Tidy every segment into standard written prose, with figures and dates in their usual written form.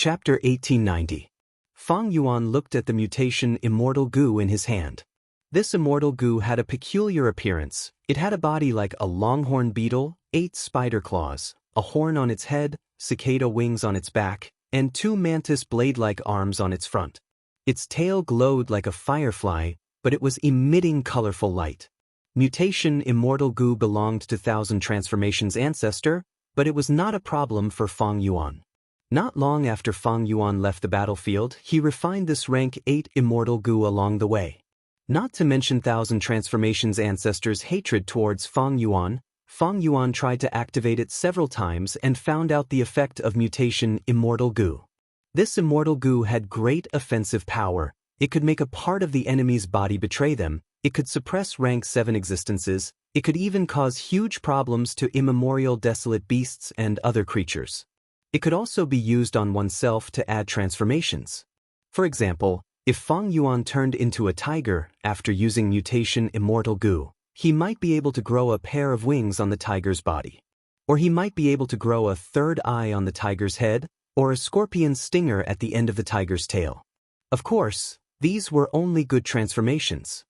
Chapter 1890. Fang Yuan looked at the mutation immortal goo in his hand. This immortal goo had a peculiar appearance. It had a body like a longhorn beetle, 8 spider claws, a horn on its head, cicada wings on its back, and 2 mantis blade-like arms on its front. Its tail glowed like a firefly, but it was emitting colorful light. Mutation immortal goo belonged to Thousand Transformations' ancestor, but it was not a problem for Fang Yuan. Not long after Fang Yuan left the battlefield, he refined this rank 8 immortal goo along the way. Not to mention Thousand Transformations' ancestors' hatred towards Fang Yuan tried to activate it several times and found out the effect of mutation immortal goo. This immortal goo had great offensive power. It could make a part of the enemy's body betray them, it could suppress rank 7 existences, it could even cause huge problems to immemorial desolate beasts and other creatures. It could also be used on oneself to add transformations. For example, if Fang Yuan turned into a tiger after using mutation immortal goo, he might be able to grow a pair of wings on the tiger's body. Or he might be able to grow a third eye on the tiger's head, or a scorpion stinger at the end of the tiger's tail. Of course, these were only good transformations.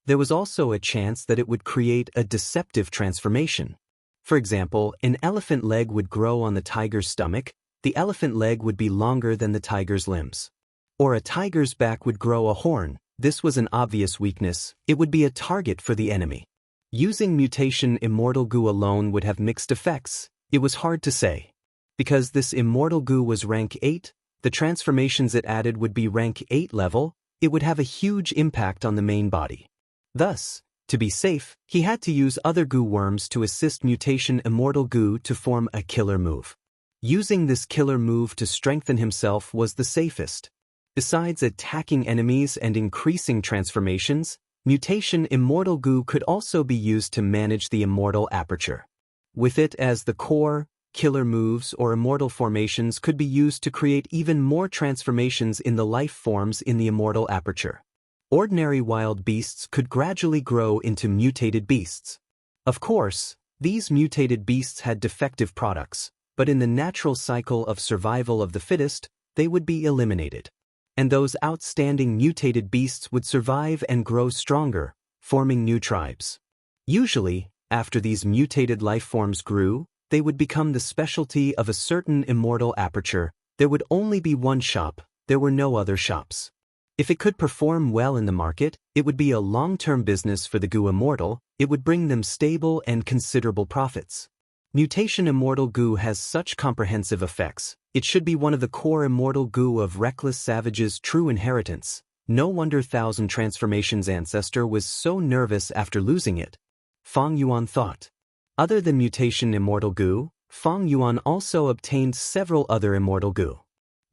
There was also a chance that it would create a deceptive transformation. For example, an elephant leg would grow on the tiger's stomach, the elephant leg would be longer than the tiger's limbs. Or a tiger's back would grow a horn. This was an obvious weakness, it would be a target for the enemy. Using mutation immortal goo alone would have mixed effects, it was hard to say. Because this immortal goo was rank 8, the transformations it added would be rank 8 level, it would have a huge impact on the main body. Thus, to be safe, he had to use other goo worms to assist mutation immortal goo to form a killer move. Using this killer move to strengthen himself was the safest. Besides attacking enemies and increasing transformations, mutation immortal goo could also be used to manage the immortal aperture. With it as the core, killer moves or immortal formations could be used to create even more transformations in the life forms in the immortal aperture. Ordinary wild beasts could gradually grow into mutated beasts. Of course, these mutated beasts had defective products, but in the natural cycle of survival of the fittest, they would be eliminated. And those outstanding mutated beasts would survive and grow stronger, forming new tribes. Usually, after these mutated life forms grew, they would become the specialty of a certain immortal aperture. There would only be one shop, there were no other shops. If it could perform well in the market, it would be a long-term business for the goo immortal, it would bring them stable and considerable profits. Mutation immortal goo has such comprehensive effects, it should be one of the core immortal goo of reckless savages' true inheritance. No wonder Thousand Transformations' ancestor was so nervous after losing it. Fang Yuan thought. Other than mutation immortal goo, Fang Yuan also obtained several other immortal goo.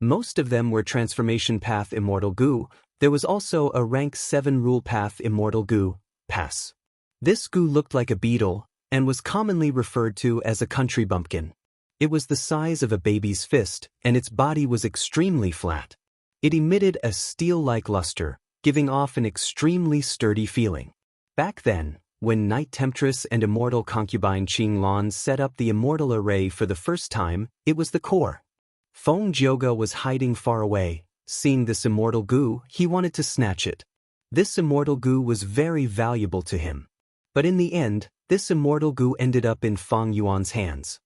Most of them were transformation path immortal goo. There was also a rank 7 rule path immortal goo, pass. This goo looked like a beetle, and was commonly referred to as a country bumpkin. It was the size of a baby's fist, and its body was extremely flat. It emitted a steel-like luster, giving off an extremely sturdy feeling. Back then, when Night Temptress and immortal concubine Qing Lan set up the immortal array for the first time, it was the core. Feng Jioge was hiding far away. Seeing this immortal goo, he wanted to snatch it. This immortal goo was very valuable to him. But in the end, this immortal goo ended up in Fang Yuan's hands.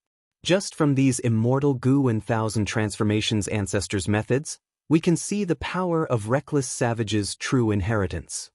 Just from these immortal goo and Thousand Transformations ancestors' methods, we can see the power of reckless savages' true inheritance.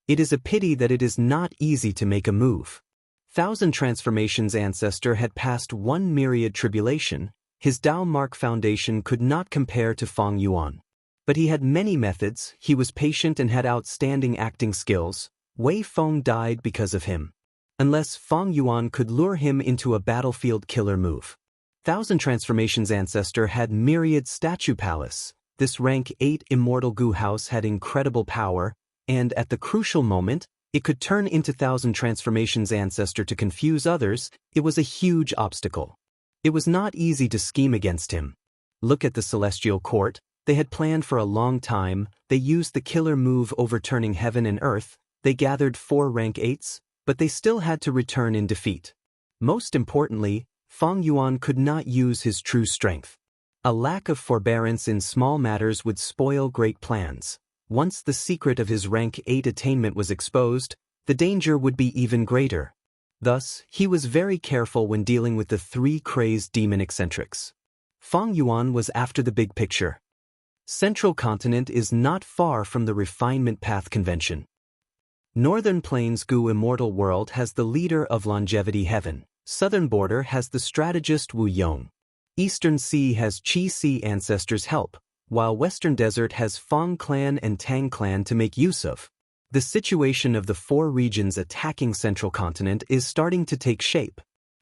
It is a pity that it is not easy to make a move. Thousand Transformations' ancestor had passed one myriad tribulation. His Dao Mark foundation could not compare to Fang Yuan. But he had many methods, he was patient and had outstanding acting skills. Wei Feng died because of him. Unless Fang Yuan could lure him into a battlefield killer move. Thousand Transformations' ancestor had myriad statue palace. This rank 8 immortal goo house had incredible power, and at the crucial moment, it could turn into Thousand Transformations' ancestor to confuse others. It was a huge obstacle. It was not easy to scheme against him. Look at the Celestial Court, they had planned for a long time, they used the killer move overturning heaven and earth, they gathered 4 rank 8s, but they still had to return in defeat. Most importantly, Fang Yuan could not use his true strength. A lack of forbearance in small matters would spoil great plans. Once the secret of his rank 8 attainment was exposed, the danger would be even greater. Thus, he was very careful when dealing with the 3 crazed demon eccentrics. Feng Yuan was after the big picture. Central Continent is not far from the refinement path convention. Northern Plains Gu Immortal World has the leader of Longevity Heaven. Southern Border has the strategist Wu Yong. Eastern Sea has Qi Si ancestors' help, while Western Desert has Fang Clan and Tang Clan to make use of. The situation of the 4 regions attacking Central Continent is starting to take shape.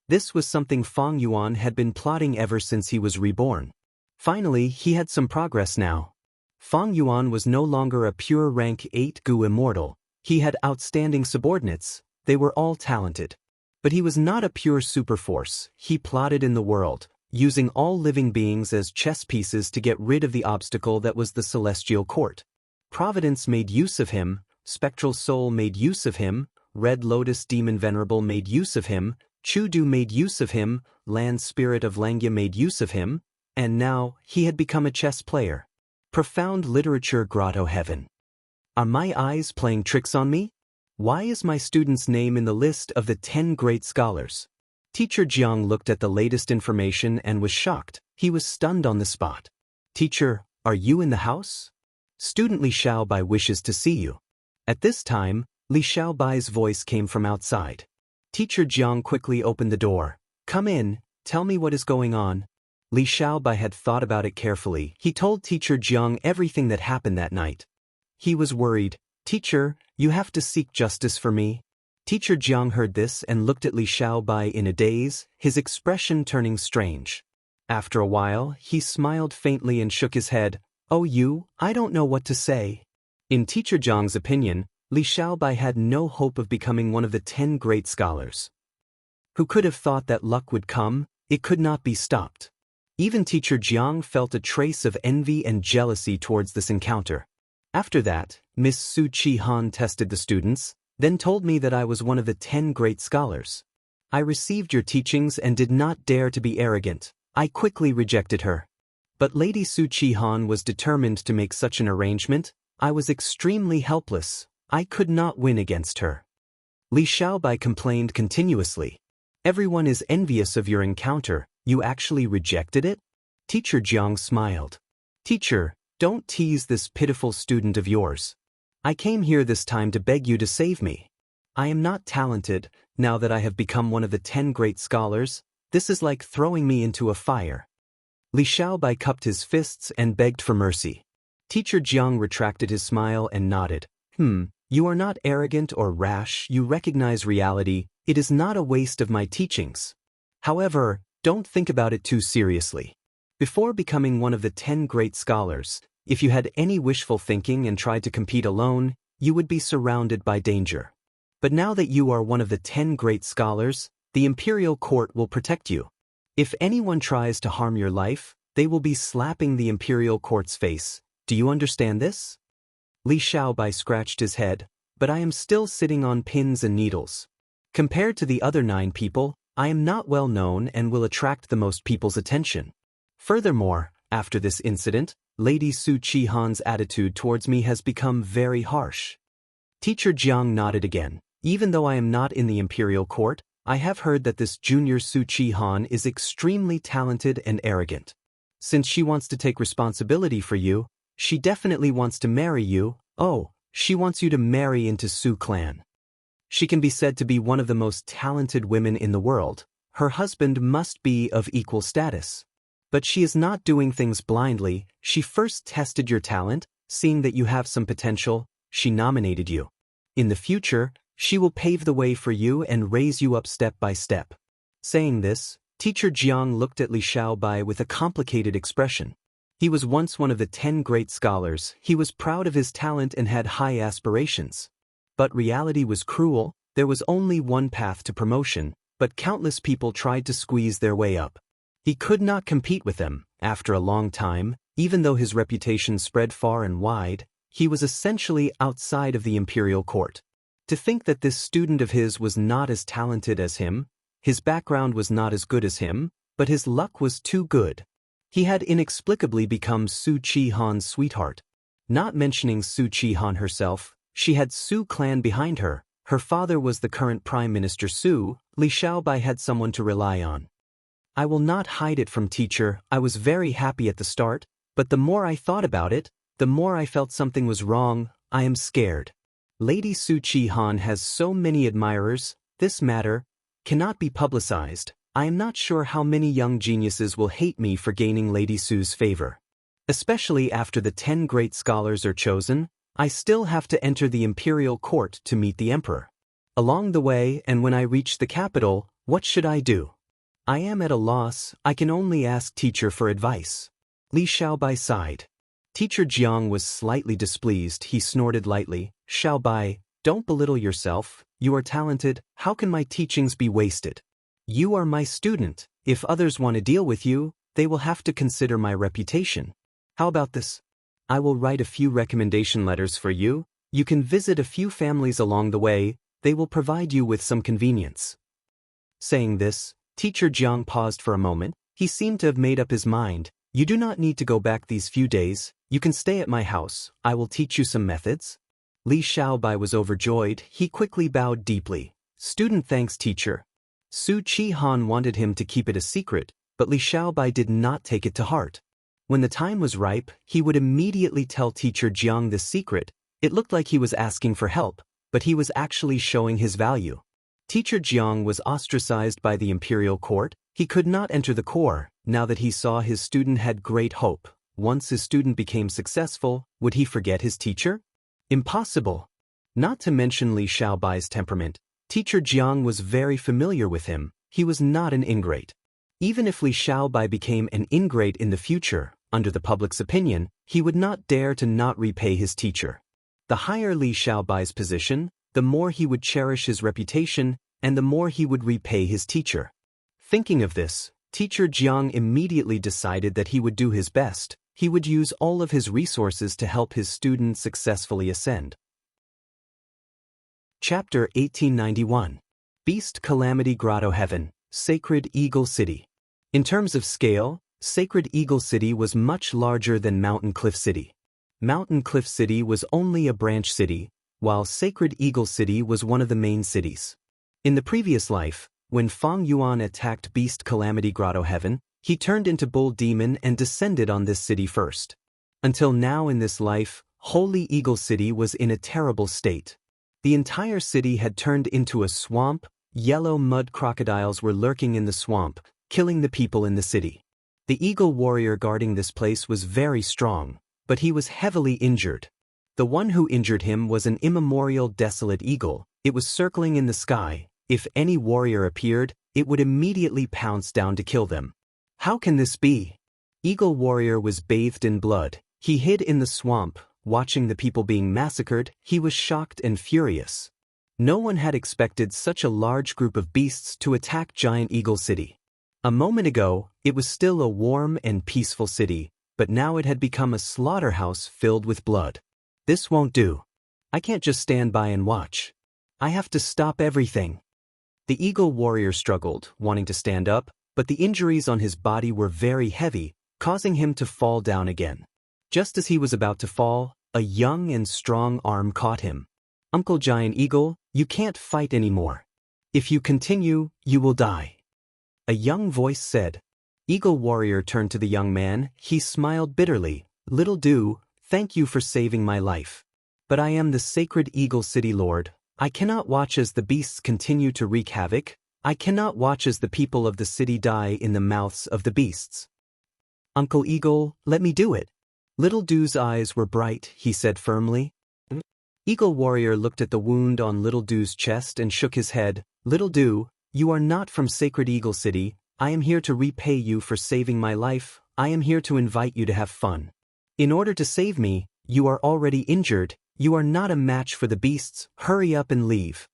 This was something Feng Yuan had been plotting ever since he was reborn. Finally, he had some progress now. Feng Yuan was no longer a pure rank 8 Gu Immortal. He had outstanding subordinates. They were all talented. But he was not a pure superforce. He plotted in the world, using all living beings as chess pieces to get rid of the obstacle that was the Celestial Court. Providence made use of him, Spectral Soul made use of him, Red Lotus Demon Venerable made use of him, Chudu made use of him, Land Spirit of Langya made use of him, and now he had become a chess player. Profound Literature Grotto Heaven. Are my eyes playing tricks on me? Why is my student's name in the list of the 10 great scholars? Teacher Jiang looked at the latest information and was shocked. He was stunned on the spot. Teacher, are you in the house? Student Li Xiaobai wishes to see you. At this time, Li Xiaobai's voice came from outside. Teacher Jiang quickly opened the door. Come in, tell me what is going on. Li Xiaobai had thought about it carefully. He told Teacher Jiang everything that happened that night. He was worried. Teacher, you have to seek justice for me. Teacher Jiang heard this and looked at Li Xiaobai in a daze, his expression turning strange. After a while, he smiled faintly and shook his head. Oh I don't know what to say. In Teacher Jiang's opinion, Li Xiaobai had no hope of becoming one of the 10 great scholars. Who could have thought that luck would come? It could not be stopped. Even Teacher Jiang felt a trace of envy and jealousy towards this encounter. After that, Miss Su Chi Han tested the students, then told me that I was one of the 10 great scholars. I received your teachings and did not dare to be arrogant. I quickly rejected her. But Lady Su Chi Han was determined to make such an arrangement. I was extremely helpless. I could not win against her. Li Xiaobai complained continuously. Everyone is envious of your encounter. You actually rejected it? Teacher Jiang smiled. Teacher, don't tease this pitiful student of yours. I came here this time to beg you to save me. I am not talented. Now that I have become one of the 10 great scholars, this is like throwing me into a fire. Li Xiaobai cupped his fists and begged for mercy. Teacher Jiang retracted his smile and nodded. You are not arrogant or rash. You recognize reality. It is not a waste of my teachings. However, don't think about it too seriously. Before becoming one of the 10 great scholars, if you had any wishful thinking and tried to compete alone, you would be surrounded by danger. But now that you are one of the 10 great scholars, the imperial court will protect you. If anyone tries to harm your life, they will be slapping the imperial court's face. Do you understand this? Li Xiaobai scratched his head, but I am still sitting on pins and needles. Compared to the other 9 people, I am not well known and will attract the most people's attention. Furthermore, after this incident, Lady Su Chi Han's attitude towards me has become very harsh. Teacher Jiang nodded again. Even though I am not in the imperial court, I have heard that this junior Su Chi Han is extremely talented and arrogant. Since she wants to take responsibility for you, she definitely wants to marry you. Oh, she wants you to marry into Su clan. She can be said to be one of the most talented women in the world. Her husband must be of equal status. But she is not doing things blindly. She first tested your talent, seeing that you have some potential. She nominated you. In the future, she will pave the way for you and raise you up step by step. Saying this, Teacher Jiang looked at Li Xiaobai with a complicated expression. He was once one of the 10 great scholars. He was proud of his talent and had high aspirations. But reality was cruel. There was only one path to promotion, but countless people tried to squeeze their way up. He could not compete with them. After a long time, even though his reputation spread far and wide, he was essentially outside of the imperial court. To think that this student of his was not as talented as him, his background was not as good as him, but his luck was too good. He had inexplicably become Su Chi-han's sweetheart. Not mentioning Su Chi-han herself, she had Su clan behind her. Her father was the current Prime Minister Su. Li Xiaobai had someone to rely on. I will not hide it from teacher, I was very happy at the start, but the more I thought about it, the more I felt something was wrong. I am scared. Lady Su Chi-han has so many admirers, this matter cannot be publicized. I am not sure how many young geniuses will hate me for gaining Lady Su's favor. Especially after the 10 great scholars are chosen, I still have to enter the imperial court to meet the emperor. Along the way and when I reach the capital, what should I do? I am at a loss, I can only ask teacher for advice. Li Xiaobai sighed. Teacher Jiang was slightly displeased. He snorted lightly. Xiaobai, don't belittle yourself, you are talented, how can my teachings be wasted? You are my student, if others want to deal with you, they will have to consider my reputation. How about this? I will write a few recommendation letters for you, you can visit a few families along the way, they will provide you with some convenience. Saying this, Teacher Jiang paused for a moment. He seemed to have made up his mind. You do not need to go back these few days, you can stay at my house, I will teach you some methods. Li Xiaobai was overjoyed, he quickly bowed deeply. Student thanks teacher. Su Chi-han wanted him to keep it a secret, but Li Xiaobai did not take it to heart. When the time was ripe, he would immediately tell teacher Jiang the secret. It looked like he was asking for help, but he was actually showing his value. Teacher Jiang was ostracized by the imperial court. He could not enter the corps, now that he saw his student had great hope. Once his student became successful, would he forget his teacher? Impossible. Not to mention Li Xiaobai's temperament, Teacher Jiang was very familiar with him, he was not an ingrate. Even if Li Xiaobai became an ingrate in the future, under the public's opinion, he would not dare to not repay his teacher. The higher Li Xiaobai's position, the more he would cherish his reputation, and the more he would repay his teacher. Thinking of this, Teacher Jiang immediately decided that he would do his best. He would use all of his resources to help his student successfully ascend. Chapter 1891. Beast Calamity Grotto Heaven, Sacred Eagle City. In terms of scale, Sacred Eagle City was much larger than Mountain Cliff City. Mountain Cliff City was only a branch city, while Sacred Eagle City was one of the main cities. In the previous life, when Fang Yuan attacked Beast Calamity Grotto Heaven, he turned into Bull Demon and descended on this city first. Until now in this life, Holy Eagle City was in a terrible state. The entire city had turned into a swamp, yellow mud crocodiles were lurking in the swamp, killing the people in the city. The eagle warrior guarding this place was very strong, but he was heavily injured. The one who injured him was an immemorial desolate eagle. It was circling in the sky. If any warrior appeared, it would immediately pounce down to kill them. How can this be? Eagle warrior was bathed in blood. He hid in the swamp, watching the people being massacred. He was shocked and furious. No one had expected such a large group of beasts to attack Giant Eagle City. A moment ago, it was still a warm and peaceful city, but now it had become a slaughterhouse filled with blood. This won't do. I can't just stand by and watch. I have to stop everything. The eagle warrior struggled, wanting to stand up, but the injuries on his body were very heavy, causing him to fall down again. Just as he was about to fall, a young and strong arm caught him. Uncle Giant Eagle, you can't fight anymore. If you continue, you will die. A young voice said. Eagle warrior turned to the young man. He smiled bitterly. Little do, thank you for saving my life. But I am the Sacred Eagle City Lord. I cannot watch as the beasts continue to wreak havoc. I cannot watch as the people of the city die in the mouths of the beasts. Uncle Eagle, let me do it. Little Doo's eyes were bright, he said firmly. Eagle warrior looked at the wound on Little Doo's chest and shook his head. Little Doo, you are not from Sacred Eagle City. I am here to repay you for saving my life. I am here to invite you to have fun. In order to save me, you are already injured. You are not a match for the beasts. Hurry up and leave.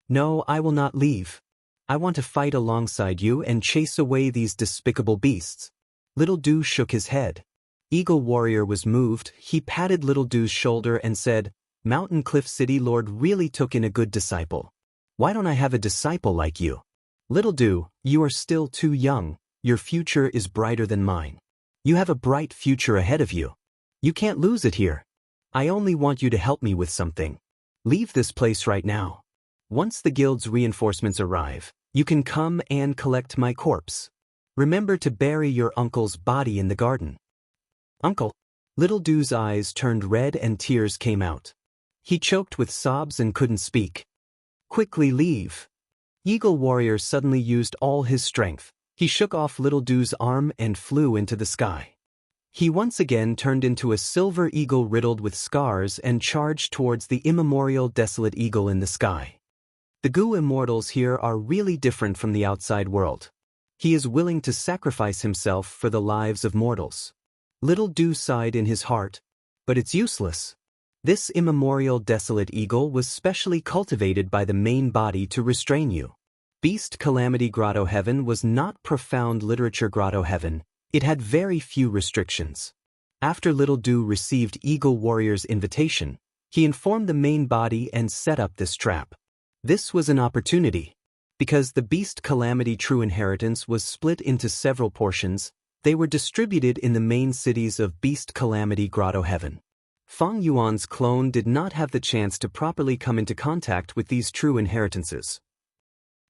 No, I will not leave. I want to fight alongside you and chase away these despicable beasts. Little Doo shook his head. Eagle warrior was moved. He patted Little Doo's shoulder and said, Mountain Cliff City Lord really took in a good disciple. Why don't I have a disciple like you? Little Doo, you are still too young. your future is brighter than mine. You have a bright future ahead of you. You can't lose it here. I only want you to help me with something. Leave this place right now. Once the guild's reinforcements arrive, you can come and collect my corpse. Remember to bury your uncle's body in the garden. Uncle. Little Doo's eyes turned red and tears came out. He choked with sobs and couldn't speak. Quickly leave. Eagle Warrior suddenly used all his strength. He shook off Little Doo's arm and flew into the sky. He once again turned into a silver eagle riddled with scars and charged towards the immemorial desolate eagle in the sky. The Goo immortals here are really different from the outside world. He is willing to sacrifice himself for the lives of mortals. Little Doo sighed in his heart, but it's useless. This immemorial desolate eagle was specially cultivated by the main body to restrain you. Beast Calamity Grotto Heaven was not profound literature grotto heaven. It had very few restrictions. After Little Doo received Eagle Warrior's invitation, he informed the main body and set up this trap. This was an opportunity. Because the Beast Calamity true inheritance was split into several portions, they were distributed in the main cities of Beast Calamity Grotto Heaven. Feng Yuan's clone did not have the chance to properly come into contact with these true inheritances.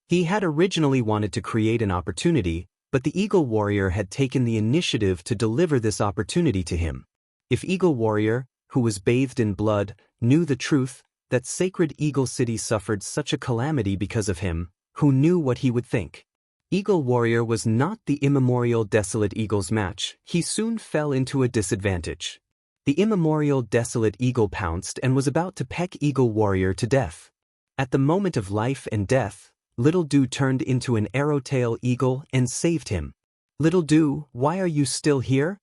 He had originally wanted to create an opportunity, but the Eagle Warrior had taken the initiative to deliver this opportunity to him. If Eagle Warrior, who was bathed in blood, knew the truth, that Sacred Eagle City suffered such a calamity because of him, who knew what he would think? Eagle Warrior was not the immemorial desolate eagle's match. He soon fell into a disadvantage. The immemorial desolate eagle pounced and was about to peck Eagle Warrior to death. At the moment of life and death, Little Doo turned into an arrowtail eagle and saved him. Little Doo, why are you still here?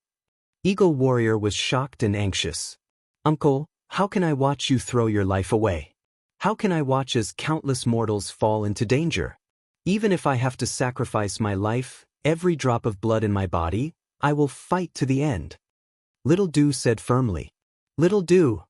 Eagle Warrior was shocked and anxious. Uncle, how can I watch you throw your life away? How can I watch as countless mortals fall into danger? Even if I have to sacrifice my life, every drop of blood in my body, I will fight to the end. Little Doo said firmly. Little Doo.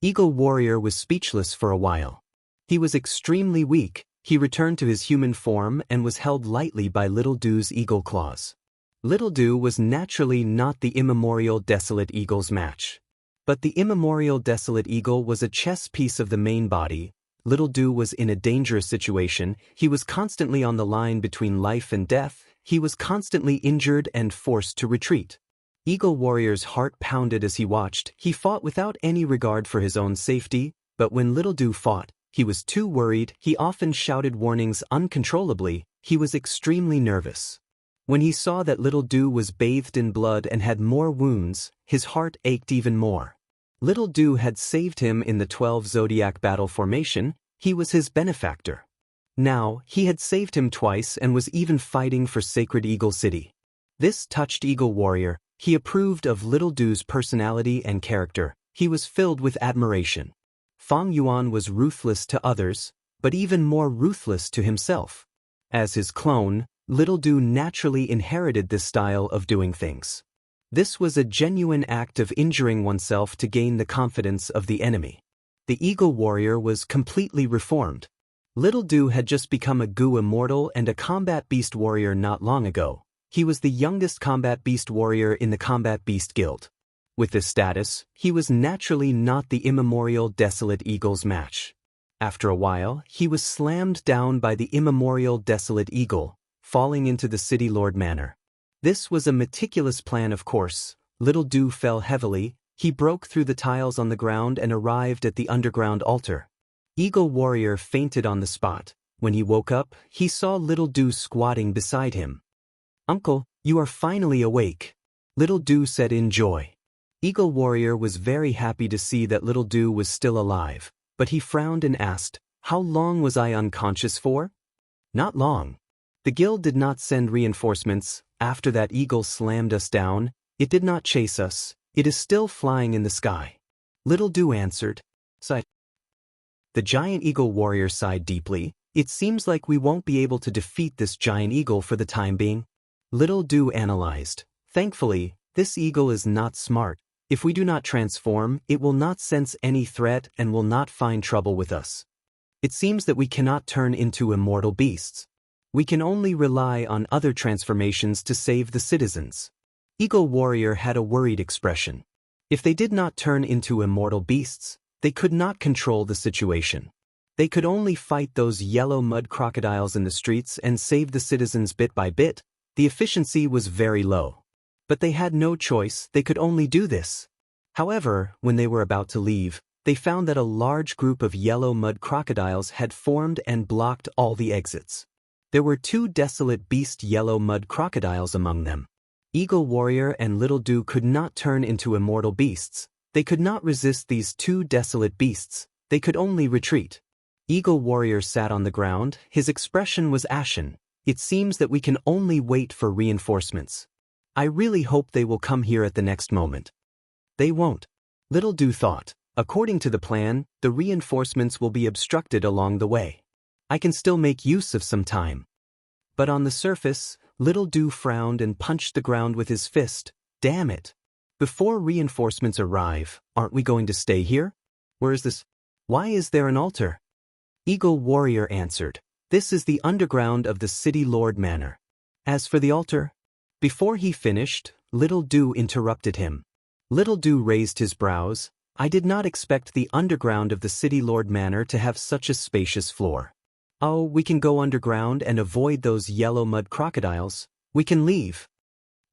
Eagle Warrior was speechless for a while. He was extremely weak. He returned to his human form and was held lightly by Little Doo's eagle claws. Little Doo was naturally not the immemorial desolate eagle's match. But the immemorial desolate eagle was a chess piece of the main body. Little Doo was in a dangerous situation. He was constantly on the line between life and death. He was constantly injured and forced to retreat. Eagle Warrior's heart pounded as he watched. He fought without any regard for his own safety, but when Little Doo fought, he was too worried. He often shouted warnings uncontrollably. He was extremely nervous. When he saw that Little Doo was bathed in blood and had more wounds, his heart ached even more. Little Doo had saved him in the 12 Zodiac battle formation. He was his benefactor. Now, he had saved him twice and was even fighting for Sacred Eagle City. This touched Eagle Warrior. He approved of Little Doo's personality and character. He was filled with admiration. Feng Yuan was ruthless to others, but even more ruthless to himself. As his clone, Little Doo naturally inherited this style of doing things. This was a genuine act of injuring oneself to gain the confidence of the enemy. The Eagle Warrior was completely reformed. Little Doo had just become a Goo Immortal and a Combat Beast Warrior not long ago. He was the youngest Combat Beast Warrior in the Combat Beast Guild. With this status, he was naturally not the immemorial Desolate Eagle's match. After a while, he was slammed down by the immemorial Desolate Eagle, falling into the City Lord Manor. This was a meticulous plan, of course. Little Doo fell heavily. He broke through the tiles on the ground and arrived at the underground altar. Eagle Warrior fainted on the spot. When he woke up, he saw Little Doo squatting beside him. Uncle, you are finally awake. Little Doo said in joy. Eagle Warrior was very happy to see that Little Doo was still alive, but he frowned and asked, "How long was I unconscious for?" "Not long. The guild did not send reinforcements. After that eagle slammed us down, it did not chase us. It is still flying in the sky." Little Doo answered. Sighed. The giant Eagle Warrior sighed deeply. "It seems like we won't be able to defeat this giant eagle for the time being." Little Doo analyzed. "Thankfully, this eagle is not smart. If we do not transform, it will not sense any threat and will not find trouble with us. It seems that we cannot turn into immortal beasts. We can only rely on other transformations to save the citizens. Eagle Warrior had a worried expression. If they did not turn into immortal beasts, they could not control the situation. They could only fight those yellow mud crocodiles in the streets and save the citizens bit by bit. The efficiency was very low. But they had no choice, they could only do this. However, when they were about to leave, they found that a large group of yellow mud crocodiles had formed and blocked all the exits. There were 2 desolate beast yellow mud crocodiles among them. Eagle Warrior and Little Dew could not turn into immortal beasts. They could not resist these 2 desolate beasts. They could only retreat. Eagle Warrior sat on the ground, his expression was ashen. It seems that we can only wait for reinforcements. I really hope they will come here at the next moment. They won't. Little Dew thought. According to the plan, the reinforcements will be obstructed along the way. I can still make use of some time. But on the surface, Little Dew frowned and punched the ground with his fist. Damn it. Before reinforcements arrive, aren't we going to stay here? Where is this? Why is there an altar? Eagle Warrior answered. This is the underground of the City Lord Manor. As for the altar? Before he finished, Little Dew interrupted him. Little Dew raised his brows. I did not expect the underground of the City Lord Manor to have such a spacious floor. Oh, we can go underground and avoid those yellow mud crocodiles. We can leave.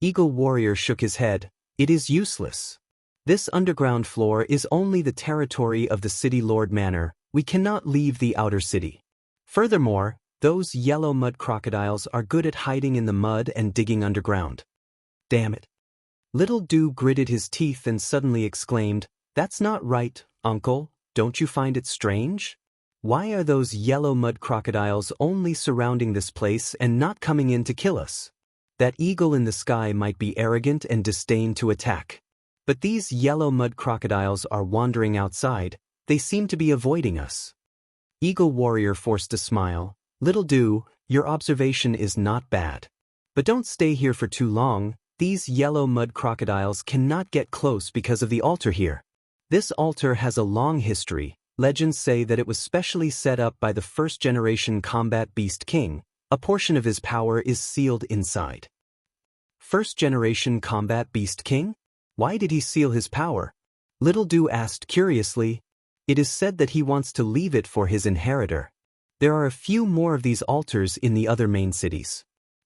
Eagle Warrior shook his head. It is useless. This underground floor is only the territory of the City Lord Manor. We cannot leave the outer city. Furthermore, those yellow mud crocodiles are good at hiding in the mud and digging underground. Damn it. Little Dew gritted his teeth and suddenly exclaimed, That's not right, Uncle. Don't you find it strange? Why are those yellow mud crocodiles only surrounding this place and not coming in to kill us? That eagle in the sky might be arrogant and disdain to attack. But these yellow mud crocodiles are wandering outside. They seem to be avoiding us. Eagle Warrior forced a smile. Little Dew, your observation is not bad. But don't stay here for too long. These yellow mud crocodiles cannot get close because of the altar here. This altar has a long history. Legends say that it was specially set up by the first-generation combat beast king. A portion of his power is sealed inside. First-generation combat beast king? Why did he seal his power? Little Dew asked curiously. It is said that he wants to leave it for his inheritor. There are a few more of these altars in the other main cities.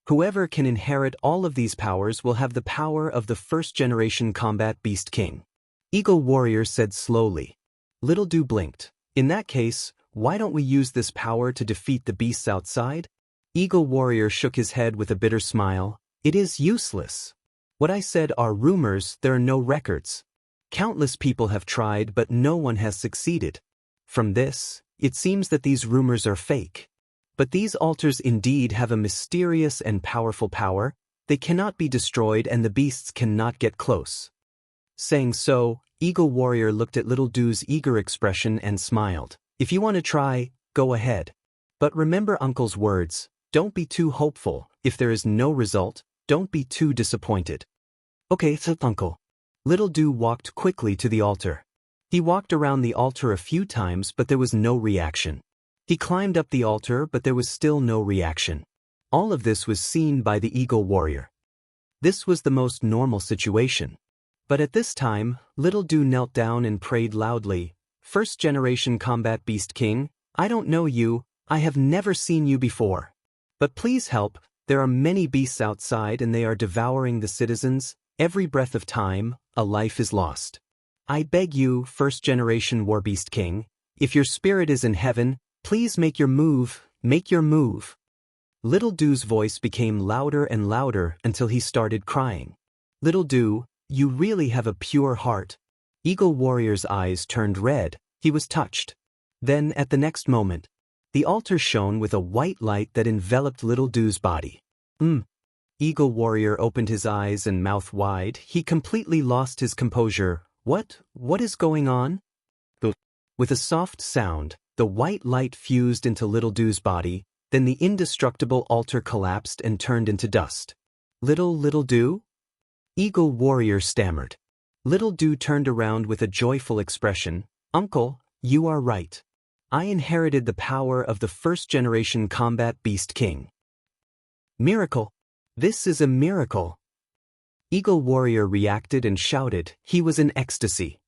Whoever can inherit all of these powers will have the power of the first-generation combat beast king. Eagle Warrior said slowly. Little Dew blinked. In that case, why don't we use this power to defeat the beasts outside? Eagle Warrior shook his head with a bitter smile. It is useless. What I said are rumors, there are no records. Countless people have tried, but no one has succeeded. From this, it seems that these rumors are fake. But these altars indeed have a mysterious and powerful power. They cannot be destroyed and the beasts cannot get close. Saying so, Eagle Warrior looked at Little Dew's eager expression and smiled. If you want to try, go ahead. But remember Uncle's words, don't be too hopeful. If there is no result, don't be too disappointed. Okay, so Uncle. Little Dew walked quickly to the altar. He walked around the altar a few times but there was no reaction. He climbed up the altar but there was still no reaction. All of this was seen by the Eagle Warrior. This was the most normal situation. But at this time, Little Dew knelt down and prayed loudly, First-generation combat beast king, I don't know you, I have never seen you before. But please help, there are many beasts outside and they are devouring the citizens. Every breath of time, a life is lost. I beg you, first-generation warbeast king, if your spirit is in heaven, please make your move, make your move. Little Dew's voice became louder and louder until he started crying. Little Dew, you really have a pure heart. Eagle Warrior's eyes turned red, he was touched. Then, at the next moment, the altar shone with a white light that enveloped Little Dew's body. Eagle Warrior opened his eyes and mouth wide, he completely lost his composure. What is going on? With a soft sound, the white light fused into Little Dew's body, then the indestructible altar collapsed and turned into dust. Little Dew? Eagle Warrior stammered. Little Dew turned around with a joyful expression. Uncle, you are right. I inherited the power of the first-generation combat beast king. Miracle! This is a miracle! Eagle Warrior reacted and shouted. He was in ecstasy.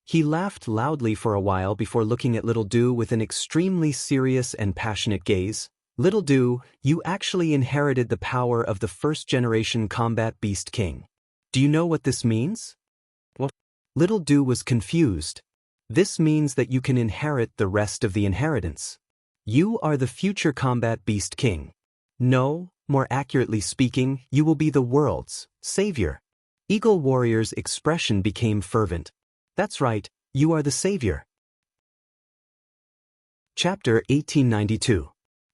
He laughed loudly for a while before looking at Little Do with an extremely serious and passionate gaze. Little Do, you actually inherited the power of the first-generation combat beast king. Do you know what this means? What? Little Do was confused. This means that you can inherit the rest of the inheritance. You are the future combat beast king. No, more accurately speaking, you will be the world's savior. Eagle Warrior's expression became fervent. That's right, you are the savior. Chapter 1892.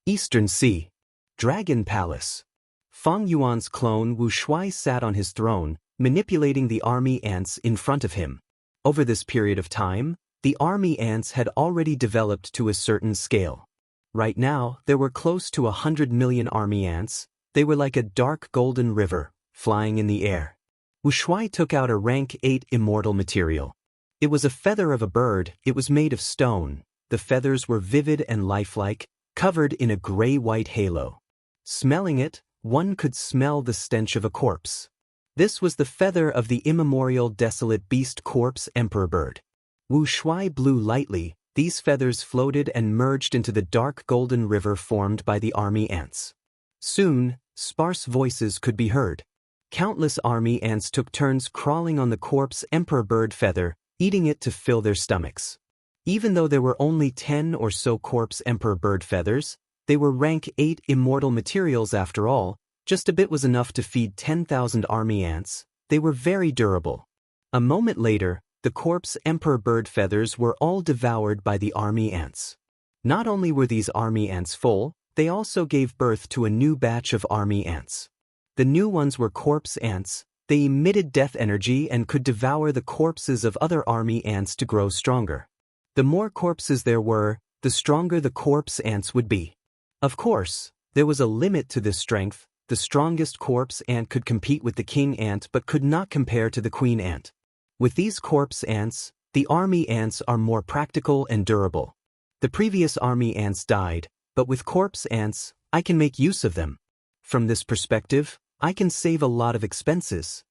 Eastern Sea. Dragon Palace. Feng Yuan's clone Wu Shuai sat on his throne, manipulating the army ants in front of him. Over this period of time, the army ants had already developed to a certain scale. Right now, there were close to 100 million army ants. They were like a dark golden river, flying in the air. Wu Shuai took out a rank 8 immortal material. It was a feather of a bird. It was made of stone. The feathers were vivid and lifelike, covered in a gray-white halo. Smelling it, one could smell the stench of a corpse. This was the feather of the immemorial desolate beast corpse emperor bird. Wu Shuai blew lightly. These feathers floated and merged into the dark golden river formed by the army ants. Soon, sparse voices could be heard. Countless army ants took turns crawling on the corpse emperor bird feather, eating it to fill their stomachs. Even though there were only 10 or so corpse emperor bird feathers, they were rank 8 immortal materials after all. Just a bit was enough to feed 10,000 army ants. They were very durable. A moment later, the corpse emperor bird feathers were all devoured by the army ants. Not only were these army ants full, they also gave birth to a new batch of army ants. The new ones were corpse ants. They emitted death energy and could devour the corpses of other army ants to grow stronger. The more corpses there were, the stronger the corpse ants would be. Of course, there was a limit to this strength. The strongest corpse ant could compete with the king ant but could not compare to the queen ant. With these corpse ants, the army ants are more practical and durable. The previous army ants died, but with corpse ants, I can make use of them. From this perspective, I can save a lot of expenses.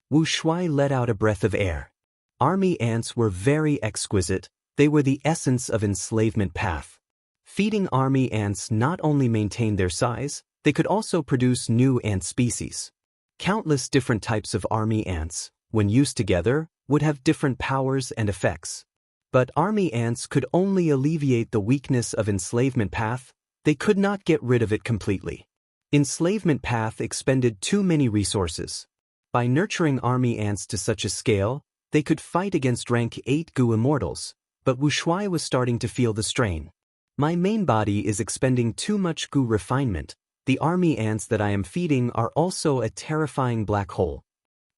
Wu Shuai let out a breath of air. Army ants were very exquisite. They were the essence of enslavement path. Feeding army ants not only maintained their size, they could also produce new ant species. Countless different types of army ants, when used together, would have different powers and effects. But army ants could only alleviate the weakness of enslavement path. They could not get rid of it completely. Enslavement path expended too many resources. By nurturing army ants to such a scale, they could fight against rank 8 Gu immortals. But Wu Shuai was starting to feel the strain. My main body is expending too much Gu refinement. The army ants that I am feeding are also a terrifying black hole.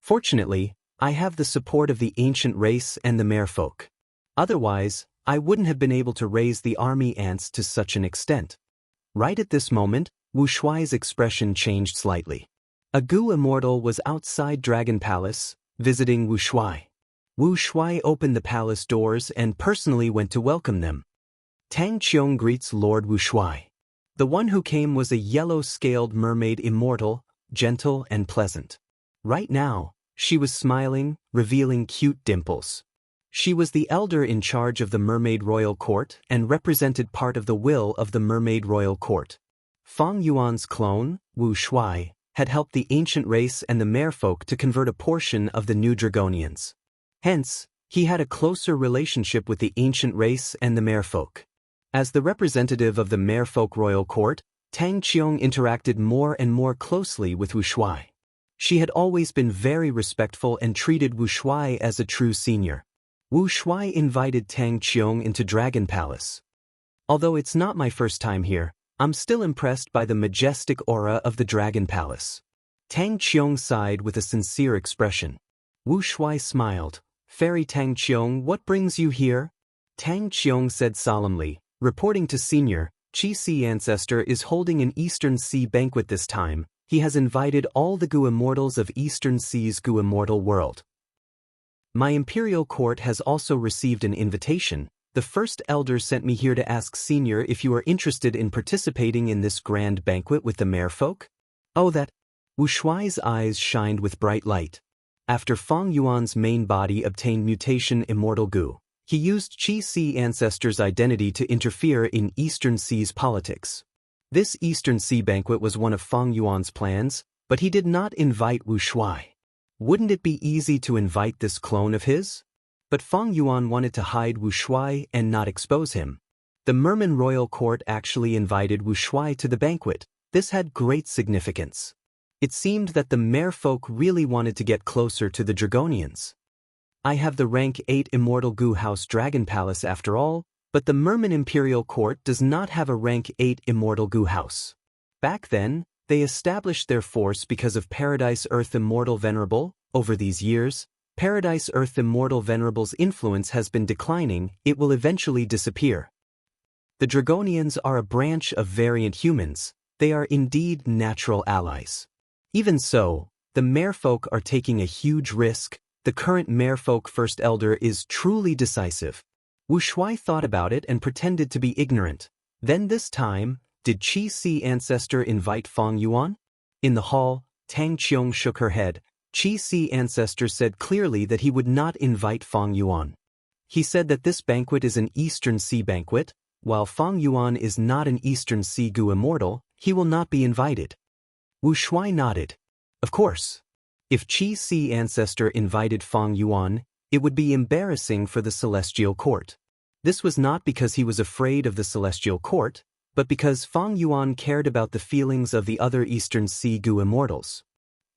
Fortunately, I have the support of the ancient race and the merfolk. Otherwise, I wouldn't have been able to raise the army ants to such an extent. Right at this moment, Wu Shuai's expression changed slightly. A Gu immortal was outside Dragon Palace, visiting Wu Shuai. Wu Shuai opened the palace doors and personally went to welcome them. Tang Qiong greets Lord Wu Shuai. The one who came was a yellow-scaled mermaid immortal, gentle and pleasant. Right now, she was smiling, revealing cute dimples. She was the elder in charge of the Mermaid Royal Court and represented part of the will of the Mermaid Royal Court. Feng Yuan's clone, Wu Shuai, had helped the ancient race and the merfolk to convert a portion of the new Dragonians. Hence, he had a closer relationship with the ancient race and the merfolk. As the representative of the merfolk royal court, Tang Qiong interacted more and more closely with Wu Shuai. She had always been very respectful and treated Wu Shuai as a true senior. Wu Shuai invited Tang Qiong into Dragon Palace. Although it's not my first time here, I'm still impressed by the majestic aura of the Dragon Palace. Tang Qiong sighed with a sincere expression. Wu Shuai smiled. Fairy Tang Qiong, what brings you here? Tang Qiong said solemnly, reporting to Senior, Qi Si Ancestor is holding an Eastern Sea banquet this time. He has invited all the Gu Immortals of Eastern Sea's Gu Immortal world. My Imperial Court has also received an invitation. The First Elder sent me here to ask Senior if you are interested in participating in this grand banquet with the merfolk. Oh, that. Wu Shuai's eyes shined with bright light. After Fang Yuan's main body obtained mutation immortal goo, he used Qi Si ancestor's identity to interfere in Eastern Sea's politics. This Eastern Sea banquet was one of Fang Yuan's plans, but he did not invite Wu Shuai. Wouldn't it be easy to invite this clone of his? But Fang Yuan wanted to hide Wu Shuai and not expose him. The Merman royal court actually invited Wu Shuai to the banquet. This had great significance. It seemed that the merfolk really wanted to get closer to the Dragonians. I have the rank 8 Immortal Goo House Dragon Palace after all, but the Merman Imperial Court does not have a rank 8 Immortal Goo House. Back then, they established their force because of Paradise Earth Immortal Venerable. Over these years, Paradise Earth Immortal Venerable's influence has been declining. It will eventually disappear. The Dragonians are a branch of variant humans. They are indeed natural allies. Even so, the merfolk are taking a huge risk. The current merfolk First Elder is truly decisive. Wu Shuai thought about it and pretended to be ignorant. Then this time, did Qi Si ancestor invite Fang Yuan? In the hall, Tang Qiong shook her head. Qi Si ancestor said clearly that he would not invite Fang Yuan. He said that this banquet is an Eastern Sea banquet. While Fang Yuan is not an Eastern Sea Goo immortal, he will not be invited. Wu Shuai nodded. Of course. If Qi Si ancestor invited Fang Yuan, it would be embarrassing for the Celestial Court. This was not because he was afraid of the Celestial Court, but because Fang Yuan cared about the feelings of the other Eastern Sea Goo immortals.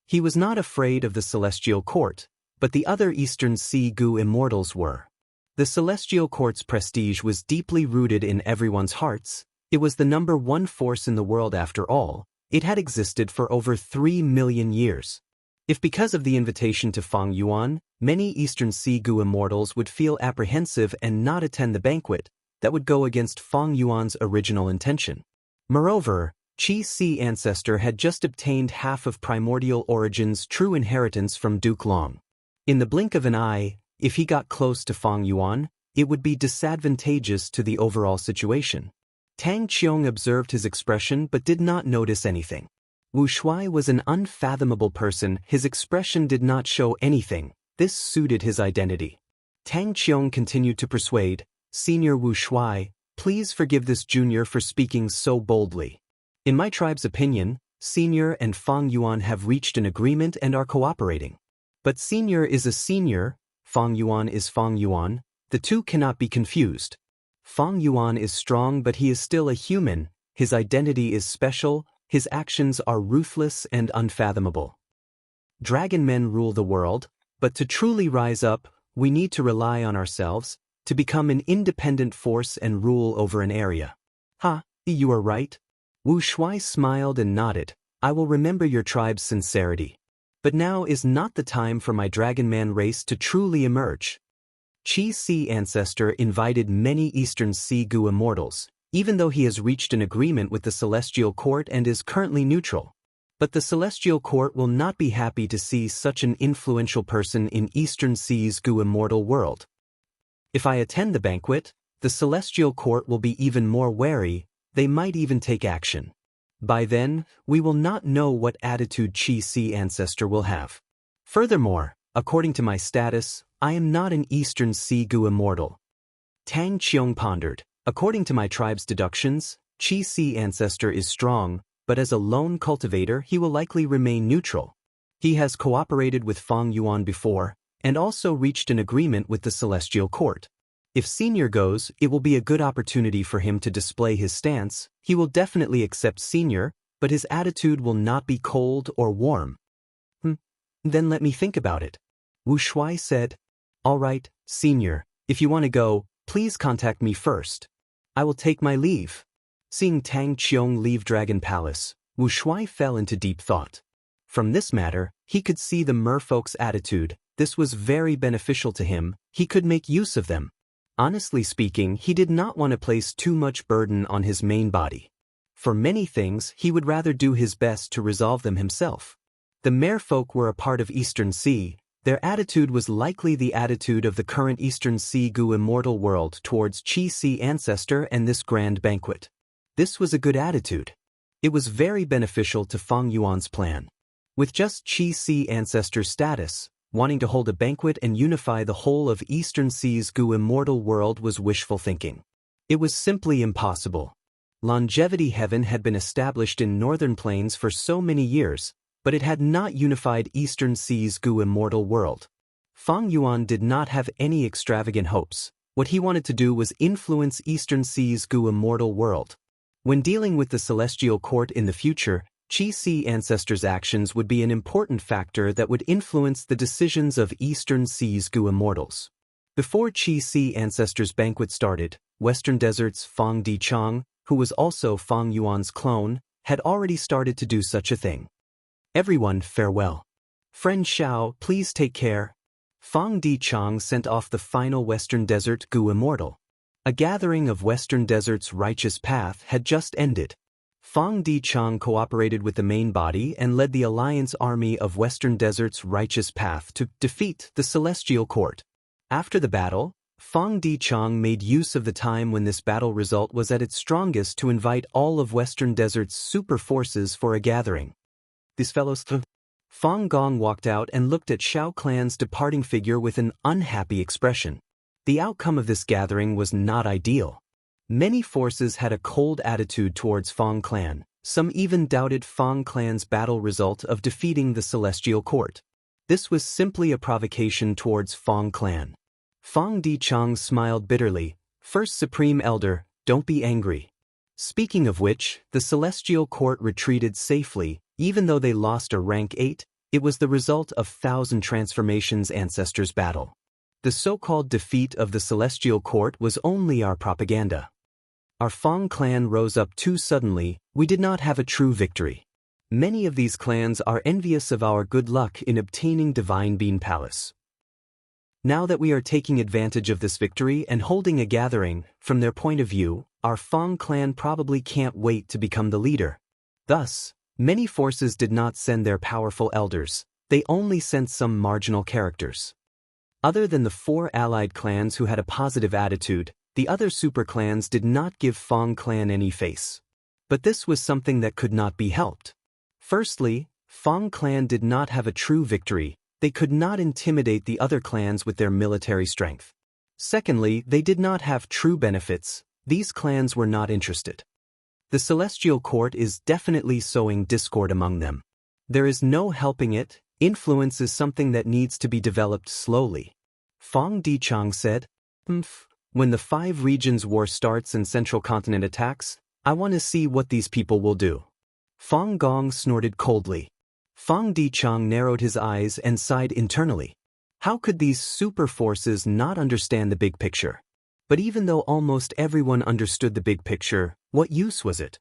He was not afraid of the Celestial Court, but the other Eastern Sea Goo immortals were. The Celestial Court's prestige was deeply rooted in everyone's hearts. It was the #1 force in the world after all. It had existed for over 3 million years. If because of the invitation to Fang Yuan, many Eastern Sea Goo immortals would feel apprehensive and not attend the banquet, that would go against Fang Yuan's original intention. Moreover, Qi Si ancestor had just obtained half of Primordial Origin's true inheritance from Duke Long. In the blink of an eye, if he got close to Fang Yuan, it would be disadvantageous to the overall situation. Tang Qiong observed his expression but did not notice anything. Wu Shuai was an unfathomable person. His expression did not show anything. This suited his identity. Tang Qiong continued to persuade, Senior Wu Shuai, please forgive this junior for speaking so boldly. In my tribe's opinion, Senior and Fang Yuan have reached an agreement and are cooperating. But Senior is a senior, Fang Yuan is Fang Yuan, the two cannot be confused. Fang Yuan is strong but he is still a human, his identity is special, his actions are ruthless and unfathomable. Dragon men rule the world, but to truly rise up, we need to rely on ourselves, to become an independent force and rule over an area. You are right. Wu Shuai smiled and nodded. I will remember your tribe's sincerity. But now is not the time for my Dragon Man race to truly emerge. Qi Si ancestor invited many Eastern Sea Goo immortals, even though he has reached an agreement with the Celestial Court and is currently neutral. But the Celestial Court will not be happy to see such an influential person in Eastern Sea's Goo immortal world. If I attend the banquet, the Celestial Court will be even more wary. They might even take action. By then, we will not know what attitude Qi Si ancestor will have. Furthermore, according to my status, I am not an Eastern Sea Goo immortal. Tang Qiong pondered. According to my tribe's deductions, Qi Si ancestor is strong, but as a lone cultivator he will likely remain neutral. He has cooperated with Fang Yuan before, and also reached an agreement with the Celestial Court. If Senior goes, it will be a good opportunity for him to display his stance. He will definitely accept Senior, but his attitude will not be cold or warm. Then let me think about it. Wu Shuai said, All right, Senior, if you want to go, please contact me first. I will take my leave. Seeing Tang Qiong leave Dragon Palace, Wu Shuai fell into deep thought. From this matter, he could see the merfolk's attitude. This was very beneficial to him. He could make use of them. Honestly speaking, he did not want to place too much burden on his main body. For many things, he would rather do his best to resolve them himself. The merfolk were a part of Eastern Sea. Their attitude was likely the attitude of the current Eastern Sea Goo immortal world towards Qi Si ancestor and this grand banquet. This was a good attitude. It was very beneficial to Fang Yuan's plan. With just Qi Si ancestor status, wanting to hold a banquet and unify the whole of Eastern Sea's Gu immortal world was wishful thinking. It was simply impossible. Longevity Heaven had been established in Northern Plains for so many years, but it had not unified Eastern Sea's Gu immortal world. Fang Yuan did not have any extravagant hopes. What he wanted to do was influence Eastern Sea's Gu immortal world. When dealing with the Celestial Court in the future, Qi Si ancestors' actions would be an important factor that would influence the decisions of Eastern Sea's Gu immortals. Before Qi Si ancestors' banquet started, Western Desert's Fang Dichang, who was also Fang Yuan's clone, had already started to do such a thing. Everyone, farewell. Friend Xiao, please take care. Fang Dichang sent off the final Western Desert Gu immortal. A gathering of Western Desert's righteous path had just ended. Fang Dichang cooperated with the main body and led the alliance army of Western Desert's righteous path to defeat the Celestial Court. After the battle, Fang Dichang made use of the time when this battle result was at its strongest to invite all of Western Desert's super forces for a gathering. These fellows... Fang Gong walked out and looked at Xiao Clan's departing figure with an unhappy expression. The outcome of this gathering was not ideal. Many forces had a cold attitude towards Fang Clan. Some even doubted Fang Clan's battle result of defeating the Celestial Court. This was simply a provocation towards Fang Clan. Fang Dichang smiled bitterly. First Supreme Elder, don't be angry. Speaking of which, the Celestial Court retreated safely. Even though they lost a rank 8, it was the result of Thousand Transformations Ancestors battle. The so-called defeat of the Celestial Court was only our propaganda. Our Fang clan rose up too suddenly. We did not have a true victory. Many of these clans are envious of our good luck in obtaining Divine Bean Palace. Now that we are taking advantage of this victory and holding a gathering, from their point of view, our Fang clan probably can't wait to become the leader. Thus, many forces did not send their powerful elders. They only sent some marginal characters. Other than the 4 allied clans who had a positive attitude, the other super clans did not give Fang clan any face. But this was something that could not be helped. Firstly, Fang clan did not have a true victory. They could not intimidate the other clans with their military strength. Secondly, they did not have true benefits. These clans were not interested. The Celestial Court is definitely sowing discord among them. There is no helping it. Influence is something that needs to be developed slowly. Fang Dichang said, When the 5 regions war starts and Central Continent attacks, I want to see what these people will do. Fang Gong snorted coldly. Fang Dichang narrowed his eyes and sighed internally. How could these super forces not understand the big picture? But even though almost everyone understood the big picture, what use was it?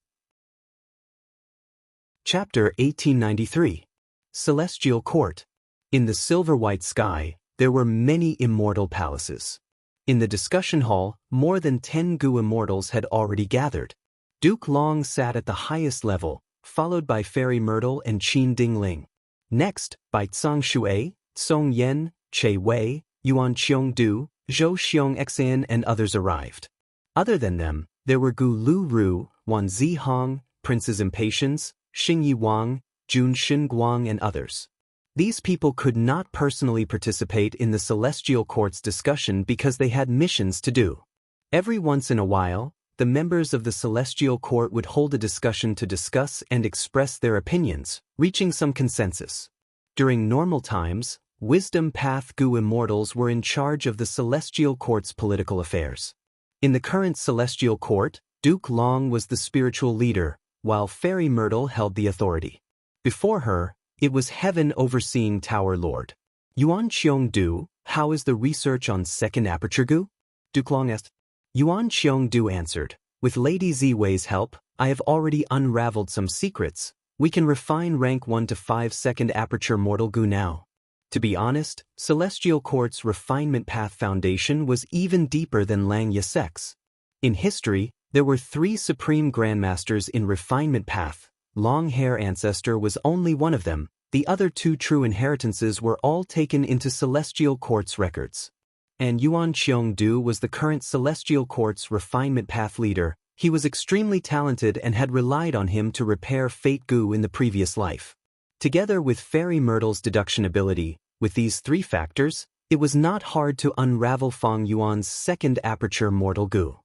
Chapter 1893. Celestial Court. In the silver-white sky, there were many immortal palaces. In the discussion hall, more than 10 Gu immortals had already gathered. Duke Long sat at the highest level, followed by Fairy Myrtle and Qin Dingling. Next, by Tsang Shui, Song Yen, Che Wei, Yuan Qiong Du, Zhou Xiong Xan and others arrived. Other than them, there were Gu Lu Ru, Wan Zi Hong, Prince's Impatience, Xing Yi Wang, Jun Shin Guang and others. These people could not personally participate in the Celestial Court's discussion because they had missions to do. Every once in a while, the members of the Celestial Court would hold a discussion to discuss and express their opinions, reaching some consensus. During normal times, Wisdom Path Gu immortals were in charge of the Celestial Court's political affairs. In the current Celestial Court, Duke Long was the spiritual leader, while Fairy Myrtle held the authority. Before her, it was Heaven overseeing Tower Lord. Yuan Qiong Du, how is the research on second aperture Gu? Duke Long asked. Yuan Qiong Du answered, with Lady Ziwei's help, I have already unraveled some secrets. We can refine rank 1 to 5 second aperture mortal Gu now. To be honest, Celestial Court's refinement path foundation was even deeper than Lang Yasek's. In history, there were 3 supreme grandmasters in refinement path. Long Hair Ancestor was only one of them. The other 2 true inheritances were all taken into Celestial Court's records. And Yuan Qiong Du was the current Celestial Court's refinement path leader. He was extremely talented and had relied on him to repair Fate Goo in the previous life. Together with Fairy Myrtle's deduction ability, with these three factors, it was not hard to unravel Feng Yuan's second aperture mortal goo.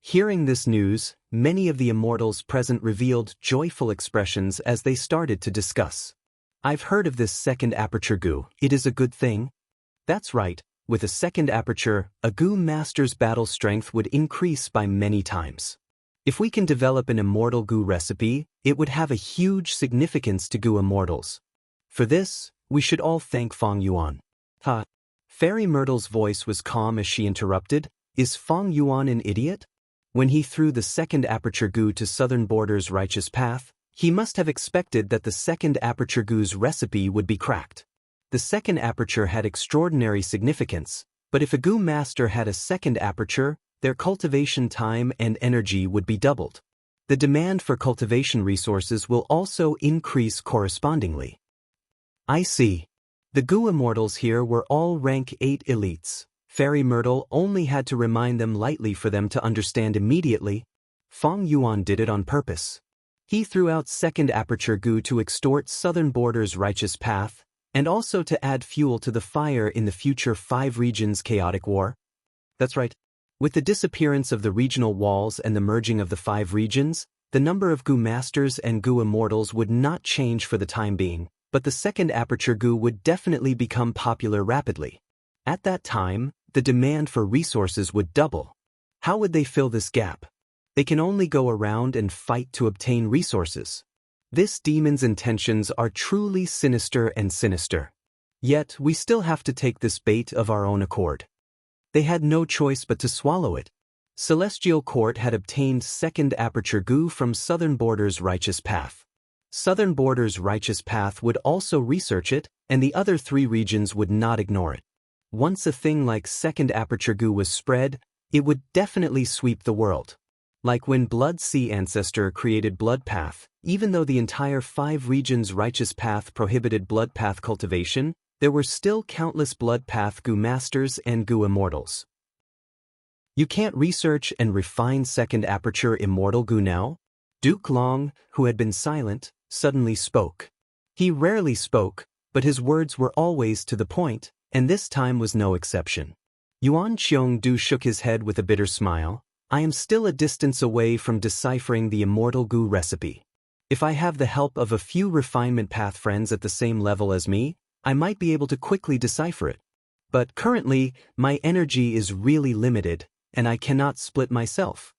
Hearing this news, many of the immortals present revealed joyful expressions as they started to discuss. I've heard of this second aperture goo, it is a good thing? That's right, with a second aperture, a goo master's battle strength would increase by many times. If we can develop an immortal goo recipe, it would have a huge significance to goo immortals. For this, we should all thank Feng Yuan. Ha! Fairy Myrtle's voice was calm as she interrupted, is Feng Yuan an idiot? When he threw the second aperture goo to Southern Border's righteous path, he must have expected that the second aperture goo's recipe would be cracked. The second aperture had extraordinary significance, but if a goo master had a second aperture, their cultivation time and energy would be doubled. The demand for cultivation resources will also increase correspondingly. I see. The goo immortals here were all rank 8 elites. Fairy Myrtle only had to remind them lightly for them to understand immediately. Feng Yuan did it on purpose. He threw out second aperture goo to extort Southern Border's righteous path, and also to add fuel to the fire in the future 5 regions chaotic war. That's right. With the disappearance of the regional walls and the merging of the 5 regions, the number of goo masters and goo immortals would not change for the time being, but the second aperture goo would definitely become popular rapidly. At that time, the demand for resources would double. How would they fill this gap? They can only go around and fight to obtain resources. This demon's intentions are truly sinister and sinister. Yet, we still have to take this bait of our own accord. They had no choice but to swallow it. Celestial Court had obtained second aperture goo from Southern Border's righteous path. Southern Border's righteous path would also research it, and the other 3 regions would not ignore it. Once a thing like second aperture goo was spread, it would definitely sweep the world. Like when Blood Sea Ancestor created Blood Path, even though the entire 5 regions' righteous path prohibited blood path cultivation, there were still countless blood path goo masters and goo immortals. You can't research and refine second aperture immortal goo now? Duke Long, who had been silent, suddenly spoke. He rarely spoke, but his words were always to the point, and this time was no exception. Yuan Qiong-du shook his head with a bitter smile. I am still a distance away from deciphering the immortal goo recipe. If I have the help of a few refinement path friends at the same level as me, I might be able to quickly decipher it. But currently, my energy is really limited, and I cannot split myself.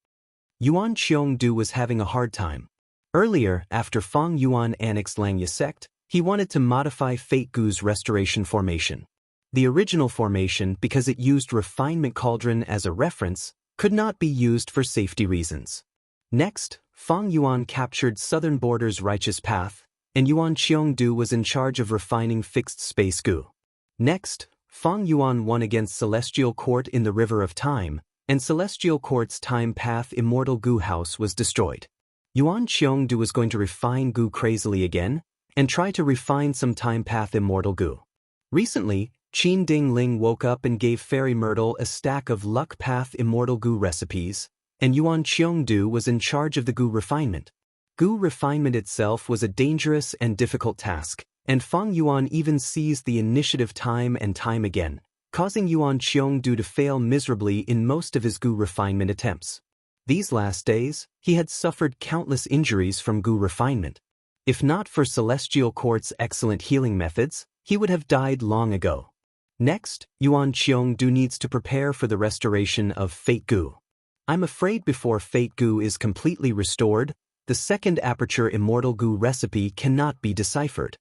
Yuan Qiong-du was having a hard time. Earlier, after Feng Yuan annexed Langya sect, he wanted to modify Fate Goo's restoration formation. The original formation, because it used Refinement Cauldron as a reference, could not be used for safety reasons. Next, Feng Yuan captured Southern Border's righteous path, and Yuan Qiong-du was in charge of refining fixed space goo. Next, Feng Yuan won against Celestial Court in the River of Time, and Celestial Court's time path immortal goo house was destroyed. Yuan Qiong-du was going to refine goo crazily again, and try to refine some time path immortal goo. Recently, Qin Ding Ling woke up and gave Fairy Myrtle a stack of luck path immortal goo recipes, and Yuan Qiong-du was in charge of the goo refinement. Goo refinement itself was a dangerous and difficult task, and Feng Yuan even seized the initiative time and time again, causing Yuan Qiong-du to fail miserably in most of his goo refinement attempts. These last days, he had suffered countless injuries from goo refinement. If not for Celestial Court's excellent healing methods, he would have died long ago. Next, Yuan Qiong-du needs to prepare for the restoration of Fate Goo. I'm afraid before Fate Goo is completely restored, the second aperture immortal goo recipe cannot be deciphered.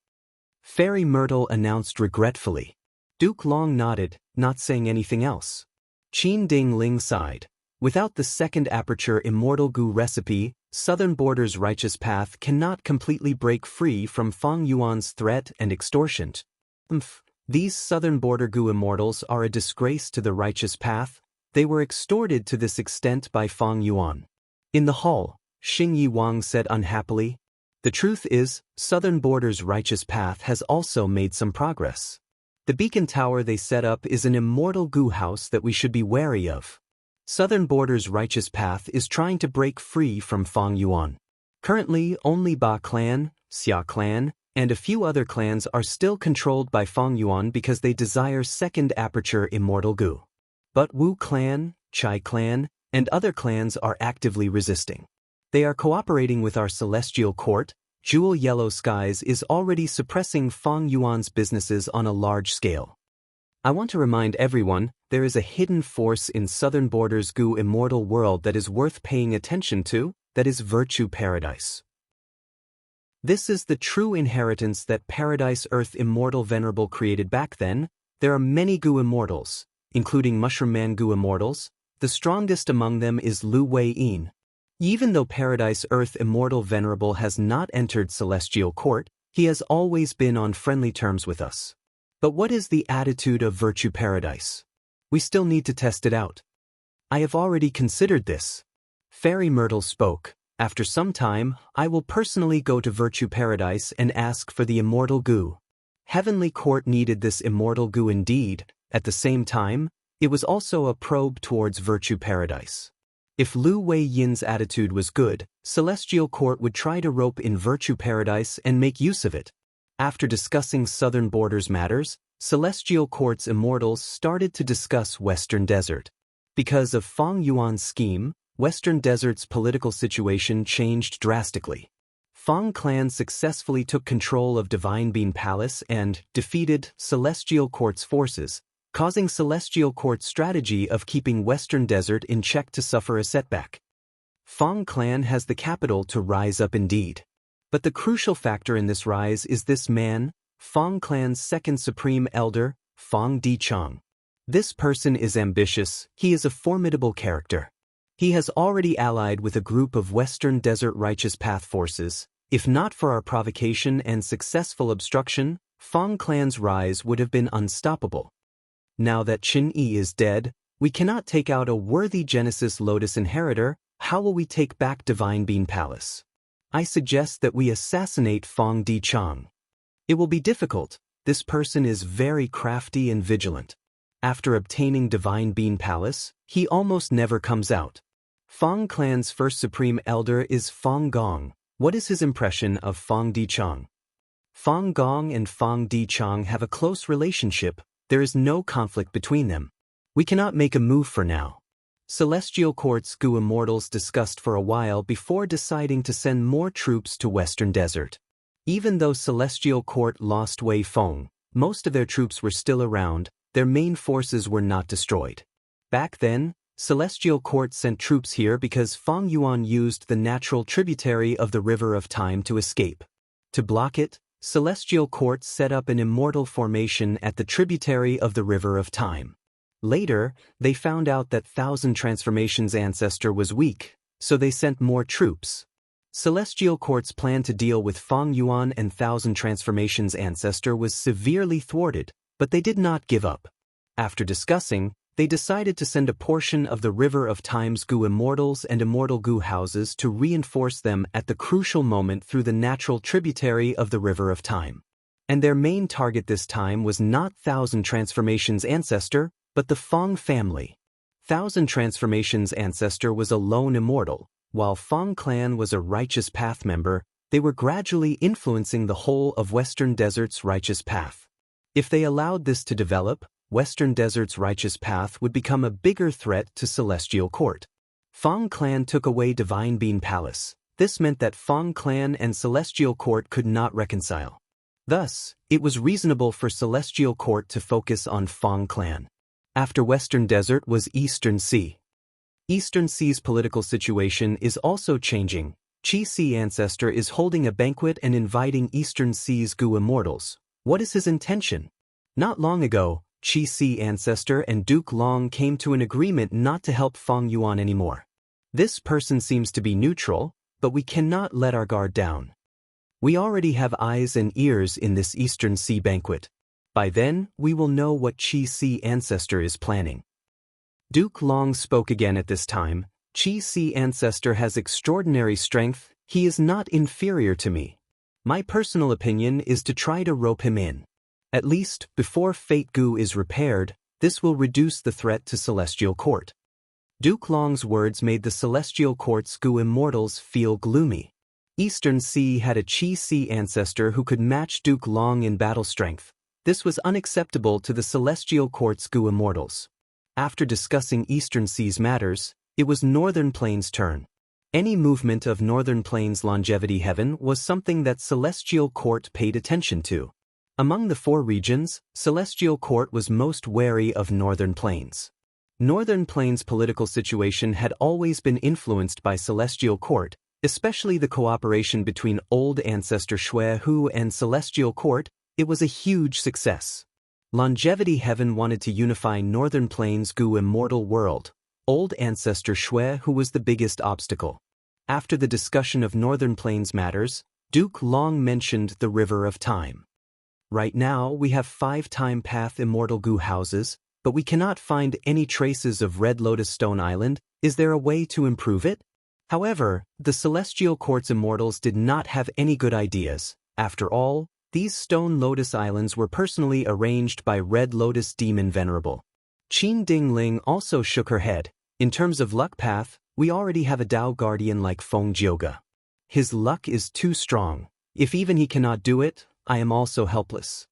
Fairy Myrtle announced regretfully. Duke Long nodded, not saying anything else. Qin Ding Ling sighed. Without the second aperture immortal goo recipe, Southern Border's righteous path cannot completely break free from Feng Yuan's threat and extortion. These Southern Border goo immortals are a disgrace to the righteous path. They were extorted to this extent by Feng Yuan. In the hall, Xing Yi Wang said unhappily, the truth is, Southern Border's righteous path has also made some progress. The beacon tower they set up is an immortal goo house that we should be wary of. Southern Border's righteous path is trying to break free from Fang Yuan. Currently, only Ba clan, Xia clan, and a few other clans are still controlled by Fang Yuan because they desire second aperture immortal goo. But Wu clan, Chai clan, and other clans are actively resisting. They are cooperating with our celestial court. Jewel Yellow Skies is already suppressing Fang Yuan's businesses on a large scale. I want to remind everyone, there is a hidden force in Southern Border's goo immortal world that is worth paying attention to, that is Virtue Paradise. This is the true inheritance that Paradise Earth Immortal Venerable created back then. There are many goo immortals, including Mushroom Man goo immortals. The strongest among them is Lu Wei Yin. Even though Paradise Earth Immortal Venerable has not entered Celestial Court, he has always been on friendly terms with us. But what is the attitude of Virtue Paradise? We still need to test it out. I have already considered this. Fairy Myrtle spoke. After some time, I will personally go to Virtue Paradise and ask for the immortal goo. Heavenly Court needed this immortal goo indeed. At the same time, it was also a probe towards Virtue Paradise. If Lu Wei Yin's attitude was good, Celestial Court would try to rope in Virtue Paradise and make use of it. After discussing Southern Borders matters, Celestial Court's immortals started to discuss Western Desert. Because of Fang Yuan's scheme, Western Desert's political situation changed drastically. Fang clan successfully took control of Divine Bean Palace and defeated Celestial Court's forces, causing Celestial Court's strategy of keeping Western Desert in check to suffer a setback. Fang clan has the capital to rise up indeed. But the crucial factor in this rise is this man, Fang clan's second supreme elder, Fang Dichang. This person is ambitious. He is a formidable character. He has already allied with a group of Western Desert Righteous Path forces. If not for our provocation and successful obstruction, Fang clan's rise would have been unstoppable. Now that Qin Yi is dead, we cannot take out a worthy Genesis Lotus inheritor. How will we take back Divine Bean Palace? I suggest that we assassinate Fang Dichang. It will be difficult. This person is very crafty and vigilant. After obtaining Divine Bean Palace, he almost never comes out. Fang clan's first supreme elder is Fang Gong. What is his impression of Fang Dichang? Fang Gong and Fang Dichang have a close relationship. There is no conflict between them. We cannot make a move for now. Celestial Court's goo immortals discussed for a while before deciding to send more troops to Western Desert. Even though Celestial Court lost Wei Feng, most of their troops were still around. Their main forces were not destroyed. Back then, Celestial Court sent troops here because Fang Yuan used the natural tributary of the River of Time to escape. To block it, Celestial Court set up an immortal formation at the tributary of the River of Time. Later, they found out that Thousand Transformations' ancestor was weak, so they sent more troops. Celestial Court's plan to deal with Fang Yuan and Thousand Transformations' ancestor was severely thwarted, but they did not give up. After discussing, they decided to send a portion of the River of Time's goo immortals and immortal goo houses to reinforce them at the crucial moment through the natural tributary of the River of Time. And their main target this time was not Thousand Transformations' ancestor, but the Fang family. Thousand Transformations' ancestor was a lone immortal, while Fang clan was a Righteous Path member. They were gradually influencing the whole of Western Desert's Righteous Path. If they allowed this to develop, Western Desert's Righteous Path would become a bigger threat to Celestial Court. Fang clan took away Divine Bean Palace. This meant that Fang clan and Celestial Court could not reconcile. Thus, it was reasonable for Celestial Court to focus on Fang clan. After Western Desert was Eastern Sea. Eastern Sea's political situation is also changing. Qi Si ancestor is holding a banquet and inviting Eastern Sea's goo immortals. What is his intention? Not long ago, Qi Si ancestor and Duke Long came to an agreement not to help Fang Yuan anymore. This person seems to be neutral, but we cannot let our guard down. We already have eyes and ears in this Eastern Sea banquet. By then, we will know what Qi Si ancestor is planning. Duke Long spoke again at this time. Qi Si ancestor has extraordinary strength. He is not inferior to me. My personal opinion is to try to rope him in. At least, before Fate Goo is repaired, this will reduce the threat to Celestial Court. Duke Long's words made the celestial court's Gu immortals feel gloomy. Eastern Sea had a Chi Sea ancestor who could match Duke Long in battle strength. This was unacceptable to the celestial court's Gu immortals. After discussing Eastern Sea's matters, it was Northern Plains' turn. Any movement of Northern Plains' longevity heaven was something that Celestial Court paid attention to. Among the 4 regions, Celestial Court was most wary of Northern Plains. Northern Plains' political situation had always been influenced by Celestial Court, especially the cooperation between Old Ancestor Shui Hu and Celestial Court. It was a huge success. Longevity Heaven wanted to unify Northern Plains' Gu immortal world. Old Ancestor Shui Hu was the biggest obstacle. After the discussion of Northern Plains matters, Duke Long mentioned the River of Time. Right now we have 5 Time Path immortal Gu houses, but we cannot find any traces of Red Lotus Stone Island. Is there a way to improve it? However, the Celestial Court's immortals did not have any good ideas. After all, these Stone Lotus Islands were personally arranged by Red Lotus Demon Venerable. Qin Dingling also shook her head. In terms of luck path, we already have a Tao Guardian like Feng Jioga. His luck is too strong. If even he cannot do it, I am also helpless.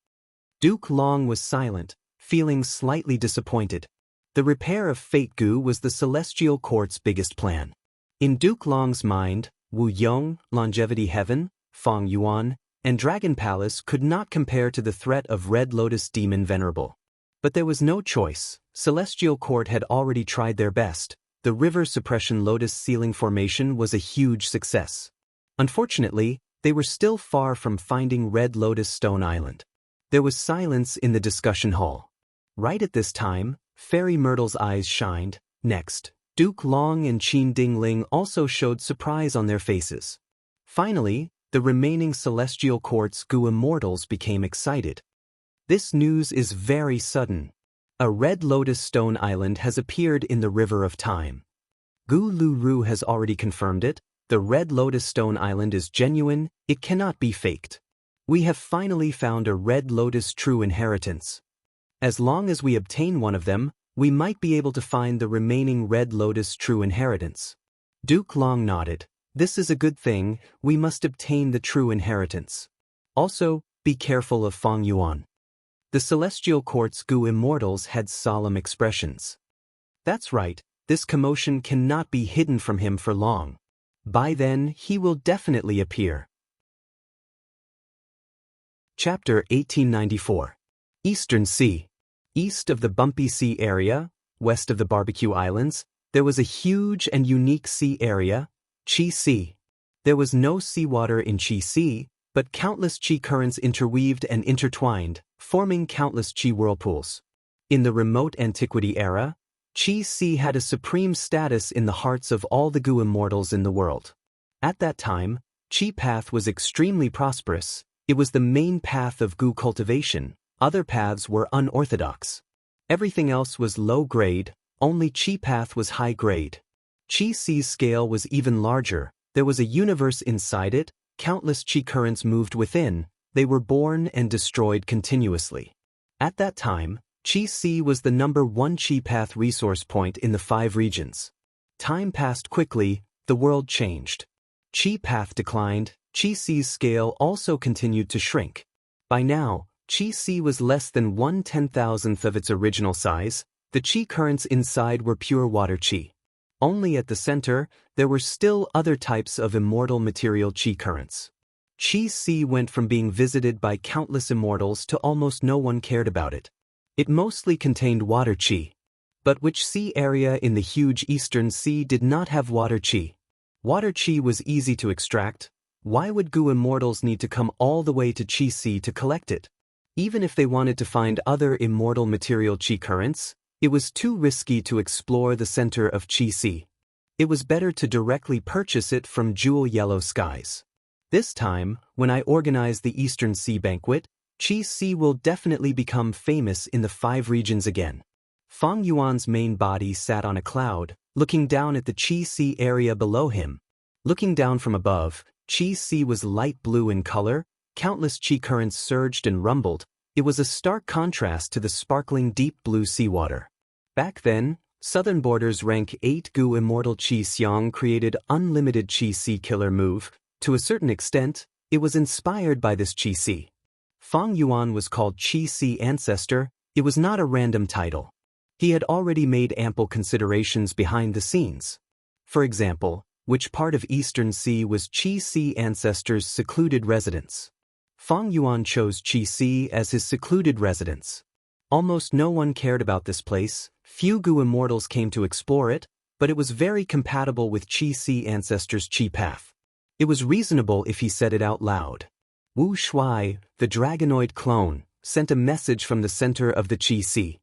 Duke Long was silent, feeling slightly disappointed. The repair of Fate Gu was the Celestial Court's biggest plan. In Duke Long's mind, Wu Yong, Longevity Heaven, Feng Yuan, and Dragon Palace could not compare to the threat of Red Lotus Demon Venerable. But there was no choice. Celestial Court had already tried their best. The River Suppression Lotus Ceiling Formation was a huge success. Unfortunately, they were still far from finding Red Lotus Stone Island. There was silence in the discussion hall. Right at this time, Fairy Myrtle's eyes shined. Next, Duke Long and Qin Dingling also showed surprise on their faces. Finally, the remaining Celestial Court's Gu immortals became excited. This news is very sudden. A Red Lotus Stone Island has appeared in the River of Time. Gu Lu Ru has already confirmed it. The Red Lotus Stone Island is genuine, it cannot be faked. We have finally found a Red Lotus true inheritance. As long as we obtain one of them, we might be able to find the remaining Red Lotus true inheritance. Duke Long nodded. This is a good thing, we must obtain the true inheritance. Also, be careful of Feng Yuan. The Celestial Court's Gu immortals had solemn expressions. That's right, this commotion cannot be hidden from him for long. By then, he will definitely appear. Chapter 1894. Eastern Sea. East of the Bumpy Sea area, west of the Barbecue Islands, there was a huge and unique sea area, Chi Sea. There was no seawater in Chi Sea, but countless Chi currents interweaved and intertwined, forming countless Chi whirlpools. In the remote antiquity era, Chi Sea had a supreme status in the hearts of all the Gu immortals in the world. At that time, Chi Path was extremely prosperous. It was the main path of Gu cultivation. Other paths were unorthodox. Everything else was low grade, only Chi Path was high grade. Chi Sea's scale was even larger. There was a universe inside it, countless Chi currents moved within, they were born and destroyed continuously. At that time, Chi Sea was the #1 Chi Path resource point in the 5 regions. Time passed quickly, the world changed. Chi Path declined, Chi Sea's scale also continued to shrink. By now, Chi Sea was less than 1/10,000th of its original size. The Chi currents inside were pure water Chi. Only at the center, there were still other types of immortal material Chi currents. Chi Sea went from being visited by countless immortals to almost no one cared about it. It mostly contained water Chi. But which sea area in the huge Eastern Sea did not have water Chi? Water Chi was easy to extract. Why would Gu immortals need to come all the way to Chi Sea to collect it? Even if they wanted to find other immortal material Chi currents, it was too risky to explore the center of Chi Sea. It was better to directly purchase it from Jewel Yellow Skies. This time, when I organize the Eastern Sea Banquet, Chi Sea will definitely become famous in the 5 regions again. Feng Yuan's main body sat on a cloud, looking down at the Chi Sea area below him. Looking down from above, Chi Sea was light blue in color, countless Chi currents surged and rumbled. It was a stark contrast to the sparkling deep blue seawater. Back then, Southern Border's rank 8 Gu Immortal Qi Xiang created unlimited Qi Si killer move. To a certain extent, it was inspired by this Qi Si. Fang Yuan was called Qi Si Ancestor. It was not a random title. He had already made ample considerations behind the scenes. For example, which part of Eastern Sea was Qi Si Ancestor's secluded residence? Fang Yuan chose Qi Si as his secluded residence. Almost no one cared about this place. Few Gu immortals came to explore it, but it was very compatible with Qi Si Ancestor's Qi path. It was reasonable if he said it out loud. Wu Shuai, the dragonoid clone, sent a message from the center of the Qi Si.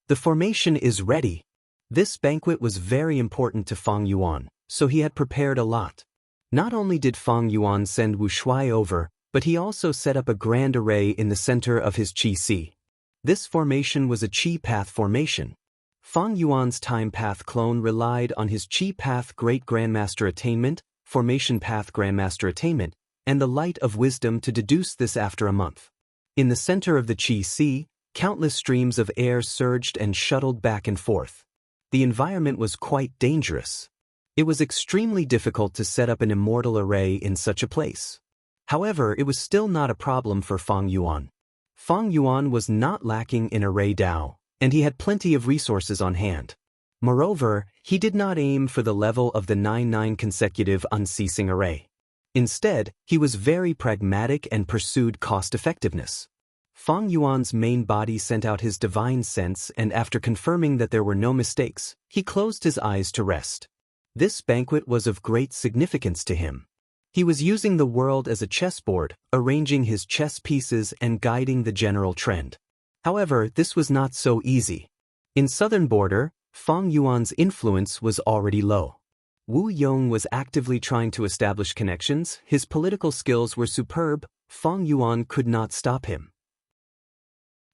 The formation is ready. This banquet was very important to Fang Yuan, so he had prepared a lot. Not only did Fang Yuan send Wu Shuai over, but he also set up a grand array in the center of his Qi Si. This formation was a Qi path formation. Fang Yuan's time path clone relied on his Qi path Great Grandmaster attainment, formation path Grandmaster attainment, and the light of wisdom to deduce this after a month. In the center of the Qi Si, countless streams of air surged and shuttled back and forth. The environment was quite dangerous. It was extremely difficult to set up an immortal array in such a place. However, it was still not a problem for Fang Yuan. Fang Yuan was not lacking in array Dao, and he had plenty of resources on hand. Moreover, he did not aim for the level of the 9-9 consecutive unceasing array. Instead, he was very pragmatic and pursued cost-effectiveness. Fang Yuan's main body sent out his divine sense, and after confirming that there were no mistakes, he closed his eyes to rest. This banquet was of great significance to him. He was using the world as a chessboard, arranging his chess pieces and guiding the general trend. However, this was not so easy. In Southern Border, Fang Yuan's influence was already low. Wu Yong was actively trying to establish connections. His political skills were superb. Fang Yuan could not stop him.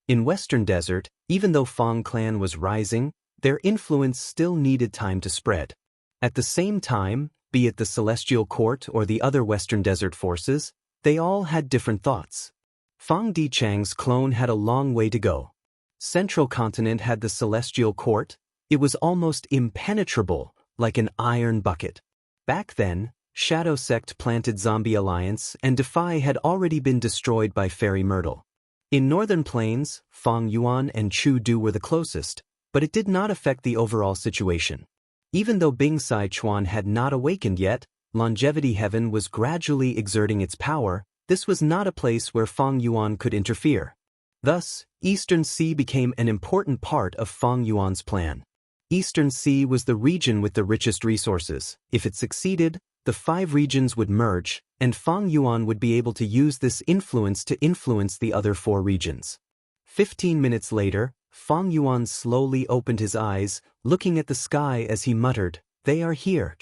In Western Desert, even though Fang clan was rising, their influence still needed time to spread. At the same time, be it the Celestial Court or the other Western Desert forces, they all had different thoughts. Fang Dichang's clone had a long way to go. Central Continent had the Celestial Court. It was almost impenetrable, like an iron bucket. Back then, Shadow Sect planted Zombie Alliance, and Defy had already been destroyed by Fairy Myrtle. In Northern Plains, Fang Yuan and Chu Du were the closest, but it did not affect the overall situation. Even though Bing Sai Chuan had not awakened yet, Longevity Heaven was gradually exerting its power. This was not a place where Fang Yuan could interfere. Thus, Eastern Sea became an important part of Fang Yuan's plan. Eastern Sea was the region with the richest resources. If it succeeded, the 5 regions would merge, and Fang Yuan would be able to use this influence to influence the other 4 regions. 15 minutes later, Fang Yuan slowly opened his eyes, looking at the sky as he muttered, "They are here."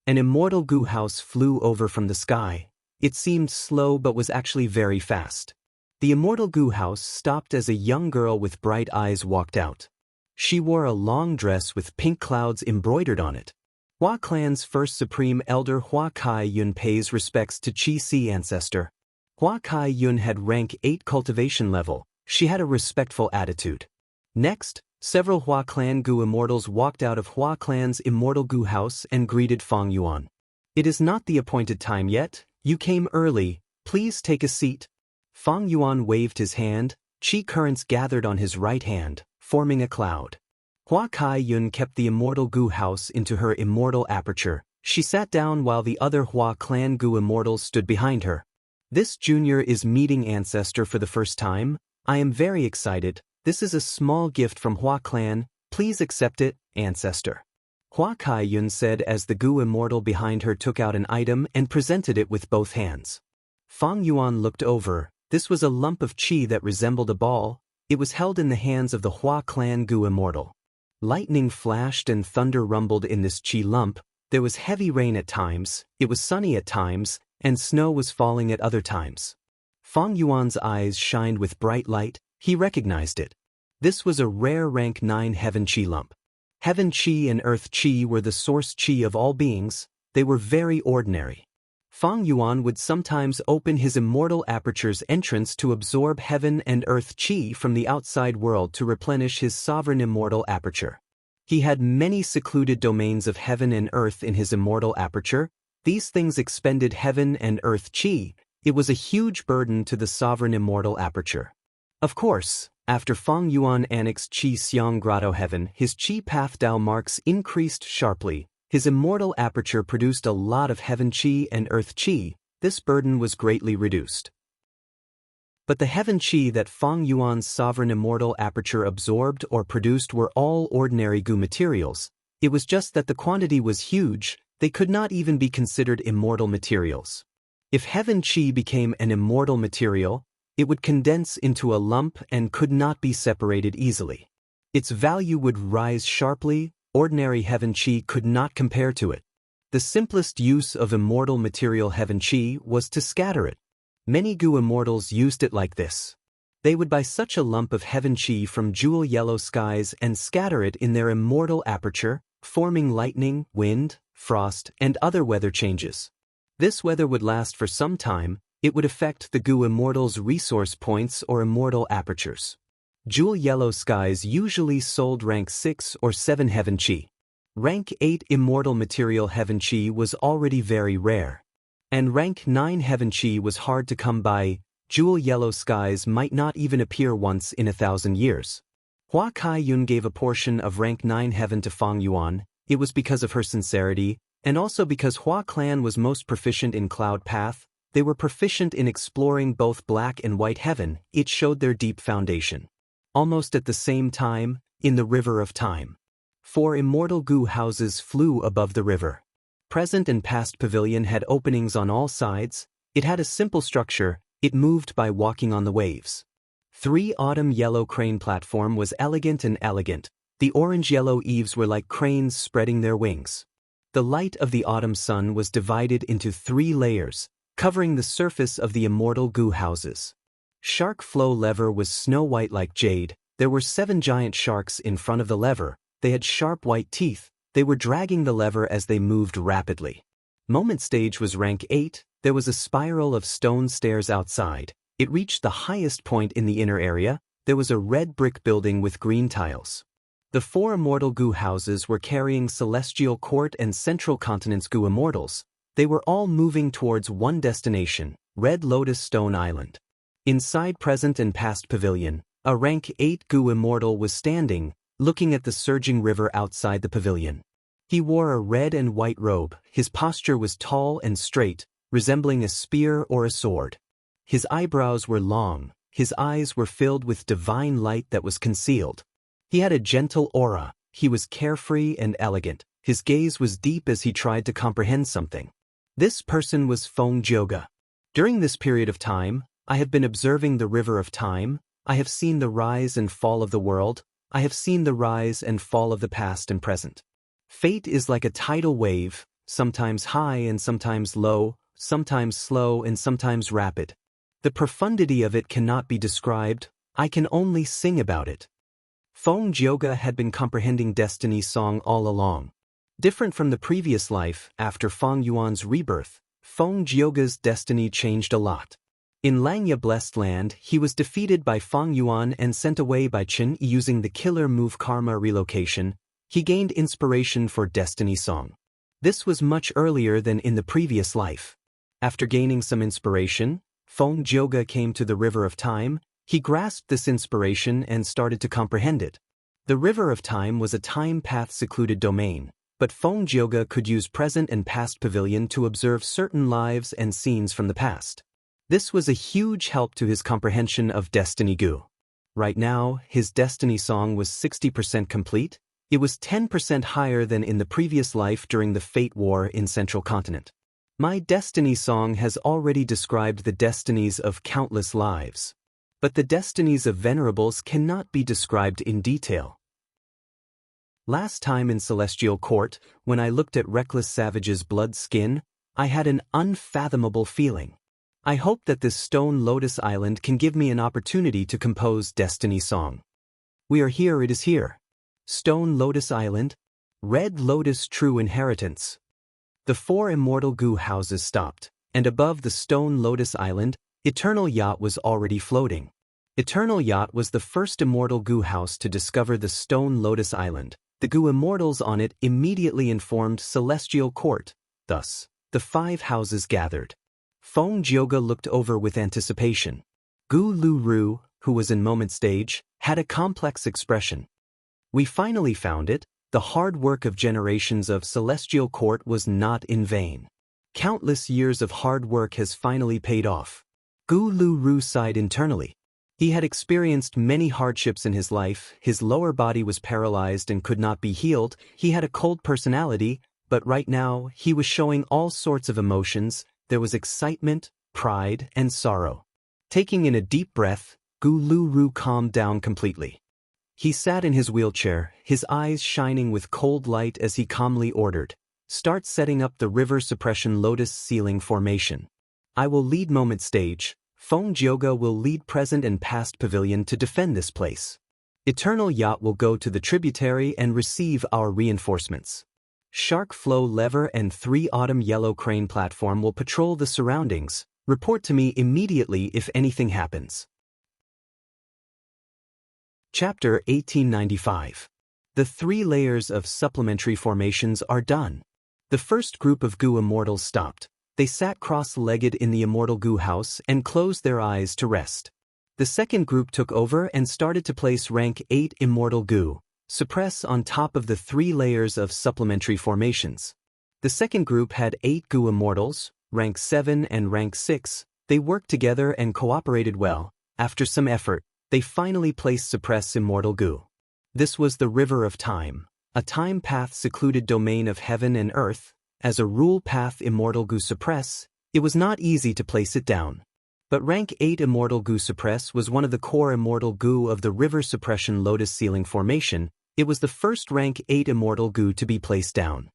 An immortal Gu house flew over from the sky. It seemed slow but was actually very fast. The immortal Gu house stopped as a young girl with bright eyes walked out. She wore a long dress with pink clouds embroidered on it. Hua clan's first supreme elder Hua Kai Yun pays respects to Qi Si ancestor. Hua Kai Yun had rank 8 cultivation level. She had a respectful attitude. Next, several Hua clan Gu immortals walked out of Hua clan's immortal Gu house and greeted Fang Yuan. "It is not the appointed time yet. You came early. Please take a seat." Fang Yuan waved his hand. Qi currents gathered on his right hand, forming a cloud. Hua Kai Yun kept the immortal Gu house into her immortal aperture. She sat down while the other Hua clan Gu immortals stood behind her. "This junior is meeting ancestor for the first time. I am very excited. This is a small gift from Hua clan. Please accept it, ancestor." Hua Kai Yun said as the Gu immortal behind her took out an item and presented it with both hands. Fang Yuan looked over. This was a lump of qi that resembled a ball. It was held in the hands of the Hua clan Gu immortal. Lightning flashed and thunder rumbled in this qi lump. There was heavy rain at times, it was sunny at times, and snow was falling at other times. Fang Yuan's eyes shined with bright light. He recognized it. This was a rare rank 9 heaven qi lump. Heaven qi and earth qi were the source qi of all beings. They were very ordinary. Fang Yuan would sometimes open his immortal aperture's entrance to absorb heaven and earth qi from the outside world to replenish his sovereign immortal aperture. He had many secluded domains of heaven and earth in his immortal aperture. These things expended heaven and earth chi. It was a huge burden to the sovereign immortal aperture. Of course, after Feng Yuan annexed Qi Xiang Grotto Heaven, his Qi path Dao marks increased sharply. His immortal aperture produced a lot of heaven Qi and earth Qi. This burden was greatly reduced. But the heaven Qi that Feng Yuan's sovereign immortal aperture absorbed or produced were all ordinary gu materials. It was just that the quantity was huge, they could not even be considered immortal materials. If heaven Qi became an immortal material, it would condense into a lump and could not be separated easily. Its value would rise sharply, ordinary heaven Qi could not compare to it. The simplest use of immortal material heaven Qi was to scatter it. Many gu immortals used it like this. They would buy such a lump of heaven Qi from jewel yellow skies and scatter it in their immortal aperture, forming lightning, wind, frost, and other weather changes. This weather would last for some time. It would affect the gu immortals' resource points or immortal apertures. Jewel yellow skies usually sold rank 6 or 7 heaven Qi. Rank 8 immortal material heaven Qi was already very rare. And rank 9 heaven Qi was hard to come by. Jewel yellow skies might not even appear once in 1,000 years. Hua Kaiyun gave a portion of rank 9 heaven to Feng Yuan. It was because of her sincerity, and also because Hua clan was most proficient in cloud path. They were proficient in exploring both black and white heaven. It showed their deep foundation. Almost at the same time, in the river of time, 4 immortal gu houses flew above the river. Present and past pavilion had openings on all sides. It had a simple structure. It moved by walking on the waves. 3 autumn yellow crane platform was elegant and elegant. The orange-yellow eaves were like cranes spreading their wings. The light of the autumn sun was divided into 3 layers, covering the surface of the immortal gu houses. Shark flow lever was snow-white like jade. There were 7 giant sharks in front of the lever. They had sharp white teeth. They were dragging the lever as they moved rapidly. Moment stage was rank 8. There was a spiral of stone stairs outside. It reached the highest point in the inner area. There was a red brick building with green tiles. The 4 immortal gu houses were carrying Celestial Court and Central Continent's gu immortals. They were all moving towards one destination, Red Lotus Stone Island. Inside present and past pavilion, a rank 8 gu immortal was standing, looking at the surging river outside the pavilion. He wore a red and white robe. His posture was tall and straight, resembling a spear or a sword. His eyebrows were long. His eyes were filled with divine light that was concealed. He had a gentle aura. He was carefree and elegant. His gaze was deep as he tried to comprehend something. This person was Feng Jioge. During this period of time, I have been observing the river of time. I have seen the rise and fall of the world. I have seen the rise and fall of the past and present. Fate is like a tidal wave, sometimes high and sometimes low, sometimes slow and sometimes rapid. The profundity of it cannot be described. I can only sing about it. Feng Jioge had been comprehending Destiny's song all along. Different from the previous life, after Feng Yuan's rebirth, Feng Jioge's destiny changed a lot. In Langya Blessed Land, he was defeated by Feng Yuan and sent away by Chen using the killer move Karma Relocation. He gained inspiration for Destiny Song. This was much earlier than in the previous life. After gaining some inspiration, Feng Jioge came to the River of Time. He grasped this inspiration and started to comprehend it. The River of Time was a time path secluded domain, but Feng Jioge could use present and past pavilion to observe certain lives and scenes from the past. This was a huge help to his comprehension of Destiny Gu. Right now, his Destiny Song was 60% complete. It was 10% higher than in the previous life during the Fate War in Central Continent. My Destiny Song has already described the destinies of countless lives. But the destinies of venerables cannot be described in detail. Last time in Celestial Court, when I looked at Reckless Savage's blood skin, I had an unfathomable feeling. I hope that this Stone Lotus Island can give me an opportunity to compose Destiny Song. We are here, it is here. Stone Lotus Island, Red Lotus True Inheritance. The 4 immortal gu houses stopped, and above the Stone Lotus Island, Eternal Yacht was already floating. Eternal Yacht was the first immortal gu house to discover the Stone Lotus Island. The Gu immortals on it immediately informed Celestial Court. Thus, the 5 houses gathered. Feng Jioge looked over with anticipation. Gu Lu Ru, who was in moment stage, had a complex expression. We finally found it. The hard work of generations of Celestial Court was not in vain. Countless years of hard work has finally paid off. Gu Lu Ru sighed internally. He had experienced many hardships in his life. His lower body was paralyzed and could not be healed. He had a cold personality, but right now he was showing all sorts of emotions. There was excitement, pride, and sorrow. Taking in a deep breath, Gu Lu Ru calmed down completely. He sat in his wheelchair, his eyes shining with cold light as he calmly ordered, "Start setting up the river suppression lotus ceiling formation. I will lead moment stage. Feng Jioge will lead present and past pavilion to defend this place. Eternal Yacht will go to the tributary and receive our reinforcements. Shark Flow Lever and 3 Autumn Yellow Crane platform will patrol the surroundings. Report to me immediately if anything happens." Chapter 1895. The 3 layers of supplementary formations are done. The first group of Gu immortals stopped. They sat cross-legged in the immortal Gu house and closed their eyes to rest. The second group took over and started to place rank 8 immortal Gu, suppress on top of the 3 layers of supplementary formations. The second group had 8 Gu immortals, rank 7 and rank 6. They worked together and cooperated well. After some effort, they finally placed suppress immortal Gu. This was the River of Time, a time path secluded domain of heaven and earth. As a rule path immortal Gu suppress, it was not easy to place it down. But rank 8 immortal Gu suppress was one of the core immortal Gu of the river suppression lotus ceiling formation. It was the first rank 8 immortal Gu to be placed down.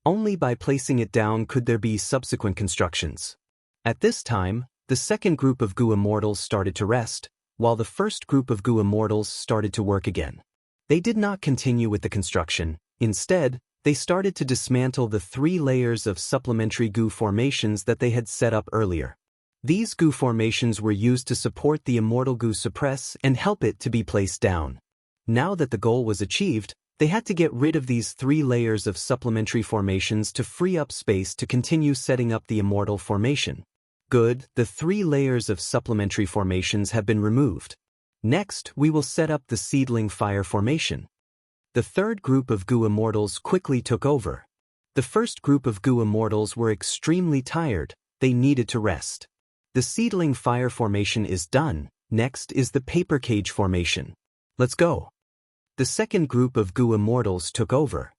Only by placing it down could there be subsequent constructions. At this time, the second group of Gu immortals started to rest, while the first group of Gu immortals started to work again. They did not continue with the construction. Instead, they started to dismantle the 3 layers of supplementary Gu formations that they had set up earlier. These Gu formations were used to support the immortal Gu suppress and help it to be placed down. Now that the goal was achieved, they had to get rid of these 3 layers of supplementary formations to free up space to continue setting up the immortal formation. Good, the 3 layers of supplementary formations have been removed. Next, we will set up the seedling fire formation. The third group of Gu immortals quickly took over. The first group of Gu immortals were extremely tired. They needed to rest. The seedling fire formation is done. Next is the paper cage formation. Let's go. The second group of Gu immortals took over.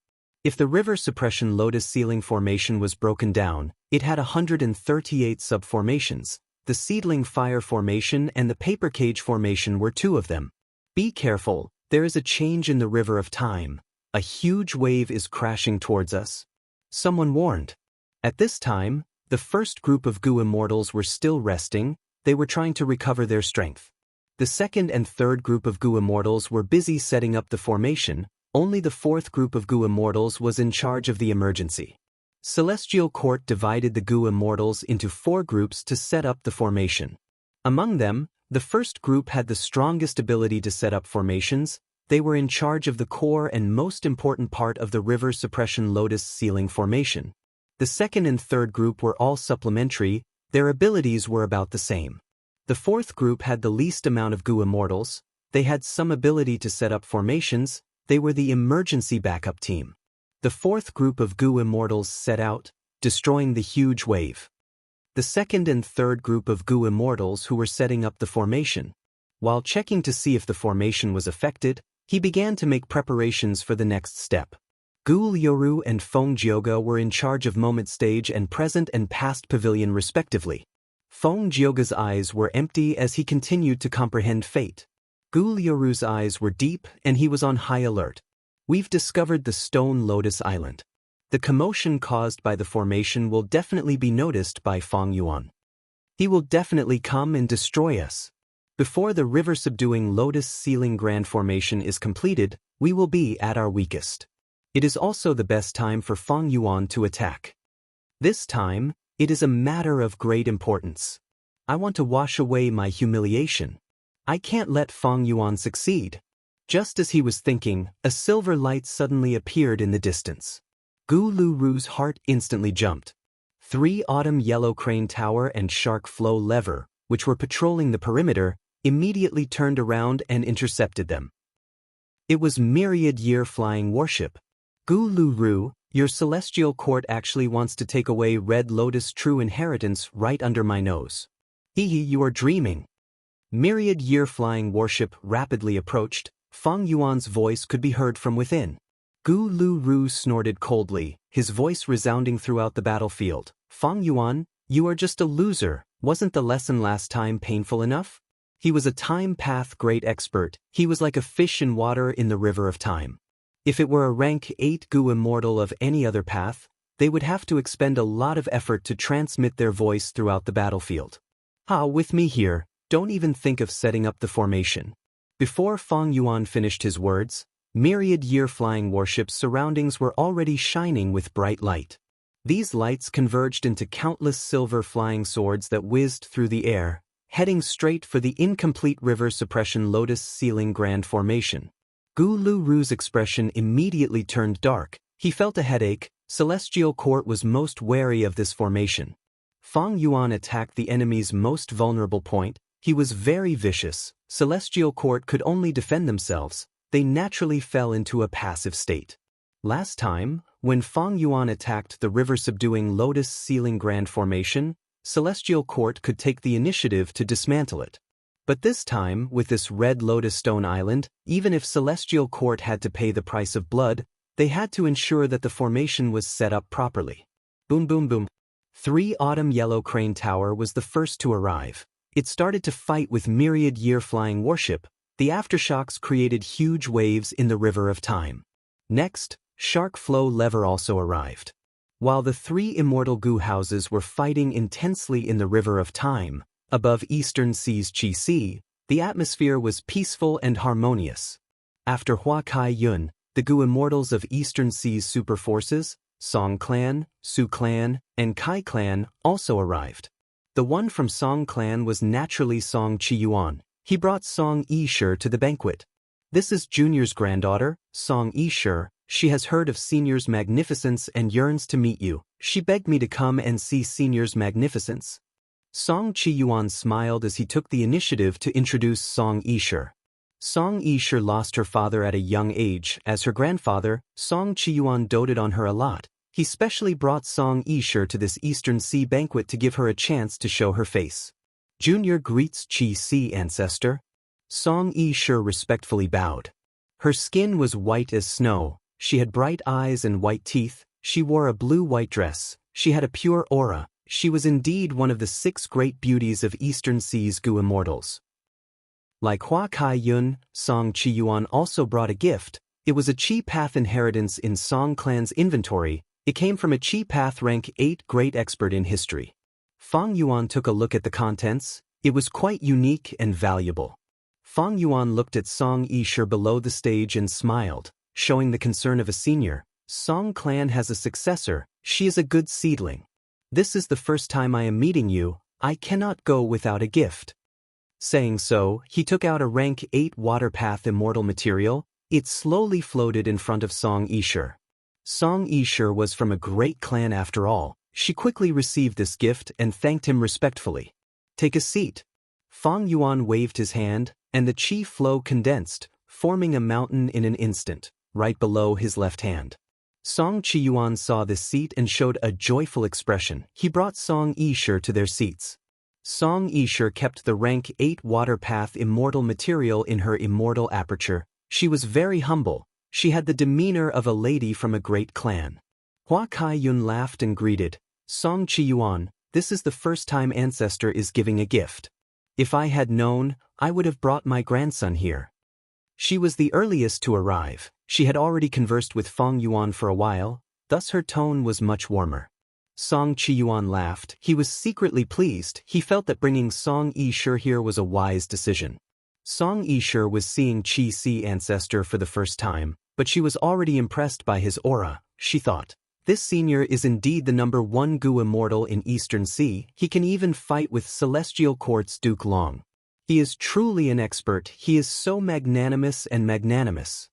If the river suppression lotus ceiling formation was broken down, it had 138 subformations. The seedling fire formation and the paper cage formation were 2 of them. Be careful. There is a change in the river of time. A huge wave is crashing towards us. Someone warned. At this time, the first group of Gu immortals were still resting. They were trying to recover their strength. The second and third group of Gu immortals were busy setting up the formation. Only the fourth group of Gu immortals was in charge of the emergency. Celestial Court divided the Gu immortals into 4 groups to set up the formation. Among them, the first group had the strongest ability to set up formations. They were in charge of the core and most important part of the river suppression lotus ceiling formation. The second and third group were all supplementary. Their abilities were about the same. The fourth group had the least amount of Gu immortals. They had some ability to set up formations. They were the emergency backup team. The fourth group of Gu immortals set out, destroying the huge wave. The second and third group of Gu immortals who were setting up the formation. While checking to see if the formation was affected, he began to make preparations for the next step. Gu Liuru and Feng Jioge were in charge of moment stage and present and past pavilion respectively. Feng Jioge's eyes were empty as he continued to comprehend fate. Gu Liuru's eyes were deep and he was on high alert. We've discovered the Stone Lotus Island. The commotion caused by the formation will definitely be noticed by Feng Yuan. He will definitely come and destroy us. Before the river subduing lotus ceiling grand formation is completed, we will be at our weakest. It is also the best time for Feng Yuan to attack. This time, it is a matter of great importance. I want to wash away my humiliation. I can't let Feng Yuan succeed. Just as he was thinking, a silver light suddenly appeared in the distance. Gu Lu Ru's heart instantly jumped. 3 Autumn Yellow Crane Tower and Shark Flow Lever, which were patrolling the perimeter, immediately turned around and intercepted them. It was Myriad Year Flying Warship. Gu Lu Ru, your celestial court actually wants to take away Red Lotus' true inheritance right under my nose. Hee, you are dreaming. Myriad Year Flying Warship rapidly approached. Fang Yuan's voice could be heard from within. Gu Lu Ru snorted coldly, his voice resounding throughout the battlefield. Fang Yuan, you are just a loser. Wasn't the lesson last time painful enough? He was a time path great expert. He was like a fish in water in the river of time. If it were a rank 8 Gu immortal of any other path, they would have to expend a lot of effort to transmit their voice throughout the battlefield. With me here, don't even think of setting up the formation. Before Fang Yuan finished his words, Myriad Year Flying Warship's surroundings were already shining with bright light. These lights converged into countless silver flying swords that whizzed through the air, heading straight for the incomplete river suppression Lotus Ceiling Grand Formation. Gu Lu Ru's expression immediately turned dark. He felt a headache. Celestial Court was most wary of this formation. Fang Yuan attacked the enemy's most vulnerable point. He was very vicious. Celestial Court could only defend themselves. They naturally fell into a passive state. Last time, when Fang Yuan attacked the river-subduing Lotus Ceiling Grand Formation, Celestial Court could take the initiative to dismantle it. But this time, with this Red Lotus Stone Island, even if Celestial Court had to pay the price of blood, they had to ensure that the formation was set up properly. Boom boom boom. 3 Autumn Yellow Crane Tower was the first to arrive. It started to fight with Myriad Year Flying Warship. The aftershocks created huge waves in the river of time. Next, Shark Flow Lever also arrived. While the 3 immortal Gu houses were fighting intensely in the river of time, above Eastern Sea's Qi Sea, the atmosphere was peaceful and harmonious. After Hua Kai Yun, the Gu immortals of Eastern Sea's super forces, Song Clan, Su Clan, and Kai Clan, also arrived. The one from Song Clan was naturally Song Chi Yuan. He brought Song Yishir to the banquet. This is Junior's granddaughter, Song Yishir. She has heard of Senior's magnificence and yearns to meet you. She begged me to come and see Senior's magnificence. Song Chi Yuan smiled as he took the initiative to introduce Song Yishir. Song Yishir lost her father at a young age. As her grandfather, Song Chi Yuan doted on her a lot. He specially brought Song Yishir to this Eastern Sea banquet to give her a chance to show her face. Junior greets Qi Sea ancestor. Song Yishir respectfully bowed. Her skin was white as snow. She had bright eyes and white teeth. She wore a blue-white dress. She had a pure aura. She was indeed one of the 6 great beauties of Eastern Sea's Gu immortals. Like Hua Kai Yun, Song Chi Yuan also brought a gift. It was a Qi Path inheritance in Song Clan's inventory. It came from a Qi Path rank 8 great expert in history. Fang Yuan took a look at the contents. It was quite unique and valuable. Fang Yuan looked at Song Yishir below the stage and smiled, showing the concern of a senior. Song Clan has a successor. She is a good seedling. This is the first time I am meeting you. I cannot go without a gift. Saying so, he took out a rank 8 water path immortal material. It slowly floated in front of Song Yishir. Song Yishir was from a great clan after all. She quickly received this gift and thanked him respectfully. Take a seat. Fang Yuan waved his hand, and the qi flow condensed, forming a mountain in an instant, right below his left hand. Song Chi Yuan saw this seat and showed a joyful expression. He brought Song Yishir to their seats. Song Yishir kept the rank 8 water path immortal material in her immortal aperture. She was very humble. She had the demeanor of a lady from a great clan. Hua Kai Yun laughed and greeted, Song Chi Yuan, this is the first time ancestor is giving a gift. If I had known, I would have brought my grandson here. She was the earliest to arrive. She had already conversed with Fang Yuan for a while, thus her tone was much warmer. Song Chi Yuan laughed. He was secretly pleased. He felt that bringing Song Yishir here was a wise decision. Song Yishir was seeing Qi Si ancestor for the first time, but she was already impressed by his aura. She thought, this senior is indeed the number 1 Gu immortal in Eastern Sea. He can even fight with Celestial Court's Duke Long. He is truly an expert, he is so magnanimous and magnanimous.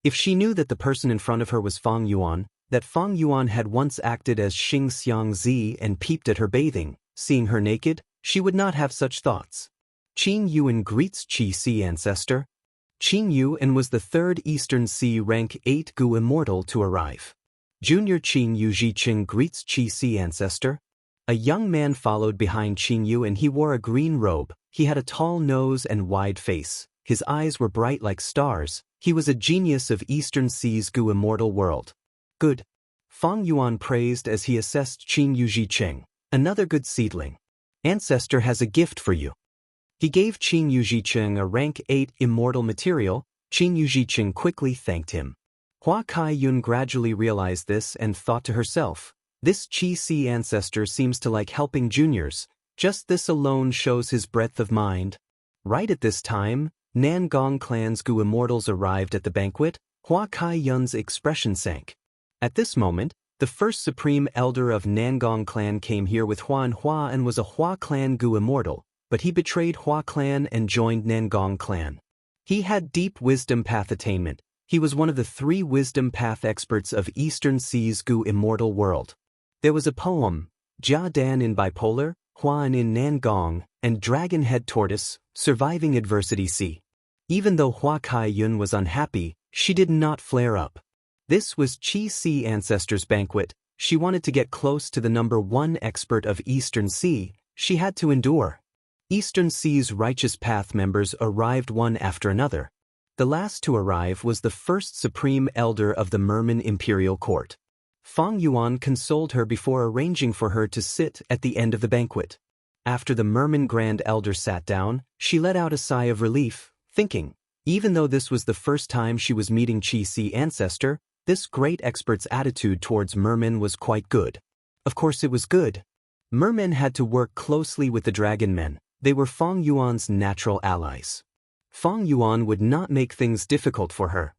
If she knew that the person in front of her was Fang Yuan, that Fang Yuan had once acted as Xing Xiang Zi and peeped at her bathing, seeing her naked, she would not have such thoughts. Qing Yuan greets Qi Si ancestor. Qing Yuan was the third Eastern Sea rank 8 Gu immortal to arrive. Junior Qing Yu Zhiqing greets Qi Si ancestor. A young man followed behind Qing Yu and he wore a green robe, he had a tall nose and wide face, his eyes were bright like stars, he was a genius of Eastern Sea's Gu immortal world. Good. Fang Yuan praised as he assessed Qing Yu Zhiqing. Another good seedling. Ancestor has a gift for you. He gave Qing Yu Zhiqing a rank 8 immortal material. Qing Yu Zhiqing quickly thanked him. Hua Kai Yun gradually realized this and thought to herself, this Qi Si ancestor seems to like helping juniors, just this alone shows his breadth of mind. Right at this time, Nangong clan's Gu immortals arrived at the banquet. Hua Kai Yun's expression sank. At this moment, the first supreme elder of Nangong clan came here with Huan Hua and was a Hua clan Gu immortal, but he betrayed Hua clan and joined Nangong clan. He had deep wisdom path attainment. He was one of the 3 wisdom path experts of Eastern Sea's Gu immortal world. There was a poem, Jia Dan in Bipolar, Huan in Nangong, and Dragon Head Tortoise, Surviving Adversity C. Even though Hua Kai Yun was unhappy, she did not flare up. This was Qi Si ancestor's banquet, she wanted to get close to the number 1 expert of Eastern Sea, she had to endure. Eastern Sea's righteous path members arrived one after another. The last to arrive was the first supreme elder of the Merman imperial court. Fang Yuan consoled her before arranging for her to sit at the end of the banquet. After the Merman Grand Elder sat down, she let out a sigh of relief, thinking, even though this was the first time she was meeting Qi Si ancestor, this great expert's attitude towards mermen was quite good. Of course it was good. Mermen had to work closely with the dragon men, they were Fang Yuan's natural allies. Fang Yuan would not make things difficult for her.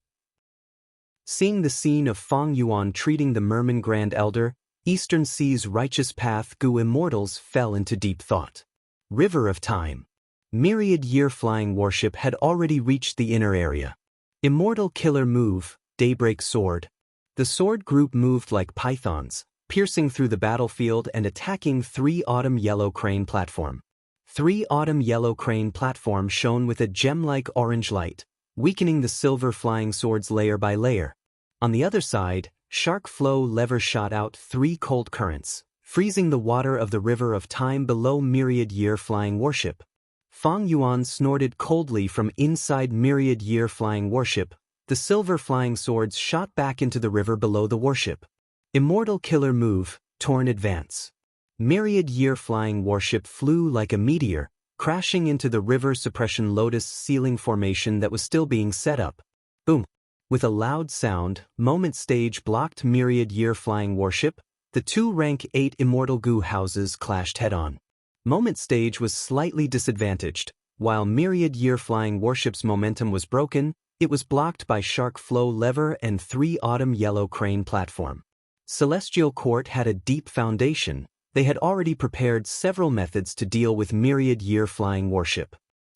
Seeing the scene of Fang Yuan treating the Merman Grand Elder, Eastern Sea's righteous path Gu immortals fell into deep thought. River of Time. Myriad Year Flying Warship had already reached the inner area. Immortal Killer Move, Daybreak Sword. The sword group moved like pythons, piercing through the battlefield and attacking 3 Autumn Yellow Crane platform. 3 Autumn Yellow Crane platform shone with a gem-like orange light, weakening the silver flying swords layer by layer. On the other side, Shark Flow Lever shot out 3 cold currents, freezing the water of the River of Time below Myriad Year Flying Warship. Fang Yuan snorted coldly from inside Myriad Year Flying Warship. The silver flying swords shot back into the river below the warship. Immortal Killer Move, Torn Advance. Myriad Year Flying Warship flew like a meteor, crashing into the River Suppression Lotus ceiling formation that was still being set up. Boom! With a loud sound, Moment Stage blocked Myriad Year Flying Warship. The 2 rank 8 Immortal Gu houses clashed head-on. Moment Stage was slightly disadvantaged. While Myriad Year Flying Warship's momentum was broken, it was blocked by Shark Flow Lever and 3 Autumn Yellow Crane platform. Celestial Court had a deep foundation. They had already prepared several methods to deal with Myriad Year Flying Warship.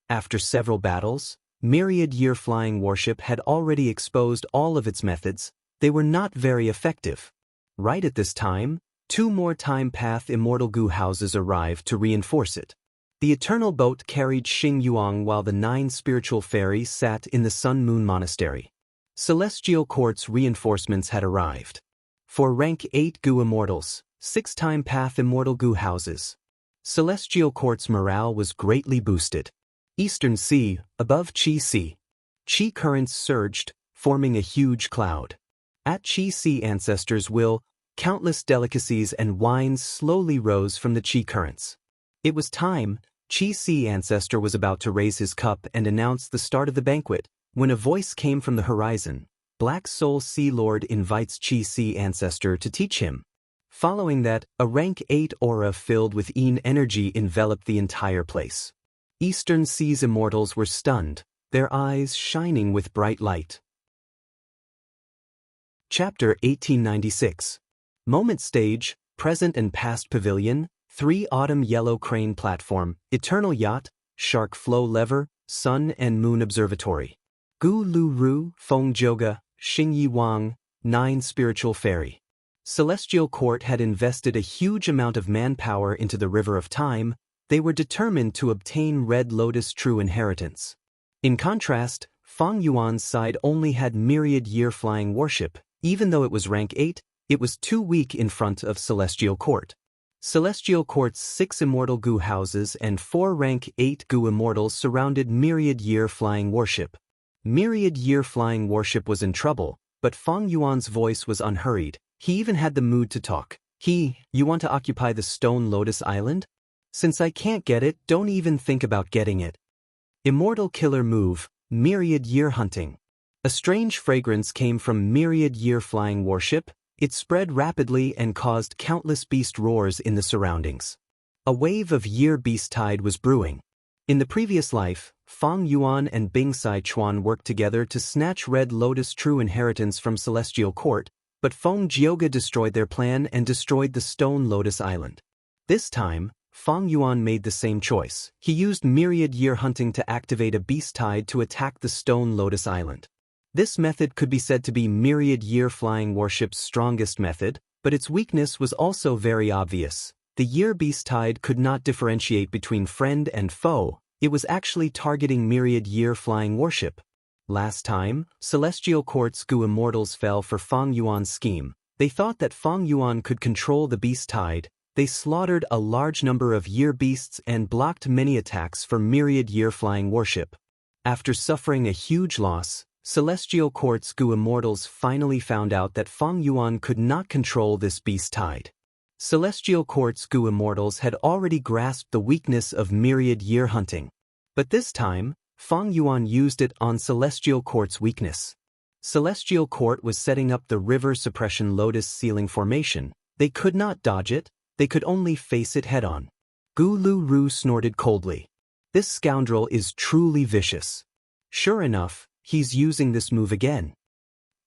After several battles, Myriad Year Flying Warship had already exposed all of its methods. They were not very effective. Right at this time, 2 more Time Path Immortal Gu houses arrived to reinforce it. The Eternal Boat carried Xing Yuang while the 9 spiritual fairies sat in the Sun Moon Monastery. Celestial Court's reinforcements had arrived. For rank 8 Gu immortals, 6 Time Path Immortal Gu houses. Celestial Court's morale was greatly boosted. Eastern Sea, above Qi Si. Qi currents surged, forming a huge cloud. At Qi Si ancestors' will, countless delicacies and wines slowly rose from the Qi currents. It was time. Qi Si ancestor was about to raise his cup and announce the start of the banquet, when a voice came from the horizon. Black Soul Sea Lord invites Qi Si ancestor to teach him. Following that, a rank 8 aura filled with Yin energy enveloped the entire place. Eastern Sea's immortals were stunned, their eyes shining with bright light. Chapter 1896. Moment Stage, Present and Past Pavilion, 3 Autumn Yellow Crane Platform, Eternal Yacht, Shark Flow Lever, Sun and Moon Observatory. Gu Lu Ru, Feng Joga, Xing Yi Wang, 9 Spiritual Fairy. Celestial Court had invested a huge amount of manpower into the River of Time. They were determined to obtain Red Lotus True Inheritance. In contrast, Feng Yuan's side only had Myriad Year Flying Warship. Even though it was rank 8, it was too weak in front of Celestial Court. Celestial Court's 6 Immortal Gu houses and 4 rank 8 Gu Immortals surrounded Myriad Year Flying Warship. Myriad Year Flying Warship was in trouble, but Feng Yuan's voice was unhurried. He even had the mood to talk. You want to occupy the Stone Lotus Island? Since I can't get it, don't even think about getting it. Immortal Killer Move, Myriad Year Hunting. A strange fragrance came from Myriad Year Flying Warship. It spread rapidly and caused countless beast roars in the surroundings. A wave of Year Beast Tide was brewing. In the previous life, Feng Yuan and Bing Sai Chuan worked together to snatch Red Lotus True Inheritance from Celestial Court, but Feng Jioge destroyed their plan and destroyed the Stone Lotus Island. This time, Feng Yuan made the same choice. He used Myriad Year Hunting to activate a beast tide to attack the Stone Lotus Island. This method could be said to be Myriad Year Flying Warship's strongest method, but its weakness was also very obvious. The Year Beast Tide could not differentiate between friend and foe. It was actually targeting Myriad Year Flying Warship. Last time, Celestial Court's Gu Immortals fell for Feng Yuan's scheme. They thought that Feng Yuan could control the beast tide. They slaughtered a large number of Year Beasts and blocked many attacks from Myriad Year Flying Warship. After suffering a huge loss, Celestial Court's Gu Immortals finally found out that Feng Yuan could not control this beast tide. Celestial Court's Gu Immortals had already grasped the weakness of Myriad Year Hunting. But this time, Feng Yuan used it on Celestial Court's weakness. Celestial Court was setting up the River Suppression Lotus Ceiling Formation. They could not dodge it, they could only face it head-on. Gu Lu Ru snorted coldly. This scoundrel is truly vicious. Sure enough, he's using this move again.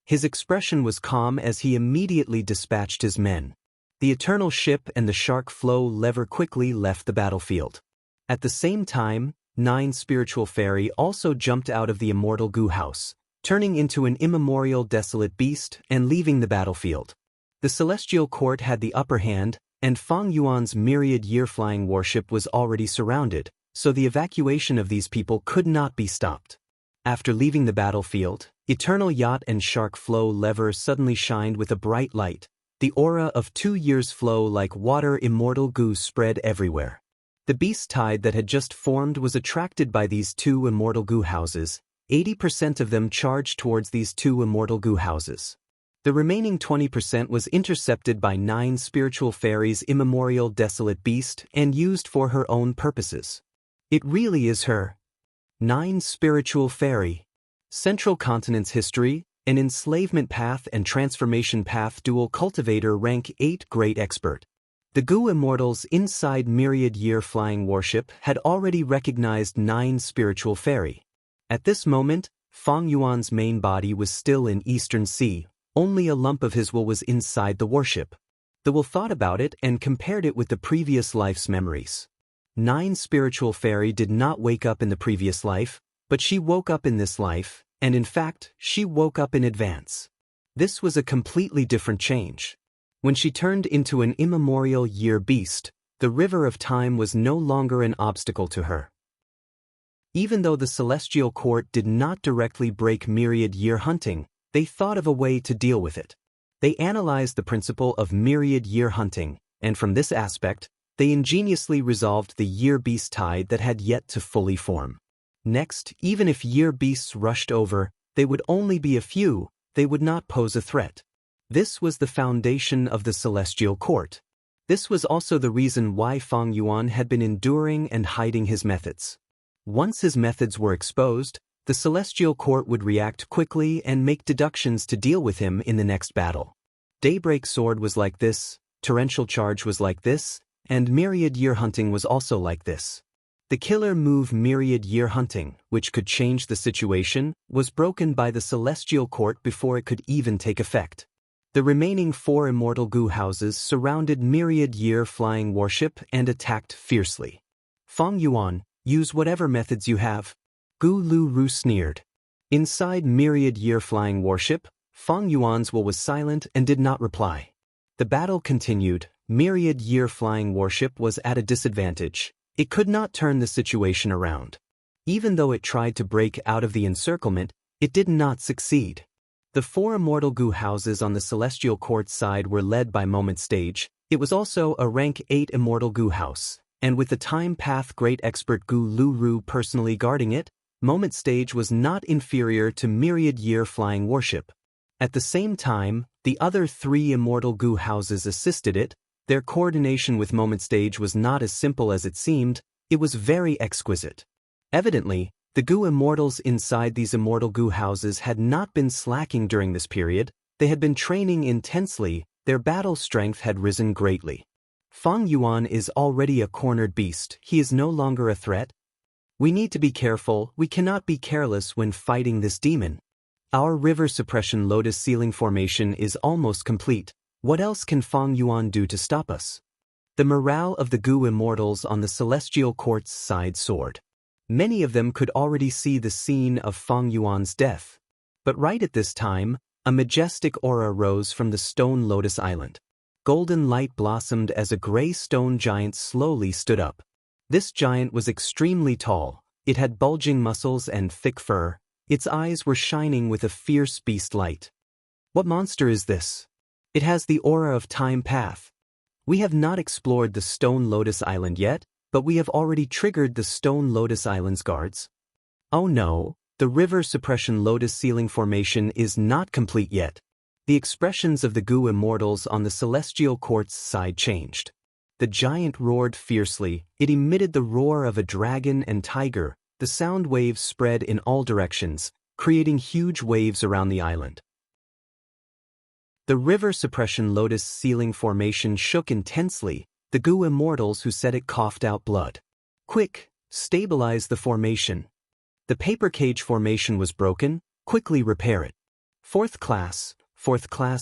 His expression was calm as he immediately dispatched his men. The Eternal Ship and the Shark Flow Lever quickly left the battlefield. At the same time, 9 Spiritual Fairy also jumped out of the Immortal Gu House, turning into an immemorial desolate beast and leaving the battlefield. The Celestial Court had the upper hand, and Feng Yuan's Myriad Year Flying Warship was already surrounded, so the evacuation of these people could not be stopped. After leaving the battlefield, Eternal Yacht and Shark Flow Lever suddenly shined with a bright light. The aura of 2 years' flow like water Immortal Gu spread everywhere. The beast tide that had just formed was attracted by these 2 Immortal Gu houses. 80% of them charged towards these 2 Immortal Gu houses. The remaining 20% was intercepted by 9 Spiritual Fairies' immemorial desolate beast and used for her own purposes. It really is her. 9 Spiritual Fairy. Central Continent's history, an enslavement path and transformation path dual cultivator rank 8 great expert. The Gu Immortals inside Myriad Year Flying Warship had already recognized 9 Spiritual Fairy. At this moment, Feng Yuan's main body was still in Eastern Sea, only a lump of his will was inside the warship. The will thought about it and compared it with the previous life's memories. 9 Spiritual Fairy did not wake up in the previous life, but she woke up in this life, and in fact, she woke up in advance. This was a completely different change. When she turned into an immemorial year beast, the River of Time was no longer an obstacle to her. Even though the Celestial Court did not directly break Myriad Year Hunting, they thought of a way to deal with it. They analyzed the principle of Myriad Year Hunting, and from this aspect, they ingeniously resolved the Year Beast tide that had yet to fully form. Next, even if Year Beasts rushed over, they would only be a few, they would not pose a threat. This was the foundation of the Celestial Court. This was also the reason why Feng Yuan had been enduring and hiding his methods. Once his methods were exposed, the Celestial Court would react quickly and make deductions to deal with him in the next battle. Daybreak Sword was like this, Torrential Charge was like this, and Myriad Year Hunting was also like this. The killer move Myriad Year Hunting, which could change the situation, was broken by the Celestial Court before it could even take effect. The remaining 4 Immortal Gu houses surrounded Myriad Year Flying Warship and attacked fiercely. Feng Yuan, Use whatever methods you have. Gu Lu Ru sneered. Inside Myriad Year Flying Warship, Feng Yuan's will was silent and did not reply. The battle continued. Myriad Year Flying Warship was at a disadvantage. It could not turn the situation around. Even though it tried to break out of the encirclement, it did not succeed. The 4 immortal Gu houses on the Celestial Court side were led by Moment Stage. It was also a rank 8 immortal Gu house, and with the Time Path Great Expert Gu Lu Ru personally guarding it, Moment Stage was not inferior to Myriad Year Flying Warship. At the same time, the other 3 immortal Gu houses assisted it. Their coordination with Moment Stage was not as simple as it seemed, it was very exquisite. Evidently, the Gu immortals inside these immortal Gu houses had not been slacking during this period, they had been training intensely, their battle strength had risen greatly. Feng Yuan is already a cornered beast, he is no longer a threat. We need to be careful, we cannot be careless when fighting this demon. Our river suppression lotus ceiling formation is almost complete. What else can Feng Yuan do to stop us? The morale of the Gu immortals on the Celestial Court's side soared. Many of them could already see the scene of Feng Yuan's death. But right at this time, a majestic aura rose from the stone lotus island. Golden light blossomed as a gray stone giant slowly stood up. This giant was extremely tall, it had bulging muscles and thick fur, its eyes were shining with a fierce beast light. What monster is this? It has the aura of Time Path. We have not explored the Stone Lotus Island yet, but we have already triggered the Stone Lotus Island's guards. Oh no, the river suppression lotus ceiling formation is not complete yet. The expressions of the Gu immortals on the Celestial Court's side changed. The giant roared fiercely, it emitted the roar of a dragon and tiger, the sound waves spread in all directions, creating huge waves around the island. The river suppression lotus ceiling formation shook intensely, the Gu immortals who said it coughed out blood. Quick, stabilize the formation. The paper cage formation was broken, quickly repair it. Fourth class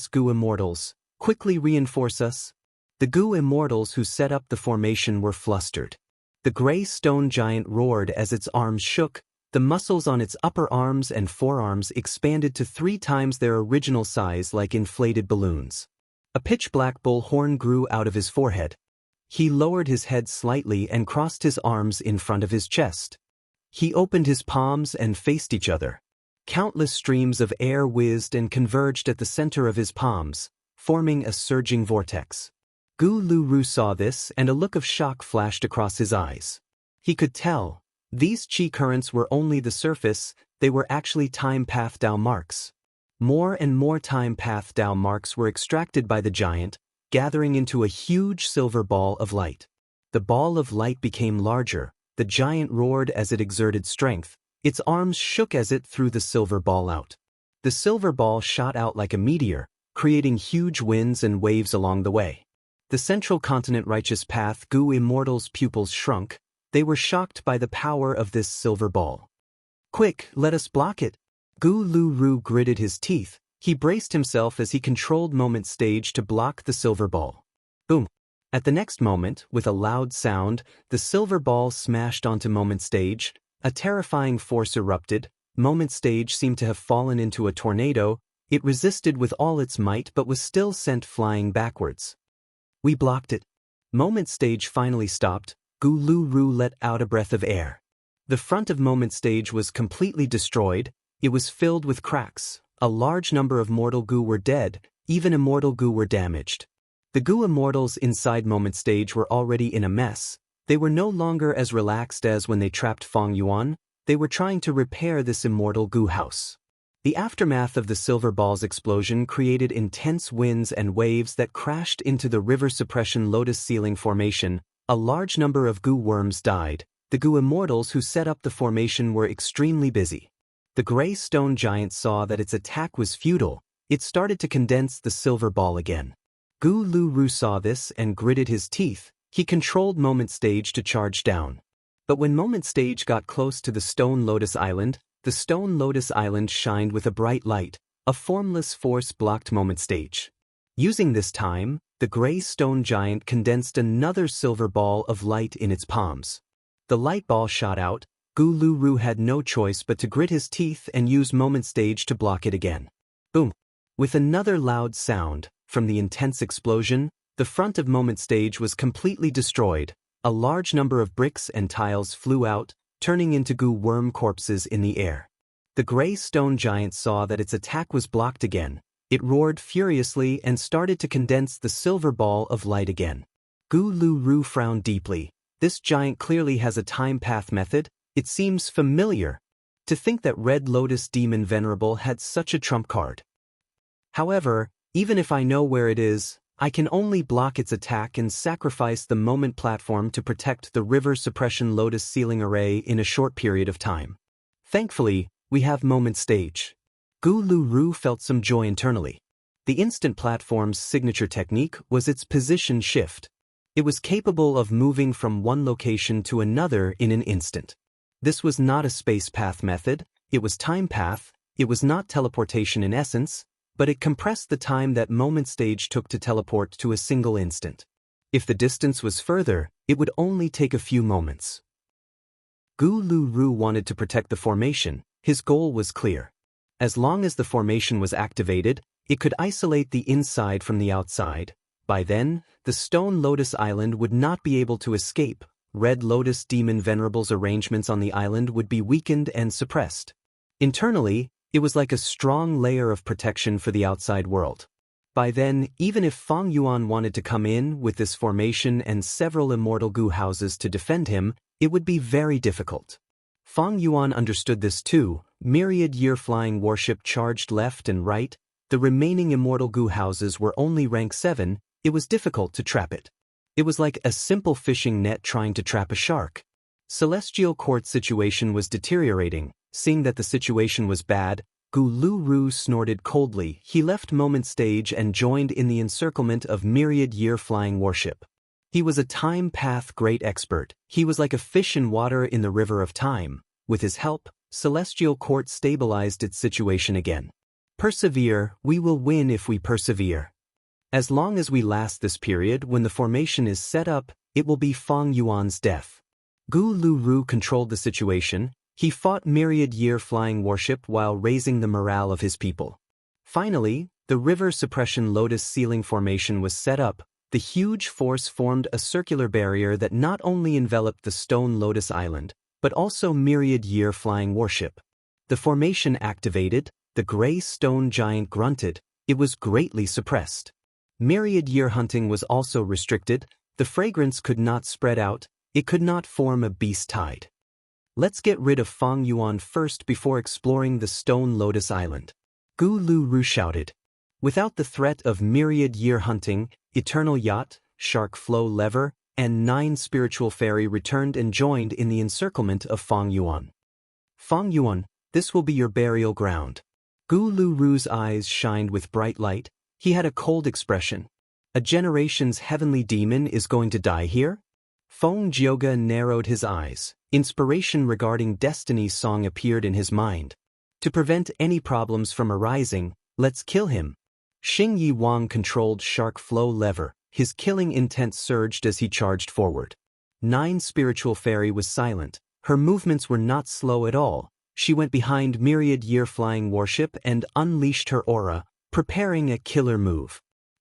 Gu immortals, quickly reinforce us. The Gu immortals who set up the formation were flustered. The gray stone giant roared as its arms shook, the muscles on its upper arms and forearms expanded to 3 times their original size like inflated balloons. A pitch-black bull horn grew out of his forehead. He lowered his head slightly and crossed his arms in front of his chest. He opened his palms and faced each other. Countless streams of air whizzed and converged at the center of his palms, forming a surging vortex. Gu Lu Ru saw this and a look of shock flashed across his eyes. He could tell, these chi currents were only the surface, they were actually time path Dao marks. More and more time path Dao marks were extracted by the giant, gathering into a huge silver ball of light. The ball of light became larger, the giant roared as it exerted strength, its arms shook as it threw the silver ball out. The silver ball shot out like a meteor, creating huge winds and waves along the way. The central continent righteous path Gu immortals' pupils shrunk, they were shocked by the power of this silver ball. Quick, let us block it. Gu Lu Ru gritted his teeth, he braced himself as he controlled Moment Stage to block the silver ball. Boom. At the next moment, with a loud sound, the silver ball smashed onto Moment Stage, a terrifying force erupted, Moment Stage seemed to have fallen into a tornado, it resisted with all its might but was still sent flying backwards. We blocked it. Moment Stage finally stopped, Gu Lu Ru let out a breath of air. The front of Moment Stage was completely destroyed, it was filled with cracks, a large number of mortal Gu were dead, even immortal Gu were damaged. The Gu immortals inside Moment Stage were already in a mess, they were no longer as relaxed as when they trapped Feng Yuan, they were trying to repair this immortal Gu house. The aftermath of the silver ball's explosion created intense winds and waves that crashed into the river suppression lotus ceiling formation. A large number of Gu worms died. The Gu immortals who set up the formation were extremely busy. The gray stone giant saw that its attack was futile. It started to condense the silver ball again. Gu Lu Ru saw this and gritted his teeth. He controlled Moment Stage to charge down. But when Moment Stage got close to the Stone Lotus Island, the Stone Lotus Island shined with a bright light. A formless force blocked Moment Stage. Using this time, the gray stone giant condensed another silver ball of light in its palms. The light ball shot out. Gu Lu Ru had no choice but to grit his teeth and use Moment Stage to block it again. Boom! With another loud sound, from the intense explosion, the front of Moment Stage was completely destroyed. A large number of bricks and tiles flew out, turning into goo worm corpses in the air. The gray stone giant saw that its attack was blocked again. It roared furiously and started to condense the silver ball of light again. Gu Lu Ru frowned deeply. This giant clearly has a time path method. It seems familiar. To think that Red Lotus Demon Venerable had such a trump card. However, even if I know where it is, I can only block its attack and sacrifice the Moment platform to protect the River Suppression Lotus Ceiling Array in a short period of time. Thankfully, we have Moment Stage. Gu Lu Ru felt some joy internally. The instant platform's signature technique was its position shift. It was capable of moving from one location to another in an instant. This was not a space path method, it was time path. It was not teleportation in essence, but it compressed the time that Moment Stage took to teleport to a single instant. If the distance was further, it would only take a few moments. Gu Lu Ru wanted to protect the formation. His goal was clear. As long as the formation was activated, it could isolate the inside from the outside. By then, the Stone Lotus Island would not be able to escape. Red Lotus Demon Venerable's arrangements on the island would be weakened and suppressed. Internally, it was like a strong layer of protection for the outside world. By then, even if Feng Yuan wanted to come in with this formation and several immortal goo houses to defend him, it would be very difficult. Feng Yuan understood this too. Myriad Year Flying Warship charged left and right. The remaining immortal goo houses were only rank 7, it was difficult to trap it. It was like a simple fishing net trying to trap a shark. Celestial Court's situation was deteriorating. Seeing that the situation was bad, Gu Lu Ru snorted coldly. He left Moment Stage and joined in the encirclement of Myriad Year Flying Warship. He was a time path great expert. He was like a fish in water in the river of time. With his help, Celestial Court stabilized its situation again. Persevere, we will win if we persevere. As long as we last this period, when the formation is set up, it will be Feng Yuan's death. Gu Lu Ru controlled the situation. He fought Myriad Year Flying Warship while raising the morale of his people. Finally, the River Suppression Lotus Ceiling formation was set up. The huge force formed a circular barrier that not only enveloped the Stone Lotus Island, but also Myriad Year Flying Warship. The formation activated, the gray stone giant grunted. It was greatly suppressed. Myriad Year hunting was also restricted. The fragrance could not spread out. It could not form a beast tide. Let's get rid of Feng Yuan first before exploring the Stone Lotus Island. Gu Lu Ru shouted. Without the threat of Myriad Year hunting, Eternal Yacht, Shark Flow Lever, and 9 Spiritual Fairy returned and joined in the encirclement of Feng Yuan. Feng Yuan, this will be your burial ground. Gu Lu Ru's eyes shined with bright light. He had a cold expression. A generation's heavenly demon is going to die here? Feng Jioga narrowed his eyes. Inspiration regarding Destiny's song appeared in his mind. To prevent any problems from arising, let's kill him. Xing Yi Wang controlled Shark Flow Lever. His killing intent surged as he charged forward. 9 Spiritual Fairy was silent. Her movements were not slow at all. She went behind Myriad Year Flying Warship and unleashed her aura, preparing a killer move.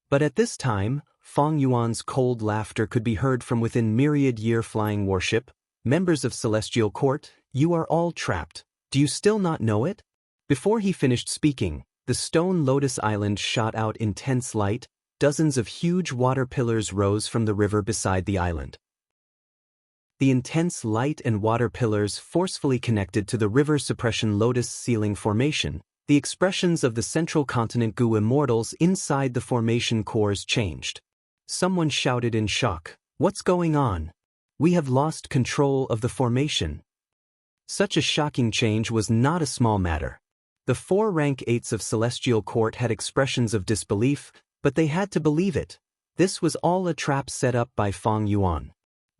But at this time, Feng Yuan's cold laughter could be heard from within Myriad Year Flying Warship. Members of Celestial Court, you are all trapped. Do you still not know it? Before he finished speaking, the Stone Lotus Island shot out intense light. Dozens of huge water pillars rose from the river beside the island. The intense light and water pillars forcefully connected to the River Suppression Lotus Ceiling formation. The expressions of the Central Continent Goo Immortals inside the formation cores changed. Someone shouted in shock, "What's going on? We have lost control of the formation." Such a shocking change was not a small matter. The 4 rank 8s of Celestial Court had expressions of disbelief, but they had to believe it. This was all a trap set up by Feng Yuan.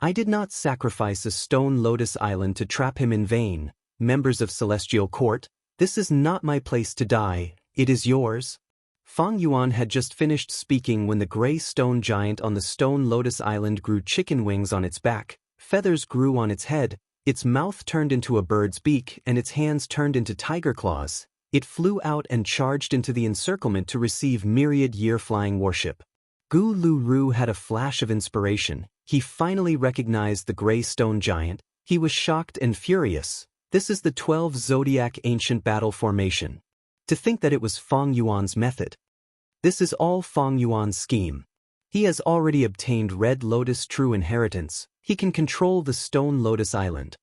I did not sacrifice a Stone Lotus Island to trap him in vain. Members of Celestial Court, this is not my place to die, it is yours. Feng Yuan had just finished speaking when the gray stone giant on the Stone Lotus Island grew chicken wings on its back. Feathers grew on its head, its mouth turned into a bird's beak and its hands turned into tiger claws. It flew out and charged into the encirclement to receive myriad-year flying worship. Gu Lu Ru had a flash of inspiration. He finally recognized the gray stone giant. He was shocked and furious. This is the 12 Zodiac ancient battle formation. To think that it was Feng Yuan's method. This is all Feng Yuan's scheme. He has already obtained Red Lotus True Inheritance. He can control the Stone Lotus Island.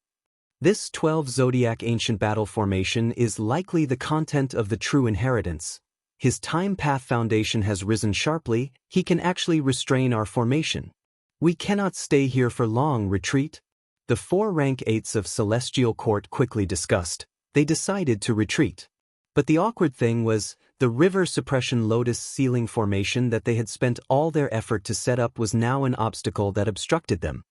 This 12 Zodiac ancient battle formation is likely the content of the True Inheritance. His time path foundation has risen sharply. He can actually restrain our formation. We cannot stay here for long. Retreat. The 4 rank 8s of Celestial Court quickly discussed. They decided to retreat. But the awkward thing was, the river suppression lotus ceiling formation that they had spent all their effort to set up was now an obstacle that obstructed them.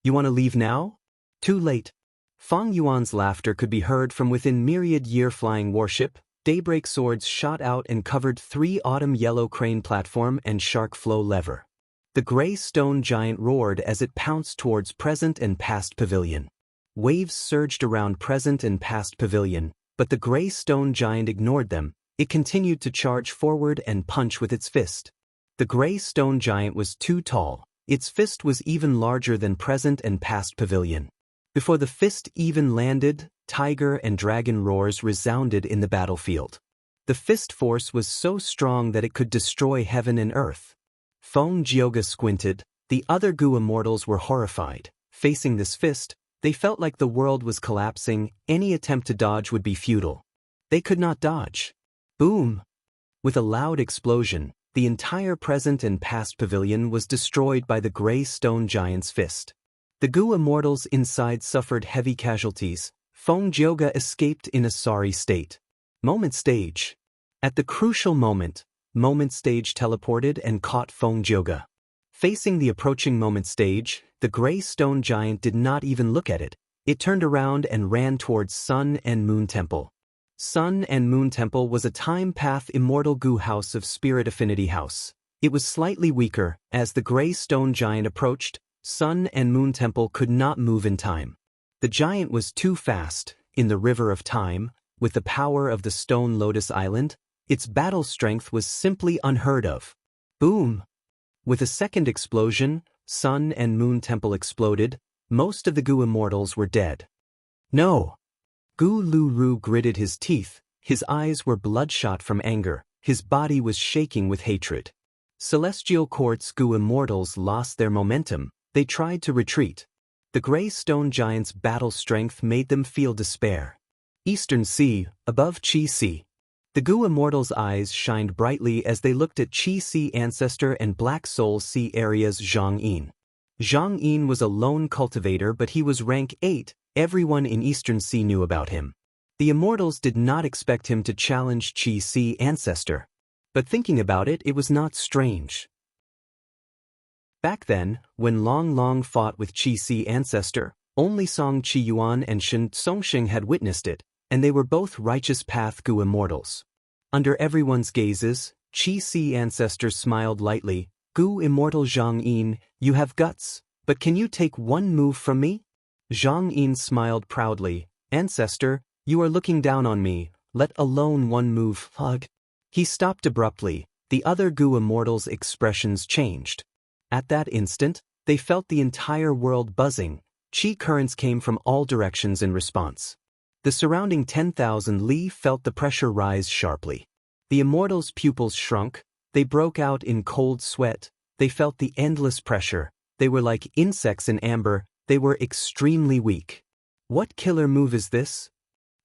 You want to leave now? Too late. Feng Yuan's laughter could be heard from within myriad-year flying warship. Daybreak swords shot out and covered 3 autumn yellow crane platform and shark flow lever. The gray stone giant roared as it pounced towards present and past pavilion. Waves surged around present and past pavilion, but the gray stone giant ignored them. It continued to charge forward and punch with its fist. The gray stone giant was too tall. Its fist was even larger than present and past pavilion. Before the fist even landed, tiger and dragon roars resounded in the battlefield. The fist force was so strong that it could destroy heaven and earth. Feng Jioga squinted. The other Gu immortals were horrified. Facing this fist, they felt like the world was collapsing. Any attempt to dodge would be futile. They could not dodge. Boom! With a loud explosion, the entire present and past pavilion was destroyed by the gray stone giant's fist. The Gu immortals inside suffered heavy casualties. Feng Jioga escaped in a sorry state. Moment stage. At the crucial moment, Moment stage teleported and caught Feng Jioga. Facing the approaching Moment stage, the gray stone giant did not even look at it. It turned around and ran towards Sun and Moon Temple. Sun and Moon Temple was a time path immortal Gu house of Spirit Affinity House. It was slightly weaker. As the gray stone giant approached, Sun and Moon Temple could not move in time. The giant was too fast. In the river of time, with the power of the Stone Lotus Island, its battle strength was simply unheard of. Boom! With a second explosion, Sun and Moon Temple exploded. Most of the Gu immortals were dead. No! Gu Lu Ru gritted his teeth. His eyes were bloodshot from anger. His body was shaking with hatred. Celestial Court's Gu immortals lost their momentum. They tried to retreat. The gray stone giant's battle strength made them feel despair. Eastern Sea, above Chi Sea. The Gu immortals' eyes shined brightly as they looked at Chi Sea Ancestor and Black Soul Sea Area's Zhang Yin. Zhang Yin was a lone cultivator, but he was rank 8. Everyone in Eastern Sea knew about him. The immortals did not expect him to challenge Chi Sea Ancestor. But thinking about it, it was not strange. Back then, when Long Long fought with Chi Sea Ancestor, only Song Chi Yuan and Shen Songsheng had witnessed it, and they were both righteous path Gu immortals. Under everyone's gazes, Chi Sea Ancestor smiled lightly. Gu immortal Zhang Yin, you have guts, but can you take one move from me? Zhang Yin smiled proudly. Ancestor, you are looking down on me, let alone one move. Hug. He stopped abruptly. The other Gu immortals' expressions changed. At that instant, they felt the entire world buzzing. Chi currents came from all directions in response. The surrounding 10,000 li felt the pressure rise sharply. The immortals' pupils shrunk. They broke out in cold sweat. They felt the endless pressure. They were like insects in amber. They were extremely weak. What killer move is this?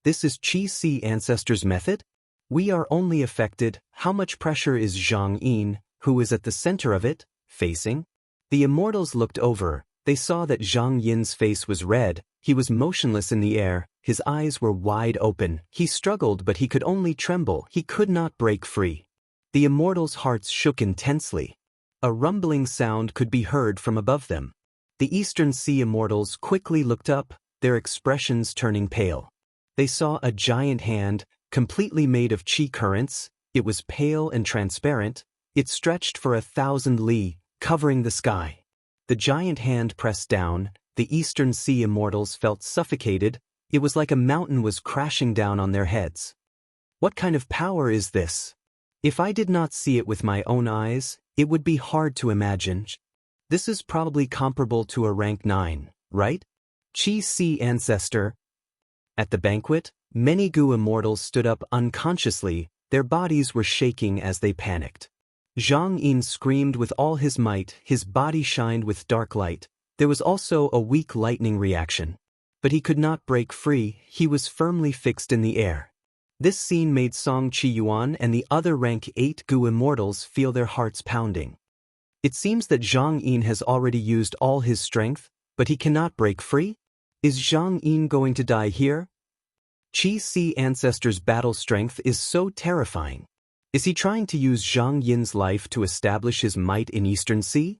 This is Chi Sea Ancestor's method? We are only affected. How much pressure is Zhang Yin, who is at the center of it, facing? The immortals looked over. They saw that Zhang Yin's face was red. He was motionless in the air. His eyes were wide open. He struggled, but he could only tremble. He could not break free. The immortals' hearts shook intensely. A rumbling sound could be heard from above them. The Eastern Sea immortals quickly looked up, their expressions turning pale. They saw a giant hand, completely made of chi currents. It was pale and transparent. It stretched for 1,000 li, covering the sky. The giant hand pressed down. The Eastern Sea immortals felt suffocated. It was like a mountain was crashing down on their heads. What kind of power is this? If I did not see it with my own eyes, it would be hard to imagine. This is probably comparable to a rank 9, right? Chi Si ancestor. At the banquet, many Gu immortals stood up unconsciously, their bodies were shaking as they panicked. Zhang Yin screamed with all his might, his body shined with dark light. There was also a weak lightning reaction. But he could not break free, he was firmly fixed in the air. This scene made Song Qiyuan and the other rank 8 Gu immortals feel their hearts pounding. It seems that Zhang Yin has already used all his strength, but he cannot break free? Is Zhang Yin going to die here? Qi Si ancestor's battle strength is so terrifying. Is he trying to use Zhang Yin's life to establish his might in Eastern Sea?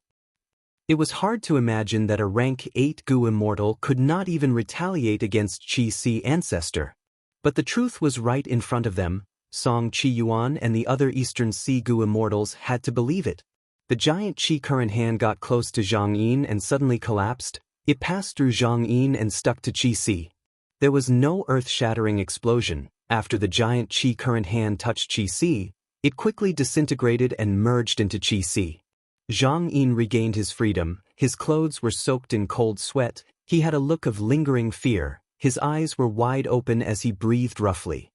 It was hard to imagine that a rank 8 Gu immortal could not even retaliate against Qi Si ancestor. But the truth was right in front of them. Song Qiyuan and the other Eastern Sea Gu immortals had to believe it. The giant Qi current hand got close to Zhang Yin and suddenly collapsed. It passed through Zhang Yin and stuck to Qi Si. There was no earth-shattering explosion. After the giant Qi current hand touched Qi Si, it quickly disintegrated and merged into Qi Si. Zhang Yin regained his freedom. His clothes were soaked in cold sweat. He had a look of lingering fear. His eyes were wide open as he breathed roughly.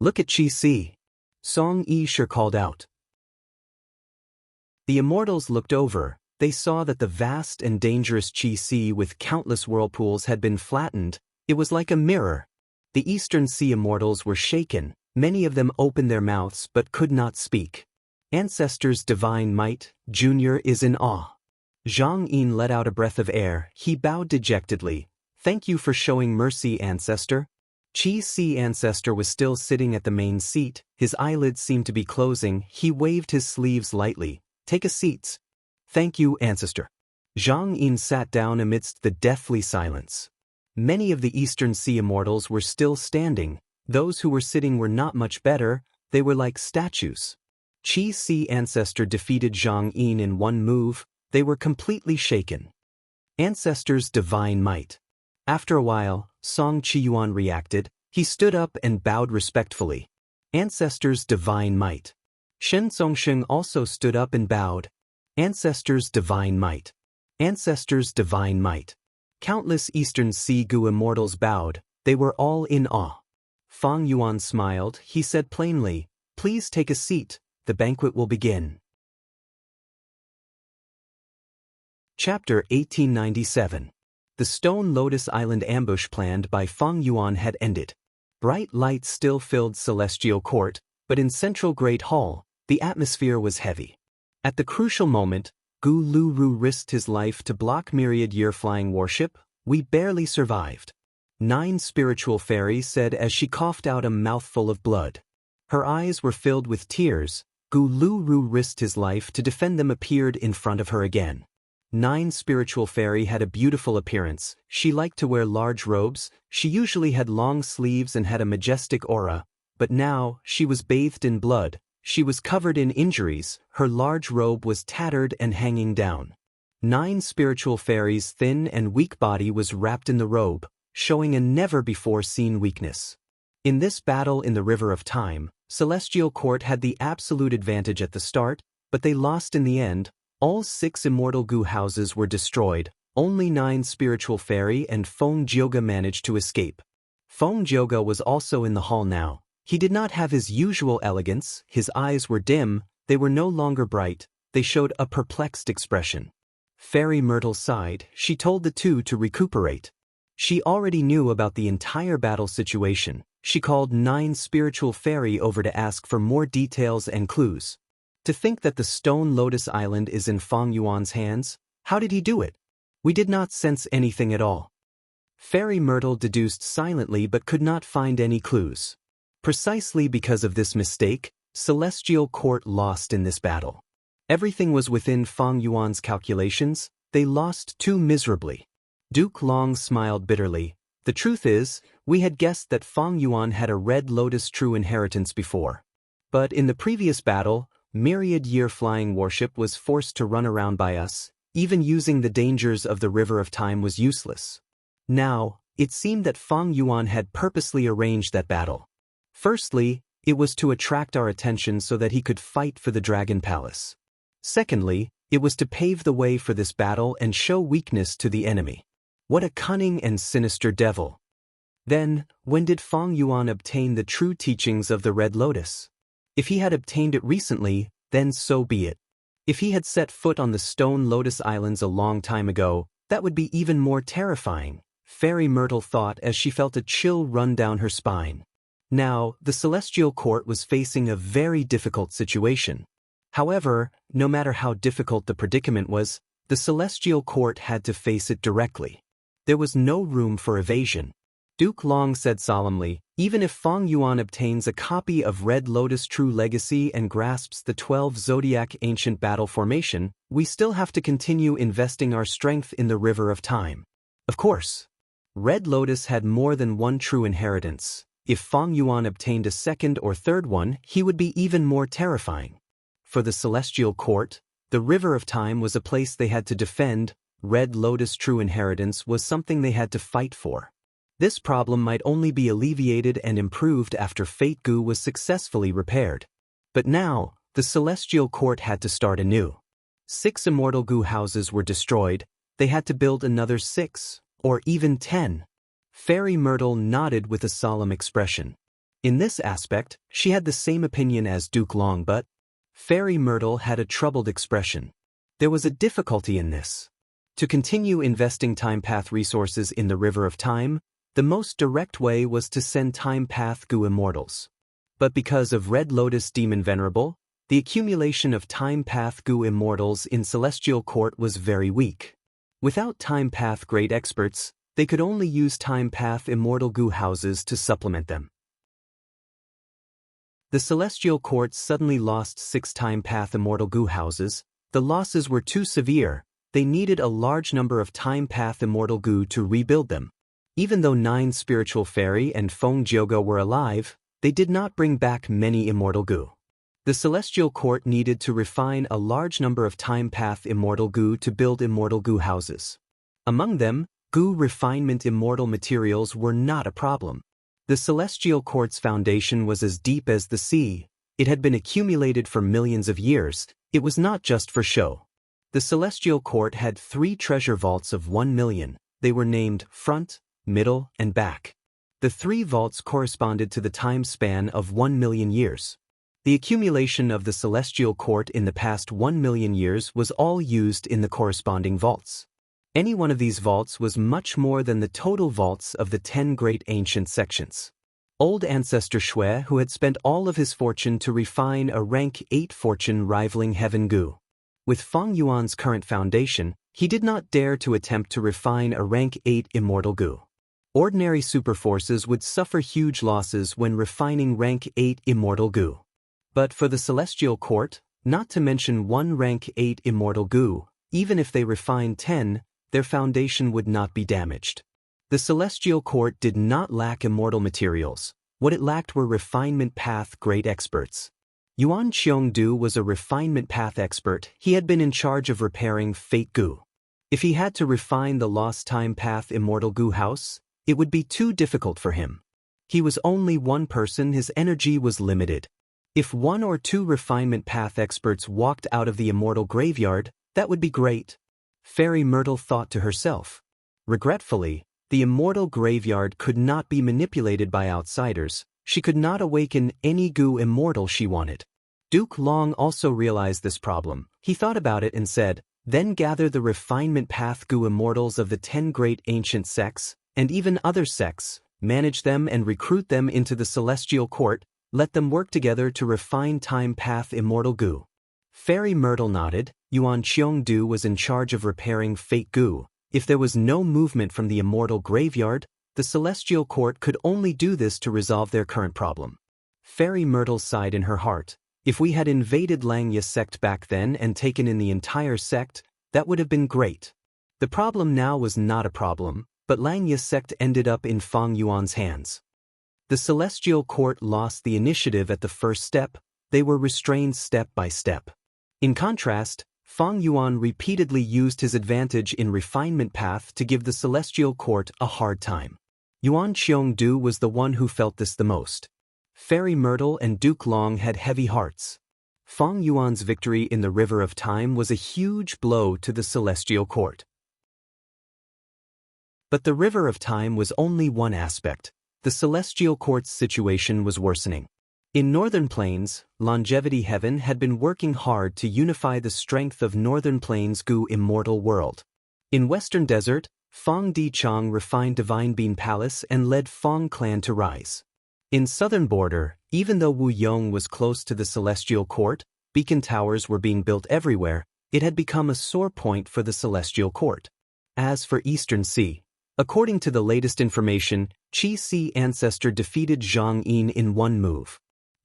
"Look at Qi Si," Song Yishe called out. The immortals looked over. They saw that the vast and dangerous Qi Si with countless whirlpools had been flattened. It was like a mirror. The Eastern Sea immortals were shaken. Many of them opened their mouths but could not speak. Ancestor's divine might, Junior is in awe. Zhang Yin let out a breath of air. He bowed dejectedly. "Thank you for showing mercy, ancestor." Qi Si ancestor was still sitting at the main seat. His eyelids seemed to be closing. He waved his sleeves lightly. "Take a seat." "Thank you, ancestor." Zhang Yin sat down amidst the deathly silence. Many of the Eastern Sea immortals were still standing. Those who were sitting were not much better. They were like statues. Qi Si ancestor defeated Zhang Yin in one move. They were completely shaken. Ancestor's divine might. After a while, Song Qiyuan reacted. He stood up and bowed respectfully. Ancestor's divine might. Shen Songsheng also stood up and bowed. Ancestor's divine might. Ancestor's divine might. Countless Eastern Sea Gu immortals bowed. They were all in awe. Fang Yuan smiled. He said plainly, "Please take a seat. The banquet will begin." Chapter 1897. The Stone Lotus Island ambush planned by Fang Yuan had ended. Bright lights still filled Celestial Court, but in Central Great Hall, the atmosphere was heavy. At the crucial moment, Gu Lu risked his life to block Myriad Year Flying Warship. "We barely survived," 9 spiritual fairies said as she coughed out a mouthful of blood. Her eyes were filled with tears. Gu Lu risked his life to defend them appeared in front of her again. 9 spiritual fairy had a beautiful appearance. She liked to wear large robes. She usually had long sleeves and had a majestic aura. But now, she was bathed in blood. She was covered in injuries. Her large robe was tattered and hanging down. 9 spiritual fairies' thin and weak body was wrapped in the robe, showing a never-before-seen weakness. In this battle in the River of Time, Celestial Court had the absolute advantage at the start, but they lost in the end. All 6 immortal Gu houses were destroyed. Only 9 spiritual fairy and Feng Jioge managed to escape. Feng Jioge was also in the hall now. He did not have his usual elegance. His eyes were dim. They were no longer bright. They showed a perplexed expression. Fairy Myrtle sighed. She told the two to recuperate. She already knew about the entire battle situation. She called 9 spiritual fairy over to ask for more details and clues. To think that the Stone Lotus Island is in Fang Yuan's hands? How did he do it? We did not sense anything at all. Fairy Myrtle deduced silently but could not find any clues. Precisely because of this mistake, Celestial Court lost in this battle. Everything was within Fang Yuan's calculations. They lost too miserably. Duke Long smiled bitterly. The truth is, we had guessed that Fang Yuan had a Red Lotus true inheritance before. But in the previous battle, Myriad Year Flying Warship was forced to run around by us. even using the dangers of the River of Time was useless. Now, it seemed that Feng Yuan had purposely arranged that battle. Firstly, it was to attract our attention so that he could fight for the Dragon Palace. Secondly, it was to pave the way for this battle and show weakness to the enemy. What a cunning and sinister devil! Then, when did Feng Yuan obtain the true teachings of the Red Lotus? If he had obtained it recently, then so be it. If he had set foot on the Stone Lotus Islands a long time ago, that would be even more terrifying, Fairy Myrtle thought as she felt a chill run down her spine. Now, the Celestial Court was facing a very difficult situation. However, no matter how difficult the predicament was, the Celestial Court had to face it directly. There was no room for evasion. Duke Long said solemnly, even if Feng Yuan obtains a copy of Red Lotus True Legacy and grasps the 12 Zodiac Ancient Battle Formation, we still have to continue investing our strength in the River of Time. Of course. Red Lotus had more than one true inheritance. If Feng Yuan obtained a second or third one, he would be even more terrifying. For the Celestial Court, the River of Time was a place they had to defend. Red Lotus True Inheritance was something they had to fight for. This problem might only be alleviated and improved after Fate Gu was successfully repaired. But now, the Celestial Court had to start anew. 6 Immortal Gu houses were destroyed. They had to build another 6, or even 10. Fairy Myrtle nodded with a solemn expression. In this aspect, she had the same opinion as Duke Long, but Fairy Myrtle had a troubled expression. There was a difficulty in this. To continue investing Time Path resources in the River of Time, the most direct way was to send Time Path Gu Immortals. But because of Red Lotus Demon Venerable, the accumulation of Time Path Gu Immortals in Celestial Court was very weak. Without Time Path Great Experts, they could only use Time Path Immortal Gu houses to supplement them. The Celestial Court suddenly lost 6 Time Path Immortal Gu houses. The losses were too severe. They needed a large number of Time Path Immortal Gu to rebuild them. Even though 9 Spiritual Fairy and Feng Jiogo were alive, they did not bring back many Immortal Gu. The Celestial Court needed to refine a large number of Time Path Immortal Gu to build Immortal Gu houses. Among them, Gu refinement immortal materials were not a problem. The Celestial Court's foundation was as deep as the sea. It had been accumulated for millions of years. It was not just for show. The Celestial Court had 3 treasure vaults of 1 million. They were named Front, Middle, and Back. The 3 vaults corresponded to the time span of 1 million years. The accumulation of the Celestial Court in the past 1 million years was all used in the corresponding vaults. Any one of these vaults was much more than the total vaults of the 10 great ancient sections. Old Ancestor Shui, who had spent all of his fortune to refine a rank 8 fortune rivaling Heaven Gu. With Feng Yuan's current foundation, he did not dare to attempt to refine a rank 8 Immortal Gu. Ordinary superforces would suffer huge losses when refining rank 8 Immortal Gu. But for the Celestial Court, not to mention 1 rank 8 Immortal Gu, even if they refined 10, their foundation would not be damaged. The Celestial Court did not lack immortal materials. What it lacked were refinement path great experts. Yuan Qiongdu was a refinement path expert. He had been in charge of repairing Fate Gu. If he had to refine the lost time path Immortal Gu house, it would be too difficult for him. He was only one person, his energy was limited. If 1 or 2 refinement path experts walked out of the Immortal Graveyard, that would be great. Fairy Myrtle thought to herself. Regretfully, the Immortal Graveyard could not be manipulated by outsiders. She could not awaken any Gu Immortal she wanted. Duke Long also realized this problem. He thought about it and said, then gather the refinement path Gu Immortals of the 10 great ancient sects, and even other sects, manage them and recruit them into the Celestial Court, let them work together to refine time path Immortal Gu. Fairy Myrtle nodded. Yuan Qiongdu was in charge of repairing Fate Gu. If there was no movement from the Immortal Graveyard, the Celestial Court could only do this to resolve their current problem. Fairy Myrtle sighed in her heart. If we had invaded Langya sect back then and taken in the entire sect, that would have been great. The problem now was not a problem, but Langya sect ended up in Feng Yuan's hands. The Celestial Court lost the initiative at the first step. They were restrained step by step. In contrast, Fang Yuan repeatedly used his advantage in refinement path to give the celestial court a hard time. Yuan Qiongdu was the one who felt this the most. Fairy Myrtle and Duke Long had heavy hearts. Fang Yuan's victory in the River of Time was a huge blow to the celestial court. But the River of Time was only one aspect. The celestial court's situation was worsening. In Northern Plains, Longevity Heaven had been working hard to unify the strength of Northern Plains' Gu immortal world. In Western Desert, Fang Dichang refined Divine Bean Palace and led Fang clan to rise. In Southern Border, even though Wu Yong was close to the celestial court, beacon towers were being built everywhere, it had become a sore point for the celestial court. As for Eastern Sea, according to the latest information, Qi Si ancestor defeated Zhang Yin in one move.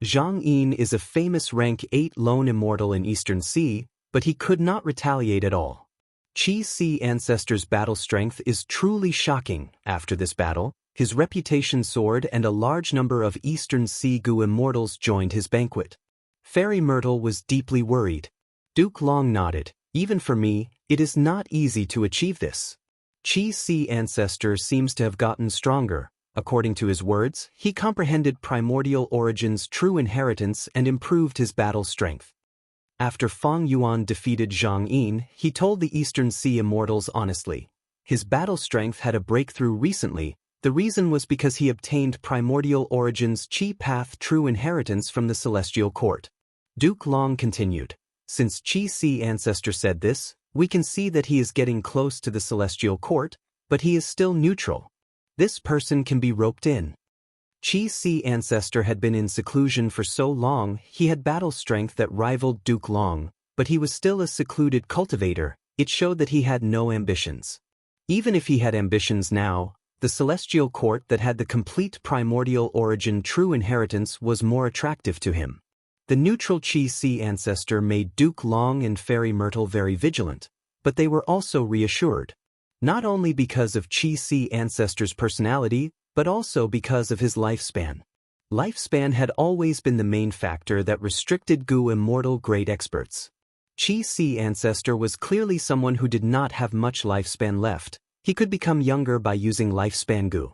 Zhang Yin is a famous rank 8 lone immortal in Eastern Sea, but he could not retaliate at all. Qi Si ancestor's battle strength is truly shocking. After this battle, his reputation soared and a large number of Eastern Sea Gu immortals joined his banquet. Fairy Myrtle was deeply worried. Duke Long nodded. Even for me, it is not easy to achieve this. Qi Si ancestor seems to have gotten stronger. According to his words, he comprehended primordial origin's true inheritance and improved his battle strength. After Fang Yuan defeated Zhang Yin, he told the Eastern Sea immortals honestly. His battle strength had a breakthrough recently. The reason was because he obtained primordial origin's Qi Path true inheritance from the celestial court. Duke Long continued. Since Qi Si ancestor said this, we can see that he is getting close to the celestial court, but he is still neutral. This person can be roped in. Qi Si ancestor had been in seclusion for so long, he had battle strength that rivaled Duke Long, but he was still a secluded cultivator. It showed that he had no ambitions. Even if he had ambitions now, the celestial court that had the complete primordial origin true inheritance was more attractive to him. The neutral Qi Si ancestor made Duke Long and Fairy Myrtle very vigilant, but they were also reassured. Not only because of Qi Si ancestor's personality, but also because of his lifespan. Lifespan had always been the main factor that restricted Gu immortal great experts. Qi Si ancestor was clearly someone who did not have much lifespan left. He could become younger by using lifespan Gu.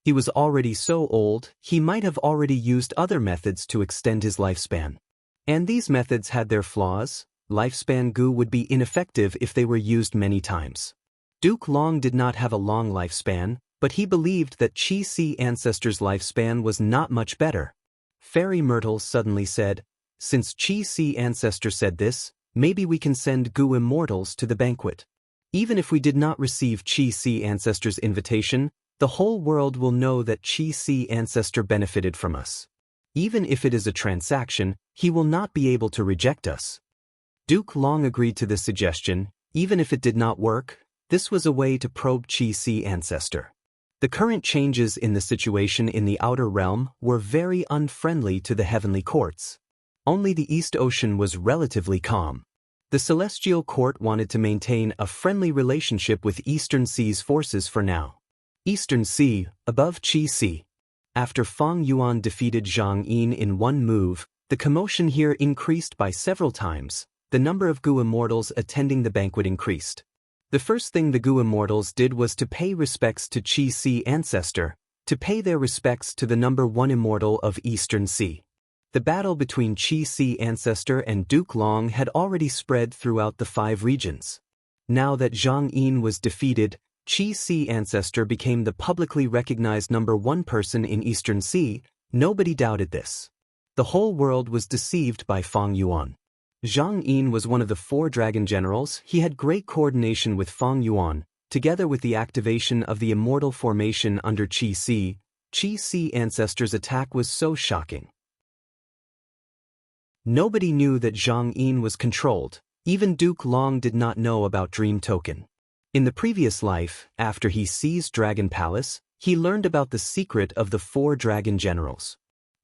He was already so old, he might have already used other methods to extend his lifespan. And these methods had their flaws. Lifespan Gu would be ineffective if they were used many times. Duke Long did not have a long lifespan, but he believed that Qi Si ancestor's lifespan was not much better. Fairy Myrtle suddenly said, since Qi Si ancestor said this, maybe we can send Gu immortals to the banquet. Even if we did not receive Qi Si ancestor's invitation, the whole world will know that Qi Si ancestor benefited from us. Even if it is a transaction, he will not be able to reject us. Duke Long agreed to this suggestion. Even if it did not work, this was a way to probe Qi Si ancestor. The current changes in the situation in the outer realm were very unfriendly to the heavenly courts. Only the East Ocean was relatively calm. The celestial court wanted to maintain a friendly relationship with Eastern Sea's forces for now. Eastern Sea, above Qi Si. After Fang Yuan defeated Zhang Yin in one move, the commotion here increased by several times. The number of Gu immortals attending the banquet increased. The first thing the Gu immortals did was to pay respects to Qi Si ancestor, to pay their respects to the number 1 immortal of Eastern Sea. The battle between Qi Si ancestor and Duke Long had already spread throughout the 5 regions. Now that Zhang Yin was defeated, Qi Si ancestor became the publicly recognized number 1 person in Eastern Sea. Nobody doubted this. The whole world was deceived by Fang Yuan. Zhang Yin was one of the 4 dragon generals. He had great coordination with Fang Yuan, together with the activation of the immortal formation under Qi Si. Qi Si ancestor's attack was so shocking. Nobody knew that Zhang Yin was controlled. Even Duke Long did not know about Dream Token. In the previous life, after he seized Dragon Palace, he learned about the secret of the 4 dragon generals.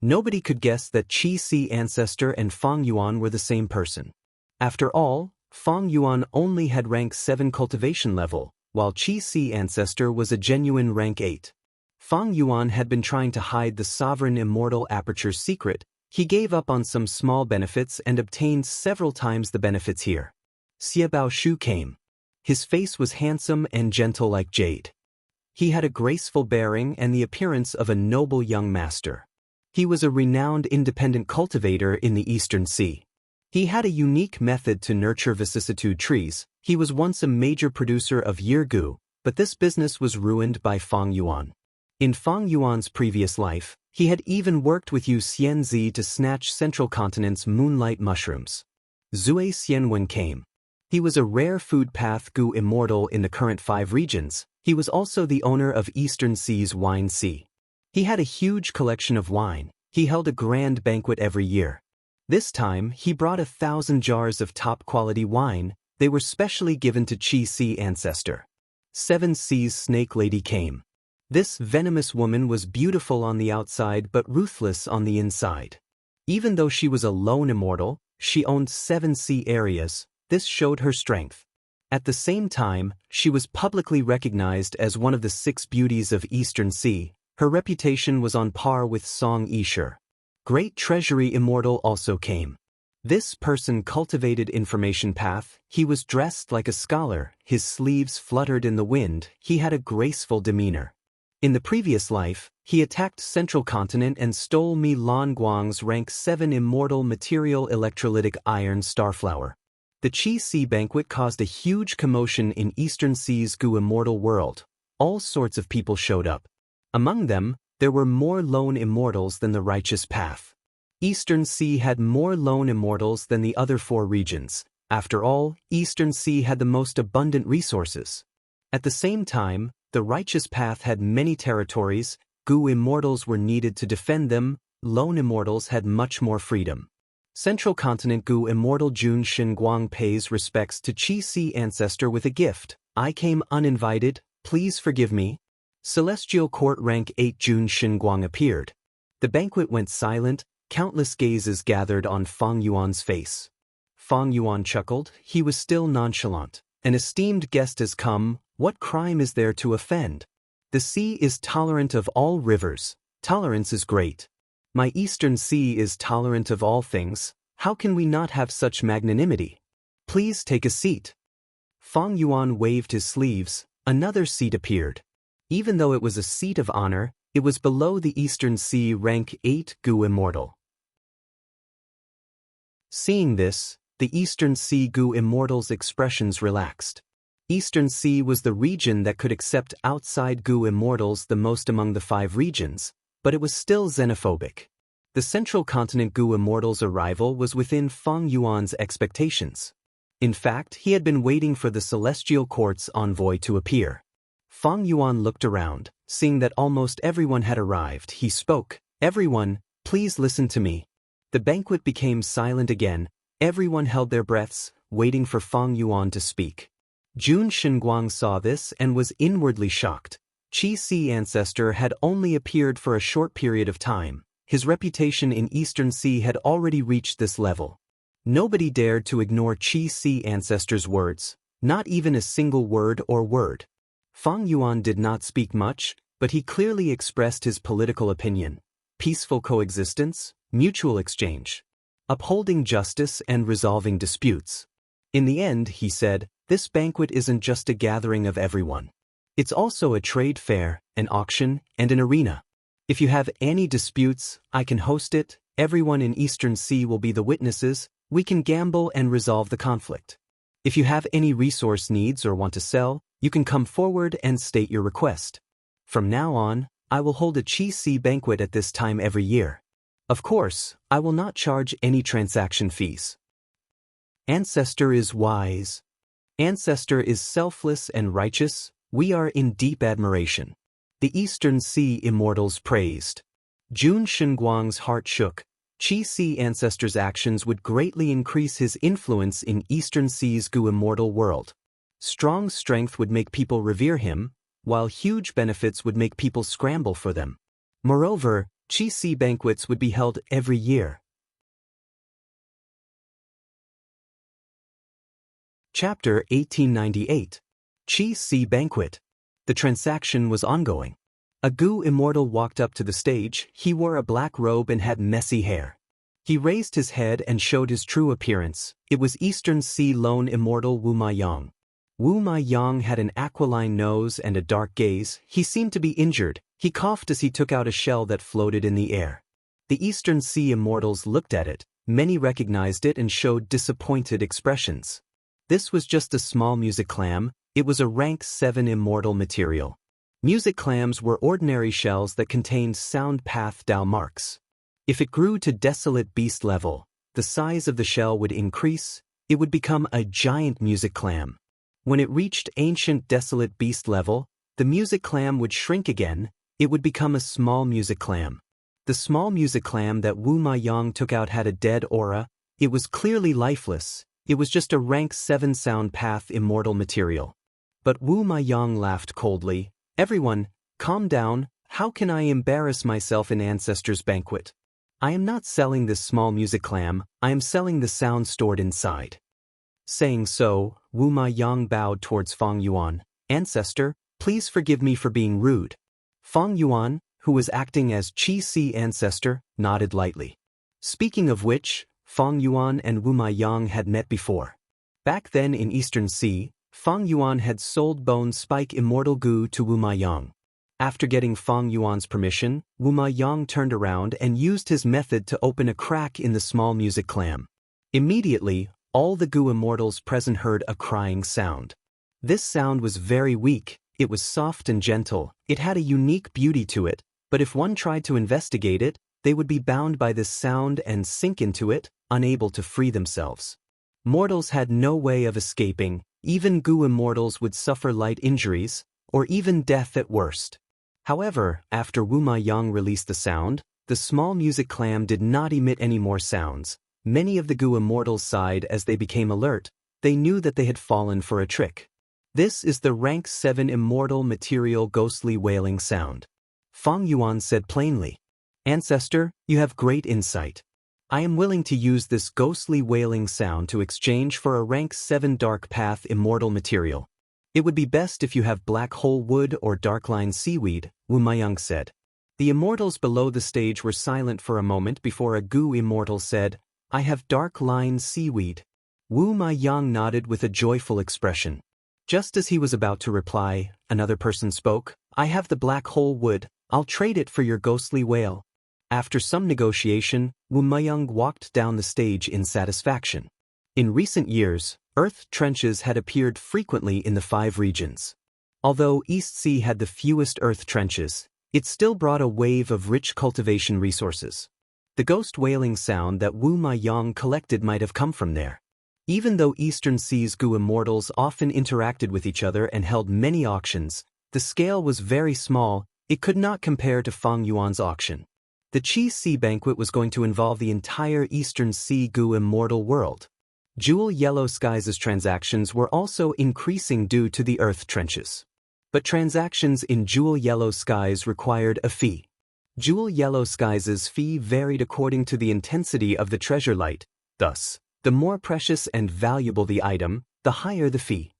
Nobody could guess that Qi Si ancestor and Fang Yuan were the same person. After all, Fang Yuan only had rank 7 cultivation level, while Qi Si ancestor was a genuine rank 8. Fang Yuan had been trying to hide the sovereign immortal aperture secret. He gave up on some small benefits and obtained several times the benefits here. Xie Baoshu came. His face was handsome and gentle like jade. He had a graceful bearing and the appearance of a noble young master. He was a renowned independent cultivator in the Eastern Sea. He had a unique method to nurture vicissitude trees. He was once a major producer of yeargu, but this business was ruined by Fang Yuan. In Fang Yuan's previous life, he had even worked with Yu Xianzi to snatch Central Continent's moonlight mushrooms. Zui Xianwen came. He was a rare food path gu immortal in the current 5 regions. He was also the owner of Eastern Sea's Wine Sea. He had a huge collection of wine. He held a grand banquet every year. This time, he brought 1,000 jars of top-quality wine. They were specially given to Qi Si ancestor. 7 Seas Snake Lady came. This venomous woman was beautiful on the outside but ruthless on the inside. Even though she was a lone immortal, she owned 7 sea areas. This showed her strength. At the same time, she was publicly recognized as one of the 6 beauties of Eastern Sea. Her reputation was on par with Song Yishe. Great Treasury Immortal also came. This person cultivated information path. He was dressed like a scholar, his sleeves fluttered in the wind, he had a graceful demeanor. In the previous life, he attacked Central Continent and stole Mi Lan Guang's rank 7 immortal material electrolytic iron starflower. The Qi Si banquet caused a huge commotion in Eastern Sea's gu immortal world. All sorts of people showed up. Among them, there were more lone immortals than the righteous path. Eastern Sea had more lone immortals than the other 4 regions. After all, Eastern Sea had the most abundant resources. At the same time, the righteous path had many territories. Gu immortals were needed to defend them. Lone immortals had much more freedom. Central Continent gu immortal Jun Xinguang pays respects to Qi Si ancestor with a gift. I came uninvited, please forgive me. Celestial Court rank 8 Jun Xinguang appeared. The banquet went silent, countless gazes gathered on Fang Yuan's face. Fang Yuan chuckled, he was still nonchalant. An esteemed guest has come, what crime is there to offend? The sea is tolerant of all rivers, tolerance is great. My Eastern Sea is tolerant of all things, how can we not have such magnanimity? Please take a seat. Fang Yuan waved his sleeves, another seat appeared. Even though it was a seat of honor, it was below the Eastern Sea rank 8 gu immortal. Seeing this, the Eastern Sea gu immortal's expressions relaxed. Eastern Sea was the region that could accept outside gu immortals the most among the 5 regions, but it was still xenophobic. The Central Continent gu immortal's arrival was within Fang Yuan's expectations. In fact, he had been waiting for the Celestial Court's envoy to appear. Fang Yuan looked around, seeing that almost everyone had arrived. He spoke, everyone, please listen to me. The banquet became silent again. Everyone held their breaths, waiting for Fang Yuan to speak. Jun Xinguang saw this and was inwardly shocked. Qi Si ancestor had only appeared for a short period of time. His reputation in Eastern Sea had already reached this level. Nobody dared to ignore Qi Si ancestor's words, not even a single word or word. Fang Yuan did not speak much, but he clearly expressed his political opinion. Peaceful coexistence, mutual exchange. Upholding justice and resolving disputes. In the end, he said, this banquet isn't just a gathering of everyone. It's also a trade fair, an auction, and an arena. If you have any disputes, I can host it, everyone in Eastern Sea will be the witnesses, we can gamble and resolve the conflict. If you have any resource needs or want to sell, you can come forward and state your request. From now on, I will hold a Qi Si banquet at this time every year. Of course, I will not charge any transaction fees. Ancestor is wise. Ancestor is selfless and righteous, we are in deep admiration. The Eastern Sea immortals praised. Jun Xinguang's heart shook. Qi Si ancestor's actions would greatly increase his influence in Eastern Sea's gu immortal world. Strong strength would make people revere him, while huge benefits would make people scramble for them. Moreover, Qi Si banquets would be held every year. Chapter 1898. Qi Si Banquet. The transaction was ongoing. A gu immortal walked up to the stage. He wore a black robe and had messy hair. He raised his head and showed his true appearance. It was Eastern Sea lone immortal Wu Maiyang. Wu Maiyang had an aquiline nose and a dark gaze. He seemed to be injured. He coughed as he took out a shell that floated in the air. The Eastern Sea immortals looked at it. Many recognized it and showed disappointed expressions. This was just a small music clam. It was a rank 7 immortal material. Music clams were ordinary shells that contained sound path Dao marks. If it grew to desolate beast level, the size of the shell would increase. It would become a giant music clam. When it reached ancient desolate beast level, the music clam would shrink again. It would become a small music clam. The small music clam that Wu Maiyang took out had a dead aura. It was clearly lifeless. It was just a rank 7 sound path immortal material. But Wu Maiyang laughed coldly. Everyone, calm down. How can I embarrass myself in Ancestors' banquet? I am not selling this small music clam. I am selling the sound stored inside. Saying so, Wu Maiyang bowed towards Fang Yuan. Ancestor, please forgive me for being rude. Fang Yuan, who was acting as Qi Si Ancestor, nodded lightly. Speaking of which, Fang Yuan and Wu Maiyang had met before. Back then in Eastern Sea, Fang Yuan had sold Bone Spike Immortal Goo to Wu Maiyang. After getting Fang Yuan's permission, Wu Maiyang turned around and used his method to open a crack in the small music clam. Immediately, all the Goo immortals present heard a crying sound. This sound was very weak. It was soft and gentle. It had a unique beauty to it, but if one tried to investigate it, they would be bound by this sound and sink into it, unable to free themselves. Mortals had no way of escaping. Even Goo immortals would suffer light injuries, or even death at worst. However, after Wu Maiyang released the sound, the small music clam did not emit any more sounds. Many of the Goo immortals sighed as they became alert. They knew that they had fallen for a trick. This is the rank 7 immortal material ghostly wailing sound. Fang Yuan said plainly. Ancestor, you have great insight. I am willing to use this ghostly wailing sound to exchange for a rank 7 dark path immortal material. It would be best if you have black hole wood or dark line seaweed, Wu Maiyang said. The immortals below the stage were silent for a moment before a Goo immortal said, I have dark line seaweed. Wu Maiyang nodded with a joyful expression. Just as he was about to reply, another person spoke, I have the black hole wood. I'll trade it for your ghostly whale. After some negotiation, Wu Maiyang walked down the stage in satisfaction. In recent years, earth trenches had appeared frequently in the 5 regions. Although East Sea had the fewest earth trenches, it still brought a wave of rich cultivation resources. The ghost wailing sound that Wu Maiyang collected might have come from there. Even though Eastern Sea's Goo immortals often interacted with each other and held many auctions, the scale was very small. It could not compare to Fang Yuan's auction. The Qi Sea banquet was going to involve the entire Eastern Sea Goo immortal world. Jewel Yellow Skies' transactions were also increasing due to the earth trenches. But transactions in Jewel Yellow Skies required a fee. Jewel Yellow Skies' fee varied according to the intensity of the treasure light. Thus, the more precious and valuable the item, the higher the fee.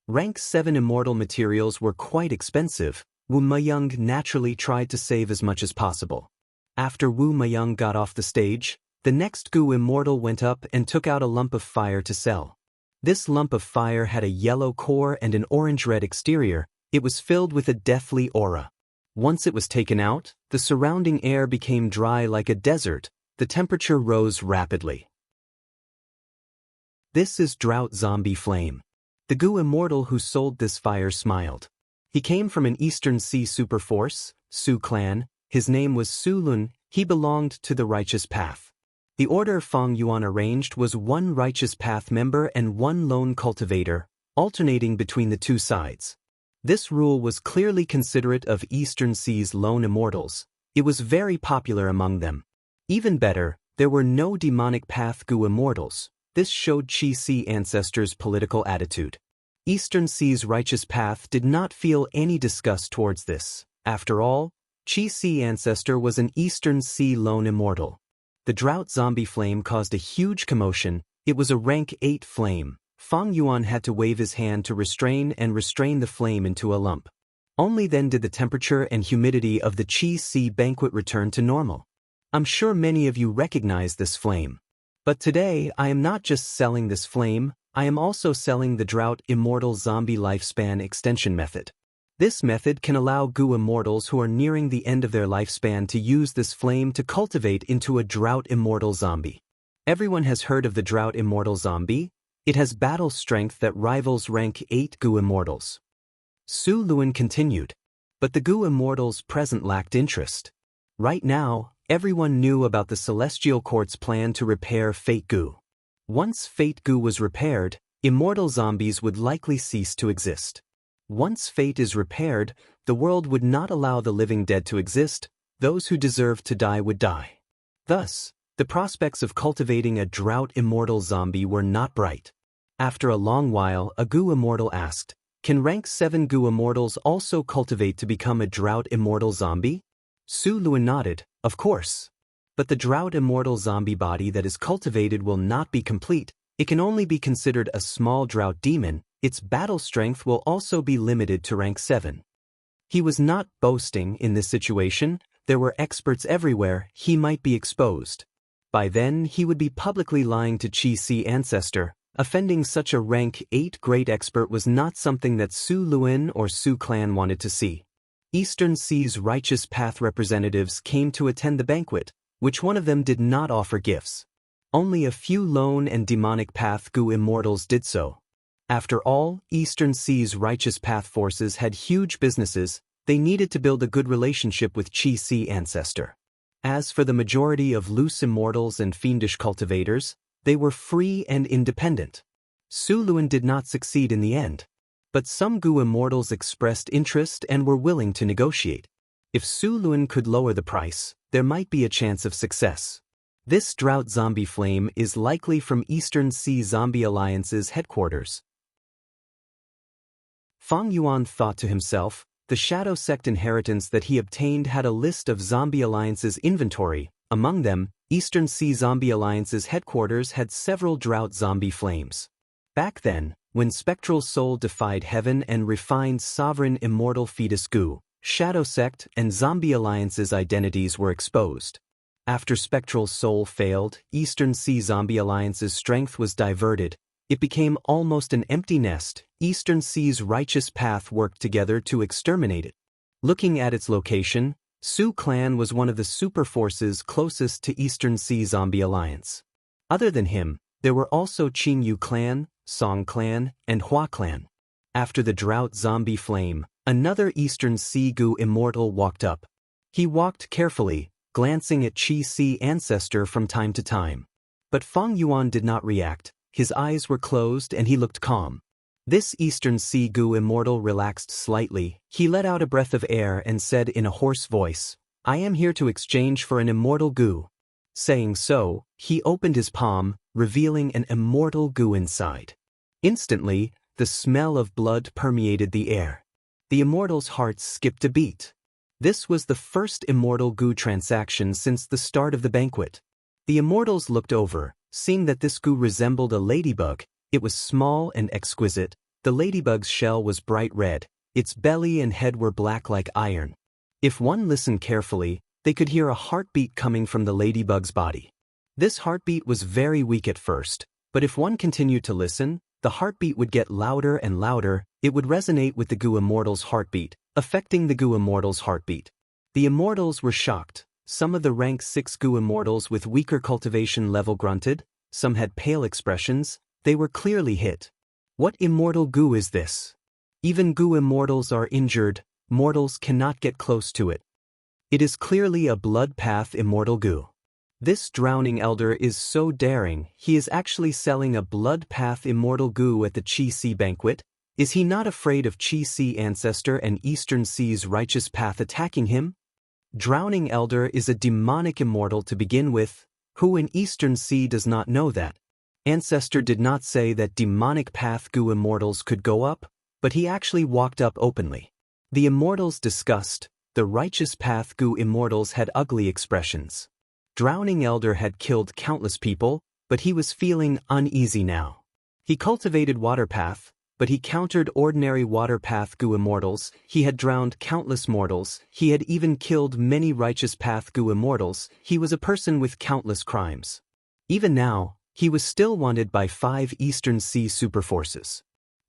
Rank 7 immortal materials were quite expensive. Wu Maiyang naturally tried to save as much as possible. After Wu Maiyang got off the stage, the next Goo immortal went up and took out a lump of fire to sell. This lump of fire had a yellow core and an orange-red exterior. It was filled with a deathly aura. Once it was taken out, the surrounding air became dry like a desert. The temperature rose rapidly. This is Drought Zombie Flame. The Goo immortal who sold this fire smiled. He came from an Eastern Sea super force, Su clan. His name was Su Lun. He belonged to the Righteous Path. The order Fang Yuan arranged was 1 Righteous Path member and 1 lone cultivator, alternating between the 2 sides. This rule was clearly considerate of Eastern Sea's lone immortals. It was very popular among them. Even better, there were no demonic path Goo immortals. This showed Qi Si ancestors' political attitude. Eastern Sea's Righteous Path did not feel any disgust towards this. After all, Qi Si ancestor was an Eastern Sea lone immortal. The Drought Zombie Flame caused a huge commotion. It was a rank 8 flame. Fang Yuan had to wave his hand to restrain the flame into a lump. Only then did the temperature and humidity of the Qi Si banquet return to normal. I'm sure many of you recognize this flame. But today, I am not just selling this flame, I am also selling the Drought Immortal Zombie Lifespan Extension Method. This method can allow goo immortals who are nearing the end of their lifespan to use this flame to cultivate into a Drought Immortal Zombie. Everyone has heard of the Drought Immortal Zombie. It has battle strength that rivals rank 8 goo immortals. Su Luan continued. But the goo immortals present lacked interest. Right now, everyone knew about the Celestial Court's plan to repair Fate Goo. Once Fate Goo was repaired, immortal zombies would likely cease to exist. Once Fate is repaired, the world would not allow the living dead to exist, those who deserved to die would die. Thus, the prospects of cultivating a Drought Immortal Zombie were not bright. After a long while, a goo immortal asked, "Can rank 7 goo immortals also cultivate to become a Drought Immortal Zombie?" Su Luan nodded, "Of course. But the Drought Immortal Zombie body that is cultivated will not be complete. It can only be considered a small Drought Demon. Its battle strength will also be limited to rank 7. He was not boasting in this situation. There were experts everywhere. He might be exposed. By then, he would be publicly lying to Chi Si ancestor. Offending such a rank 8 great expert was not something that Su Luan or Su clan wanted to see. Eastern Sea's Righteous Path representatives came to attend the banquet, which one of them did not offer gifts. Only a few lone and demonic path goo immortals did so. After all, Eastern Sea's Righteous Path forces had huge businesses. They needed to build a good relationship with Chi Si ancestor. As for the majority of loose immortals and fiendish cultivators, they were free and independent. Su Luan did not succeed in the end. But some goo immortals expressed interest and were willing to negotiate. If Su Luan could lower the price, there might be a chance of success. This Drought Zombie Flame is likely from Eastern Sea Zombie Alliance's headquarters. Fang Yuan thought to himself, the Shadow Sect inheritance that he obtained had a list of Zombie Alliance's inventory. Among them, Eastern Sea Zombie Alliance's headquarters had several Drought Zombie Flames. Back then, when Spectral Soul defied heaven and refined Sovereign Immortal Fetus Goo, Shadow Sect and Zombie Alliance's identities were exposed. After Spectral Soul failed, Eastern Sea Zombie Alliance's strength was diverted. It became almost an empty nest. Eastern Sea's Righteous Path worked together to exterminate it. Looking at its location, Su clan was one of the super forces closest to Eastern Sea Zombie Alliance. Other than him, there were also Qing Yu clan, Song clan, and Hua clan. After the Drought Zombie Flame, another Eastern Sea Goo immortal walked up. He walked carefully, glancing at Chi Si ancestor from time to time. But Fang Yuan did not react. His eyes were closed and he looked calm. This Eastern Sea Goo immortal relaxed slightly. He let out a breath of air and said in a hoarse voice, "I am here to exchange for an immortal goo." Saying so, he opened his palm, revealing an immortal goo inside. Instantly, the smell of blood permeated the air. The immortal's heart skipped a beat. This was the first immortal goo transaction since the start of the banquet. The immortals looked over, seeing that this goo resembled a ladybug. It was small and exquisite. The ladybug's shell was bright red. Its belly and head were black like iron. If one listened carefully, they could hear a heartbeat coming from the ladybug's body. This heartbeat was very weak at first, but if one continued to listen, the heartbeat would get louder and louder. It would resonate with the goo immortal's heartbeat, affecting the goo immortal's heartbeat. The immortals were shocked. Some of the rank 6 goo immortals with weaker cultivation level grunted. Some had pale expressions. They were clearly hit. What immortal goo is this? Even goo immortals are injured. Mortals cannot get close to it. It is clearly a blood path immortal goo. This drowning elder is so daring. He is actually selling a blood path immortal goo at the Chi Si banquet. Is he not afraid of Chi Si ancestor and Eastern Sea's Righteous Path attacking him? Drowning elder is a demonic immortal to begin with. Who in Eastern Sea does not know that? Ancestor did not say that demonic path goo immortals could go up, but he actually walked up openly. The immortals discussed. The Righteous Path goo immortals had ugly expressions. Drowning elder had killed countless people, but he was feeling uneasy now. He cultivated water path. but he countered ordinary water path Gu immortals, he had drowned countless mortals, he had even killed many righteous path Gu immortals, he was a person with countless crimes. Even now, he was still wanted by 5 Eastern Sea superforces.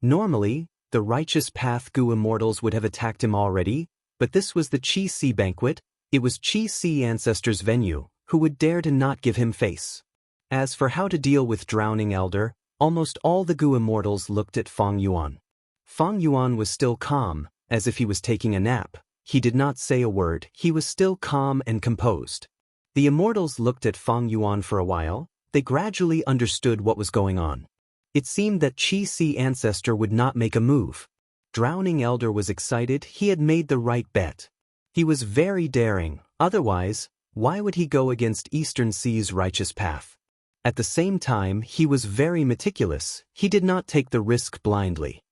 Normally, the righteous path Gu immortals would have attacked him already, but this was the Chi Sea banquet, it was Chi Sea ancestors' venue, who would dare to not give him face. As for how to deal with Drowning Elder, almost all the Gu immortals looked at Feng Yuan. Feng Yuan was still calm, as if he was taking a nap. He did not say a word, he was still calm and composed. The immortals looked at Feng Yuan for a while, they gradually understood what was going on. It seemed that Chi Sea ancestor would not make a move. Drowning Elder was excited, he had made the right bet. He was very daring, otherwise, why would he go against Eastern Sea's righteous path? At the same time, he was very meticulous, he did not take the risk blindly.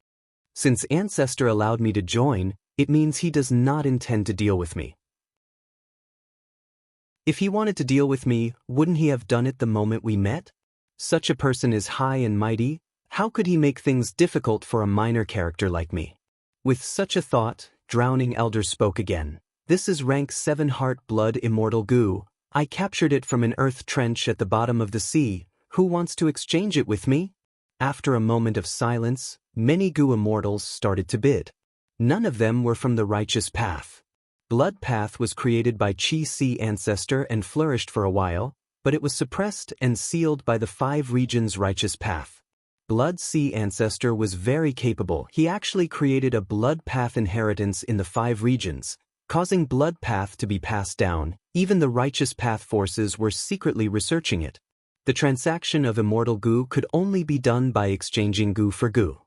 Since Ancestor allowed me to join, it means he does not intend to deal with me. If he wanted to deal with me, wouldn't he have done it the moment we met? Such a person is high and mighty, how could he make things difficult for a minor character like me? With such a thought, Drowning Elder spoke again. This is rank 7 Heart Blood Immortal Gu. I captured it from an earth trench at the bottom of the sea. Who wants to exchange it with me? After a moment of silence, many Gu immortals started to bid. None of them were from the righteous path. Blood path was created by Chi Sea ancestor and flourished for a while, but it was suppressed and sealed by the 5 regions righteous path. Blood Sea ancestor was very capable. He actually created a blood path inheritance in the 5 regions, causing blood path to be passed down. Even the righteous path forces were secretly researching it. The transaction of immortal Gu could only be done by exchanging Gu for Gu.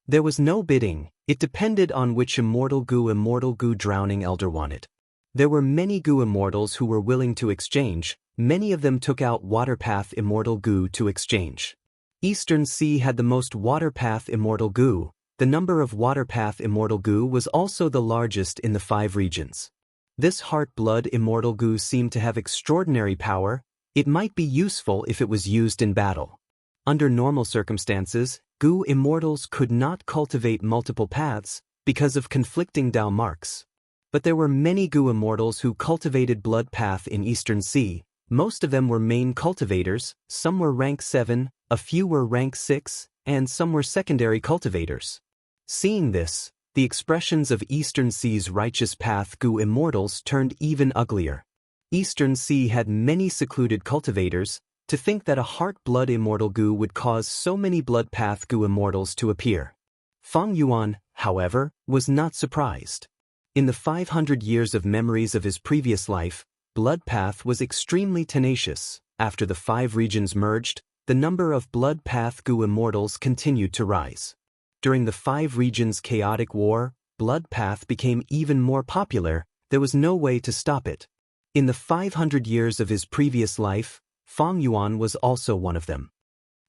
There was no bidding, it depended on which immortal Gu Drowning Elder wanted. There were many Gu immortals who were willing to exchange, many of them took out water path immortal Gu to exchange. Eastern Sea had the most water path immortal Gu. The number of water path immortal Gu was also the largest in the 5 regions. This heart blood immortal Gu seemed to have extraordinary power. It might be useful if it was used in battle. Under normal circumstances, Gu immortals could not cultivate multiple paths because of conflicting Dao marks. But there were many Gu immortals who cultivated blood path in Eastern Sea. Most of them were main cultivators, some were rank 7, a few were rank 6, and some were secondary cultivators. Seeing this, the expressions of Eastern Sea's righteous path Gu immortals turned even uglier. Eastern Sea had many secluded cultivators. To think that a heart-blood immortal Gu would cause so many blood path Gu immortals to appear. Feng Yuan, however, was not surprised. In the 500 years of memories of his previous life, blood path was extremely tenacious. After the 5 regions merged, the number of blood path Gu immortals continued to rise. During the 5 regions' chaotic war, blood path became even more popular. There was no way to stop it. In the 500 years of his previous life, Feng Yuan was also one of them.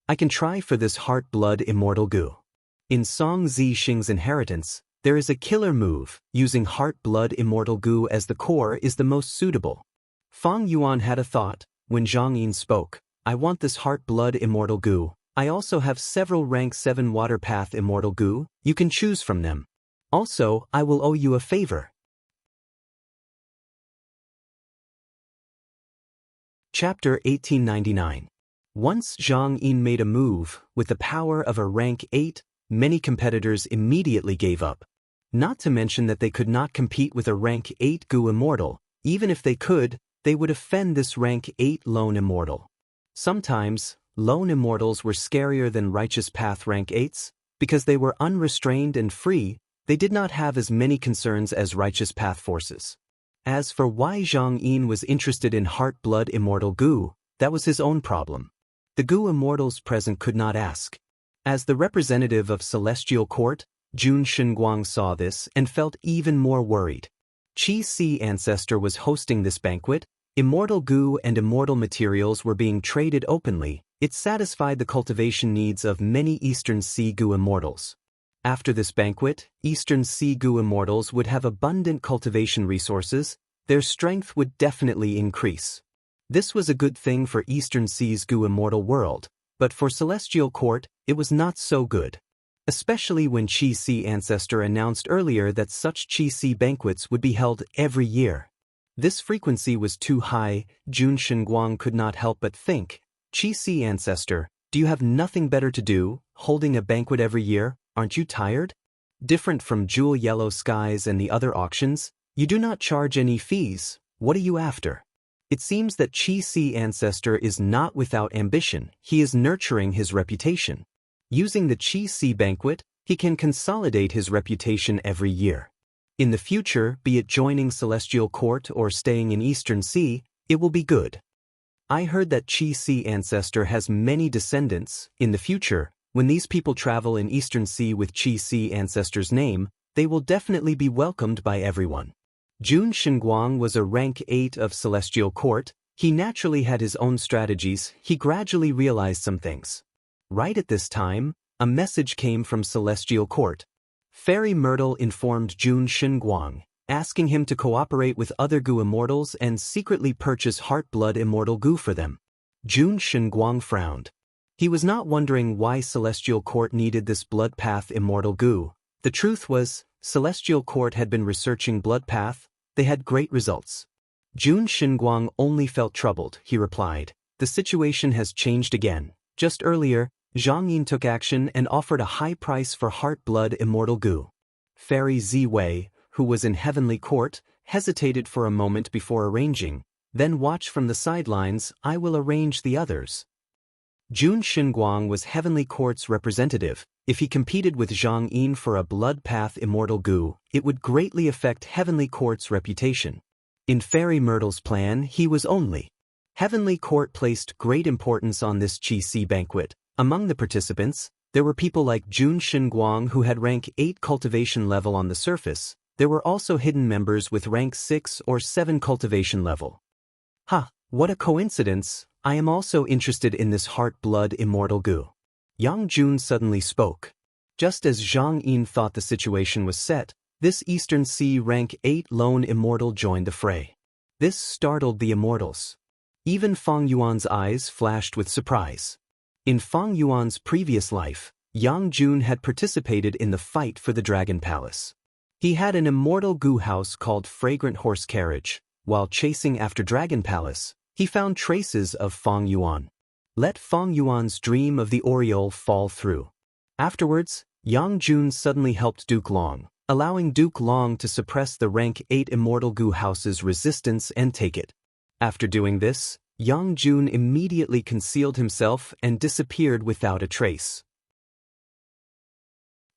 I can try for this heart-blood immortal Gu. In Song Zixing's inheritance, there is a killer move. Using heart-blood immortal Gu as the core is the most suitable. Feng Yuan had a thought. When Zhang Yin spoke, I want this heart-blood immortal Gu. I also have several rank 7 water path immortal Gu. You can choose from them. Also, I will owe you a favor. Chapter 1899. Once Zhang Yin made a move, with the power of a rank 8, many competitors immediately gave up. Not to mention that they could not compete with a rank 8 Gu immortal. Even if they could, they would offend this rank 8 lone immortal. Sometimes, lone immortals were scarier than righteous path rank 8s, because they were unrestrained and free, they did not have as many concerns as righteous path forces. As for why Zhang Yin was interested in heart-blood immortal Gu, that was his own problem. The Gu immortals present could not ask. As the representative of Celestial Court, Jun Shenguang saw this and felt even more worried. Chi Sea ancestor was hosting this banquet, immortal Gu and immortal materials were being traded openly. It satisfied the cultivation needs of many Eastern Sea Gu immortals. After this banquet, Eastern Sea Gu immortals would have abundant cultivation resources. Their strength would definitely increase. This was a good thing for Eastern Sea's Gu immortal world, but for Celestial Court, it was not so good. especially when Qi Si ancestor announced earlier that such Qi Si banquets would be held every year. This frequency was too high. Jun Shenguang could not help but think, Qi Si ancestor, do you have nothing better to do, holding a banquet every year? Aren't you tired? Different from Jewel Yellow Skies and the other auctions, you do not charge any fees. What are you after? It seems that Qi Si ancestor is not without ambition. He is nurturing his reputation. Using the Qi Si banquet, he can consolidate his reputation every year. In the future, be it joining Celestial Court or staying in Eastern Sea, it will be good. I heard that Qi Si ancestor has many descendants. In the future, when these people travel in Eastern Sea with Qi Si ancestor's name, they will definitely be welcomed by everyone. Jun Shenguang was a rank 8 of Celestial Court. He naturally had his own strategies. He gradually realized some things. Right at this time, a message came from Celestial Court. Fairy Myrtle informed Jun Shenguang, asking him to cooperate with other Gu immortals and secretly purchase Heart-Blood Immortal Gu for them. Jun Shenguang frowned. He was not wondering why Celestial Court needed this Blood Path Immortal Gu. The truth was, Celestial Court had been researching Blood Path. They had great results. Jun Shenguang only felt troubled. He replied, the situation has changed again. Just earlier, Zhang Yin took action and offered a high price for Heart-Blood Immortal Gu. Fairy Ziwei, who was in Heavenly Court, hesitated for a moment before arranging, then watch from the sidelines. I will arrange the others. Jun Shenguang was Heavenly Court's representative. If he competed with Zhang Yin for a Blood Path Immortal Gu, it would greatly affect Heavenly Court's reputation. In Fairy Myrtle's plan, he was only. Heavenly Court placed great importance on this Qi Si banquet. Among the participants, there were people like Jun Shenguang who had rank 8 cultivation level on the surface. There were also hidden members with rank 6 or 7 cultivation level. What a coincidence! I am also interested in this Heart-Blood Immortal Gu. Yang Jun suddenly spoke. Just as Zhang Yin thought the situation was set, this Eastern Sea rank 8 lone immortal joined the fray. This startled the immortals. Even Fang Yuan's eyes flashed with surprise. In Fang Yuan's previous life, Yang Jun had participated in the fight for the Dragon Palace. He had an immortal Gu house called Fragrant Horse Carriage. While chasing after Dragon Palace, he found traces of Fang Yuan. Let Fang Yuan's dream of the aureole fall through. Afterwards, Yang Jun suddenly helped Duke Long, allowing Duke Long to suppress the rank 8 immortal Gu house's resistance and take it. After doing this, Yang Jun immediately concealed himself and disappeared without a trace.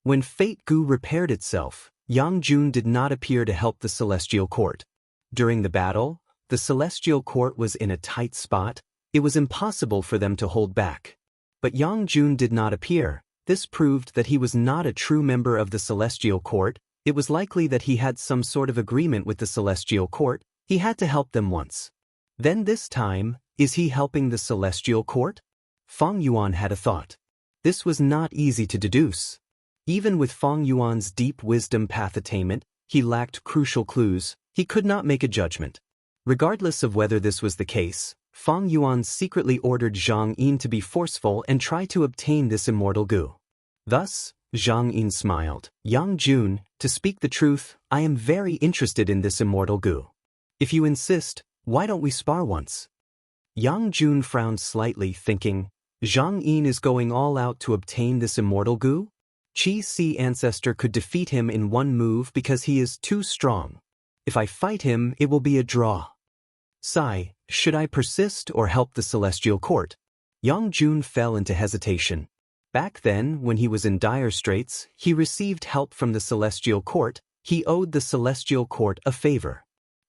When Fate Gu repaired itself, Yang Jun did not appear to help the Celestial Court. During the battle, the Celestial Court was in a tight spot. It was impossible for them to hold back. But Yang Jun did not appear. This proved that he was not a true member of the Celestial Court. It was likely that he had some sort of agreement with the Celestial Court. He had to help them once. Then this time, is he helping the Celestial Court? Fang Yuan had a thought. This was not easy to deduce. Even with Fang Yuan's deep wisdom path attainment, he lacked crucial clues. He could not make a judgment. Regardless of whether this was the case, Fang Yuan secretly ordered Zhang Yin to be forceful and try to obtain this immortal Gu. Thus, Zhang Yin smiled. Yang Jun, to speak the truth, I am very interested in this immortal Gu. If you insist, why don't we spar once? Yang Jun frowned slightly, thinking, Zhang Yin is going all out to obtain this immortal Gu? Qi Si ancestor could defeat him in one move because he is too strong. If I fight him, it will be a draw. Sigh, should I persist or help the Celestial Court? Yang Jun fell into hesitation. Back then, when he was in dire straits, he received help from the Celestial Court. He owed the Celestial Court a favor.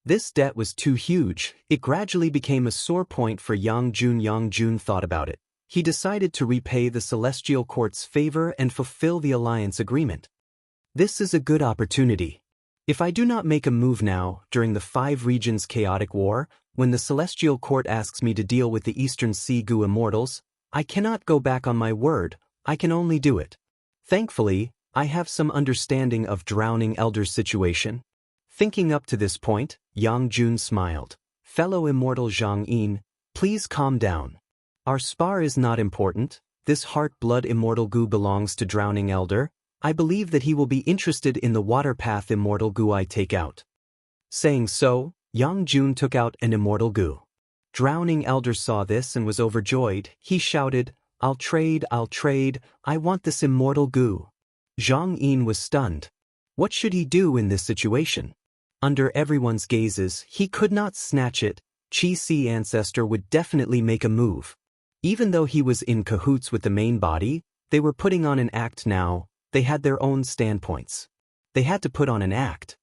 This debt was too huge. It gradually became a sore point for Yang Jun. Yang Jun thought about it. He decided to repay the Celestial Court's favor and fulfill the alliance agreement. This is a good opportunity. If I do not make a move now, during the 5 regions chaotic war, when the Celestial Court asks me to deal with the Eastern Sea Gu immortals, I cannot go back on my word. I can only do it. Thankfully, I have some understanding of Drowning Elder's situation. Thinking up to this point, Yang Jun smiled. Fellow immortal Zhang Yin, please calm down. Our spar is not important. this heart-blood immortal goo belongs to Drowning Elder. I believe that he will be interested in the water path immortal goo I take out." Saying so, Yang Jun took out an immortal goo. Drowning Elder saw this and was overjoyed. He shouted, I'll trade, I want this immortal goo." Zhang Yin was stunned. What should he do in this situation? Under everyone's gazes, he could not snatch it. Qi Si ancestor would definitely make a move. Even though he was in cahoots with the main body, they were putting on an act now. They had their own standpoints. They had to put on an act.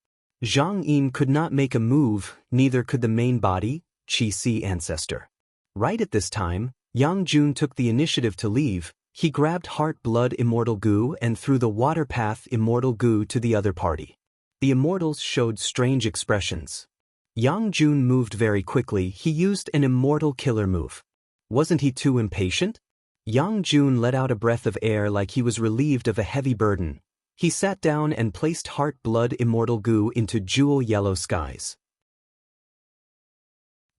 Zhang Yin could not make a move, neither could the main body, Qi Si ancestor. Right at this time, Yang Jun took the initiative to leave. He grabbed heart-blood immortal goo and threw the water path immortal goo to the other party. The immortals showed strange expressions. Yang Jun moved very quickly. He used an immortal killer move. Wasn't he too impatient? Yang Jun let out a breath of air like he was relieved of a heavy burden. He sat down and placed heart-blood immortal goo into jewel yellow skies.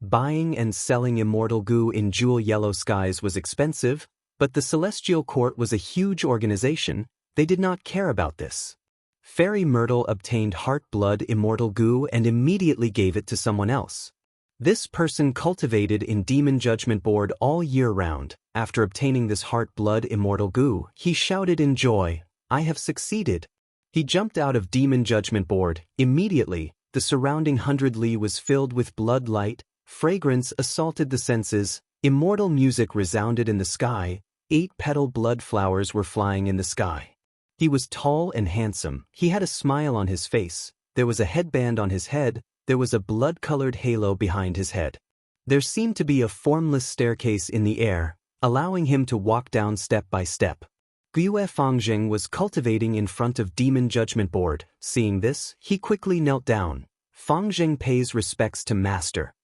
Buying and selling immortal goo in jewel yellow skies was expensive, but the Celestial Court was a huge organization. They did not care about this. Fairy Myrtle obtained heart-blood immortal goo and immediately gave it to someone else. This person cultivated in Demon Judgment Board all year round. After obtaining this heart-blood immortal goo, he shouted in joy, I have succeeded. He jumped out of Demon Judgment Board. Immediately, the surrounding 100 li was filled with blood light. Fragrance assaulted the senses. Immortal music resounded in the sky. 8-petal blood flowers were flying in the sky. He was tall and handsome. He had a smile on his face. There was a headband on his head. There was a blood-colored halo behind his head. There seemed to be a formless staircase in the air, allowing him to walk down step by step. Gue Fangjing was cultivating in front of Demon Judgment Board. Seeing this, he quickly knelt down. Fangjing pays respects to Master.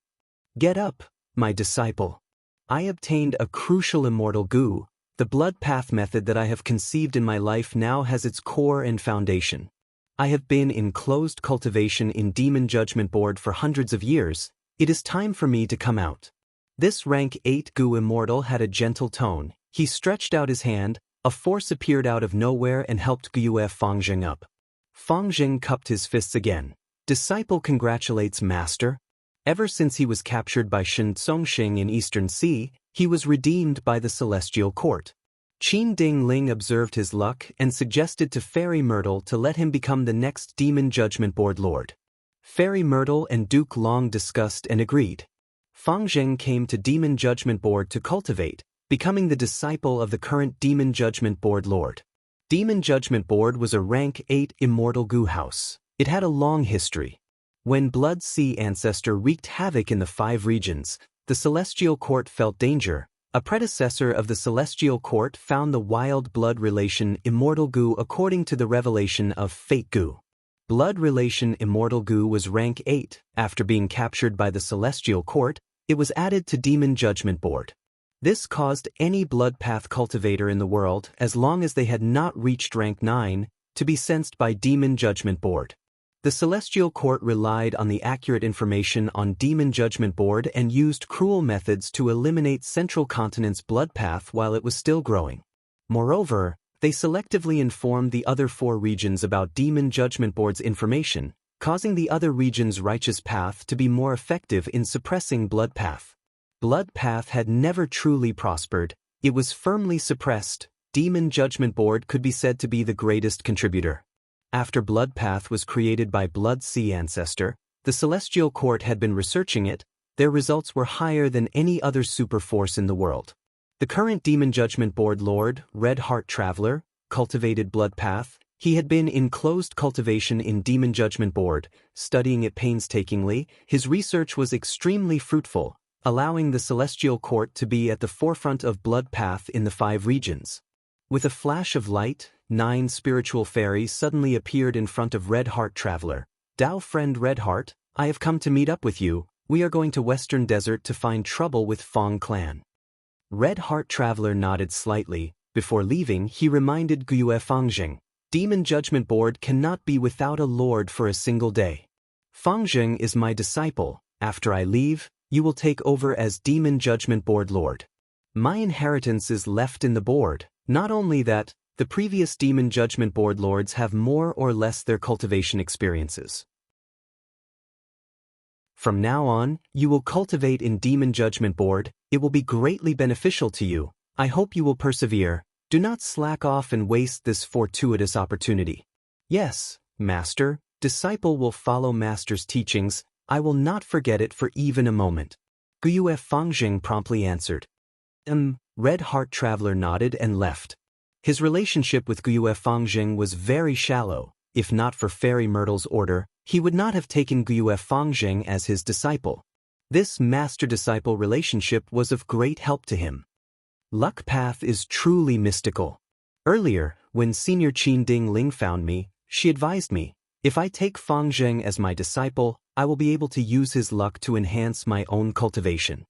Get up, my disciple. I obtained a crucial immortal goo. The blood path method that I have conceived in my life now has its core and foundation. I have been in closed cultivation in Demon Judgment Board for hundreds of years. It is time for me to come out. This rank 8 goo immortal had a gentle tone. He stretched out his hand. A force appeared out of nowhere and helped Gue Fangjing up. Fangjing cupped his fists again. Disciple congratulates Master. Ever since he was captured by Shen Tsongxing in Eastern Sea, he was redeemed by the Celestial Court. Qin Ding Ling observed his luck and suggested to Fairy Myrtle to let him become the next Demon Judgment Board Lord. Fairy Myrtle and Duke Long discussed and agreed. Fangjing came to Demon Judgment Board to cultivate, becoming the disciple of the current Demon Judgment Board Lord. Demon Judgment Board was a rank 8 immortal goo house. It had a long history. When Blood Sea Ancestor wreaked havoc in the 5 regions, the Celestial Court felt danger. A predecessor of the Celestial Court found the wild blood relation immortal goo according to the revelation of Fate Goo. Blood relation immortal goo was rank 8. After being captured by the Celestial Court, it was added to Demon Judgment Board. This caused any blood path cultivator in the world, as long as they had not reached rank 9, to be sensed by Demon Judgment Board. The Celestial Court relied on the accurate information on Demon Judgment Board and used cruel methods to eliminate Central Continent's blood path while it was still growing. Moreover, they selectively informed the other 4 regions about Demon Judgment Board's information, causing the other regions' righteous path to be more effective in suppressing blood path. Blood path had never truly prospered. It was firmly suppressed. Demon Judgment Board could be said to be the greatest contributor. After blood path was created by Blood Sea Ancestor, the Celestial Court had been researching it. Their results were higher than any other super force in the world. The current Demon Judgment Board Lord, Red Heart Traveler, cultivated blood path. He had been in closed cultivation in Demon Judgment Board, studying it painstakingly. His research was extremely fruitful, allowing the Celestial Court to be at the forefront of blood path in the 5 regions. With a flash of light, 9 spiritual fairies suddenly appeared in front of Red Heart Traveler. Dao friend Red Heart, I have come to meet up with you. We are going to Western Desert to find trouble with Fong clan. Red Heart Traveler nodded slightly. Before leaving, he reminded Gue Fangjing, Demon Judgment Board cannot be without a lord for a single day. Fangjing is my disciple. After I leave, you will take over as Demon Judgment Board Lord. My inheritance is left in the board. Not only that, the previous Demon Judgment Board lords have more or less their cultivation experiences. From now on, you will cultivate in Demon Judgment Board. It will be greatly beneficial to you. I hope you will persevere. Do not slack off and waste this fortuitous opportunity. Yes, Master. Disciple will follow Master's teachings. I will not forget it for even a moment. Guyue Fangjing promptly answered. Red Heart Traveler nodded and left. His relationship with Guyue Fangjing was very shallow. If not for Fairy Myrtle's order, he would not have taken Guyue Fangjing as his disciple. This master-disciple relationship was of great help to him. Luck path is truly mystical. Earlier, when Senior Qin Ding Ling found me, she advised me, if I take Fangjing as my disciple, I will be able to use his luck to enhance my own cultivation.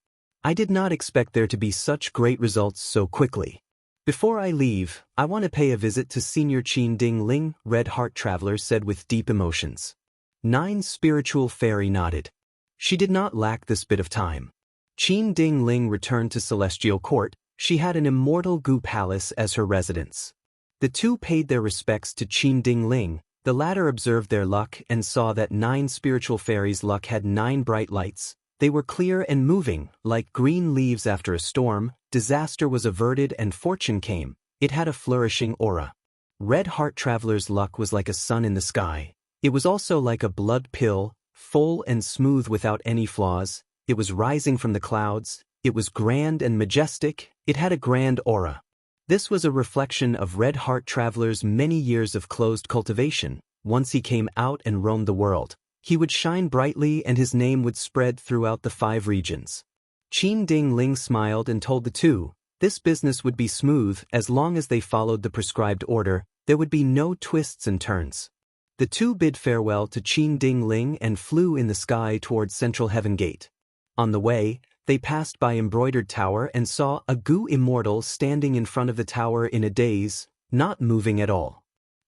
I did not expect there to be such great results so quickly. Before I leave, I want to pay a visit to Senior Qin Ding Ling, Red Heart Traveler said with deep emotions. 9 Spiritual Fairy nodded. She did not lack this bit of time. Qin Ding Ling returned to Celestial Court. She had an immortal Gu Palace as her residence. The two paid their respects to Qin Ding Ling. The latter observed their luck and saw that 9 spiritual fairies' luck had 9 bright lights. They were clear and moving, like green leaves after a storm. Disaster was averted and fortune came. It had a flourishing aura. Red Heart Traveler's luck was like a sun in the sky. It was also like a blood pill, full and smooth without any flaws. It was rising from the clouds. It was grand and majestic. It had a grand aura. This was a reflection of Red Heart Traveler's many years of closed cultivation. Once he came out and roamed the world, he would shine brightly and his name would spread throughout the 5 regions. Qin Ding Ling smiled and told the two, this business would be smooth as long as they followed the prescribed order. There would be no twists and turns. The two bid farewell to Qin Ding Ling and flew in the sky towards Central Heaven Gate. On the way, they passed by Embroidered Tower and saw a Gu Immortal standing in front of the tower in a daze, not moving at all.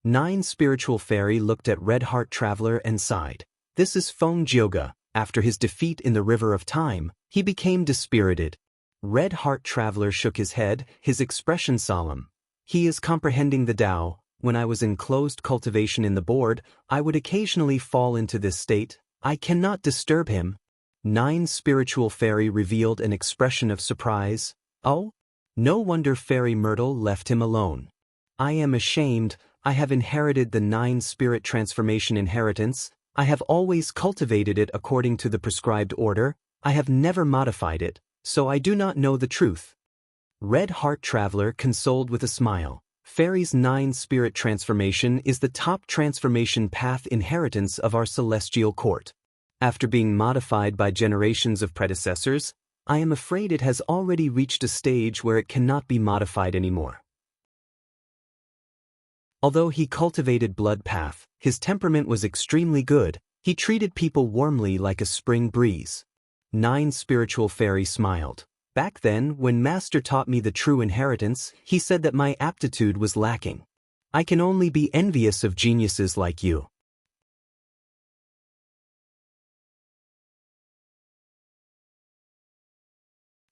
9 Spiritual Fairy looked at Red Heart Traveler and sighed. This is Feng Jioge. After his defeat in the River of Time, he became dispirited. Red Heart Traveler shook his head, his expression solemn. He is comprehending the Tao. When I was in closed cultivation in the board, I would occasionally fall into this state. I cannot disturb him. 9 Spiritual Fairy revealed an expression of surprise. Oh? No wonder Fairy Myrtle left him alone. I am ashamed. I have inherited the 9 Spirit Transformation inheritance. I have always cultivated it according to the prescribed order. I have never modified it, so I do not know the truth. Red Heart Traveler consoled with a smile. Fairy's 9 Spirit Transformation is the top transformation path inheritance of our Celestial Court. After being modified by generations of predecessors, I am afraid it has already reached a stage where it cannot be modified anymore. Although he cultivated blood path, his temperament was extremely good. He treated people warmly like a spring breeze. 9 Spiritual Fairy smiled. Back then, when Master taught me the true inheritance, he said that my aptitude was lacking. I can only be envious of geniuses like you.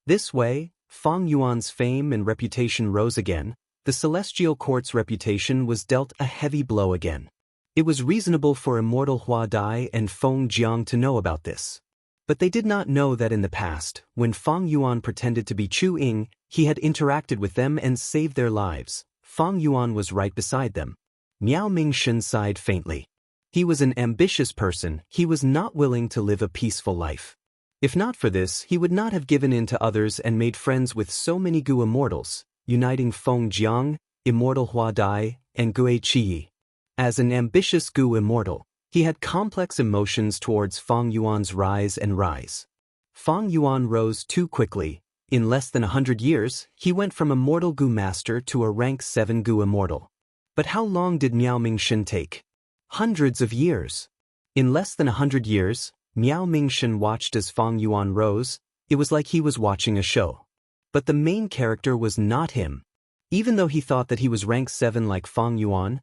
This way, Feng Yuan's fame and reputation rose again. The Celestial Court's reputation was dealt a heavy blow again. It was reasonable for Immortal Hua Dai and Feng Jiang to know about this. But they did not know that in the past, when Feng Yuan pretended to be Chu Ying, he had interacted with them and saved their lives. Feng Yuan was right beside them. Miao Mingshun sighed faintly. He was an ambitious person. He was not willing to live a peaceful life. If not for this, he would not have given in to others and made friends with so many Gu Immortals, uniting Feng Jiang, Immortal Hua Dai, and Gue Qi. As an ambitious Gu Immortal, he had complex emotions towards Feng Yuan's rise and rise. Feng Yuan rose too quickly. In less than 100 years, he went from Immortal Gu Master to a rank 7 Gu Immortal. But how long did Miao Mingshun take? Hundreds of years. In less than 100 years, Miao Mingshun watched as Feng Yuan rose. It was like he was watching a show. But the main character was not him. Even though he thought that he was rank 7 like Feng Yuan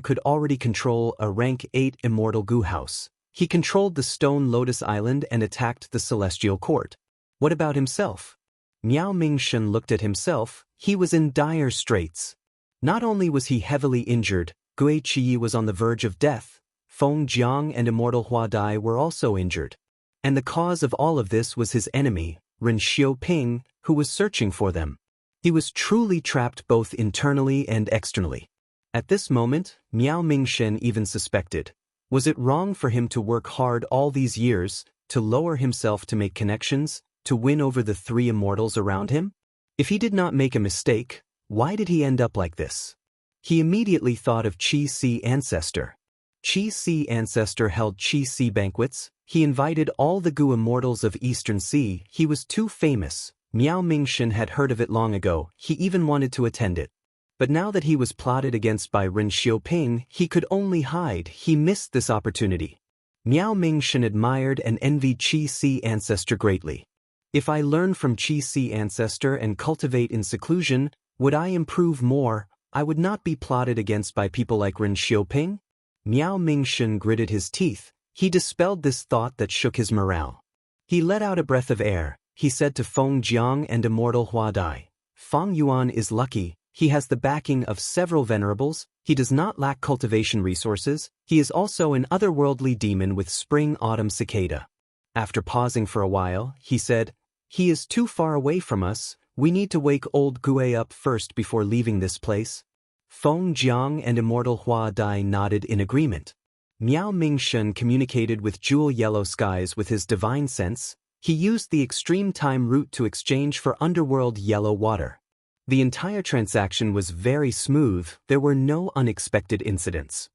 could already control a rank 8 Immortal Gu house. He controlled the Stone Lotus Island and attacked the Celestial Court. What about himself? Miao Mingshen looked at himself. He was in dire straits. Not only was he heavily injured, Gui Qi was on the verge of death. Feng Jiang and Immortal Hua Dai were also injured. And the cause of all of this was his enemy, Ren Xiaoping, who was searching for them. He was truly trapped both internally and externally. At this moment, Miao Mingshen even suspected, was it wrong for him to work hard all these years, to lower himself to make connections, to win over the three immortals around him? If he did not make a mistake, why did he end up like this? He immediately thought of Qi Si Ancestor. Qi Si Ancestor held Qi Si banquets. He invited all the Gu immortals of Eastern Sea. He was too famous. Miao Mingshen had heard of it long ago. He even wanted to attend it. But now that he was plotted against by Ren Xiaoping, he could only hide. He missed this opportunity. Miao Mingshen admired and envied Qi Si Ancestor greatly. If I learn from Qi Si Ancestor and cultivate in seclusion, would I improve more? I would not be plotted against by people like Ren Xiaoping? Miao Mingshen gritted his teeth. He dispelled this thought that shook his morale. He let out a breath of air. He said to Feng Jiang and Immortal Hua Dai, Feng Yuan is lucky. He has the backing of several venerables. He does not lack cultivation resources. He is also an otherworldly demon with spring-autumn cicada. After pausing for a while, he said, he is too far away from us. We need to wake old Gue up first before leaving this place. Feng Jiang and Immortal Hua Dai nodded in agreement. Miao Mingshen communicated with Jewel Yellow Skies with his divine sense. He used the extreme time route to exchange for underworld yellow water. The entire transaction was very smooth. There were no unexpected incidents.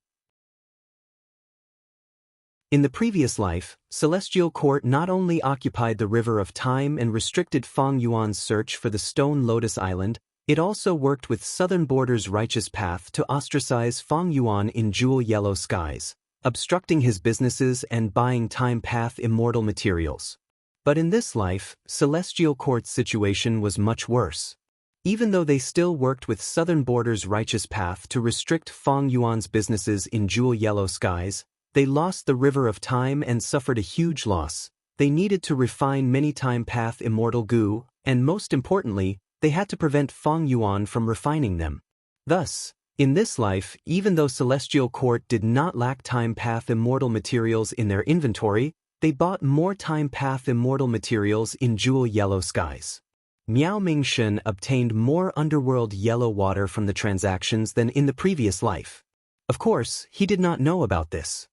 In the previous life, Celestial Court not only occupied the River of Time and restricted Feng Yuan's search for the Stone Lotus Island, it also worked with Southern Border's Righteous Path to ostracize Feng Yuan in Jewel Yellow Skies, obstructing his businesses and buying Time Path immortal materials. But in this life, Celestial Court's situation was much worse. Even though they still worked with Southern Border's Righteous Path to restrict Feng Yuan's businesses in Jewel Yellow Skies, they lost the River of Time and suffered a huge loss. They needed to refine many Time Path immortal Gu, and most importantly, they had to prevent Feng Yuan from refining them. Thus, in this life, even though Celestial Court did not lack Time Path immortal materials in their inventory, they bought more Time Path immortal materials in Jewel Yellow Skies. Miao Mingshen obtained more underworld yellow water from the transactions than in the previous life. Of course, he did not know about this.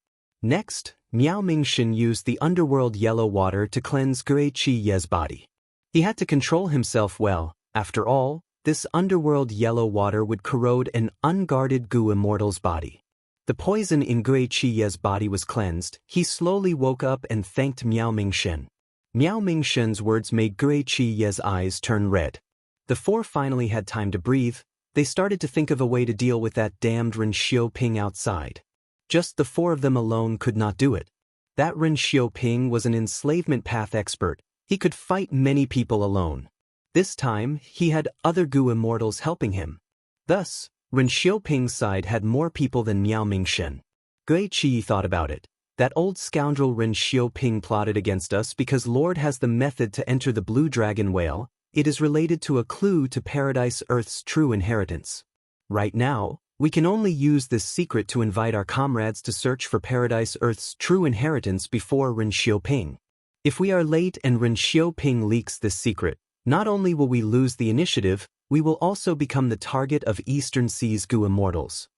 Next, Miao Mingshen used the underworld yellow water to cleanse Gui Qi Ye's body. He had to control himself well. After all, this underworld yellow water would corrode an unguarded Gu immortal's body. The poison in Gui Qi Ye's body was cleansed. He slowly woke up and thanked Miao Mingshen. Miao Mingshen's words made Gui Qi Ye's eyes turn red. The four finally had time to breathe. They started to think of a way to deal with that damned Ren Xiaoping outside. Just the four of them alone could not do it. That Ren Xiaoping was an enslavement path expert. He could fight many people alone. This time, he had other Gu immortals helping him. Thus, Ren Xiaoping's side had more people than Miao Mingshen. Gui Qi thought about it. That old scoundrel Ren Xiaoping plotted against us because Lord has the method to enter the Blue Dragon Whale. It is related to a clue to Paradise Earth's true inheritance. Right now, we can only use this secret to invite our comrades to search for Paradise Earth's true inheritance before Ren Xiaoping. If we are late and Ren Xiaoping leaks this secret, not only will we lose the initiative, we will also become the target of Eastern Sea's Gu immortals.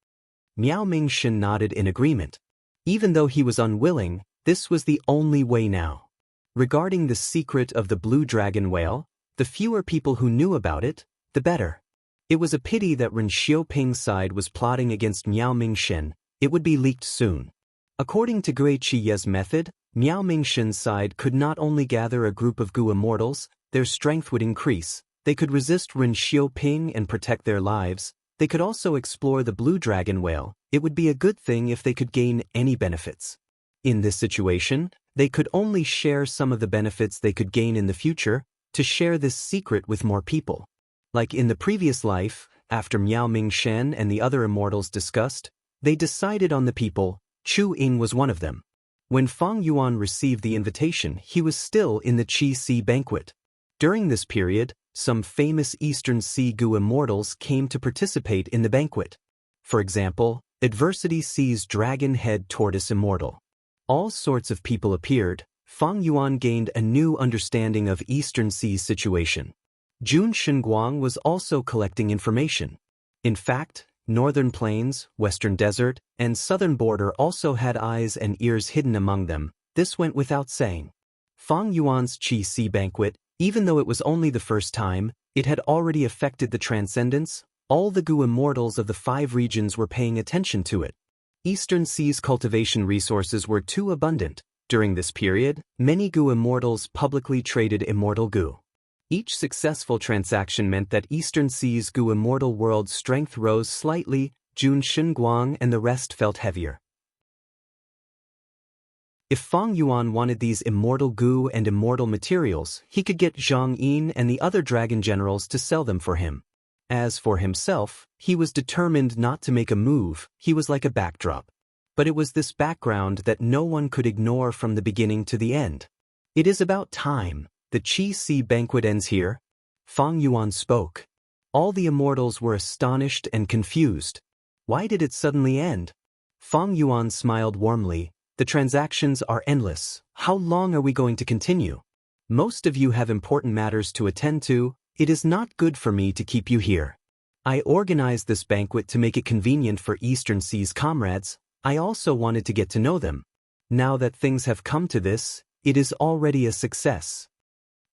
Miao Mingshen nodded in agreement. Even though he was unwilling, this was the only way now. Regarding the secret of the Blue Dragon Whale, the fewer people who knew about it, the better. It was a pity that Ren Xiaoping's side was plotting against Miao Mingshen. It would be leaked soon. According to Gui Qi Ye's method, Miao Mingshen's side could not only gather a group of Gu immortals, their strength would increase. They could resist Ren Xiaoping and protect their lives. They could also explore the Blue Dragon Whale. It would be a good thing if they could gain any benefits. In this situation, they could only share some of the benefits they could gain in the future, to share this secret with more people. Like in the previous life, after Miao Mingshen and the other immortals discussed, they decided on the people. Chu Ying was one of them. When Feng Yuan received the invitation, he was still in the Qi Si banquet. During this period, some famous Eastern Sea Gu immortals came to participate in the banquet. For example, Adversity Sea's dragon-head tortoise immortal. All sorts of people appeared. Fang Yuan gained a new understanding of Eastern Sea's situation. Jun Shenguang was also collecting information. In fact, Northern Plains, Western Desert, and Southern Border also had eyes and ears hidden among them. This went without saying. Fang Yuan's Qi Si banquet, even though it was only the first time, it had already affected the transcendence. All the Gu immortals of the 5 regions were paying attention to it. Eastern Sea's cultivation resources were too abundant. During this period, many Gu immortals publicly traded immortal Gu. Each successful transaction meant that Eastern Sea's Gu immortal world's strength rose slightly. Jun Shenguang and the rest felt heavier. If Fang Yuan wanted these immortal Gu and immortal materials, he could get Zhang Yin and the other dragon generals to sell them for him. As for himself, he was determined not to make a move. He was like a backdrop. But it was this background that no one could ignore from the beginning to the end. It is about time. The Qi Si banquet ends here. Fang Yuan spoke. All the immortals were astonished and confused. Why did it suddenly end? Fang Yuan smiled warmly. The transactions are endless. How long are we going to continue? Most of you have important matters to attend to. It is not good for me to keep you here. I organized this banquet to make it convenient for Eastern Sea's comrades. I also wanted to get to know them. Now that things have come to this, it is already a success.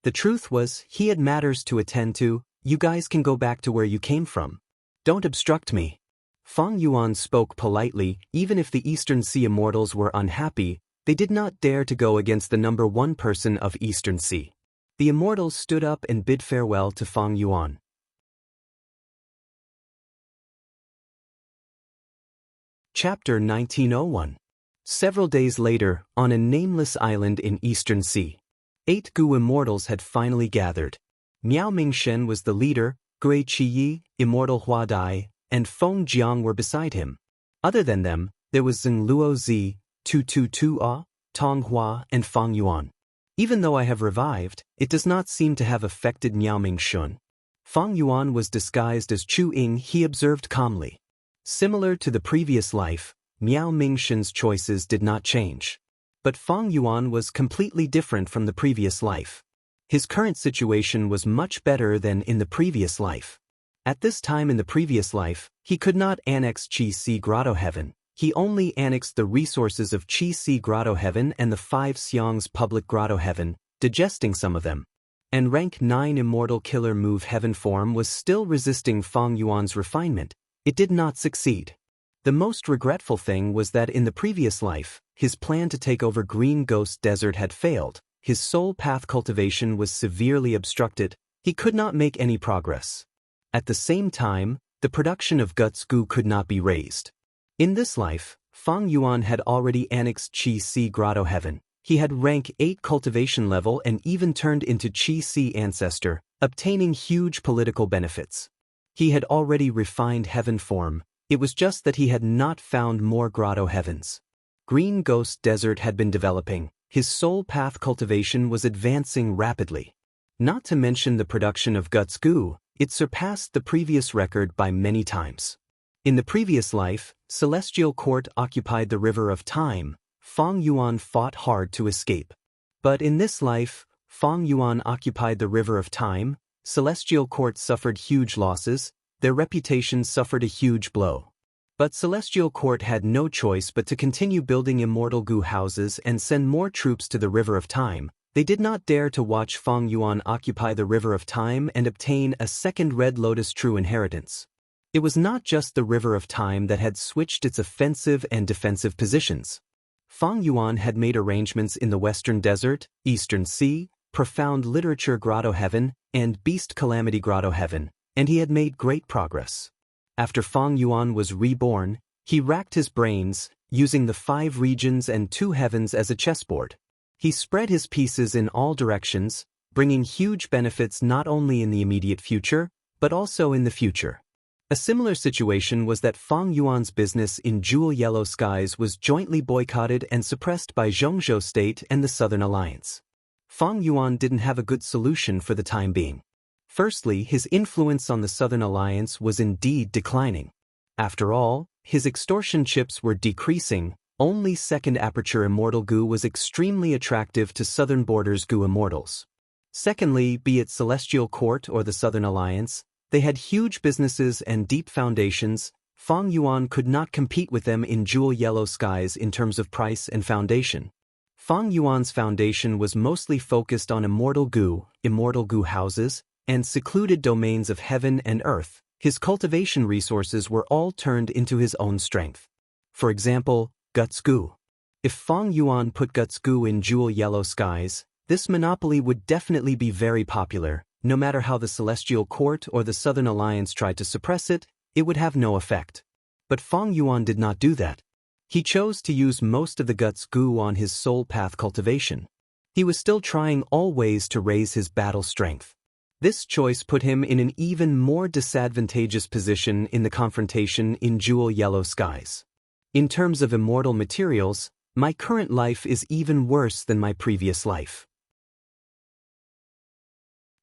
The truth was, he had matters to attend to. You guys can go back to where you came from. Don't obstruct me. Fang Yuan spoke politely. Even if the Eastern Sea immortals were unhappy, they did not dare to go against the number 1 person of Eastern Sea. The immortals stood up and bid farewell to Fang Yuan. Chapter 1901. Several days later, on a nameless island in Eastern Sea, 8 Gu immortals had finally gathered. Miao Mingshen was the leader, Gui Qiyi, immortal Hua Dai, and Feng Jiang were beside him. Other than them, there was Zheng Luo Zi, Tu Tu Tu A, Tong Hua, and Fang Yuan. Even though I have revived, it does not seem to have affected Miao Mingshun. Fang Yuan was disguised as Chu Ying. He observed calmly. Similar to the previous life, Miao Mingshun's choices did not change. But Fang Yuan was completely different from the previous life. His current situation was much better than in the previous life. At this time in the previous life, he could not annex Qi Si Grotto Heaven. He only annexed the resources of Qi Si Grotto Heaven and the 5 Xiang's public Grotto Heaven, digesting some of them. And rank 9 immortal killer move heaven form was still resisting Fang Yuan's refinement. It did not succeed. The most regretful thing was that in the previous life, his plan to take over Green Ghost Desert had failed. His soul path cultivation was severely obstructed. He could not make any progress. At the same time, the production of Guts Gu could not be raised. In this life, Fang Yuan had already annexed Qi Si Grotto Heaven. He had rank 8 cultivation level and even turned into Qi Si Ancestor, obtaining huge political benefits. He had already refined heaven form. It was just that he had not found more Grotto Heavens. Green Ghost Desert had been developing. His soul path cultivation was advancing rapidly. Not to mention the production of Guts Gu, it surpassed the previous record by many times. In the previous life, Celestial Court occupied the River of Time. Fang Yuan fought hard to escape. But in this life, Fang Yuan occupied the River of Time. Celestial Court suffered huge losses. Their reputation suffered a huge blow. But Celestial Court had no choice but to continue building immortal Gu houses and send more troops to the River of Time. They did not dare to watch Fang Yuan occupy the River of Time and obtain a second Red Lotus true inheritance. It was not just the River of Time that had switched its offensive and defensive positions. Fang Yuan had made arrangements in the Western Desert, Eastern Sea, Profound Literature Grotto Heaven, and Beast Calamity Grotto Heaven, and he had made great progress. After Fang Yuan was reborn, he racked his brains, using the 5 regions and 2 heavens as a chessboard. He spread his pieces in all directions, bringing huge benefits not only in the immediate future, but also in the future. A similar situation was that Fang Yuan's business in Jewel Yellow Skies was jointly boycotted and suppressed by Zhongzhou State and the Southern Alliance. Fang Yuan didn't have a good solution for the time being. Firstly, his influence on the Southern Alliance was indeed declining. After all, his extortion chips were decreasing. Only second aperture immortal goo was extremely attractive to Southern Borders goo immortals. Secondly, be it Celestial Court or the Southern Alliance, they had huge businesses and deep foundations. Fang Yuan could not compete with them in jewel yellow skies in terms of price and foundation. Fang Yuan's foundation was mostly focused on immortal goo houses, and secluded domains of heaven and earth. His cultivation resources were all turned into his own strength. For example, Guts Goo. If Fang Yuan put Guts Goo in jewel yellow skies, this monopoly would definitely be very popular. No matter how the Celestial Court or the Southern Alliance tried to suppress it, it would have no effect. But Fang Yuan did not do that. He chose to use most of the Guts Goo on his soul path cultivation. He was still trying all ways to raise his battle strength. This choice put him in an even more disadvantageous position in the confrontation in jewel yellow skies. In terms of immortal materials, my current life is even worse than my previous life.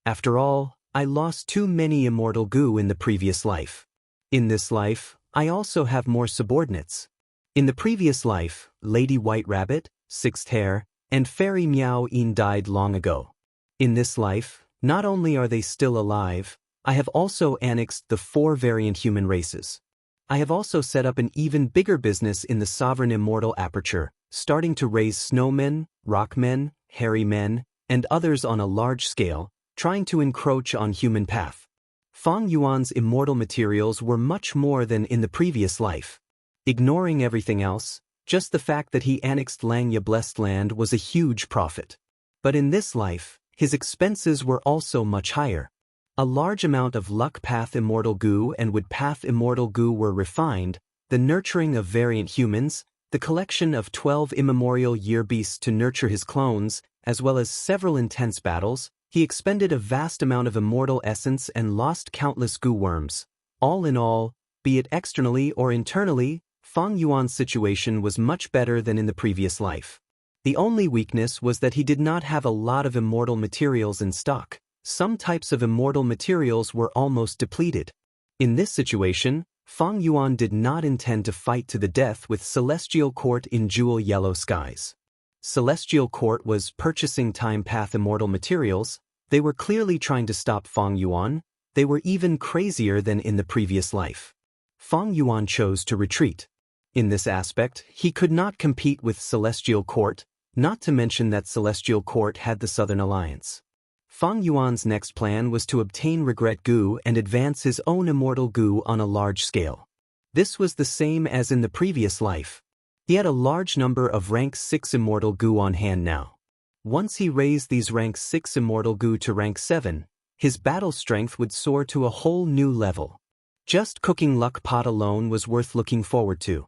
After all, I lost too many immortal goo in the previous life. In this life, I also have more subordinates. In the previous life, Lady White Rabbit, Sixth Hare, and Fairy Meow Een died long ago. In this life, not only are they still alive, I have also annexed the 4 variant human races. I have also set up an even bigger business in the sovereign immortal aperture, starting to raise snowmen, rockmen, hairy men, and others on a large scale, trying to encroach on human path. Fang Yuan's immortal materials were much more than in the previous life. Ignoring everything else, just the fact that he annexed Langya Blessed Land was a huge profit. But in this life, his expenses were also much higher. A large amount of Luck Path Immortal Goo and Wood Path Immortal Goo were refined, the nurturing of variant humans, the collection of 12 immemorial year beasts to nurture his clones, as well as several intense battles. He expended a vast amount of immortal essence and lost countless goo worms. All in all, be it externally or internally, Fang Yuan's situation was much better than in the previous life. The only weakness was that he did not have a lot of immortal materials in stock. Some types of immortal materials were almost depleted. In this situation, Fang Yuan did not intend to fight to the death with Celestial Court in jewel yellow skies. Celestial Court was purchasing Time Path immortal materials. They were clearly trying to stop Fang Yuan. They were even crazier than in the previous life. Fang Yuan chose to retreat. In this aspect, he could not compete with Celestial Court, not to mention that Celestial Court had the Southern Alliance. Fang Yuan's next plan was to obtain Regret Goo and advance his own immortal goo on a large scale. This was the same as in the previous life. He had a large number of rank 6 immortal goo on hand now. Once he raised these rank 6 immortal goo to rank 7, his battle strength would soar to a whole new level. Just cooking Luck Pot alone was worth looking forward to.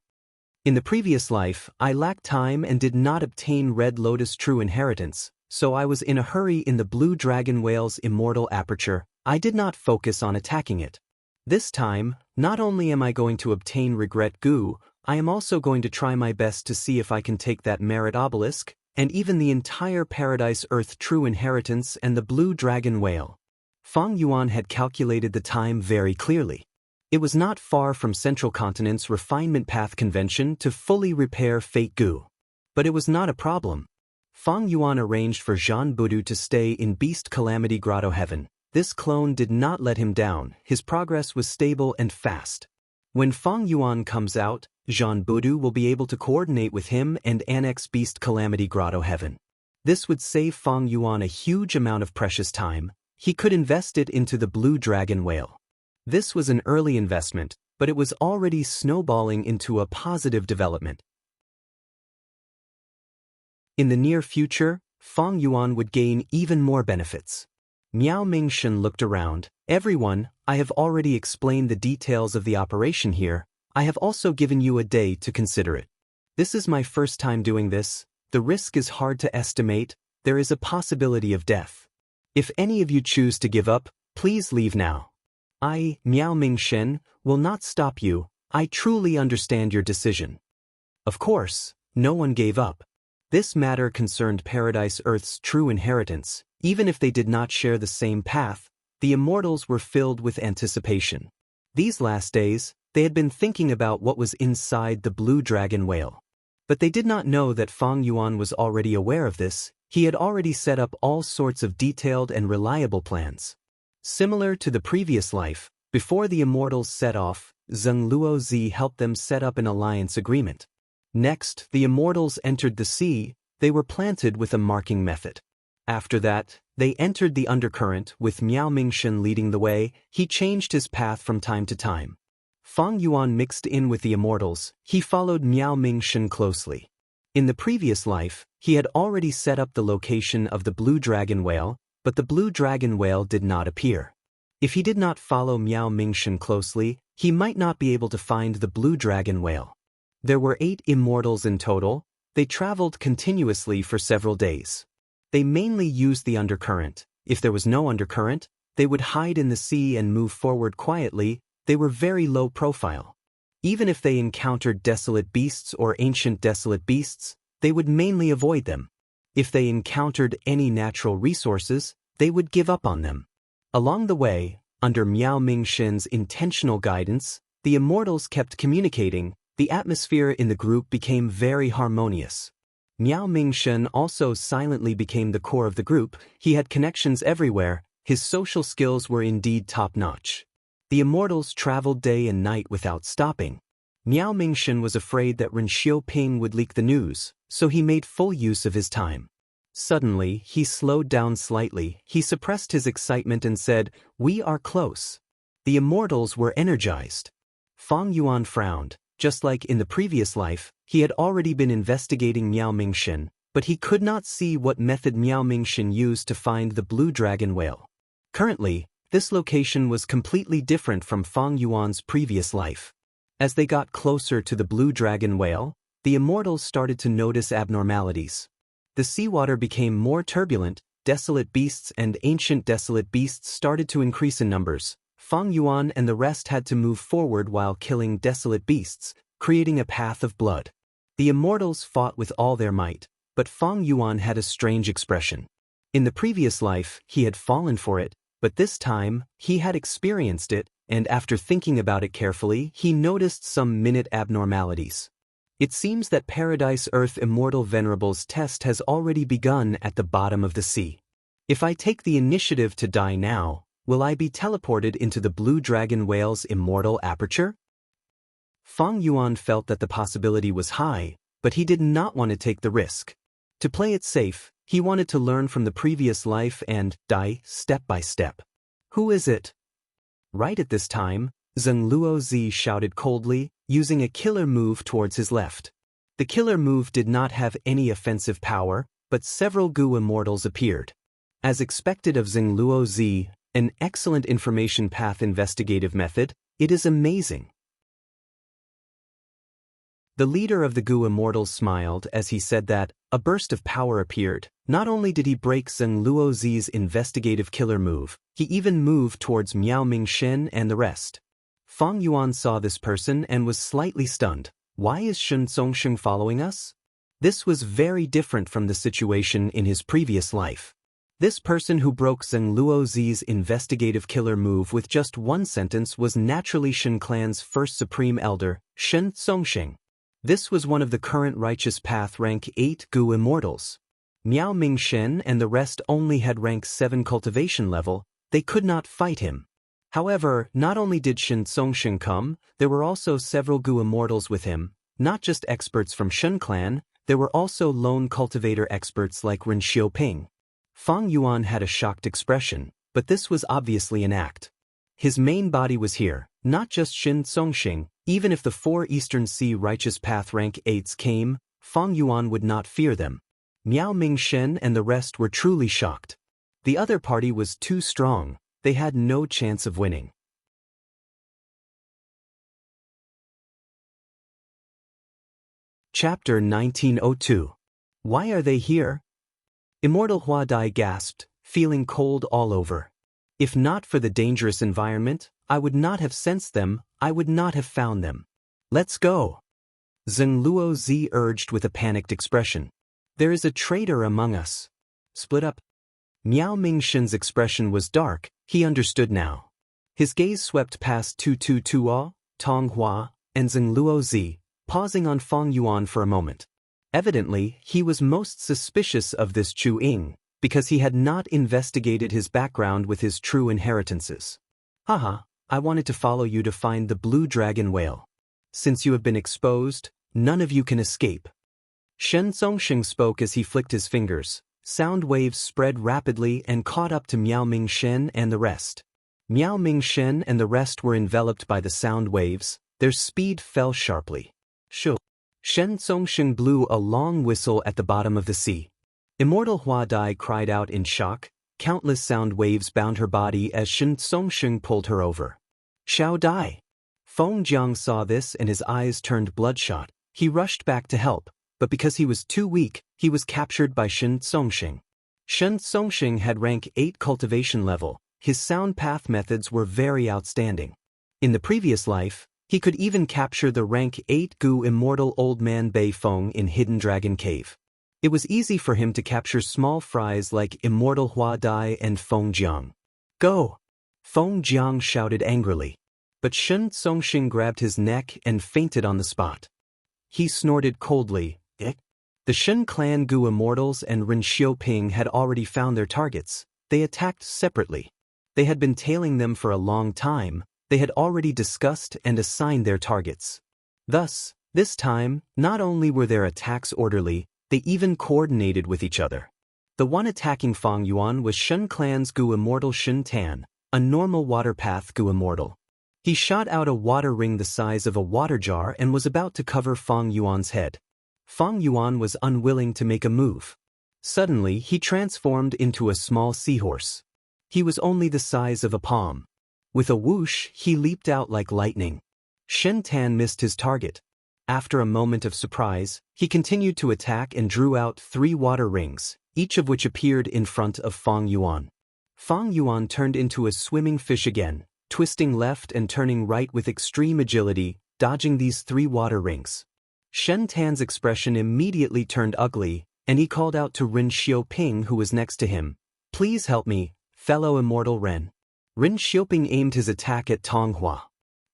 In the previous life, I lacked time and did not obtain Red Lotus True Inheritance, so I was in a hurry in the Blue Dragon Whale's immortal aperture. I did not focus on attacking it. This time, not only am I going to obtain Regret Goo, I am also going to try my best to see if I can take that Merit Obelisk, and even the entire Paradise Earth True Inheritance and the Blue Dragon Whale. Fang Yuan had calculated the time very clearly. It was not far from Central Continent's Refinement Path Convention to fully repair Fate Goo. But it was not a problem. Fang Yuan arranged for Jean Budu to stay in Beast Calamity Grotto Heaven. This clone did not let him down. His progress was stable and fast. When Fang Yuan comes out, Jean Budu will be able to coordinate with him and annex Beast Calamity Grotto Heaven. This would save Fang Yuan a huge amount of precious time. He could invest it into the Blue Dragon Whale. This was an early investment, but it was already snowballing into a positive development. In the near future, Fang Yuan would gain even more benefits. Miao Mingshen looked around. Everyone, I have already explained the details of the operation here. I have also given you a day to consider it. This is my first time doing this. The risk is hard to estimate. There is a possibility of death. If any of you choose to give up, please leave now. I, Miao Mingshen, will not stop you. I truly understand your decision. Of course, no one gave up. This matter concerned Paradise Earth's true inheritance. Even if they did not share the same path, the immortals were filled with anticipation. These last days, they had been thinking about what was inside the blue dragon whale. But they did not know that Fang Yuan was already aware of this. He had already set up all sorts of detailed and reliable plans. Similar to the previous life, before the immortals set off, Zheng Luozi helped them set up an alliance agreement. Next, the immortals entered the sea. They were planted with a marking method. After that, they entered the undercurrent, with Miao Mingshen leading the way. He changed his path from time to time. Fang Yuan mixed in with the immortals. He followed Miao Mingshen closely. In the previous life, he had already set up the location of the blue dragon whale, but the blue dragon whale did not appear. If he did not follow Miao Mingshen closely, he might not be able to find the blue dragon whale. There were 8 immortals in total. They traveled continuously for several days. They mainly used the undercurrent. If there was no undercurrent, they would hide in the sea and move forward quietly. They were very low profile. Even if they encountered desolate beasts or ancient desolate beasts, they would mainly avoid them. If they encountered any natural resources, they would give up on them. Along the way, under Miao Mingshen's intentional guidance, the immortals kept communicating. The atmosphere in the group became very harmonious. Miao Mingshen also silently became the core of the group. He had connections everywhere. His social skills were indeed top-notch. The immortals traveled day and night without stopping. Miao Mingshen was afraid that Ren Xiaoping would leak the news, so he made full use of his time. Suddenly, he slowed down slightly. He suppressed his excitement and said, "We are close." The immortals were energized. Fang Yuan frowned. Just like in the previous life, he had already been investigating Miao Mingshen, but he could not see what method Miao Mingshen used to find the blue dragon whale. Currently, this location was completely different from Fang Yuan's previous life. As they got closer to the blue dragon whale, the immortals started to notice abnormalities. The seawater became more turbulent. Desolate beasts and ancient desolate beasts started to increase in numbers. Fang Yuan and the rest had to move forward while killing desolate beasts, creating a path of blood. The immortals fought with all their might, but Fang Yuan had a strange expression. In the previous life, he had fallen for it, but this time, he had experienced it, and after thinking about it carefully, he noticed some minute abnormalities. It seems that Paradise Earth Immortal Venerable's test has already begun at the bottom of the sea. If I take the initiative to die now, will I be teleported into the blue dragon whale's immortal aperture? Fang Yuan felt that the possibility was high, but he did not want to take the risk. To play it safe, he wanted to learn from the previous life and die step by step. "Who is it?" Right at this time, Zheng Luozi shouted coldly, using a killer move towards his left. The killer move did not have any offensive power, but several Gu immortals appeared. As expected of Zheng Luozi, an excellent information path investigative method, it is amazing. The leader of the Gu immortals smiled as he said that a burst of power appeared. Not only did he break Zheng Luozi's investigative killer move, he even moved towards Miao Mingshen and the rest. Fang Yuan saw this person and was slightly stunned. Why is Shen Songsheng following us? This was very different from the situation in his previous life. This person who broke Zheng Luozi's investigative killer move with just one sentence was naturally Shen Clan's first supreme elder, Shen Songsheng. This was one of the current righteous path rank 8 Gu immortals. Miao Mingshen and the rest only had rank 7 cultivation level. They could not fight him. However, not only did Shen Songsheng come, there were also several Gu immortals with him, not just experts from Shen Clan, there were also lone cultivator experts like Ren Xiaoping. Fang Yuan had a shocked expression, but this was obviously an act. His main body was here, not just Shen Songsheng. Even if the 4 Eastern Sea Righteous Path rank 8s came, Fang Yuan would not fear them. Miao Mingshen and the rest were truly shocked. The other party was too strong. They had no chance of winning. Chapter 1902. Why are they here? Immortal Hua Dai gasped, feeling cold all over. If not for the dangerous environment, I would not have sensed them, I would not have found them. Let's go. Zheng Luozi urged with a panicked expression. There is a traitor among us. Split up. Miao Mingshen's expression was dark, he understood now. His gaze swept past Tu Tu Tuo, Tong Hua, and Zheng Luozi, pausing on Feng Yuan for a moment. Evidently, he was most suspicious of this Chu Ying, because he had not investigated his background with his true inheritances. Haha, I wanted to follow you to find the blue dragon whale. Since you have been exposed, none of you can escape. Shen Zongsheng spoke as he flicked his fingers. Sound waves spread rapidly and caught up to Miao Mingshen and the rest. Miao Mingshen and the rest were enveloped by the sound waves, their speed fell sharply. Shu. Shen Zongsheng blew a long whistle at the bottom of the sea. Immortal Hua Dai cried out in shock. Countless sound waves bound her body as Shen Zongsheng pulled her over. Xiao Dai. Feng Jiang saw this and his eyes turned bloodshot. He rushed back to help, but because he was too weak, he was captured by Shen Zongsheng. Shen Zongsheng had rank 8 cultivation level. His sound path methods were very outstanding. In the previous life, he could even capture the rank 8 Gu immortal old man Bei Feng in Hidden Dragon Cave. It was easy for him to capture small fries like Immortal Hua Dai and Feng Jiang. Go! Feng Jiang shouted angrily. But Shen Zongsheng grabbed his neck and fainted on the spot. He snorted coldly. The Shen clan Gu immortals and Ren Xiaoping had already found their targets. They attacked separately. They had been tailing them for a long time. They had already discussed and assigned their targets. Thus, this time, not only were their attacks orderly, they even coordinated with each other. The one attacking Feng Yuan was Shen clan's Gu immortal Shen Tan, a normal water path Gu immortal. He shot out a water ring the size of a water jar and was about to cover Feng Yuan's head. Feng Yuan was unwilling to make a move. Suddenly, he transformed into a small seahorse. He was only the size of a palm. With a whoosh, he leaped out like lightning. Shen Tan missed his target. After a moment of surprise, he continued to attack and drew out 3 water rings, each of which appeared in front of Feng Yuan. Feng Yuan turned into a swimming fish again, twisting left and turning right with extreme agility, dodging these 3 water rings. Shen Tan's expression immediately turned ugly, and he called out to Ren Xiaoping who was next to him. Please help me, fellow immortal Ren. Ren Xiaoping aimed his attack at Tong Hua.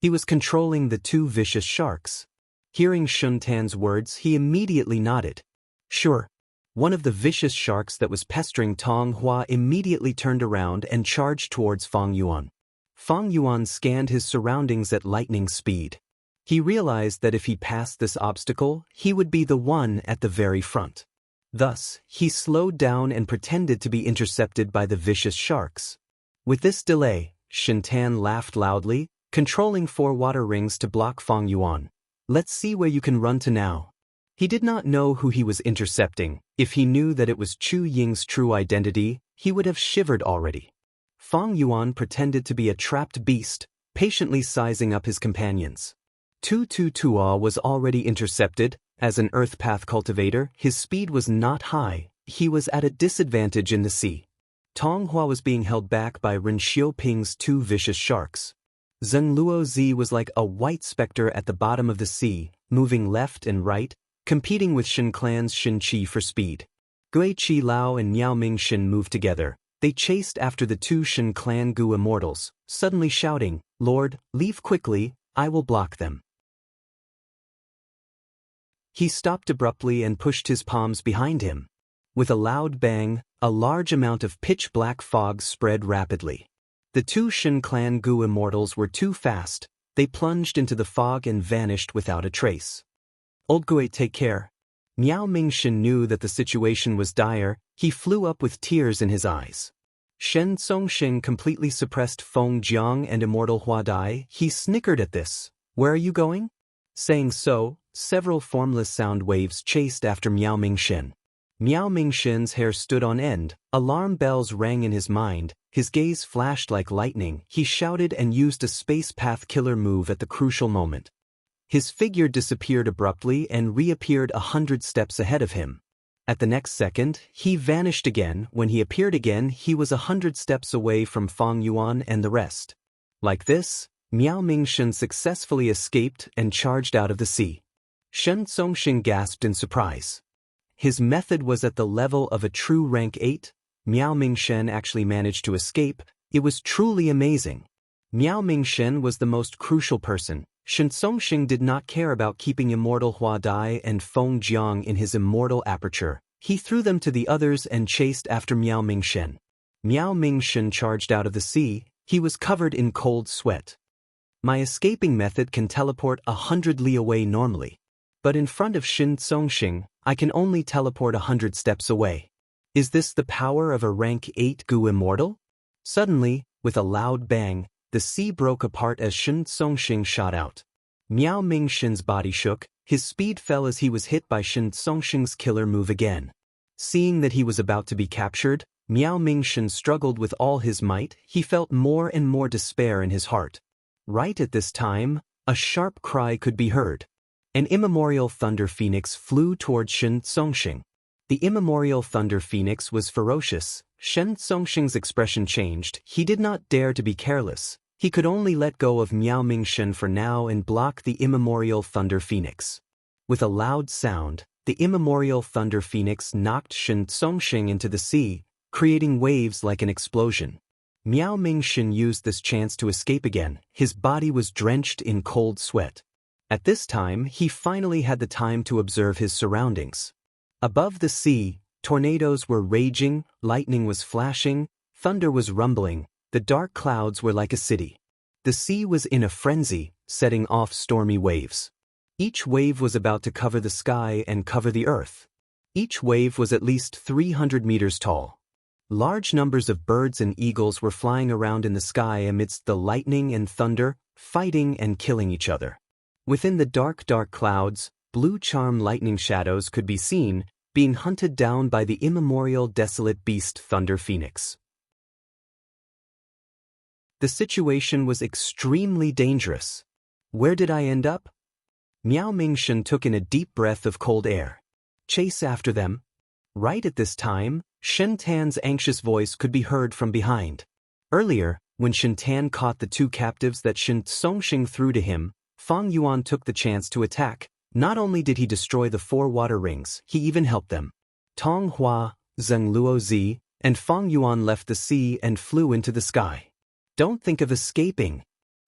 He was controlling the 2 vicious sharks. Hearing Shen Tan's words, he immediately nodded. Sure. One of the vicious sharks that was pestering Tong Hua immediately turned around and charged towards Feng Yuan. Feng Yuan scanned his surroundings at lightning speed. He realized that if he passed this obstacle, he would be the one at the very front. Thus, he slowed down and pretended to be intercepted by the vicious sharks. With this delay, Shen Tan laughed loudly, controlling 4 water rings to block Feng Yuan. Let's see where you can run to now. He did not know who he was intercepting. If he knew that it was Chu Ying's true identity, he would have shivered already. Feng Yuan pretended to be a trapped beast, patiently sizing up his companions. Tu Tu Tuo was already intercepted. As an earth path cultivator, his speed was not high. He was at a disadvantage in the sea. Tong Hua was being held back by Ren Xiaoping's 2 vicious sharks. Zheng Luozi was like a white specter at the bottom of the sea, moving left and right, competing with Shen clan's Shen Qi for speed. Gui Qi Lao and Miao Mingshen moved together. They chased after the 2 Shen clan Gu immortals, suddenly shouting, Lord, leave quickly, I will block them. He stopped abruptly and pushed his palms behind him. With a loud bang, a large amount of pitch-black fog spread rapidly. The 2 Shen clan Gu immortals were too fast. They plunged into the fog and vanished without a trace. Old Gui, take care. Miao Mingshen knew that the situation was dire. He flew up with tears in his eyes. Shen Zongsheng completely suppressed Feng Jiang and Immortal Hua Dai. He snickered at this. Where are you going? Saying so, several formless sound waves chased after Miao Mingshen. Miao Mingshen's hair stood on end. Alarm bells rang in his mind. His gaze flashed like lightning. He shouted and used a space path killer move at the crucial moment. His figure disappeared abruptly and reappeared 100 steps ahead of him. At the next second, he vanished again. When he appeared again, he was 100 steps away from Feng Yuan and the rest. Like this, Miao Mingshen successfully escaped and charged out of the sea. Shen Zongsheng gasped in surprise. his method was at the level of a true rank 8. Miao Mingshen actually managed to escape. It was truly amazing. Miao Mingshen was the most crucial person. Shen Songxing did not care about keeping immortal Hua Dai and Feng Jiang in his immortal aperture. He threw them to the others and chased after Miao Mingshen. Miao Mingshen charged out of the sea. He was covered in cold sweat. My escaping method can teleport 100 li away normally. But in front of Shen Songxing, I can only teleport 100 steps away. Is this the power of a rank 8 Gu immortal? Suddenly, with a loud bang, the sea broke apart as Shen Songxing shot out. Miao Mingshen's body shook, his speed fell as he was hit by Shen Songxing's killer move again. Seeing that he was about to be captured, Miao Mingshen struggled with all his might. He felt more and more despair in his heart. Right at this time, a sharp cry could be heard. An immemorial thunder phoenix flew toward Shen Songxing. The immemorial thunder phoenix was ferocious. Shen Songxing's expression changed. He did not dare to be careless. He could only let go of Miao Mingshen for now and block the immemorial thunder phoenix. With a loud sound, the immemorial thunder phoenix knocked Shen Songxing into the sea, creating waves like an explosion. Miao Mingshen used this chance to escape again. His body was drenched in cold sweat. At this time, he finally had the time to observe his surroundings. Above the sea, tornadoes were raging, lightning was flashing, thunder was rumbling, the dark clouds were like a city. The sea was in a frenzy, setting off stormy waves. Each wave was about to cover the sky and cover the earth. Each wave was at least 300 meters tall. Large numbers of birds and eagles were flying around in the sky amidst the lightning and thunder, fighting and killing each other. Within the dark clouds, blue charm lightning shadows could be seen, being hunted down by the immemorial desolate beast Thunder Phoenix. The situation was extremely dangerous. Where did I end up? Miao Mingshen took in a deep breath of cold air. Chase after them. Right at this time, Shen Tan's anxious voice could be heard from behind. Earlier, when Shen Tan caught the two captives that Shen Songxing threw to him, Fang Yuan took the chance to attack. Not only did he destroy the 4 water rings, he even helped them. Tong Hua, Zheng Luozi, and Fang Yuan left the sea and flew into the sky. Don't think of escaping.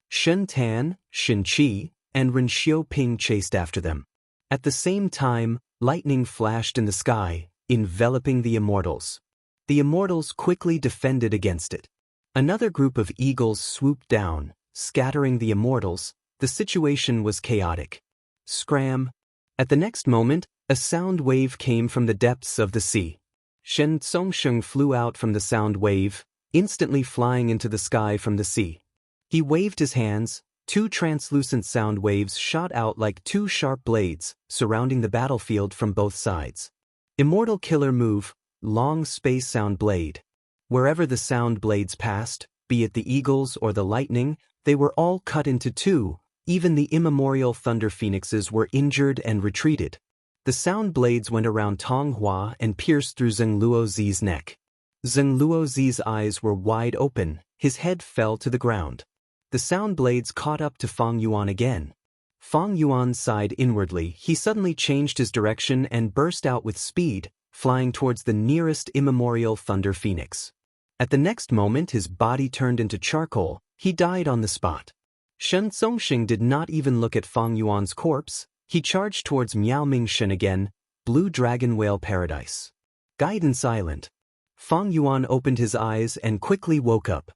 Shen Tan, Shen Qi, and Ren Xiaoping chased after them. At the same time, lightning flashed in the sky, enveloping the immortals. The immortals quickly defended against it. Another group of eagles swooped down, scattering the immortals. The situation was chaotic. Scram! At the next moment, a sound wave came from the depths of the sea. Shen Songxing flew out from the sound wave, instantly flying into the sky from the sea. He waved his hands. 2 translucent sound waves shot out like 2 sharp blades, surrounding the battlefield from both sides. Immortal killer move, long space sound blade. Wherever the sound blades passed, be it the eagles or the lightning, they were all cut into 2. Even the immemorial thunder phoenixes were injured and retreated. The sound blades went around Tong Hua and pierced through Zheng Luozi's neck. Zheng Luozi's eyes were wide open, his head fell to the ground. The sound blades caught up to Fang Yuan again. Fang Yuan sighed inwardly. He suddenly changed his direction and burst out with speed, flying towards the nearest immemorial thunder phoenix. At the next moment his body turned into charcoal. He died on the spot. Shen Songxing did not even look at Fang Yuan's corpse. He charged towards Miao Mingshen again. Blue Dragon Whale Paradise. Guidance Island. Fang Yuan opened his eyes and quickly woke up.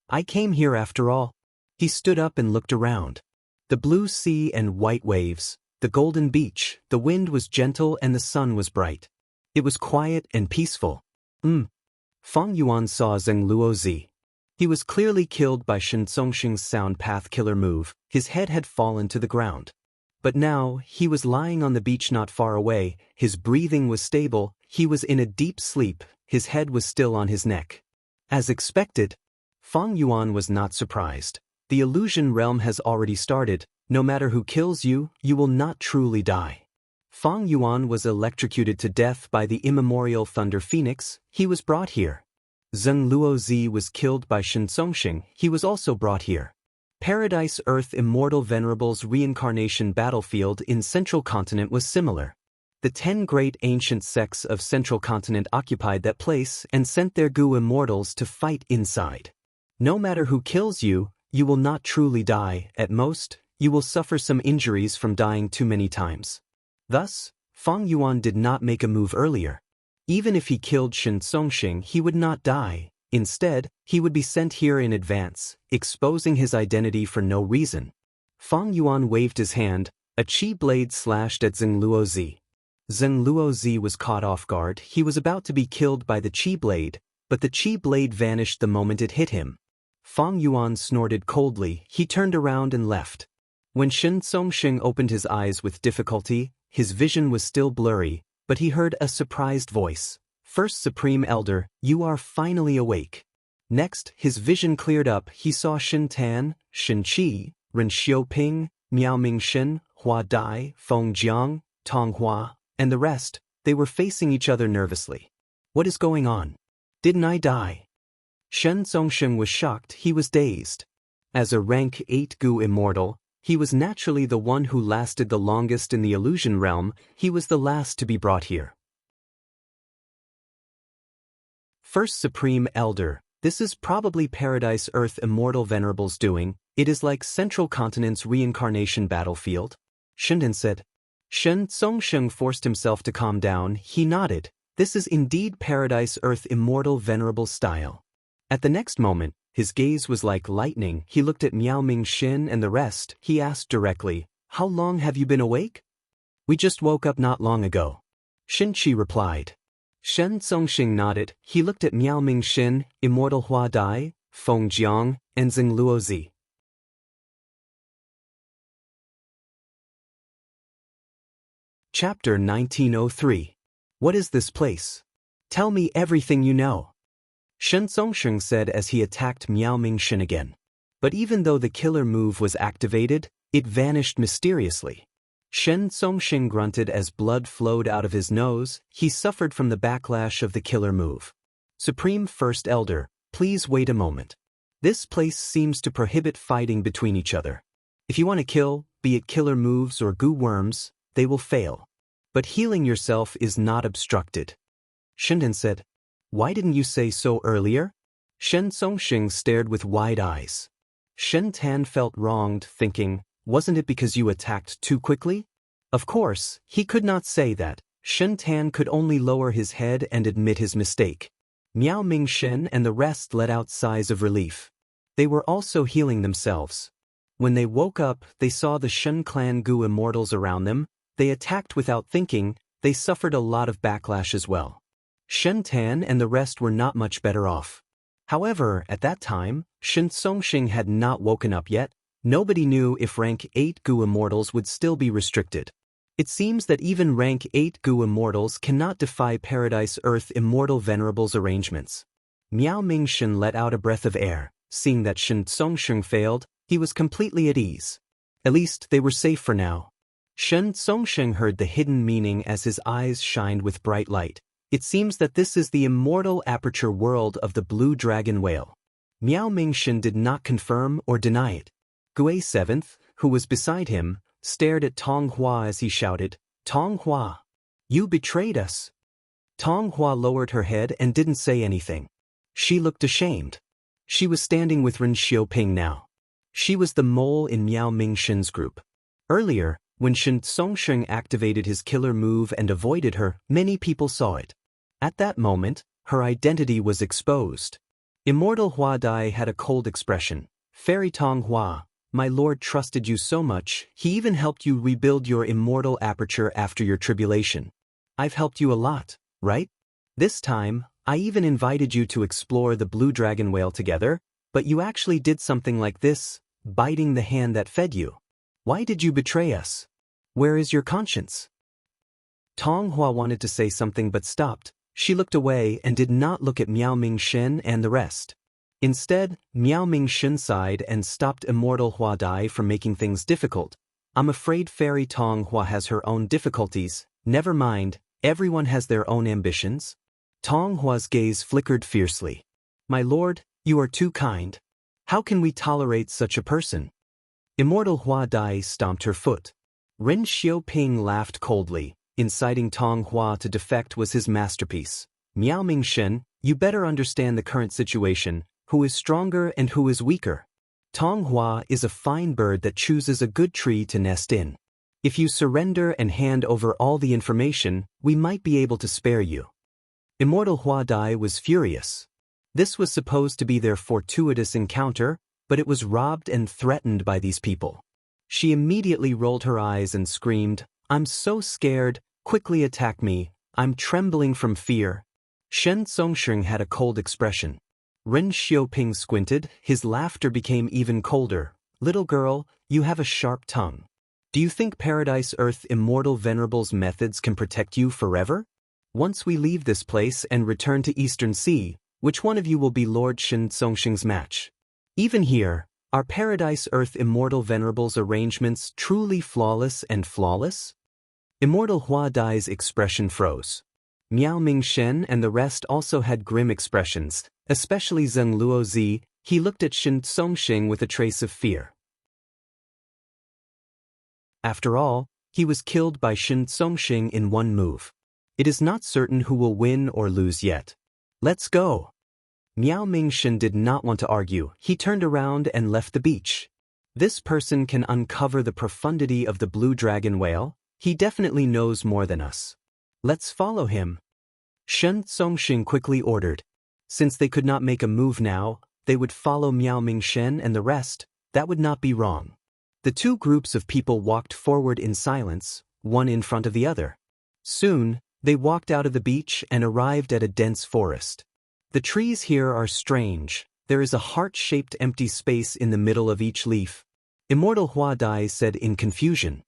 I came here after all. He stood up and looked around. The blue sea and white waves, the golden beach, the wind was gentle and the sun was bright. It was quiet and peaceful. Fang Yuan saw Zheng Luozi. He was clearly killed by Shen Songxing's sound path killer move. His head had fallen to the ground. But now, he was lying on the beach not far away. His breathing was stable. He was in a deep sleep. His head was still on his neck. As expected, Fang Yuan was not surprised. The illusion realm has already started. No matter who kills you, you will not truly die. Fang Yuan was electrocuted to death by the immemorial Thunder Phoenix. He was brought here. Zheng Luozi was killed by Shen Songxing. He was also brought here. Paradise Earth Immortal Venerable's reincarnation battlefield in Central Continent was similar. The 10 great ancient sects of Central Continent occupied that place and sent their Gu immortals to fight inside. No matter who kills you, you will not truly die. At most, you will suffer some injuries from dying too many times. Thus, Fang Yuan did not make a move earlier. Even if he killed Shen Songxing, he would not die. Instead, he would be sent here in advance, exposing his identity for no reason. Fang Yuan waved his hand. A chi blade slashed at Zheng Luozi. Zheng Luozi was caught off guard. He was about to be killed by the chi blade, but the chi blade vanished the moment it hit him. Fang Yuan snorted coldly. He turned around and left. When Shen Songxing opened his eyes with difficulty, his vision was still blurry, but he heard a surprised voice. First Supreme Elder, you are finally awake. Next, his vision cleared up. He saw Shen Tan, Shen Qi, Ren Xiaoping, Miao Mingshen, Hua Dai, Feng Jiang, Tong Hua, and the rest. They were facing each other nervously. What is going on? Didn't I die? Shen Songxing was shocked. He was dazed. As a rank 8 Gu immortal, he was naturally the one who lasted the longest in the illusion realm. He was the last to be brought here. First Supreme Elder, this is probably Paradise Earth Immortal Venerable's doing. It is like Central Continent's reincarnation battlefield. Shenzhen said. Shen Songxing forced himself to calm down. He nodded. This is indeed Paradise Earth Immortal Venerable style. At the next moment, his gaze was like lightning. He looked at Miao Mingxin and the rest. He asked directly, how long have you been awake? We just woke up not long ago. Shen Qi replied. Shen Songxing nodded. He looked at Miao Mingxin, Immortal Hua Dai, Feng Jiang, and Zheng Luozi. Chapter 1903. What is this place? Tell me everything you know. Shen Songxing said as he attacked Miao Mingxin again. But even though the killer move was activated, it vanished mysteriously. Shen Songxing grunted as blood flowed out of his nose. He suffered from the backlash of the killer move. Supreme First Elder, please wait a moment. This place seems to prohibit fighting between each other. If you want to kill, be it killer moves or goo worms, they will fail. But healing yourself is not obstructed. Shenzhen said. Why didn't you say so earlier? Shen Songxing stared with wide eyes. Shen Tan felt wronged, thinking, wasn't it because you attacked too quickly? Of course, he could not say that. Shen Tan could only lower his head and admit his mistake. Miao Mingxin and the rest let out sighs of relief. They were also healing themselves. When they woke up, they saw the Shen clan Gu immortals around them. They attacked without thinking. They suffered a lot of backlash as well. Shen Tan and the rest were not much better off. However, at that time, Shen Songxing had not woken up yet. Nobody knew if rank 8 Gu immortals would still be restricted. It seems that even rank 8 Gu immortals cannot defy Paradise Earth Immortal Venerable's arrangements. Miao Mingxin let out a breath of air. Seeing that Shen Songxing failed, he was completely at ease. At least they were safe for now. Shen Songxing heard the hidden meaning as his eyes shined with bright light. It seems that this is the immortal aperture world of the blue dragon whale. Miao Mingxin did not confirm or deny it. Gui 7th, who was beside him, stared at Tong Hua as he shouted, Tong Hua, you betrayed us. Tong Hua lowered her head and didn't say anything. She looked ashamed. She was standing with Ren Xiaoping now. She was the mole in Miao Mingxin's group. Earlier, when Shen Songxing activated his killer move and avoided her, many people saw it. At that moment, her identity was exposed. Immortal Hua Dai had a cold expression. Fairy Tong Hua, my lord trusted you so much, he even helped you rebuild your immortal aperture after your tribulation. I've helped you a lot, right? This time, I even invited you to explore the blue dragon whale together, but you actually did something like this, biting the hand that fed you. Why did you betray us? Where is your conscience? Tong Hua wanted to say something but stopped. She looked away and did not look at Miao Mingxin and the rest. Instead, Miao Mingxin sighed and stopped Immortal Hua Dai from making things difficult. I'm afraid Fairy Tong Hua has her own difficulties. Never mind, everyone has their own ambitions. Tong Hua's gaze flickered fiercely. My lord, you are too kind. How can we tolerate such a person? Immortal Hua Dai stomped her foot. Ren Xiaoping laughed coldly. inciting Tong Hua to defect was his masterpiece. Miao Ming-shen, you better understand the current situation, who is stronger and who is weaker. Tong Hua is a fine bird that chooses a good tree to nest in. If you surrender and hand over all the information, we might be able to spare you. Immortal Hua Dai was furious. This was supposed to be their fortuitous encounter, but it was robbed and threatened by these people. She immediately rolled her eyes and screamed, "I'm so scared, quickly attack me, I'm trembling from fear." Shen Songsheng had a cold expression. Ren Xiaoping squinted, his laughter became even colder. "Little girl, you have a sharp tongue. Do you think Paradise Earth Immortal Venerable's methods can protect you forever? Once we leave this place and return to Eastern Sea, which one of you will be Lord Shen Songsheng's match? Even here, are Paradise Earth Immortal Venerable's arrangements truly flawless and flawless?" Immortal Hua Dai's expression froze. Miao Ming-shen and the rest also had grim expressions, especially Zheng Luozi. He looked at Shen Songsheng with a trace of fear. After all, he was killed by Shen Songsheng in one move. It is not certain who will win or lose yet. Let's go. Miao Ming-shen did not want to argue. He turned around and left the beach. This person can uncover the profundity of the blue dragon whale. He definitely knows more than us. Let's follow him. Shen Songsheng quickly ordered. Since they could not make a move now, they would follow Miao Ming-shen and the rest. That would not be wrong. The two groups of people walked forward in silence, one in front of the other. Soon, they walked out of the beach and arrived at a dense forest. The trees here are strange. There is a heart-shaped empty space in the middle of each leaf. Immortal Hua Dai said in confusion.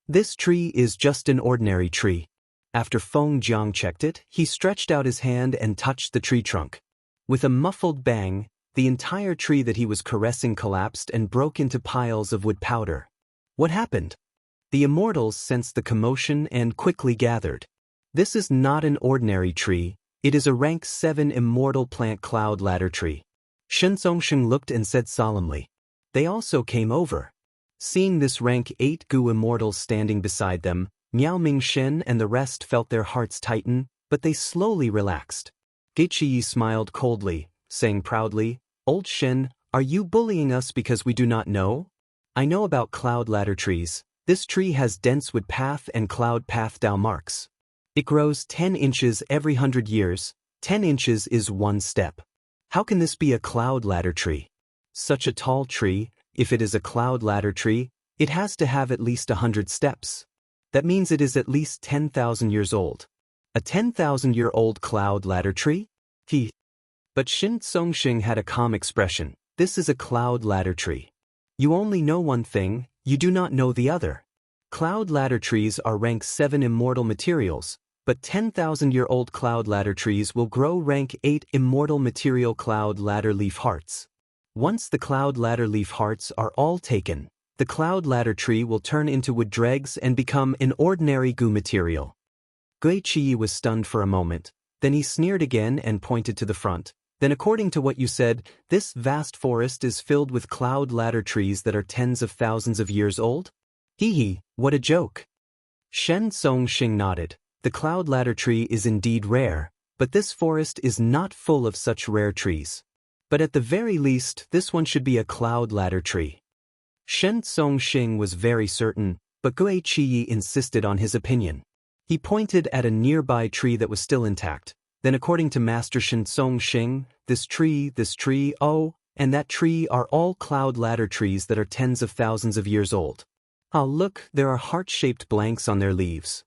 This tree is just an ordinary tree. After Feng Jiang checked it, he stretched out his hand and touched the tree trunk. With a muffled bang, the entire tree that he was caressing collapsed and broke into piles of wood powder. What happened? The immortals sensed the commotion and quickly gathered. This is not an ordinary tree, it is a rank 7 immortal plant cloud ladder tree. Shen Songsheng looked and said solemnly. They also came over. Seeing this rank 8 Gu immortals standing beside them, Miao Ming-shen and the rest felt their hearts tighten, but they slowly relaxed. Geiqiyi smiled coldly, saying proudly, "Old Shen, are you bullying us because we do not know? I know about cloud ladder trees. This tree has dense wood path and cloud path Dao marks. It grows 10 inches every 100 years, 10 inches is one step. How can this be a cloud ladder tree? Such a tall tree, if it is a cloud ladder tree, it has to have at least 100 steps. That means it is at least 10,000 years old. A 10,000-year-old cloud ladder tree? But Shen Songsheng had a calm expression. This is a cloud ladder tree. You only know one thing, you do not know the other. Cloud ladder trees are rank 7 immortal materials, but 10,000-year-old cloud ladder trees will grow rank 8 immortal material cloud ladder leaf hearts. Once the cloud ladder leaf hearts are all taken, the cloud ladder tree will turn into wood dregs and become an ordinary Gu material. Geiqiyi was stunned for a moment, then he sneered again and pointed to the front. Then according to what you said, this vast forest is filled with cloud ladder trees that are tens of thousands of years old? What a joke. Shen Songsheng nodded. The cloud ladder tree is indeed rare, but this forest is not full of such rare trees. But at the very least, this one should be a cloud ladder tree. Shen Songsheng was very certain, but Geiqiyi insisted on his opinion. He pointed at a nearby tree that was still intact. Then according to Master Shen Songsheng, this tree, oh, and that tree are all cloud ladder trees that are tens of thousands of years old. Ah, look, there are heart-shaped blanks on their leaves.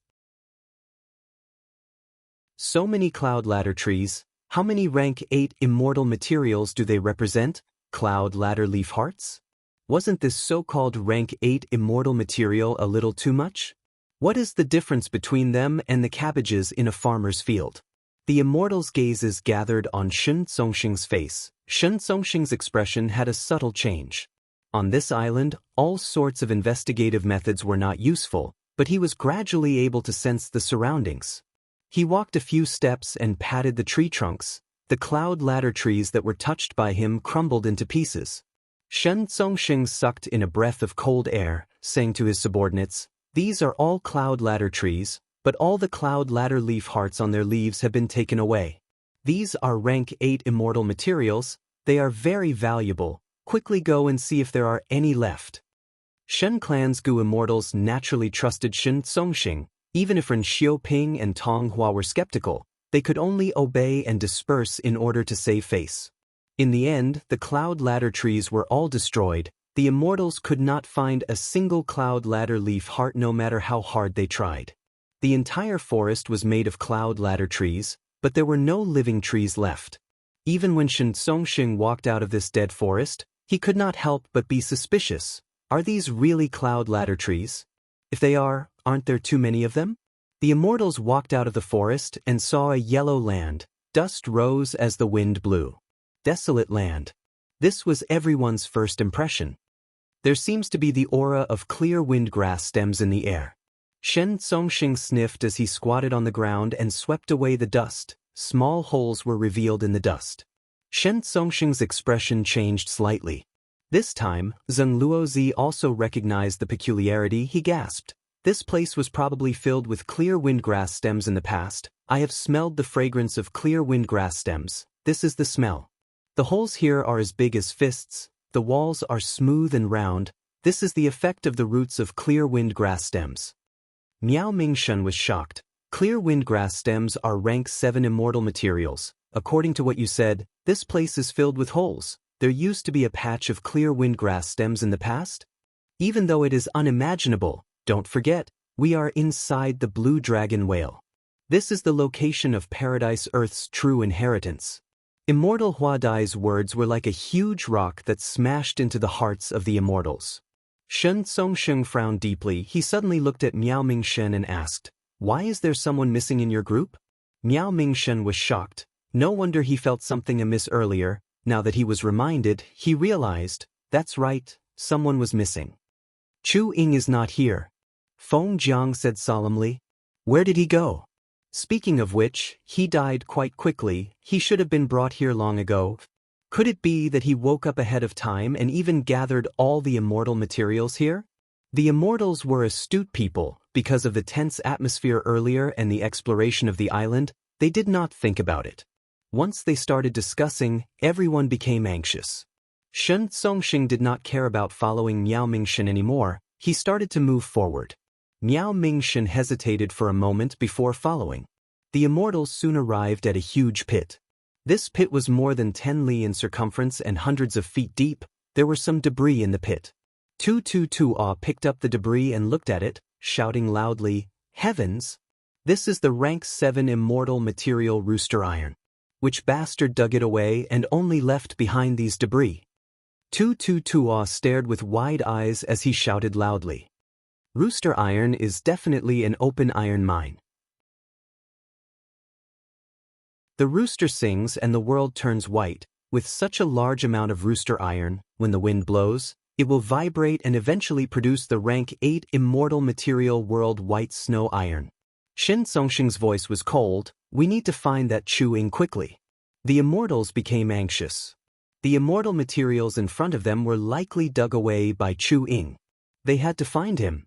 So many cloud ladder trees, how many rank 8 immortal materials do they represent? Cloud ladder leaf hearts? Wasn't this so-called rank 8 immortal material a little too much? What is the difference between them and the cabbages in a farmer's field? The immortals' gazes gathered on Shen Songsheng's face. Shen Songsheng's expression had a subtle change. On this island, all sorts of investigative methods were not useful, but he was gradually able to sense the surroundings. He walked a few steps and patted the tree trunks. The cloud ladder trees that were touched by him crumbled into pieces. Shen Songsheng sucked in a breath of cold air, saying to his subordinates, "These are all cloud ladder trees, but all the cloud ladder leaf hearts on their leaves have been taken away. These are rank 8 immortal materials. They are very valuable. Quickly go and see if there are any left. Shen Clan's Gu immortals naturally trusted Shen Songxing. Even if Ren Xiaoping and Tong Hua were skeptical, they could only obey and disperse in order to save face. In the end, the cloud ladder trees were all destroyed. The immortals could not find a single cloud ladder leaf heart no matter how hard they tried. The entire forest was made of cloud ladder trees, but there were no living trees left. Even when Shen Songxing walked out of this dead forest, he could not help but be suspicious. Are these really cloud ladder trees? If they are, aren't there too many of them? The immortals walked out of the forest and saw a yellow land. Dust rose as the wind blew. Desolate land. This was everyone's first impression. There seems to be the aura of clear windgrass stems in the air. Shen Songxing sniffed as he squatted on the ground and swept away the dust. Small holes were revealed in the dust. Shen Songxing's expression changed slightly. This time, Zheng Luozi also recognized the peculiarity. He gasped. This place was probably filled with clear windgrass stems in the past. I have smelled the fragrance of clear windgrass stems. This is the smell. The holes here are as big as fists. The walls are smooth and round. This is the effect of the roots of clear windgrass stems. Miao Mingshen was shocked. Clear windgrass stems are rank 7 immortal materials. According to what you said, this place is filled with holes. There used to be a patch of clear windgrass stems in the past? Even though it is unimaginable, don't forget, we are inside the blue dragon whale. This is the location of Paradise Earth's true inheritance. Immortal Huadai's words were like a huge rock that smashed into the hearts of the immortals. Shen Songxing frowned deeply. He suddenly looked at Miao Mingshen and asked, "Why is there someone missing in your group?" Miao Mingshen was shocked. No wonder he felt something amiss earlier. Now that he was reminded, he realized, that's right, someone was missing. Chu Ying is not here. Feng Jiang said solemnly. Where did he go? Speaking of which, he died quite quickly. He should have been brought here long ago. Could it be that he woke up ahead of time and even gathered all the immortal materials here? The immortals were astute people. Because of the tense atmosphere earlier and the exploration of the island, they did not think about it. Once they started discussing, everyone became anxious. Shen Songxing did not care about following Miao Mingshen anymore. He started to move forward. Miao Mingshen hesitated for a moment before following. The immortals soon arrived at a huge pit. This pit was more than 10 li in circumference and hundreds of feet deep. There were some debris in the pit. Tu picked up the debris and looked at it, shouting loudly, "Heavens! This is the rank 7 immortal material rooster iron. Which bastard dug it away and only left behind these debris?" Tu stared with wide eyes as he shouted loudly. Rooster iron is definitely an open iron mine. The rooster sings and the world turns white. With such a large amount of rooster iron, when the wind blows, it will vibrate and eventually produce the rank 8 immortal material world white snow iron. Shen Songxing's voice was cold. We need to find that Chu Ying quickly. The immortals became anxious. The immortal materials in front of them were likely dug away by Chu Ying. They had to find him.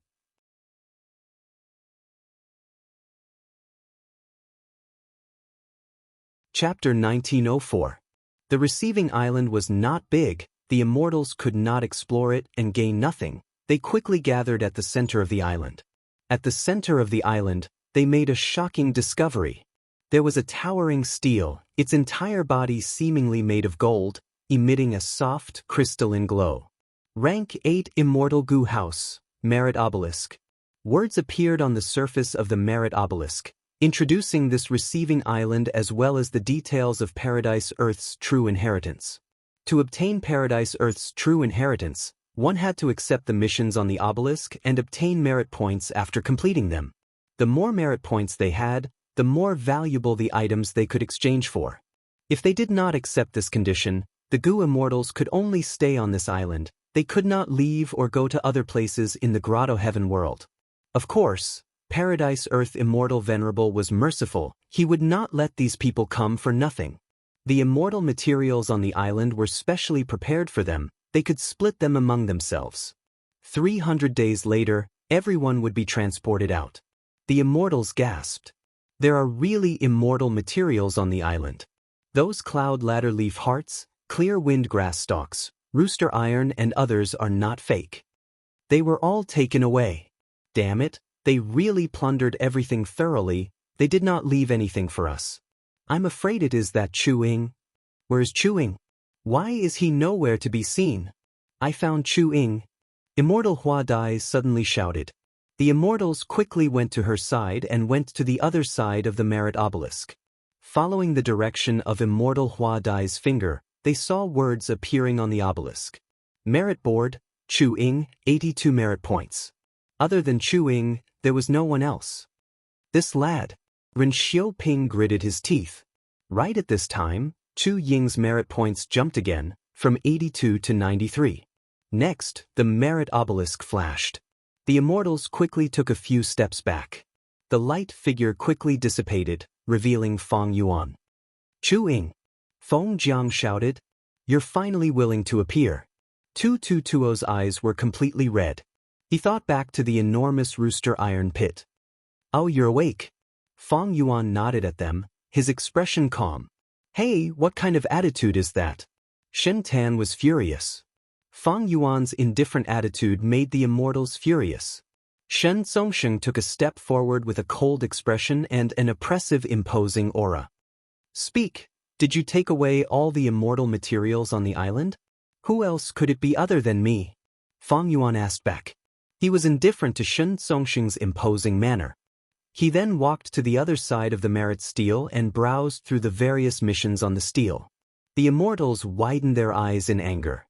Chapter 1904. The receiving island was not big. The immortals could not explore it and gain nothing. They quickly gathered at the center of the island. At the center of the island, they made a shocking discovery. There was a towering stele, its entire body seemingly made of gold, emitting a soft, crystalline glow. Rank 8 Immortal Gu House, Merit Obelisk. Words appeared on the surface of the Merit Obelisk, introducing this receiving island as well as the details of Paradise Earth's true inheritance. To obtain Paradise Earth's true inheritance, one had to accept the missions on the obelisk and obtain merit points after completing them. The more merit points they had, the more valuable the items they could exchange for. If they did not accept this condition, the Gu immortals could only stay on this island. They could not leave or go to other places in the Grotto Heaven world. Of course, Paradise Earth Immortal Venerable was merciful. He would not let these people come for nothing. The immortal materials on the island were specially prepared for them. They could split them among themselves. 300 days later, everyone would be transported out. The immortals gasped. There are really immortal materials on the island. Those cloud ladder leaf hearts, clear wind grass stalks, rooster iron and others are not fake. They were all taken away. Damn it, they really plundered everything thoroughly, they did not leave anything for us. I'm afraid it is that Chu-Ing. Where's Chu-Ing? Why is he nowhere to be seen? I found Chu-Ing. Immortal Hua Dai suddenly shouted. The immortals quickly went to her side and went to the other side of the merit obelisk. Following the direction of Immortal Hua Dai's finger, they saw words appearing on the obelisk. Merit board, Chu-Ing, 82 merit points. Other than Chu-Ing, there was no one else. This lad. Ren Xiaoping gritted his teeth. Right at this time, Chu Ying's merit points jumped again, from 82 to 93. Next, the merit obelisk flashed. The immortals quickly took a few steps back. The light figure quickly dissipated, revealing Fang Yuan. Chu-Ing! Feng Jiang shouted. You're finally willing to appear. Tu Tuo's eyes were completely red. He thought back to the enormous rooster iron pit. Oh, you're awake. Fang Yuan nodded at them, his expression calm. Hey, what kind of attitude is that? Shen Tan was furious. Fang Yuan's indifferent attitude made the immortals furious. Shen Songsheng took a step forward with a cold expression and an oppressive, imposing aura. Speak, did you take away all the immortal materials on the island? Who else could it be other than me? Fang Yuan asked back. He was indifferent to Shen Songsheng's imposing manner. He then walked to the other side of the merit stele and browsed through the various missions on the stele. The immortals widened their eyes in anger.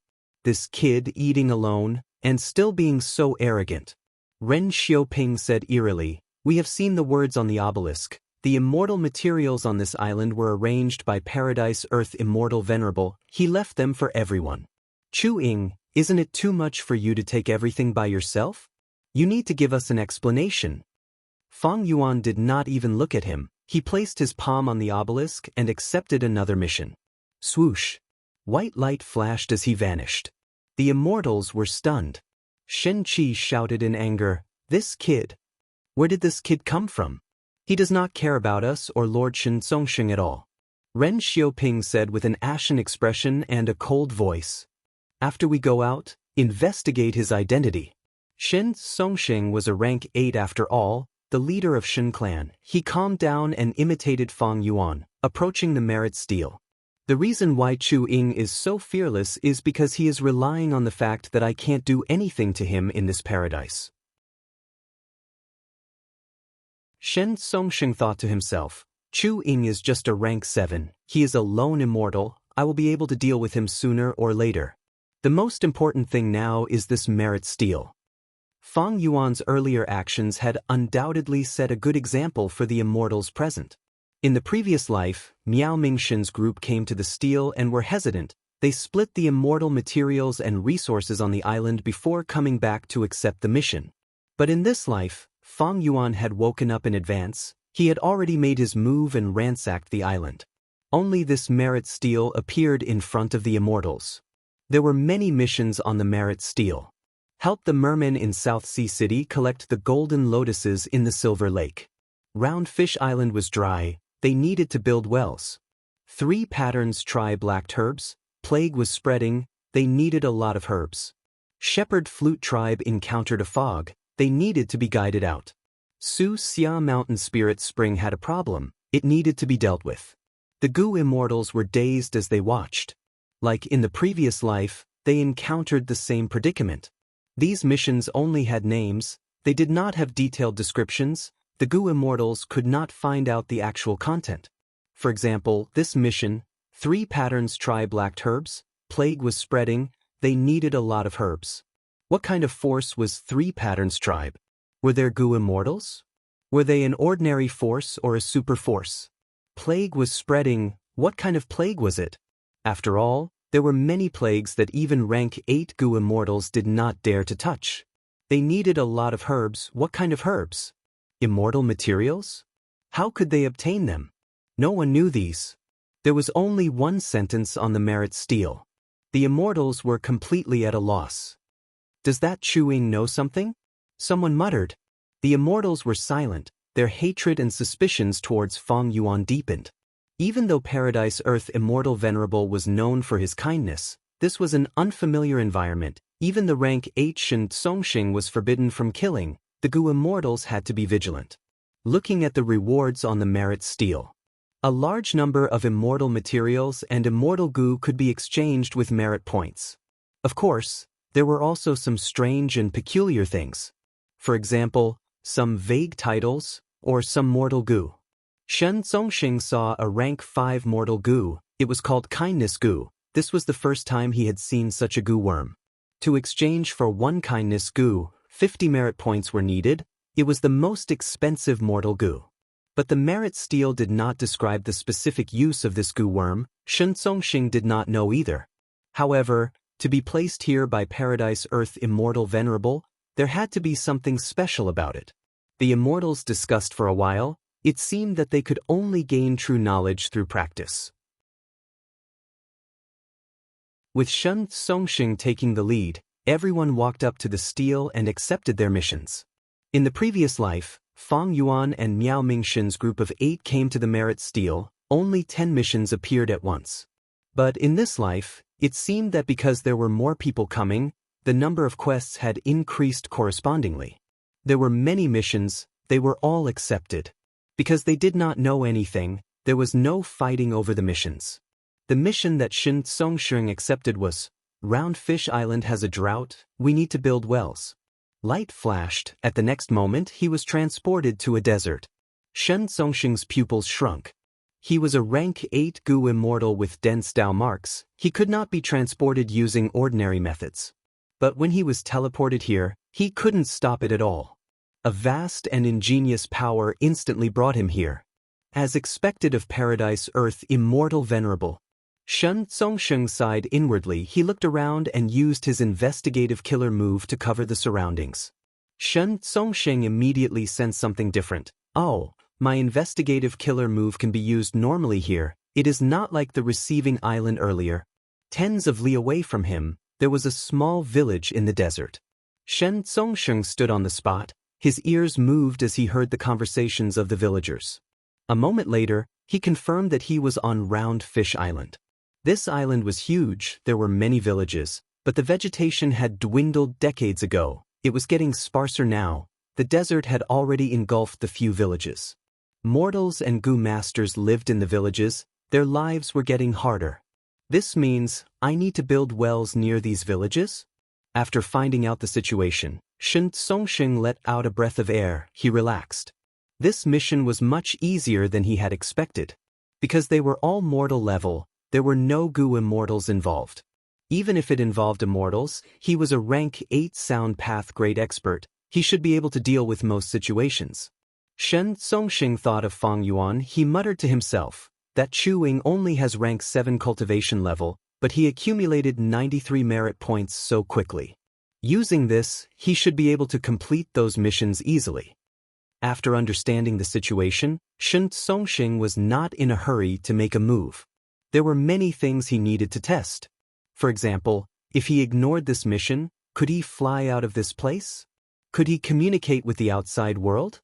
This kid eating alone, and still being so arrogant. Ren Xiaoping said eerily, we have seen the words on the obelisk. The immortal materials on this island were arranged by Paradise Earth Immortal Venerable. He left them for everyone. Chu-Ing, isn't it too much for you to take everything by yourself? You need to give us an explanation. Fang Yuan did not even look at him. He placed his palm on the obelisk and accepted another mission. Swoosh. White light flashed as he vanished. The immortals were stunned. Shen Qi shouted in anger, this kid. Where did this kid come from? He does not care about us or Lord Shen Songsheng at all. Ren Xiaoping said with an ashen expression and a cold voice. After we go out, investigate his identity. Shen Songsheng was a rank 8 after all, the leader of Shen clan. He calmed down and imitated Fang Yuan, approaching the merit stele. The reason why Chu-Ing is so fearless is because he is relying on the fact that I can't do anything to him in this paradise. Shen Songsheng thought to himself, Chu-Ing is just a rank 7, he is a lone immortal, I will be able to deal with him sooner or later. The most important thing now is this merit stele. Fang Yuan's earlier actions had undoubtedly set a good example for the immortals present. In the previous life, Miao Mingshin's group came to the stele and were hesitant. They split the immortal materials and resources on the island before coming back to accept the mission. But in this life, Fang Yuan had woken up in advance. He had already made his move and ransacked the island. Only this merit stele appeared in front of the immortals. There were many missions on the merit stele. Help the mermen in South Sea City collect the golden lotuses in the Silver Lake. Round Fish Island was dry, they needed to build wells. 3 patterns try black herbs, plague was spreading, they needed a lot of herbs. Shepherd Flute tribe encountered a fog, they needed to be guided out. Su Xia Mountain Spirit Spring had a problem, it needed to be dealt with. The Gu immortals were dazed as they watched. Like in the previous life, they encountered the same predicament. These missions only had names, they did not have detailed descriptions, the Gu immortals could not find out the actual content. For example, this mission, 3 patterns try black herbs, plague was spreading, they needed a lot of herbs. What kind of force was 3 patterns tribe? Were there Gu immortals? Were they an ordinary force or a super force? Plague was spreading, what kind of plague was it? After all, there were many plagues that even rank 8 Gu immortals did not dare to touch. They needed a lot of herbs. What kind of herbs? Immortal materials? How could they obtain them? No one knew these. There was only one sentence on the merit stele. The immortals were completely at a loss. Does that Chu-Ing know something? Someone muttered. The immortals were silent. their hatred and suspicions towards Fang Yuan deepened. Even though Paradise Earth Immortal Venerable was known for his kindness, this was an unfamiliar environment. Even the rank 8 Shen Songxing was forbidden from killing. The Gu Immortals had to be vigilant. Looking at the rewards on the merit stele. A large number of immortal materials and immortal Gu could be exchanged with merit points. Of course, there were also some strange and peculiar things. For example, some vague titles, or some mortal Gu. Shen Songxing saw a rank 5 mortal Gu. It was called Kindness Gu. This was the first time he had seen such a Gu worm. To exchange for 1 Kindness Gu, 50 merit points were needed. It was the most expensive mortal Gu. But the merit stele did not describe the specific use of this Gu worm. Shen Songxing did not know either. However, to be placed here by Paradise Earth Immortal Venerable, there had to be something special about it. The immortals discussed for a while. It seemed that they could only gain true knowledge through practice. With Shen Songxing taking the lead, everyone walked up to the stele and accepted their missions. In the previous life, Fang Yuan and Miao Mingshin's group of 8 came to the merit stele. Only 10 missions appeared at once. But in this life, it seemed that because there were more people coming, the number of quests had increased correspondingly. There were many missions. They were all accepted. Because they did not know anything, there was no fighting over the missions. The mission that Shen Songxing accepted was, Round Fish Island has a drought, we need to build wells. Light flashed. At the next moment he was transported to a desert. Shen Songxing's pupils shrunk. He was a rank 8 Gu immortal with dense Dao marks. He could not be transported using ordinary methods. But when he was teleported here, he couldn't stop it at all. A vast and ingenious power instantly brought him here. As expected of Paradise Earth Immortal Venerable, Shen Songxing sighed inwardly. He looked around and used his investigative killer move to cover the surroundings. Shen Songxing immediately sensed something different. Oh, my investigative killer move can be used normally here. It is not like the receiving island earlier. Tens of li away from him, there was a small village in the desert. Shen Songxing stood on the spot. His ears moved as he heard the conversations of the villagers. A moment later, he confirmed that he was on Round Fish Island. This island was huge. There were many villages, but the vegetation had dwindled decades ago. It was getting sparser now. The desert had already engulfed the few villages. Mortals and Gu masters lived in the villages. Their lives were getting harder. This means, I need to build wells near these villages? After finding out the situation, Shen Songxing let out a breath of air. He relaxed. This mission was much easier than he had expected. Because they were all mortal level, there were no Gu immortals involved. Even if it involved immortals, he was a rank 8 Sound Path Great Expert. He should be able to deal with most situations. Shen Songxing thought of Fang Yuan. He muttered to himself, that Chu Ying only has rank 7 cultivation level, but he accumulated 93 merit points so quickly. Using this, he should be able to complete those missions easily. After understanding the situation, Shen Songxing was not in a hurry to make a move. There were many things he needed to test. For example, if he ignored this mission, could he fly out of this place? Could he communicate with the outside world?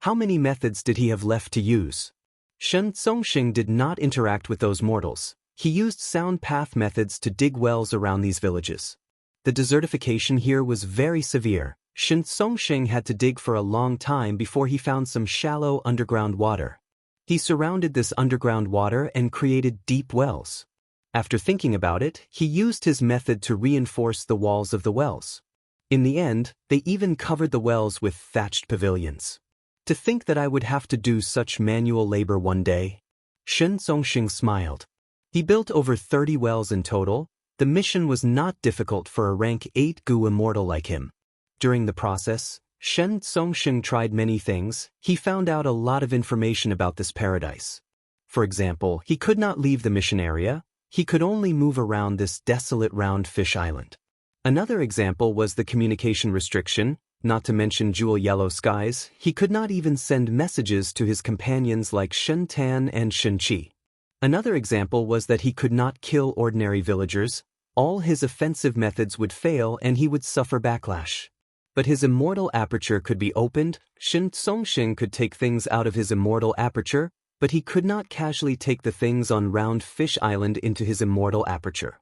How many methods did he have left to use? Shen Songxing did not interact with those mortals. He used sound path methods to dig wells around these villages. The desertification here was very severe. Shen Songxing had to dig for a long time before he found some shallow underground water. He surrounded this underground water and created deep wells. After thinking about it, he used his method to reinforce the walls of the wells. In the end, they even covered the wells with thatched pavilions. To think that I would have to do such manual labor one day. Shen Songxing smiled. He built over 30 wells in total. The mission was not difficult for a rank 8 Gu immortal like him. During the process, Shen Songxing tried many things. He found out a lot of information about this paradise. For example, he could not leave the mission area. He could only move around this desolate Round Fish Island. Another example was the communication restriction, not to mention jewel yellow skies. He could not even send messages to his companions like Shen Tan and Shen Qi. Another example was that he could not kill ordinary villagers. All his offensive methods would fail and he would suffer backlash. But his immortal aperture could be opened. Shen Songsheng could take things out of his immortal aperture, but he could not casually take the things on Round Fish Island into his immortal aperture.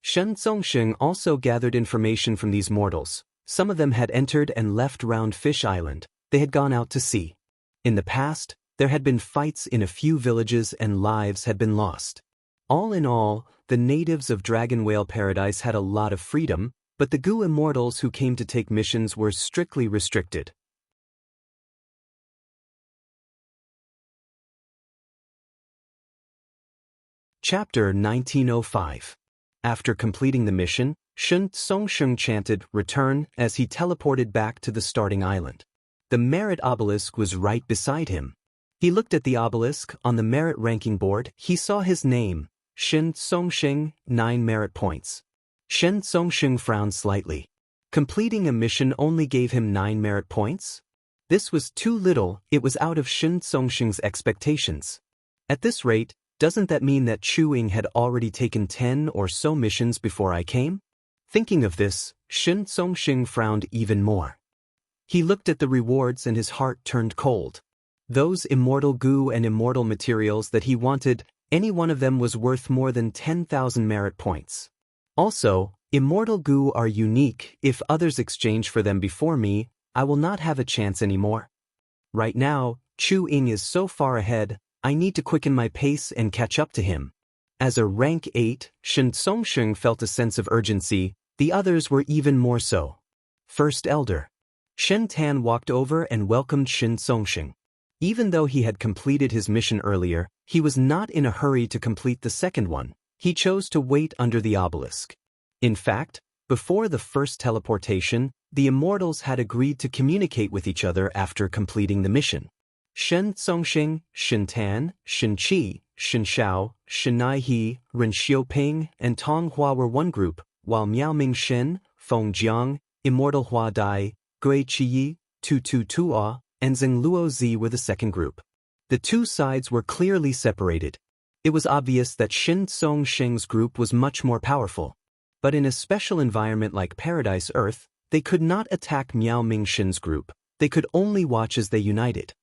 Shen Songsheng also gathered information from these mortals. Some of them had entered and left Round Fish Island. They had gone out to sea. In the past, there had been fights in a few villages and lives had been lost. All in all, the natives of Dragon Whale Paradise had a lot of freedom, but the Gu immortals who came to take missions were strictly restricted. Chapter 1905. After completing the mission, Shen Songsheng chanted, "Return," as he teleported back to the starting island. The merit obelisk was right beside him. He looked at the obelisk. On the merit ranking board, he saw his name, Shen Songsheng, 9 merit points. Shen Songsheng frowned slightly. Completing a mission only gave him 9 merit points? This was too little. It was out of Shen Songsheng's expectations. At this rate, doesn't that mean that Chu Ying had already taken 10 or so missions before I came? Thinking of this, Shen Songsheng frowned even more. He looked at the rewards and his heart turned cold. Those immortal Gu and immortal materials that he wanted, any one of them was worth more than 10,000 merit points. Also, immortal Gu are unique. If others exchange for them before me, I will not have a chance anymore. Right now, Chu Ying is so far ahead, I need to quicken my pace and catch up to him. As a rank 8, Shen Songsheng felt a sense of urgency. The others were even more so. First Elder. Shen Tan walked over and welcomed Shen Songsheng. Even though he had completed his mission earlier, he was not in a hurry to complete the second one. He chose to wait under the obelisk. In fact, before the first teleportation, the immortals had agreed to communicate with each other after completing the mission. Shen Songsheng, Shen Tan, Shen Qi, Shen Shao, Shen Naihe, Ren Xiuping, and Tong Hua were one group, while Miao Ming Shen, Feng Jiang, Immortal Hua Dai, Gui Qiyi, Tu Tua, and Zheng Luo Zi were the second group. The two sides were clearly separated. It was obvious that Shen Songsheng's group was much more powerful. But in a special environment like Paradise Earth, they could not attack Miao Ming Shen's group. They could only watch as they united.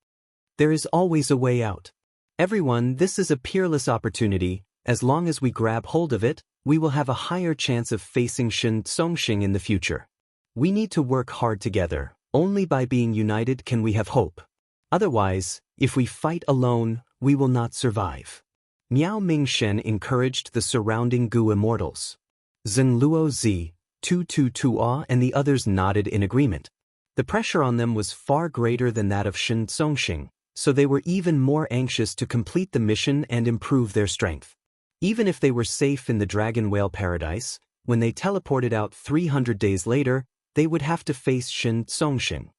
There is always a way out. Everyone, this is a peerless opportunity. As long as we grab hold of it, we will have a higher chance of facing Shen Songsheng in the future. We need to work hard together. Only by being united can we have hope. Otherwise, if we fight alone, we will not survive. Miao Ming Shen encouraged the surrounding Gu immortals. Zheng Luo Zi, Tu Tua, and the others nodded in agreement. The pressure on them was far greater than that of Shen Songsheng, so they were even more anxious to complete the mission and improve their strength. Even if they were safe in the Dragon Whale Paradise, when they teleported out 300 days later, they would have to face Shen Songsheng.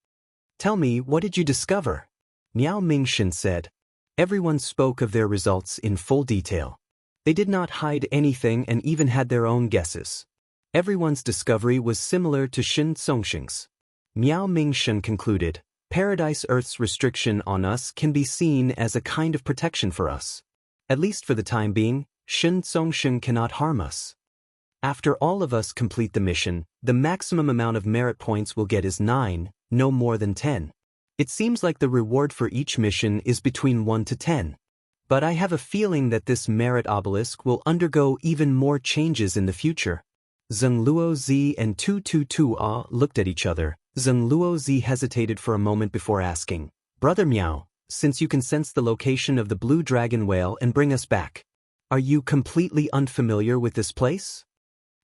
"Tell me, what did you discover?" Miao Ming Shen said. Everyone spoke of their results in full detail. They did not hide anything and even had their own guesses. Everyone's discovery was similar to Shen Songsheng's. Miao Ming Shen concluded, "Paradise Earth's restriction on us can be seen as a kind of protection for us. At least for the time being, Shen Songsheng cannot harm us. After all of us complete the mission, the maximum amount of merit points we'll get is 9, no more than 10. It seems like the reward for each mission is between 1 to 10. But I have a feeling that this merit obelisk will undergo even more changes in the future." Zheng Luo Zi and Tu Tua looked at each other. Zheng Luo Zi hesitated for a moment before asking, "Brother Miao, since you can sense the location of the blue dragon whale and bring us back, are you completely unfamiliar with this place?"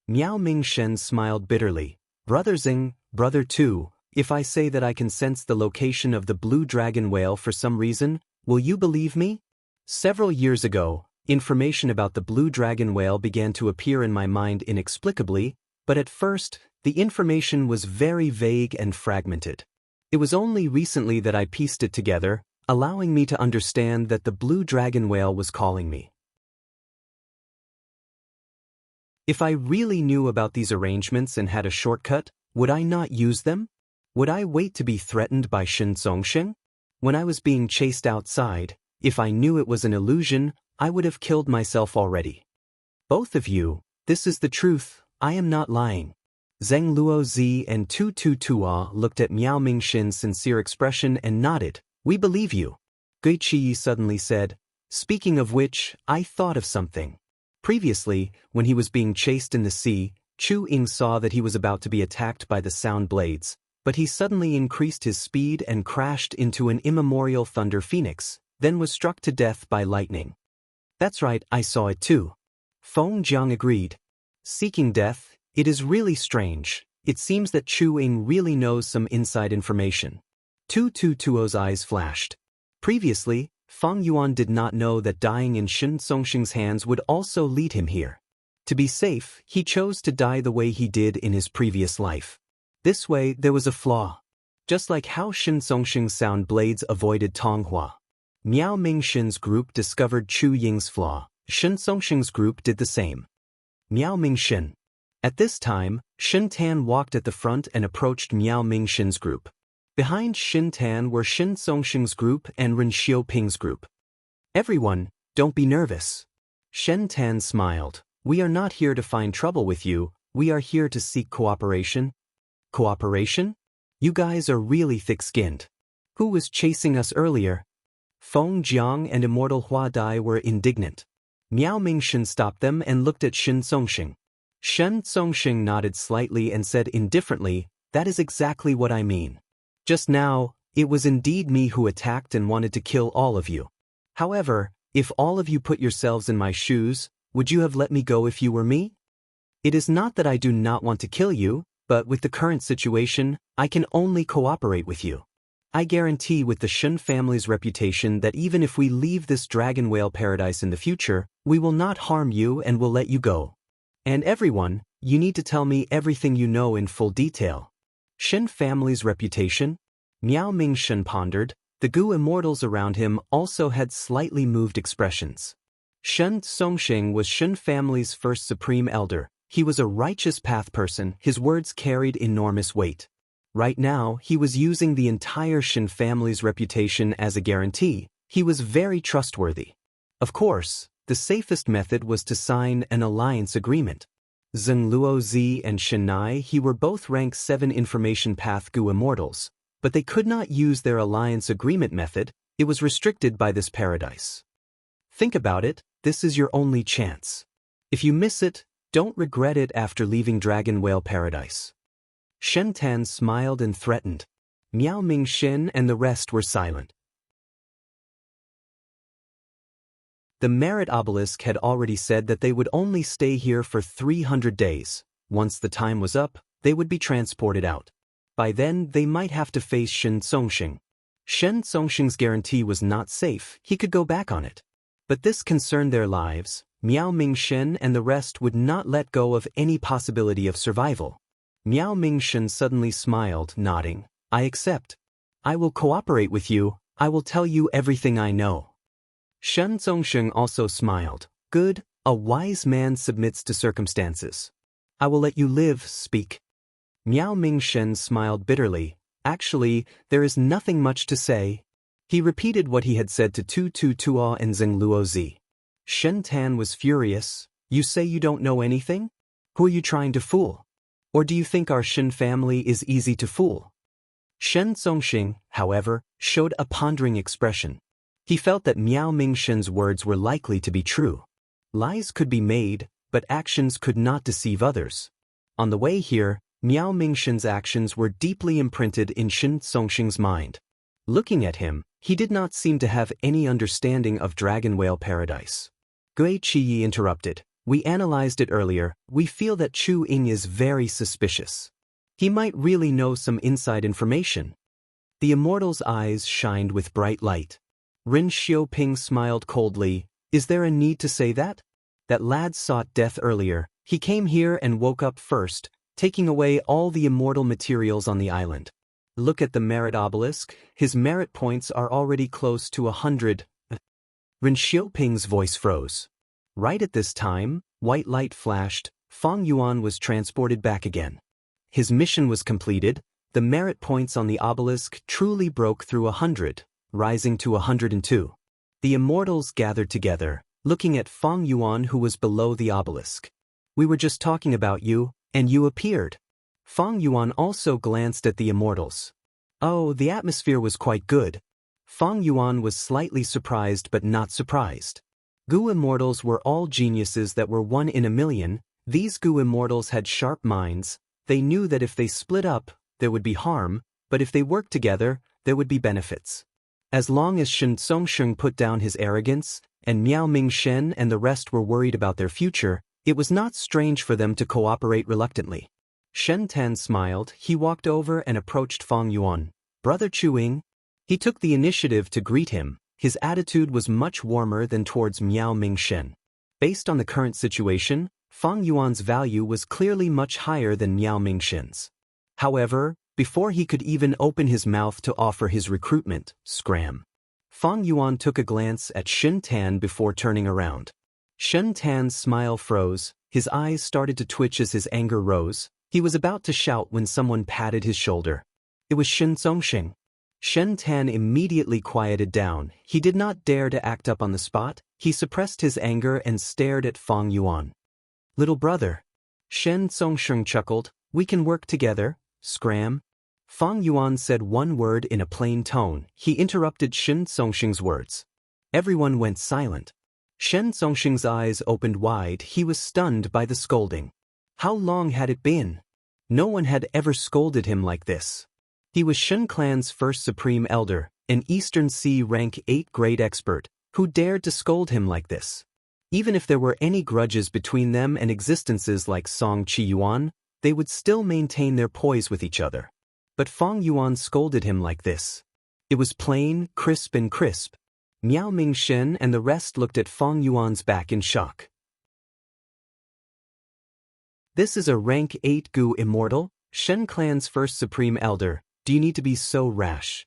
Miao Ming Shen smiled bitterly. "Brother Zheng, Brother Tu, if I say that I can sense the location of the blue dragon whale for some reason, will you believe me?" Several years ago, information about the blue dragon whale began to appear in my mind inexplicably, but at first, the information was very vague and fragmented. It was only recently that I pieced it together, allowing me to understand that the blue dragon whale was calling me. If I really knew about these arrangements and had a shortcut, would I not use them? Would I wait to be threatened by Shen Songsheng? When I was being chased outside, if I knew it was an illusion, I would have killed myself already. Both of you, this is the truth, I am not lying. Zheng Luozi and Tu Tu Tua looked at Miao Mingxin's sincere expression and nodded. We believe you. Gui Qi suddenly said, speaking of which, I thought of something. Previously, when he was being chased in the sea, Chu Ying saw that he was about to be attacked by the sound blades, but he suddenly increased his speed and crashed into an immemorial thunder phoenix, then was struck to death by lightning. That's right, I saw it too. Feng Jiang agreed. Seeking death, it is really strange. It seems that Chu Ying really knows some inside information. Tu Tuo's eyes flashed. Previously, Feng Yuan did not know that dying in Shen Songxing's hands would also lead him here. To be safe, he chose to die the way he did in his previous life. This way, there was a flaw. Just like how Shen Songxing's sound blades avoided Tonghua. Miao Mingxin's group discovered Chu Ying's flaw. Shen Songxing's group did the same. Miao Mingxin. At this time, Shen Tan walked at the front and approached Miao Mingxin's group. Behind Shen Tan were Shen Songxing's group and Ren Xiaoping's group. Everyone, don't be nervous. Shen Tan smiled. We are not here to find trouble with you, we are here to seek cooperation. Cooperation? You guys are really thick-skinned. Who was chasing us earlier? Feng Jiang and Immortal Hua Dai were indignant. Miao Mingxin stopped them and looked at Shen Songxing. Shen Songxing nodded slightly and said indifferently, that is exactly what I mean. Just now, it was indeed me who attacked and wanted to kill all of you. However, if all of you put yourselves in my shoes, would you have let me go if you were me? It is not that I do not want to kill you, but with the current situation, I can only cooperate with you. I guarantee with the Shen family's reputation that even if we leave this dragon whale paradise in the future, we will not harm you and will let you go. And everyone, you need to tell me everything you know in full detail. Shen family's reputation? Miao Mingxin pondered. The Gu immortals around him also had slightly moved expressions. Shen Songxing was Shen family's first supreme elder. He was a righteous path person, his words carried enormous weight. Right now, he was using the entire Shen family's reputation as a guarantee. He was very trustworthy. Of course, the safest method was to sign an alliance agreement. Zheng Luozi and Shen Nai he were both rank 7 information path Gu immortals, but they could not use their alliance agreement method. It was restricted by this paradise. Think about it, this is your only chance. If you miss it, don't regret it after leaving Dragon Whale Paradise. Shen Tan smiled and threatened. Miao Mingxin and the rest were silent. The Merit Obelisk had already said that they would only stay here for 300 days. Once the time was up, they would be transported out. By then, they might have to face Shen Songxing. Shen Songxing's guarantee was not safe, he could go back on it. But this concerned their lives. Miao Mingxin and the rest would not let go of any possibility of survival. Miao Mingxin suddenly smiled, nodding. I accept. I will cooperate with you, I will tell you everything I know. Shen Songxing also smiled. Good, a wise man submits to circumstances. I will let you live, speak. Miao Mingxin smiled bitterly. Actually, there is nothing much to say. He repeated what he had said to Tu Tuo and Zheng Luozi. Shen Tan was furious. You say you don't know anything? Who are you trying to fool? Or do you think our Shen family is easy to fool? Shen Songxing, however, showed a pondering expression. He felt that Miao Mingxin's words were likely to be true. Lies could be made, but actions could not deceive others. On the way here, Miao Mingxin's actions were deeply imprinted in Shen Songxing's mind. Looking at him, he did not seem to have any understanding of Dragon Whale Paradise. Gui Qi interrupted. We analyzed it earlier. We feel that Chu Ying is very suspicious. He might really know some inside information. The immortal's eyes shined with bright light. Ren Xiaoping smiled coldly. Is there a need to say that? That lad sought death earlier. He came here and woke up first, taking away all the immortal materials on the island. Look at the merit obelisk. His merit points are already close to 100. Ren Xiaoping's voice froze. Right at this time, white light flashed. Feng Yuan was transported back again. His mission was completed. The merit points on the obelisk truly broke through 100, rising to 102. The immortals gathered together, looking at Feng Yuan who was below the obelisk. We were just talking about you, and you appeared. Fang Yuan also glanced at the immortals. Oh, the atmosphere was quite good. Fang Yuan was slightly surprised but not surprised. Gu immortals were all geniuses that were one in a million. These Gu immortals had sharp minds. They knew that if they split up, there would be harm, but if they worked together, there would be benefits. As long as Shen Songsheng put down his arrogance, and Miao Mingshen and the rest were worried about their future, it was not strange for them to cooperate reluctantly. Shen Tan smiled. He walked over and approached Fang Yuan. Brother Chuing. He took the initiative to greet him. His attitude was much warmer than towards Miao Mingshen. Based on the current situation, Fang Yuan's value was clearly much higher than Miao Mingshen's. However, before he could even open his mouth to offer his recruitment, scram. Fang Yuan took a glance at Shen Tan before turning around. Shen Tan's smile froze, his eyes started to twitch as his anger rose. He was about to shout when someone patted his shoulder. It was Shen Songsheng. Shen Tan immediately quieted down. He did not dare to act up on the spot. He suppressed his anger and stared at Fang Yuan. Little brother. Shen Songsheng chuckled. We can work together, scram. Fang Yuan said one word in a plain tone. He interrupted Shen Songsheng's words. Everyone went silent. Shen Songsheng's eyes opened wide. He was stunned by the scolding. How long had it been? No one had ever scolded him like this. He was Shen Clan's first Supreme Elder, an Eastern Sea rank 8 grade expert, who dared to scold him like this. Even if there were any grudges between them and existences like Song Chi Yuan, they would still maintain their poise with each other. But Fang Yuan scolded him like this. It was plain, crisp and crisp. Miao Mingshen and the rest looked at Fang Yuan's back in shock. This is a rank 8 Gu immortal, Shen Clan's first Supreme Elder. Do you need to be so rash?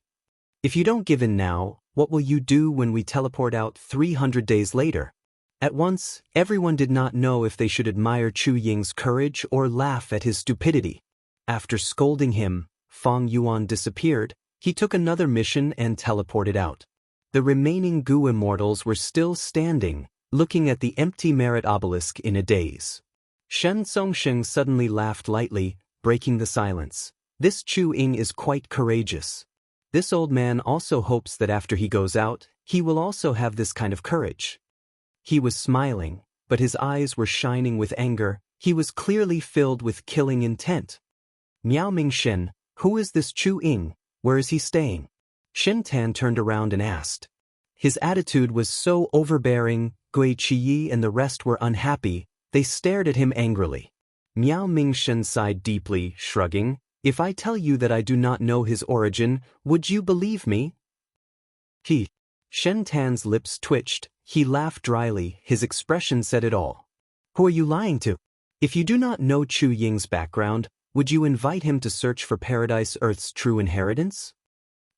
If you don't give in now, what will you do when we teleport out 300 days later? At once, everyone did not know if they should admire Chu Ying's courage or laugh at his stupidity. After scolding him, Fang Yuan disappeared. He took another mission and teleported out. The remaining Gu immortals were still standing, looking at the empty merit obelisk in a daze. Shen Songsheng suddenly laughed lightly, breaking the silence. This Chu Ying is quite courageous. This old man also hopes that after he goes out, he will also have this kind of courage. He was smiling, but his eyes were shining with anger. He was clearly filled with killing intent. Miao Mingshen, who is this Chu Ying? Where is he staying? Shen Tan turned around and asked. His attitude was so overbearing. Gui Qiyi and the rest were unhappy. They stared at him angrily. Miao Mingshen sighed deeply, shrugging. If I tell you that I do not know his origin, would you believe me? Shen Tan's lips twitched. He laughed dryly. His expression said it all. Who are you lying to? If you do not know Chu Ying's background, would you invite him to search for Paradise Earth's true inheritance?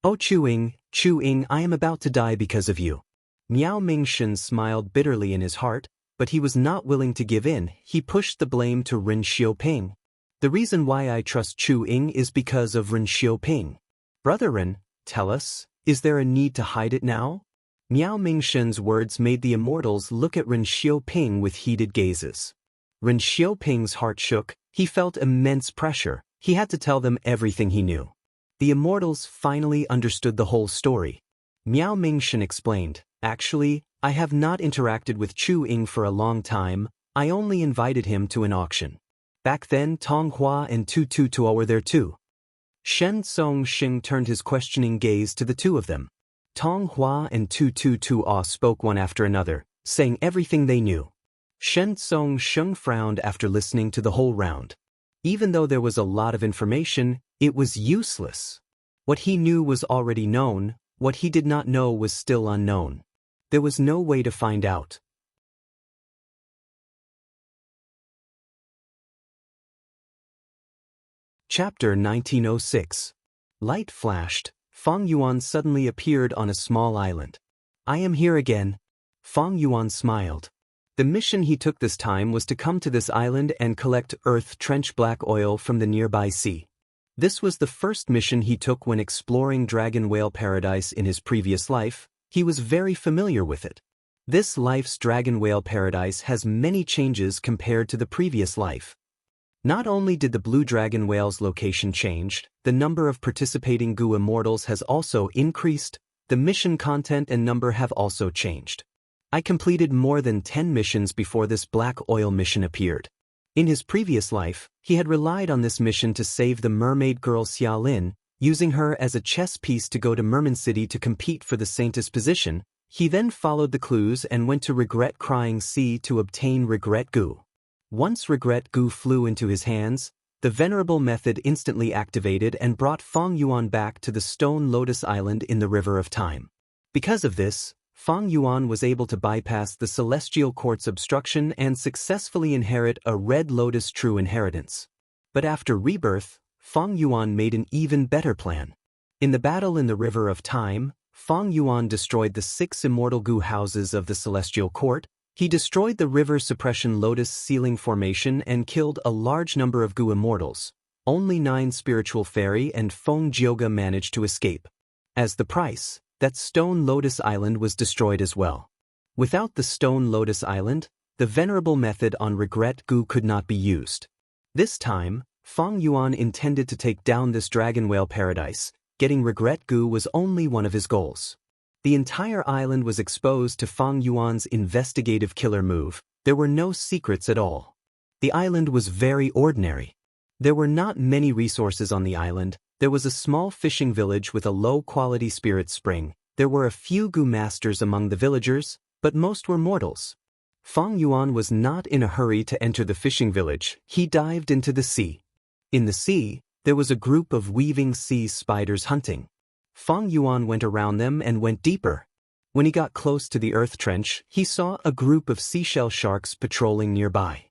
Oh Chu Ying, I am about to die because of you. Miao Mingshen smiled bitterly in his heart, but he was not willing to give in. He pushed the blame to Ren Xiaoping. The reason why I trust Chu Ying is because of Ren Xiaoping. Brother Ren, tell us, is there a need to hide it now? Miao Mingshen's words made the immortals look at Ren Xiaoping with heated gazes. Ren Xiaoping's heart shook. He felt immense pressure. He had to tell them everything he knew. The immortals finally understood the whole story. Miao Mingshen explained, actually, I have not interacted with Chu Ying for a long time. I only invited him to an auction. Back then Tong Hua and Tu Tu Tuo were there too. Shen Songsheng turned his questioning gaze to the two of them. Tong Hua and Tu Tu Tuo spoke one after another, saying everything they knew. Shen Songsheng frowned after listening to the whole round. Even though there was a lot of information, it was useless. What he knew was already known. What he did not know was still unknown. There was no way to find out. Chapter 1906. Light flashed. Fang Yuan suddenly appeared on a small island. I am here again. Fang Yuan smiled. The mission he took this time was to come to this island and collect earth trench black oil from the nearby sea. This was the first mission he took when exploring Dragon Whale Paradise in his previous life. He was very familiar with it. This life's Dragon Whale Paradise has many changes compared to the previous life. Not only did the blue dragon whale's location change, the number of participating Gu immortals has also increased, the mission content and number have also changed. I completed more than 10 missions before this black oil mission appeared. In his previous life, he had relied on this mission to save the mermaid girl Xia Lin, using her as a chess piece to go to Merman City to compete for the Saintess position. He then followed the clues and went to Regret Crying Sea to obtain Regret Gu. Once Regret Gu flew into his hands, the Venerable Method instantly activated and brought Fang Yuan back to the Stone Lotus Island in the River of Time. Because of this, Fang Yuan was able to bypass the Celestial Court's obstruction and successfully inherit a Red Lotus true inheritance. But after rebirth, Fang Yuan made an even better plan. In the battle in the River of Time, Fang Yuan destroyed the 6 immortal Gu houses of the Celestial Court. He destroyed the River Suppression Lotus Ceiling Formation and killed a large number of Gu immortals. Only 9 Spiritual Fairy and Feng Jioga managed to escape. As the price, that Stone Lotus Island was destroyed as well. Without the Stone Lotus Island, the Venerable Method on Regret Gu could not be used. This time, Fang Yuan intended to take down this dragon whale paradise. Getting Regret Gu was only one of his goals. The entire island was exposed to Fang Yuan's investigative killer move. There were no secrets at all. The island was very ordinary. There were not many resources on the island. There was a small fishing village with a low-quality spirit spring. There were a few Gu masters among the villagers, but most were mortals. Fang Yuan was not in a hurry to enter the fishing village. He dived into the sea. In the sea, there was a group of weaving sea spiders hunting. Fang Yuan went around them and went deeper. When he got close to the earth trench, he saw a group of seashell sharks patrolling nearby.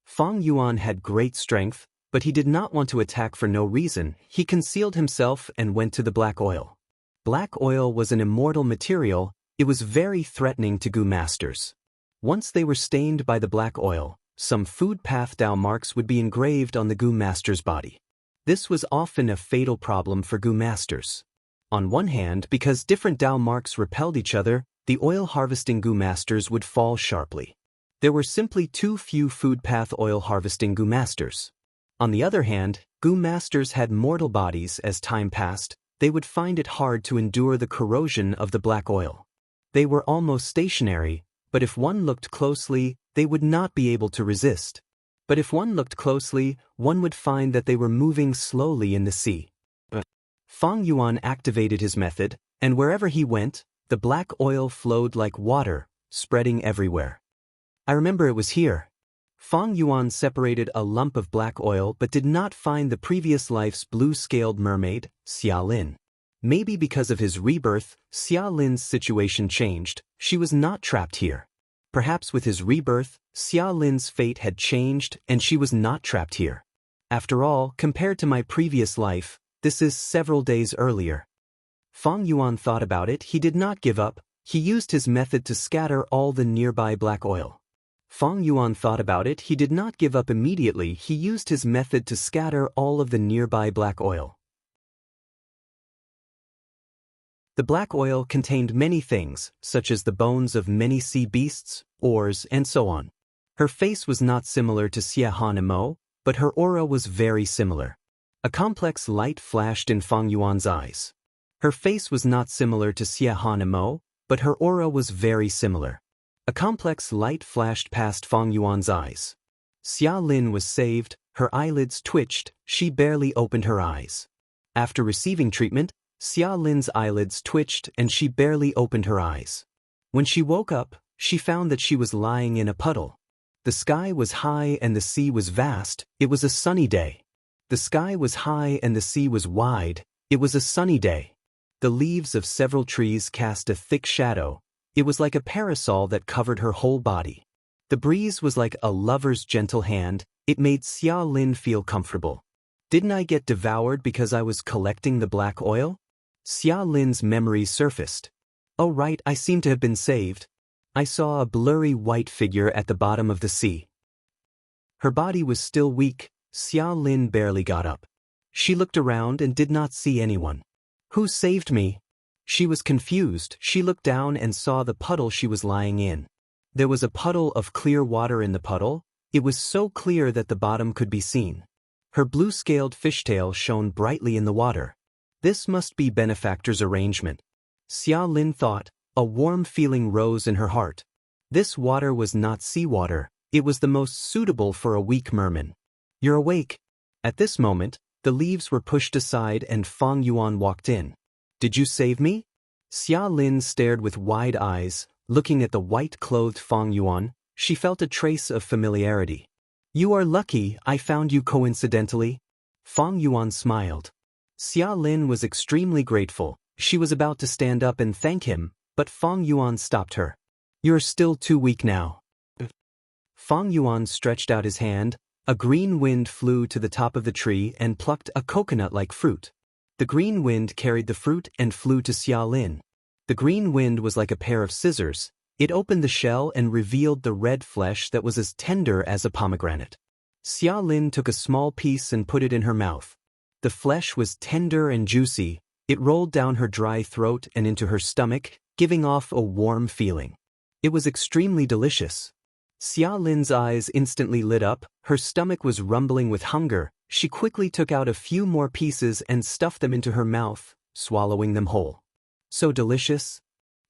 Fang Yuan had great strength, but he did not want to attack for no reason. He concealed himself and went to the black oil. Black oil was an immortal material. It was very threatening to Gu masters. Once they were stained by the black oil, some food path Dao marks would be engraved on the Gu master's body. This was often a fatal problem for Gu masters. On one hand, because different Dao marks repelled each other, the oil-harvesting Gu masters would fall sharply. There were simply too few food path oil-harvesting Gu masters. On the other hand, Gu masters had mortal bodies. As time passed, they would find it hard to endure the corrosion of the black oil. They were almost stationary, but if one looked closely, they would not be able to resist. But if one looked closely, one would find that they were moving slowly in the sea. Fang Yuan activated his method, and wherever he went, the black oil flowed like water, spreading everywhere. I remember it was here. Fang Yuan separated a lump of black oil but did not find the previous life's blue-scaled mermaid, Xia Lin. Maybe because of his rebirth, Xia Lin's situation changed. She was not trapped here. Perhaps with his rebirth, Xia Lin's fate had changed and she was not trapped here. After all, compared to my previous life, this is several days earlier. Fang Yuan thought about it. He did not give up. He used his method to scatter all the nearby black oil. Fang Yuan thought about it. He did not give up immediately. He used his method to scatter all of the nearby black oil. The black oil contained many things, such as the bones of many sea beasts, ores, and so on. Her face was not similar to Xie Han Mo, but her aura was very similar. A complex light flashed in Fang Yuan's eyes. Her face was not similar to Xie Han Mo, but her aura was very similar. A complex light flashed past Fang Yuan's eyes. Xia Lin was saved. Her eyelids twitched. She barely opened her eyes. After receiving treatment, Xia Lin's eyelids twitched and she barely opened her eyes. When she woke up, she found that she was lying in a puddle. The sky was high and the sea was vast. It was a sunny day. The sky was high and the sea was wide. It was a sunny day. The leaves of several trees cast a thick shadow. It was like a parasol that covered her whole body. The breeze was like a lover's gentle hand. It made Xia Lin feel comfortable. Didn't I get devoured because I was collecting the black oil? Xia Lin's memory surfaced. Oh right, I seem to have been saved. I saw a blurry white figure at the bottom of the sea. Her body was still weak. Xia Lin barely got up. She looked around and did not see anyone. Who saved me? She was confused. She looked down and saw the puddle she was lying in. There was a puddle of clear water in the puddle. It was so clear that the bottom could be seen. Her blue-scaled fishtail shone brightly in the water. This must be benefactor's arrangement. Xia Lin thought. A warm feeling rose in her heart. This water was not seawater, it was the most suitable for a weak merman. You're awake. At this moment, the leaves were pushed aside and Fang Yuan walked in. Did you save me? Xia Lin stared with wide eyes, looking at the white-clothed Fang Yuan. She felt a trace of familiarity. You are lucky I found you coincidentally. Fang Yuan smiled. Xia Lin was extremely grateful. She was about to stand up and thank him, but Fang Yuan stopped her. You're still too weak now. Fang Yuan stretched out his hand. A green wind flew to the top of the tree and plucked a coconut-like fruit. The green wind carried the fruit and flew to Xia Lin. The green wind was like a pair of scissors. It opened the shell and revealed the red flesh that was as tender as a pomegranate. Xia Lin took a small piece and put it in her mouth. The flesh was tender and juicy. It rolled down her dry throat and into her stomach, giving off a warm feeling. It was extremely delicious. Xia Lin's eyes instantly lit up, her stomach was rumbling with hunger. She quickly took out a few more pieces and stuffed them into her mouth, swallowing them whole. So delicious!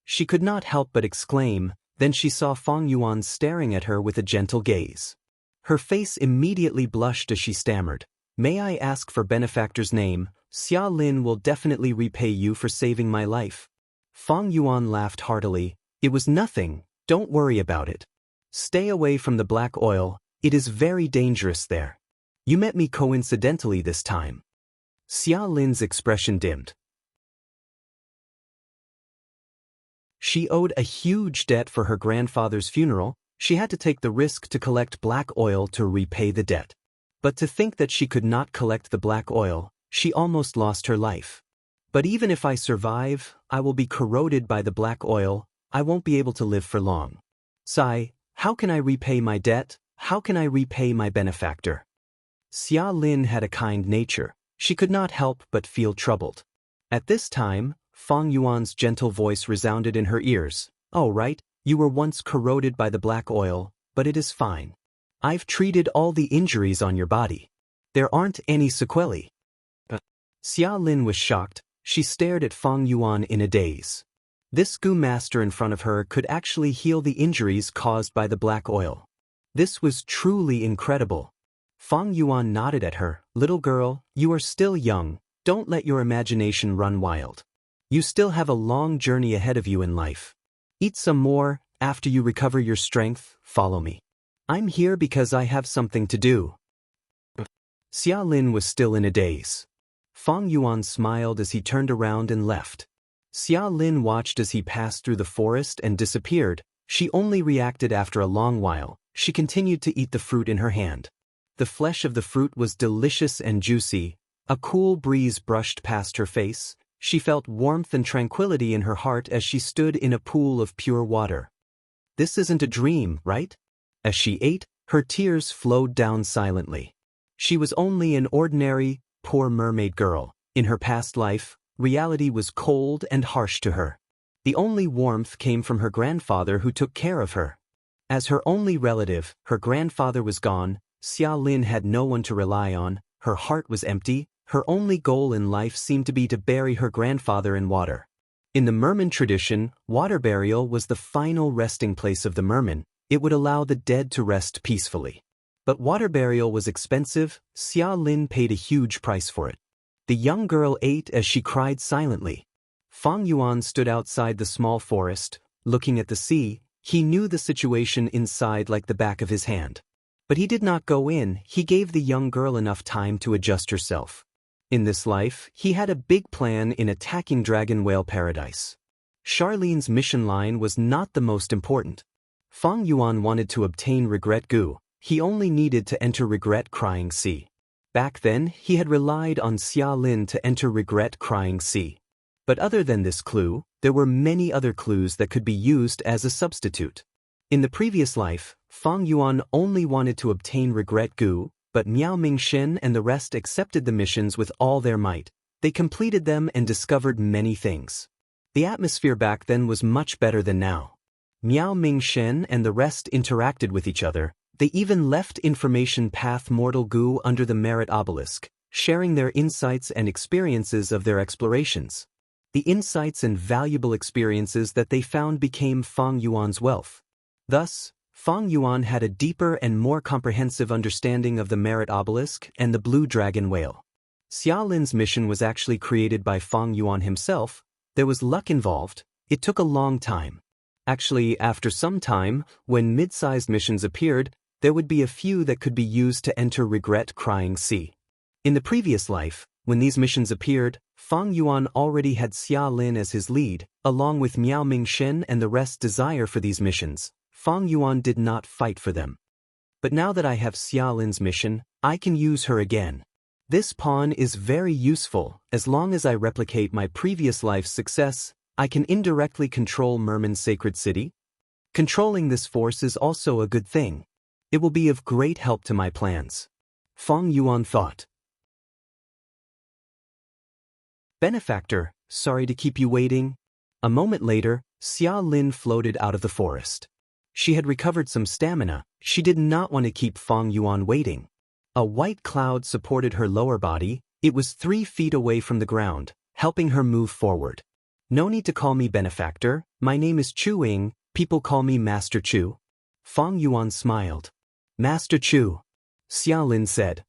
She could not help but exclaim. Then she saw Fang Yuan staring at her with a gentle gaze. Her face immediately blushed as she stammered. May I ask for benefactor's name? Xia Lin will definitely repay you for saving my life. Fang Yuan laughed heartily. It was nothing, don't worry about it. Stay away from the black oil, it is very dangerous there. You met me coincidentally this time. Xia Lin's expression dimmed. She owed a huge debt for her grandfather's funeral. She had to take the risk to collect black oil to repay the debt. But to think that she could not collect the black oil, she almost lost her life. But even if I survive, I will be corroded by the black oil. I won't be able to live for long. Sigh, how can I repay my debt? How can I repay my benefactor? Xia Lin had a kind nature. She could not help but feel troubled. At this time, Fang Yuan's gentle voice resounded in her ears. Oh right, you were once corroded by the black oil, but it is fine. I've treated all the injuries on your body. There aren't any sequelae. Xia Lin was shocked. She stared at Fang Yuan in a daze. This gu master in front of her could actually heal the injuries caused by the black oil. This was truly incredible. Fang Yuan nodded at her. Little girl, you are still young. Don't let your imagination run wild. You still have a long journey ahead of you in life. Eat some more. After you recover your strength, follow me. I'm here because I have something to do. Xia Lin was still in a daze. Fang Yuan smiled as he turned around and left. Xia Lin watched as he passed through the forest and disappeared. She only reacted after a long while. She continued to eat the fruit in her hand. The flesh of the fruit was delicious and juicy. A cool breeze brushed past her face. She felt warmth and tranquility in her heart as she stood in a pool of pure water. This isn't a dream, right? As she ate, her tears flowed down silently. She was only an ordinary, poor mermaid girl. In her past life, reality was cold and harsh to her. The only warmth came from her grandfather who took care of her. As her only relative, her grandfather was gone. Xia Lin had no one to rely on. Her heart was empty. Her only goal in life seemed to be to bury her grandfather in water. In the merman tradition, water burial was the final resting place of the merman. It would allow the dead to rest peacefully. But water burial was expensive. Xia Lin paid a huge price for it. The young girl ate as she cried silently. Fang Yuan stood outside the small forest, looking at the sea. He knew the situation inside like the back of his hand. But he did not go in. He gave the young girl enough time to adjust herself. In this life, he had a big plan in attacking Dragon Whale Paradise. Charlene's mission line was not the most important. Fang Yuan wanted to obtain Regret Gu. He only needed to enter Regret Crying Sea. Back then, he had relied on Xia Lin to enter Regret Crying Sea. But other than this clue, there were many other clues that could be used as a substitute. In the previous life, Fang Yuan only wanted to obtain Regret Gu, but Miao Mingshen and the rest accepted the missions with all their might. They completed them and discovered many things. The atmosphere back then was much better than now. Miao Mingshen and the rest interacted with each other. They even left information path mortal goo under the merit obelisk, sharing their insights and experiences of their explorations. The insights and valuable experiences that they found became Fang Yuan's wealth. Thus, Fang Yuan had a deeper and more comprehensive understanding of the merit obelisk and the blue dragon whale. Xia Lin's mission was actually created by Fang Yuan himself. There was luck involved. It took a long time. Actually, after some time, when mid-sized missions appeared, there would be a few that could be used to enter Regret Crying Sea. In the previous life, when these missions appeared, Fang Yuan already had Xia Lin as his lead, along with Miao Mingshen and the rest's desire for these missions. Fang Yuan did not fight for them. But now that I have Xia Lin's mission, I can use her again. This pawn is very useful. As long as I replicate my previous life's success, I can indirectly control Merman's sacred city. Controlling this force is also a good thing. It will be of great help to my plans. Fang Yuan thought. Benefactor, sorry to keep you waiting. A moment later, Xia Lin floated out of the forest. She had recovered some stamina. She did not want to keep Fang Yuan waiting. A white cloud supported her lower body. It was 3 feet away from the ground, helping her move forward. No need to call me Benefactor. My name is Chu Ying. People call me Master Chu. Fang Yuan smiled. Master Chu, Xia Lin said.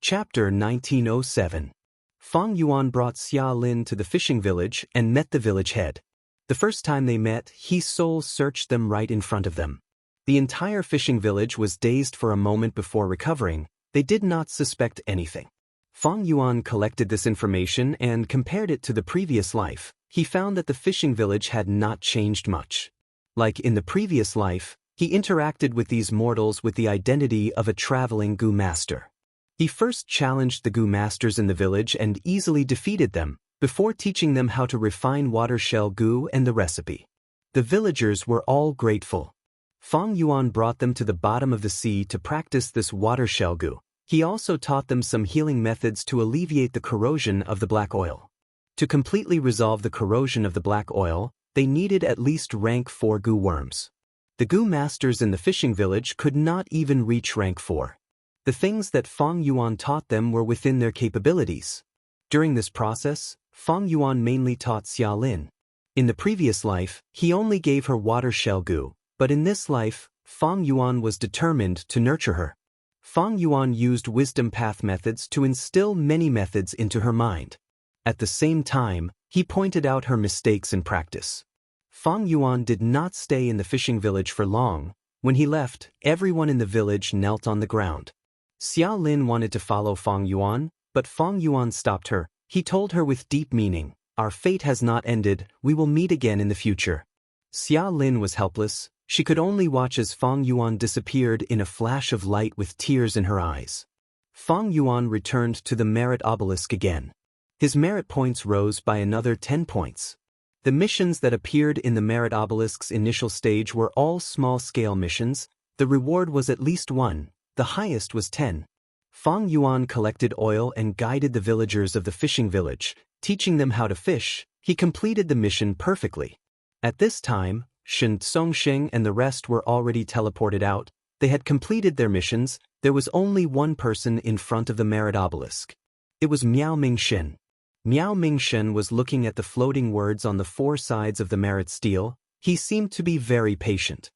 Chapter 1907. Fang Yuan brought Xia Lin to the fishing village and met the village head. The first time they met, he soul searched them right in front of them. The entire fishing village was dazed for a moment before recovering. They did not suspect anything. Fang Yuan collected this information and compared it to the previous life. He found that the fishing village had not changed much. Like in the previous life, he interacted with these mortals with the identity of a traveling goo master. He first challenged the goo masters in the village and easily defeated them, before teaching them how to refine water shell goo and the recipe. The villagers were all grateful. Fang Yuan brought them to the bottom of the sea to practice this water shell goo. He also taught them some healing methods to alleviate the corrosion of the black oil. To completely resolve the corrosion of the black oil, they needed at least rank 4 goo worms. The goo masters in the fishing village could not even reach rank 4. The things that Fang Yuan taught them were within their capabilities. During this process, Fang Yuan mainly taught Xia Lin. In the previous life, he only gave her water shell goo, but in this life, Fang Yuan was determined to nurture her. Fang Yuan used wisdom path methods to instill many methods into her mind. At the same time, he pointed out her mistakes in practice. Fang Yuan did not stay in the fishing village for long. When he left, everyone in the village knelt on the ground. Xia Lin wanted to follow Fang Yuan, but Fang Yuan stopped her. He told her with deep meaning, "Our fate has not ended, we will meet again in the future." Xia Lin was helpless. She could only watch as Fang Yuan disappeared in a flash of light with tears in her eyes. Fang Yuan returned to the merit obelisk again. His merit points rose by another 10 points. The missions that appeared in the merit obelisk's initial stage were all small-scale missions. The reward was at least 1. The highest was 10. Fang Yuan collected oil and guided the villagers of the fishing village, teaching them how to fish. He completed the mission perfectly. At this time, Shen Songsheng and the rest were already teleported out. They had completed their missions. There was only one person in front of the merit obelisk. It was Miao Mingshen. Miao Mingshen was looking at the floating words on the 4 sides of the merit stele. He seemed to be very patient.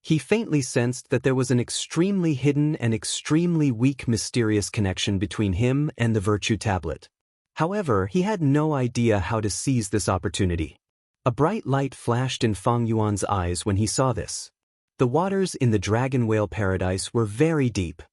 He faintly sensed that there was an extremely hidden and extremely weak mysterious connection between him and the virtue tablet. However, he had no idea how to seize this opportunity. A bright light flashed in Fang Yuan's eyes when he saw this. The waters in the dragon whale paradise were very deep.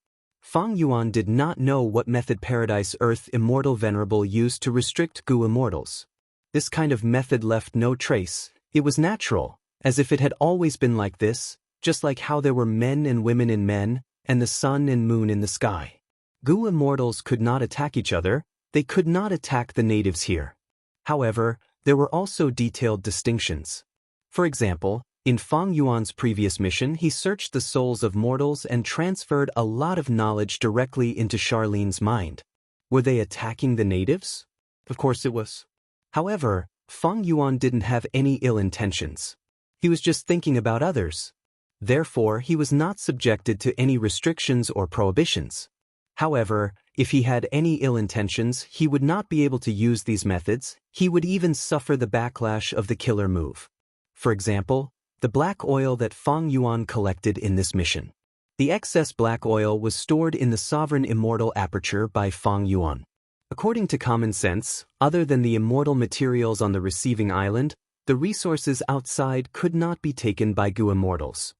Fang Yuan did not know what method Paradise Earth Immortal Venerable used to restrict goo immortals. This kind of method left no trace. It was natural, as if it had always been like this, just like how there were men and women in men, and the sun and moon in the sky. Goo immortals could not attack each other. They could not attack the natives here. However, there were also detailed distinctions. For example, in Fang Yuan's previous mission, he searched the souls of mortals and transferred a lot of knowledge directly into Charlene's mind. Were they attacking the natives? Of course it was. However, Feng Yuan didn't have any ill intentions. He was just thinking about others. Therefore, he was not subjected to any restrictions or prohibitions. However, if he had any ill intentions, he would not be able to use these methods. He would even suffer the backlash of the killer move. For example, the black oil that Feng Yuan collected in this mission. The excess black oil was stored in the sovereign immortal aperture by Feng Yuan. According to common sense, other than the immortal materials on the receiving island, the resources outside could not be taken by Gu immortals.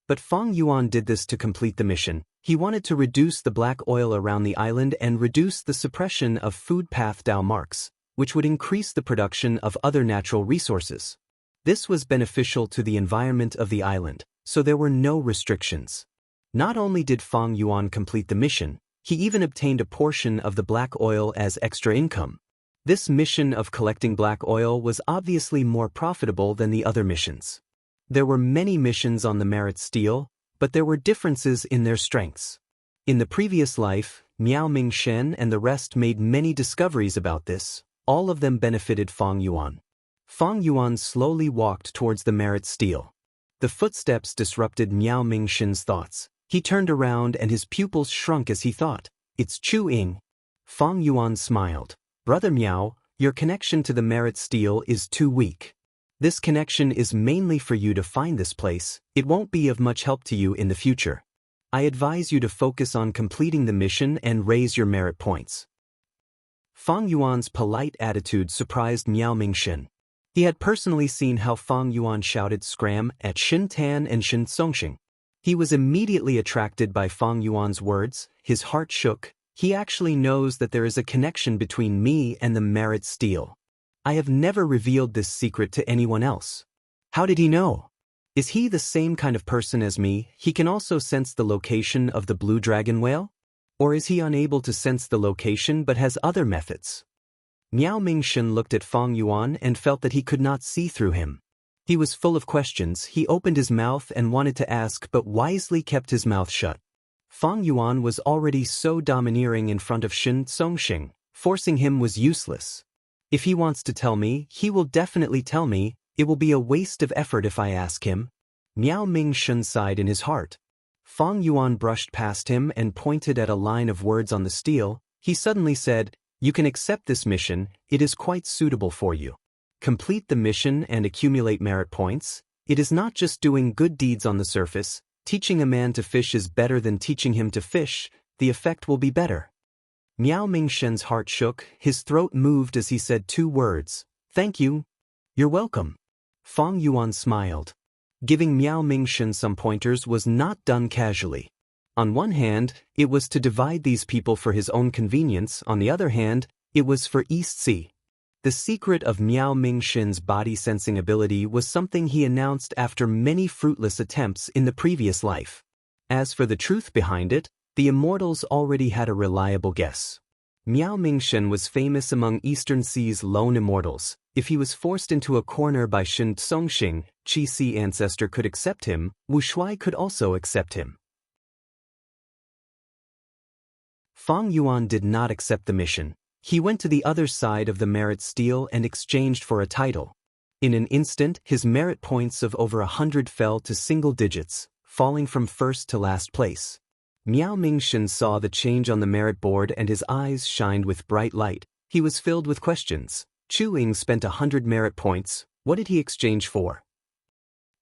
But Feng Yuan did this to complete the mission. He wanted to reduce the black oil around the island and reduce the suppression of food path Dao marks, which would increase the production of other natural resources. This was beneficial to the environment of the island, so there were no restrictions. Not only did Feng Yuan complete the mission, he even obtained a portion of the black oil as extra income. This mission of collecting black oil was obviously more profitable than the other missions. There were many missions on the merit stele, but there were differences in their strengths. In the previous life, Miao Mingshen and the rest made many discoveries about this. All of them benefited Feng Yuan. Feng Yuan slowly walked towards the merit stele. The footsteps disrupted Miao Mingshen's thoughts. He turned around and his pupils shrunk as he thought, "It's Chu Ying." Feng Yuan smiled. "Brother Miao, your connection to the merit stele is too weak. This connection is mainly for you to find this place. It won't be of much help to you in the future. I advise you to focus on completing the mission and raise your merit points." Feng Yuan's polite attitude surprised Miao Mingshen. He had personally seen how Feng Yuan shouted "scram" at Shin Tan and Shin Songxing. He was immediately attracted by Feng Yuan's words. His heart shook. He actually knows that there is a connection between me and the merit stele. I have never revealed this secret to anyone else. How did he know? Is he the same kind of person as me? He can also sense the location of the blue dragon whale? Or is he unable to sense the location but has other methods? Miao Mingshen looked at Feng Yuan and felt that he could not see through him. He was full of questions. He opened his mouth and wanted to ask but wisely kept his mouth shut. Feng Yuan was already so domineering in front of Shin Songxing. Forcing him was useless. If he wants to tell me, he will definitely tell me. It will be a waste of effort if I ask him. Miao Mingshen sighed in his heart. Feng Yuan brushed past him and pointed at a line of words on the stele. He suddenly said, "You can accept this mission. It is quite suitable for you. Complete the mission and accumulate merit points. It is not just doing good deeds on the surface. Teaching a man to fish is better than teaching him to fish. The effect will be better." Miao Mingshen's heart shook. His throat moved as he said two words. "Thank you." "You're welcome." Feng Yuan smiled. Giving Miao Mingshen some pointers was not done casually. On one hand, it was to divide these people for his own convenience. On the other hand, it was for East Sea. The secret of Miao Mingshen's body sensing ability was something he announced after many fruitless attempts in the previous life. As for the truth behind it, the immortals already had a reliable guess. Miao Mingshen was famous among Eastern Sea's lone immortals. If he was forced into a corner by Shin Songxing, Qi Si ancestor could accept him, Wu Shuai could also accept him. Feng Yuan did not accept the mission. He went to the other side of the merit stele and exchanged for a title. In an instant, his merit points of over 100 fell to single digits, falling from first to last place. Miao Mingshen saw the change on the merit board and his eyes shined with bright light. He was filled with questions. Chu Ying spent 100 merit points. What did he exchange for?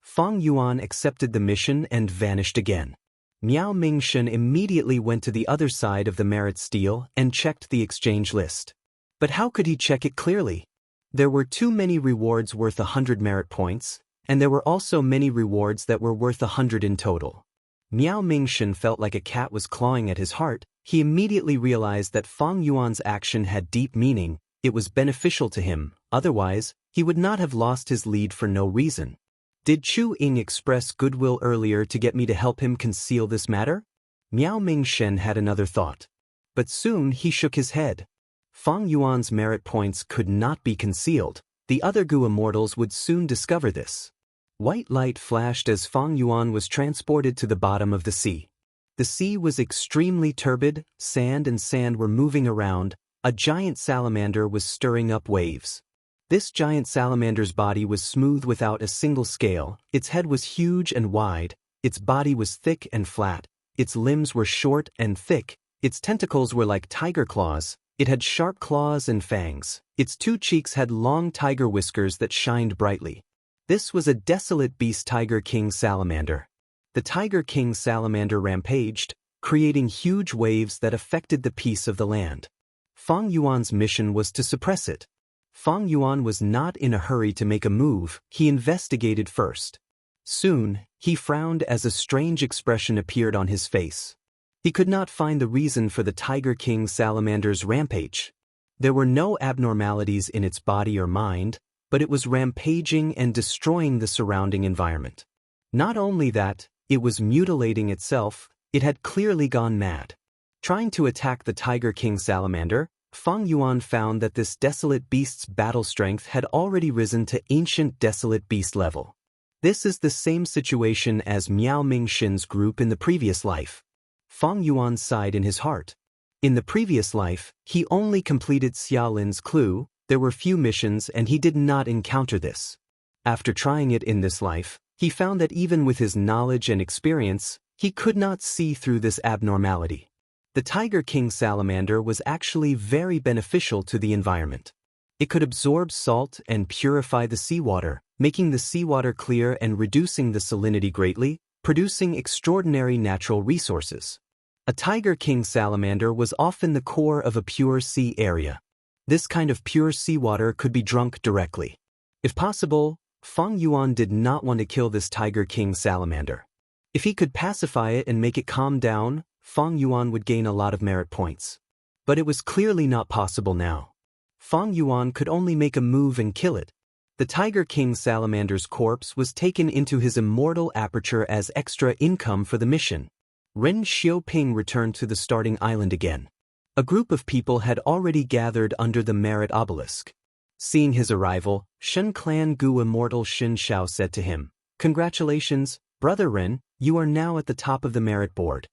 Feng Yuan accepted the mission and vanished again. Miao Mingshen immediately went to the other side of the merit stele and checked the exchange list. But how could he check it clearly? There were too many rewards worth 100 merit points, and there were also many rewards that were worth 100 in total. Miao Mingshen felt like a cat was clawing at his heart. He immediately realized that Feng Yuan's action had deep meaning. It was beneficial to him, otherwise, he would not have lost his lead for no reason. Did Chu Ying express goodwill earlier to get me to help him conceal this matter? Miao Mingshen had another thought. But soon he shook his head. Feng Yuan's merit points could not be concealed. The other Gu immortals would soon discover this. White light flashed as Feng Yuan was transported to the bottom of the sea. The sea was extremely turbid, sand and sand were moving around. a giant salamander was stirring up waves. This giant salamander's body was smooth without a single scale, its head was huge and wide, its body was thick and flat, its limbs were short and thick, its tentacles were like tiger claws, it had sharp claws and fangs, its 2 cheeks had long tiger whiskers that shined brightly. This was a desolate beast Tiger King salamander. The Tiger King salamander rampaged, creating huge waves that affected the peace of the land. Feng Yuan's mission was to suppress it. Feng Yuan was not in a hurry to make a move, he investigated first. Soon, he frowned as a strange expression appeared on his face. He could not find the reason for the Tiger King salamander's rampage. There were no abnormalities in its body or mind, but it was rampaging and destroying the surrounding environment. Not only that, it was mutilating itself, it had clearly gone mad. Trying to attack the Tiger King salamander, Feng Yuan found that this desolate beast's battle strength had already risen to ancient desolate beast level. This is the same situation as Miao Mingxin's group in the previous life. Feng Yuan sighed in his heart. In the previous life, he only completed Xiaolin's clue, there were few missions and he did not encounter this. After trying it in this life, he found that even with his knowledge and experience, he could not see through this abnormality. The Tiger King salamander was actually very beneficial to the environment. It could absorb salt and purify the seawater, making the seawater clear and reducing the salinity greatly, producing extraordinary natural resources. A Tiger King salamander was often the core of a pure sea area. This kind of pure seawater could be drunk directly. If possible, Feng Yuan did not want to kill this Tiger King salamander. If he could pacify it and make it calm down, Feng Yuan would gain a lot of merit points. But it was clearly not possible now. Feng Yuan could only make a move and kill it. The Tiger King salamander's corpse was taken into his immortal aperture as extra income for the mission. Ren Xiaoping returned to the starting island again. A group of people had already gathered under the merit obelisk. Seeing his arrival, Shen Clan Gu immortal Shin Shao said to him, "Congratulations, Brother Ren, you are now at the top of the merit board."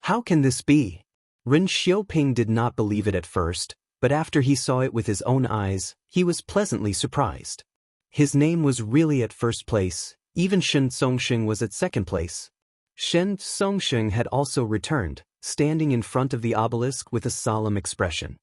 How can this be? Ren Xiaoping did not believe it at first, but after he saw it with his own eyes, he was pleasantly surprised. His name was really at first place, even Shen Songsheng was at second place. Shen Songsheng had also returned, standing in front of the obelisk with a solemn expression.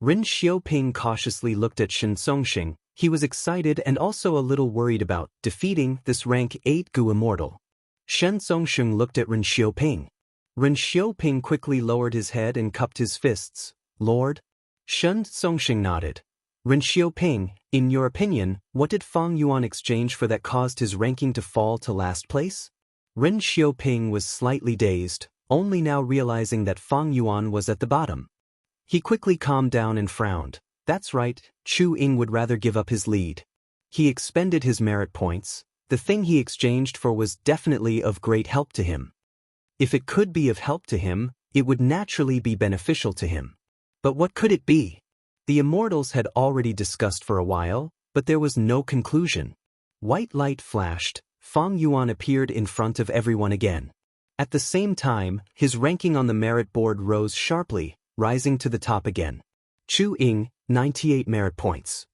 Ren Xiaoping cautiously looked at Shen Songsheng. He was excited and also a little worried about defeating this rank 8 Gu immortal. Shen Songsheng looked at Ren Xiaoping. Ren Xiaoping quickly lowered his head and cupped his fists. "Lord?" Shen Songsheng nodded. "Ren Xiaoping, in your opinion, what did Feng Yuan exchange for that caused his ranking to fall to last place?" Ren Xiaoping was slightly dazed, only now realizing that Feng Yuan was at the bottom. He quickly calmed down and frowned. That's right, Chu Ying would rather give up his lead. He expended his merit points. The thing he exchanged for was definitely of great help to him. If it could be of help to him, it would naturally be beneficial to him. But what could it be? The immortals had already discussed for a while, but there was no conclusion. White light flashed, Feng Yuan appeared in front of everyone again. At the same time, his ranking on the merit board rose sharply, rising to the top again. Chu Ying, 98 merit points.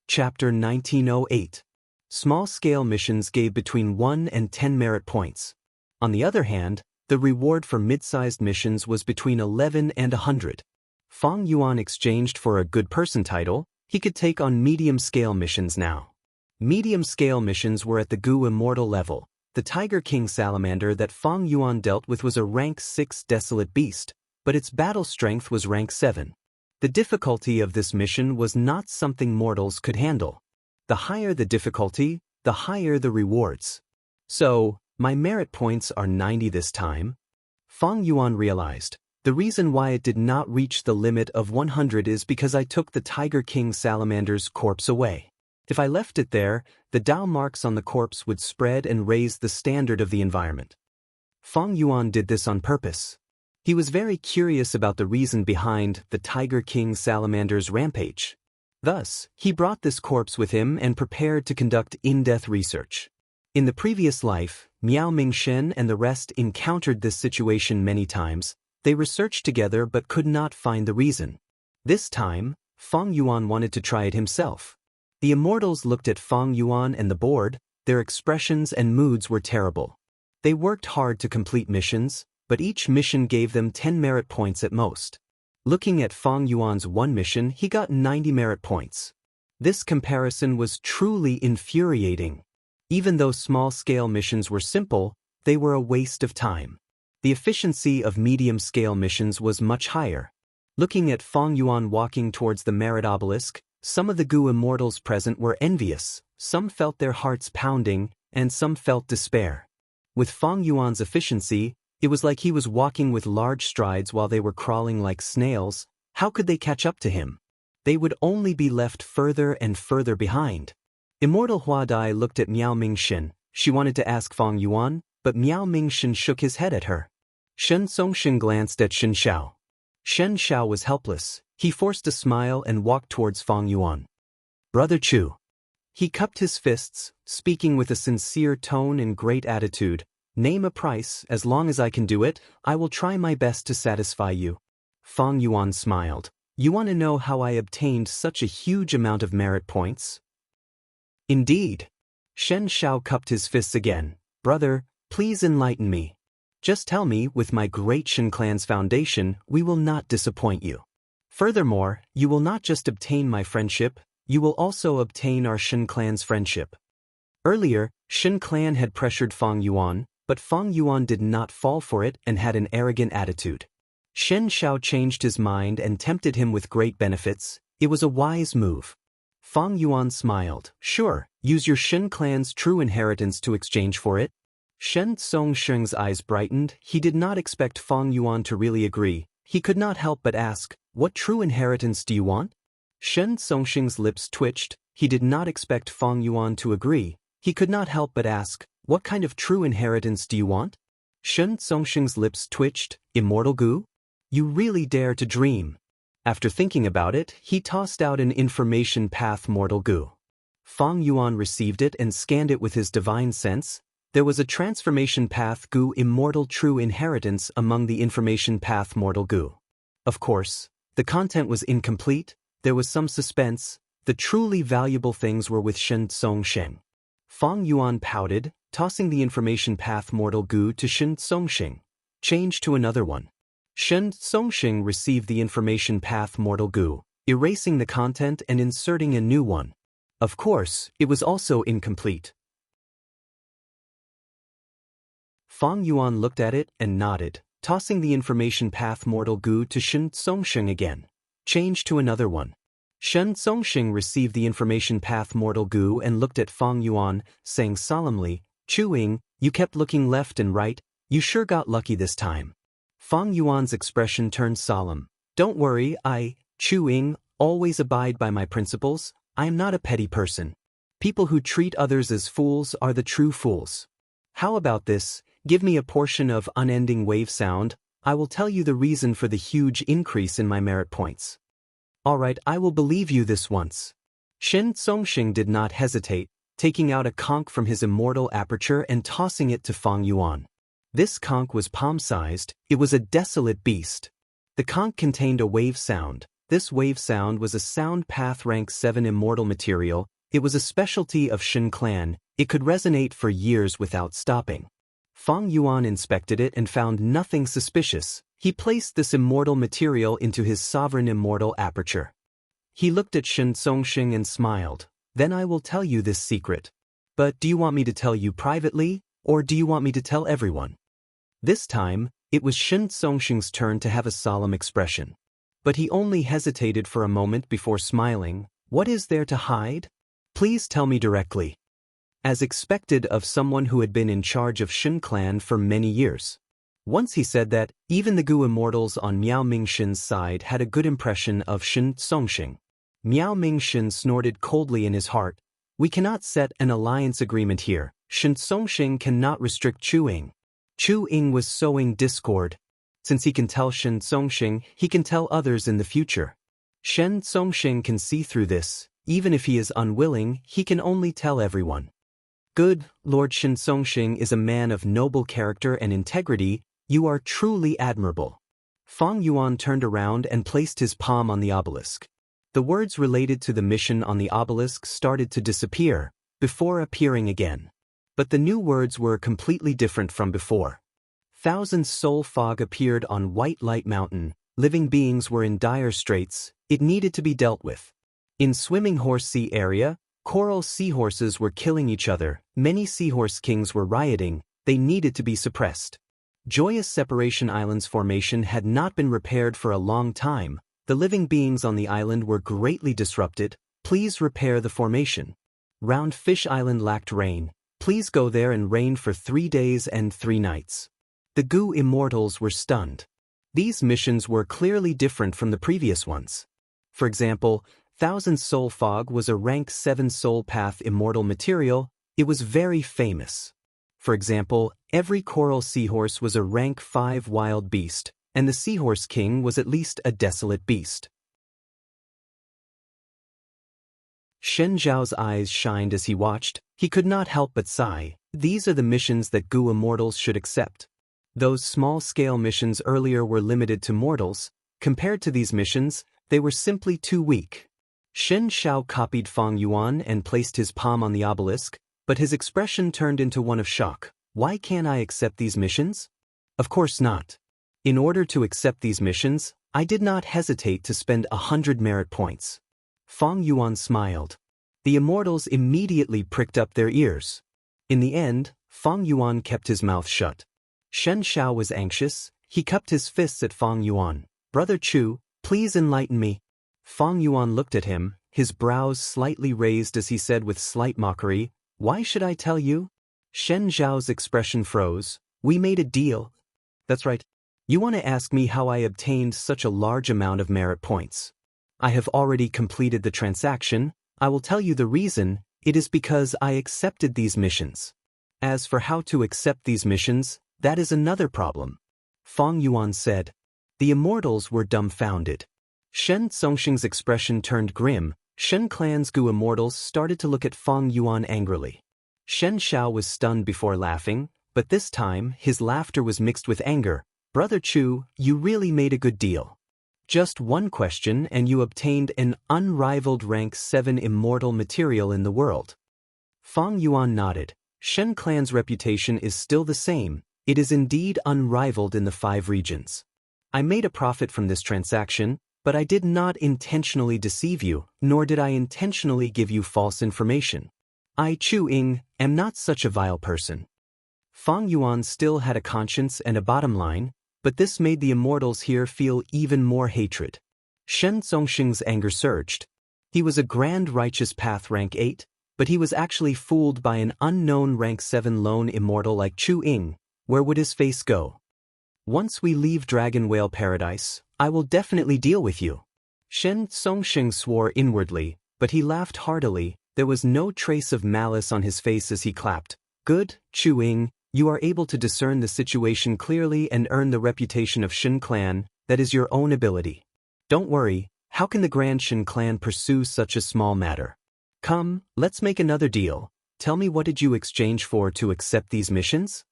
Chapter 1908. Small-scale missions gave between 1 and 10 merit points. On the other hand, the reward for mid-sized missions was between 11 and 100. Feng Yuan exchanged for a good person title. He could take on medium-scale missions now. Medium-scale missions were at the Gu immortal level. The Tiger King salamander that Feng Yuan dealt with was a rank 6 desolate beast, but its battle strength was rank 7. The difficulty of this mission was not something mortals could handle. The higher the difficulty, the higher the rewards. So, my merit points are 90 this time. Feng Yuan realized, the reason why it did not reach the limit of 100 is because I took the Tiger King salamander's corpse away. If I left it there, the Dao marks on the corpse would spread and raise the standard of the environment. Feng Yuan did this on purpose. He was very curious about the reason behind the Tiger King salamander's rampage. Thus, he brought this corpse with him and prepared to conduct in-depth research. In the previous life, Miao Mingshen and the rest encountered this situation many times. They researched together but could not find the reason. This time, Feng Yuan wanted to try it himself. The immortals looked at Feng Yuan and the board. Their expressions and moods were terrible. They worked hard to complete missions, but each mission gave them 10 merit points at most. Looking at Feng Yuan's one mission, he got 90 merit points. This comparison was truly infuriating. Even though small-scale missions were simple, they were a waste of time. The efficiency of medium-scale missions was much higher. Looking at Feng Yuan walking towards the merit obelisk, some of the Gu immortals present were envious, some felt their hearts pounding, and some felt despair. With Feng Yuan's efficiency, it was like he was walking with large strides while they were crawling like snails. How could they catch up to him? They would only be left further and further behind. Immortal Hua Dai looked at Miao Mingshen. She wanted to ask Feng Yuan, but Miao Mingshen shook his head at her. Shen Songshen glanced at Shen Shao. Shen Shao was helpless. He forced a smile and walked towards Feng Yuan. Brother Chu. He cupped his fists, speaking with a sincere tone and great attitude. Name a price. As long as I can do it, I will try my best to satisfy you. Feng Yuan smiled. You want to know how I obtained such a huge amount of merit points? Indeed. Shen Shao cupped his fists again. Brother, please enlighten me. Just tell me, with my great Shen clan's foundation, we will not disappoint you. Furthermore, you will not just obtain my friendship, you will also obtain our Shen clan's friendship. Earlier, Shen clan had pressured Feng Yuan, but Feng Yuan did not fall for it and had an arrogant attitude. Shen Shao changed his mind and tempted him with great benefits. It was a wise move. Feng Yuan smiled. Sure, use your Shen clan's true inheritance to exchange for it. Shen Songsheng's eyes brightened. He did not expect Feng Yuan to really agree. He could not help but ask, what true inheritance do you want? Shen Songsheng's lips twitched. He did not expect Feng Yuan to agree. He could not help but ask, what kind of true inheritance do you want? Shen Songsheng's lips twitched. Immortal Gu? You really dare to dream. After thinking about it, he tossed out an information path Mortal Gu. Feng Yuan received it and scanned it with his divine sense. There was a transformation path Gu immortal true inheritance among the information path Mortal Gu. Of course, the content was incomplete. There was some suspense. The truly valuable things were with Shen Songsheng. Feng Yuan pouted, tossing the information path Mortal Gu to Shen Songsheng. Change to another one. Shen Songsheng received the information path Mortal Gu, erasing the content and inserting a new one. Of course, it was also incomplete. Feng Yuan looked at it and nodded, tossing the information path Mortal Gu to Shen Songsheng again. Change to another one. Shen Songsheng received the information path Mortal Gu and looked at Feng Yuan, saying solemnly, Chu-Ying, you kept looking left and right, you sure got lucky this time. Feng Yuan's expression turned solemn. Don't worry, I, Chu-Ying, always abide by my principles. I am not a petty person. People who treat others as fools are the true fools. How about this? Give me a portion of unending wave sound. I will tell you the reason for the huge increase in my merit points. Alright, I will believe you this once. Shen Songsheng did not hesitate, taking out a conch from his immortal aperture and tossing it to Feng Yuan. This conch was palm-sized. It was a desolate beast. The conch contained a wave sound. This wave sound was a sound path rank 7 immortal material. It was a specialty of Shen clan. It could resonate for years without stopping. Feng Yuan inspected it and found nothing suspicious. He placed this immortal material into his sovereign immortal aperture. He looked at Shen Songsheng and smiled. Then I will tell you this secret. But do you want me to tell you privately, or do you want me to tell everyone? This time, it was Shen Songsheng's turn to have a solemn expression. But he only hesitated for a moment before smiling. What is there to hide? Please tell me directly. As expected of someone who had been in charge of Shen clan for many years. Once he said that, even the Gu immortals on Miao Mingshen's side had a good impression of Shen Songsheng. Miao Mingshen snorted coldly in his heart. We cannot set an alliance agreement here. Shen Songsheng cannot restrict Chu-Ying. Chu-Ying was sowing discord. Since he can tell Shen Songsheng, he can tell others in the future. Shen Songsheng can see through this. Even if he is unwilling, he can only tell everyone. Good, Lord Shin Songxing is a man of noble character and integrity, you are truly admirable. Fang Yuan turned around and placed his palm on the obelisk. The words related to the mission on the obelisk started to disappear, before appearing again. But the new words were completely different from before. Thousand soul fog appeared on White Light Mountain, living beings were in dire straits, it needed to be dealt with. In Swimming Horse Sea area, coral seahorses were killing each other, many seahorse kings were rioting, they needed to be suppressed. Joyous Separation Island's formation had not been repaired for a long time, the living beings on the island were greatly disrupted, please repair the formation. Round Fish Island lacked rain, please go there and rain for 3 days and 3 nights. The Goo Immortals were stunned. These missions were clearly different from the previous ones. For example, Thousand Soul Fog was a rank 7 Soul Path immortal material, it was very famous. For example, every coral seahorse was a rank 5 wild beast, and the Seahorse King was at least a desolate beast. Shen Zhao's eyes shined as he watched, he could not help but sigh, these are the missions that Goo Immortals should accept. Those small-scale missions earlier were limited to mortals, compared to these missions, they were simply too weak. Shen Zhao copied Fang Yuan and placed his palm on the obelisk, but his expression turned into one of shock. Why can't I accept these missions? Of course not. In order to accept these missions, I did not hesitate to spend 100 merit points. Fang Yuan smiled. The immortals immediately pricked up their ears. In the end, Fang Yuan kept his mouth shut. Shen Zhao was anxious, he cupped his fists at Fang Yuan. Brother Chu, please enlighten me. Fang Yuan looked at him, his brows slightly raised as he said with slight mockery, why should I tell you? Shen Zhao's expression froze. We made a deal. That's right. You want to ask me how I obtained such a large amount of merit points. I have already completed the transaction, I will tell you the reason, it is because I accepted these missions. As for how to accept these missions, that is another problem. Fang Yuan said. The immortals were dumbfounded. Shen Songxing's expression turned grim, Shen Clan's Goo Immortals started to look at Fang Yuan angrily. Shen Zhao was stunned before laughing, but this time his laughter was mixed with anger. Brother Chu, you really made a good deal. Just one question and you obtained an unrivaled rank 7 immortal material in the world. Fang Yuan nodded. Shen Clan's reputation is still the same, it is indeed unrivaled in the 5 regions. I made a profit from this transaction, but I did not intentionally deceive you, nor did I intentionally give you false information. I, Chu Ying, am not such a vile person. Fang Yuan still had a conscience and a bottom line, but this made the immortals here feel even more hatred. Shen Songxing's anger surged. He was a grand righteous path rank 8, but he was actually fooled by an unknown rank 7 lone immortal like Chu Ying. Where would his face go? Once we leave Dragon Whale Paradise, I will definitely deal with you. Shen Songxing swore inwardly, but he laughed heartily, there was no trace of malice on his face as he clapped. Good, Chu Ying, you are able to discern the situation clearly and earn the reputation of Shen Clan, that is your own ability. Don't worry, how can the Grand Shen Clan pursue such a small matter? Come, let's make another deal, tell me what did you exchange for to accept these missions?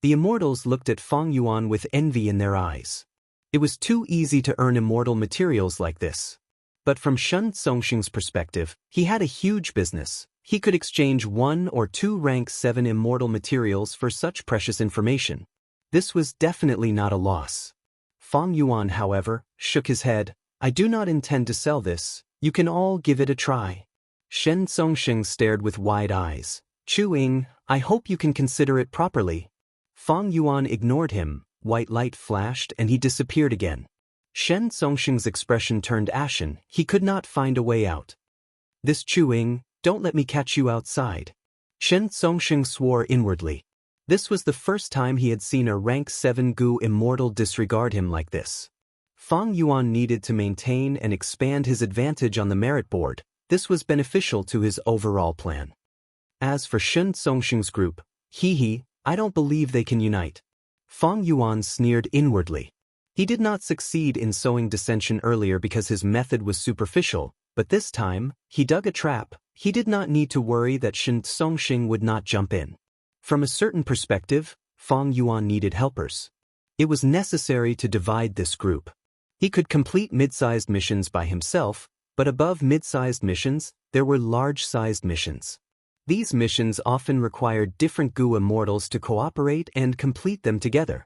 The immortals looked at Fang Yuan with envy in their eyes. It was too easy to earn immortal materials like this. But from Shen Songxing's perspective, he had a huge business. He could exchange 1 or 2 rank 7 immortal materials for such precious information. This was definitely not a loss. Fang Yuan, however, shook his head. I do not intend to sell this, you can all give it a try. Shen Songxing stared with wide eyes. Chu Ying, I hope you can consider it properly. Fang Yuan ignored him, white light flashed and he disappeared again. Shen Songxing's expression turned ashen, he could not find a way out. This Chu Ying, don't let me catch you outside. Shen Songxing swore inwardly. This was the first time he had seen a rank 7 Goo immortal disregard him like this. Fang Yuan needed to maintain and expand his advantage on the merit board, this was beneficial to his overall plan. As for Shen Songxing's group, I don't believe they can unite. Fang Yuan sneered inwardly. He did not succeed in sowing dissension earlier because his method was superficial, But this time, he dug a trap. He did not need to worry that Shen Songxing would not jump in. From a certain perspective, Fang Yuan needed helpers. It was necessary to divide this group. He could complete mid-sized missions by himself, but above mid-sized missions, there were large-sized missions. These missions often required different Gu immortals to cooperate and complete them together.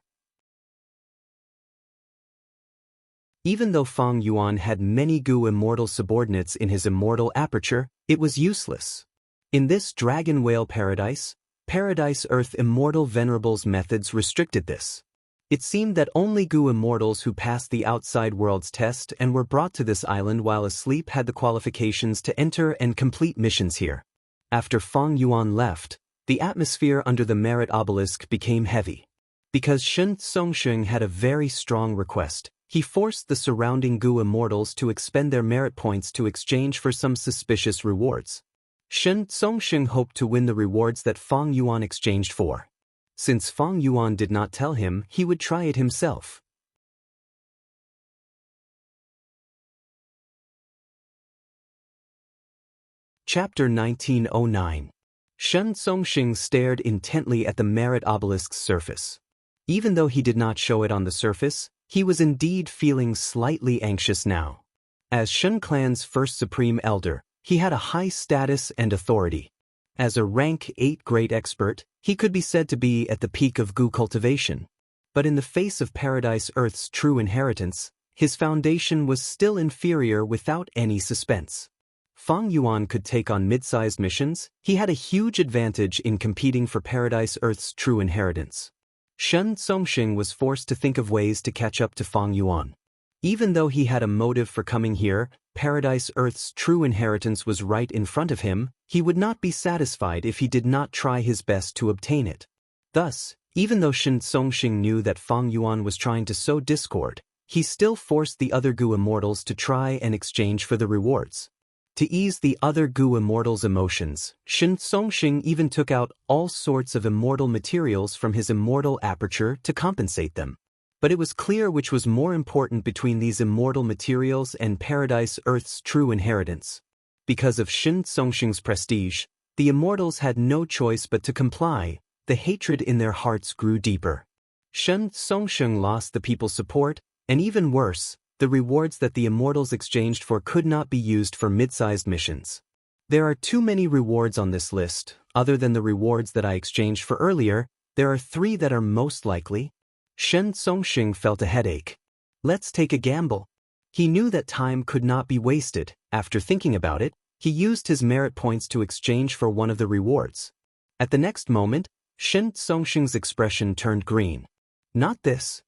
Even though Fang Yuan had many Gu immortal subordinates in his immortal aperture, it was useless. In this dragon whale paradise, Paradise Earth immortal venerables methods restricted this. It seemed that only Gu immortals who passed the outside world's test and were brought to this island while asleep had the qualifications to enter and complete missions here. After Fang Yuan left, the atmosphere under the merit obelisk became heavy. Because Shen Songxing had a very strong request, he forced the surrounding Gu immortals to expend their merit points to exchange for some suspicious rewards. Shen Songxing hoped to win the rewards that Fang Yuan exchanged for. Since Fang Yuan did not tell him, he would try it himself. Chapter 1909. Shen Songxing stared intently at the merit obelisk's surface. Even though he did not show it on the surface, he was indeed feeling slightly anxious now. As Shen Clan's first supreme elder, he had a high status and authority. As a rank 8 great expert, he could be said to be at the peak of Gu cultivation. But in the face of Paradise Earth's true inheritance, his foundation was still inferior without any suspense. Fang Yuan could take on mid-sized missions. He had a huge advantage in competing for Paradise Earth's true inheritance. Shen Songxing was forced to think of ways to catch up to Fang Yuan. Even though he had a motive for coming here, Paradise Earth's true inheritance was right in front of him. He would not be satisfied if he did not try his best to obtain it. Thus, even though Shen Songxing knew that Fang Yuan was trying to sow discord, he still forced the other Gu immortals to try and exchange for the rewards. To ease the other Gu immortals' emotions, Shen Songxing even took out all sorts of immortal materials from his immortal aperture to compensate them. But it was clear which was more important between these immortal materials and Paradise Earth's true inheritance. Because of Shen Songxing's prestige, the immortals had no choice but to comply. The hatred in their hearts grew deeper. Shen Songxing lost the people's support, and even worse, the rewards that the immortals exchanged for could not be used for mid-sized missions. There are too many rewards on this list. Other than the rewards that I exchanged for earlier, there are 3 that are most likely. Shen Songxing felt a headache. Let's take a gamble. He knew that time could not be wasted. After thinking about it, he used his merit points to exchange for one of the rewards. At the next moment, Shen Songxing's expression turned green. Not this.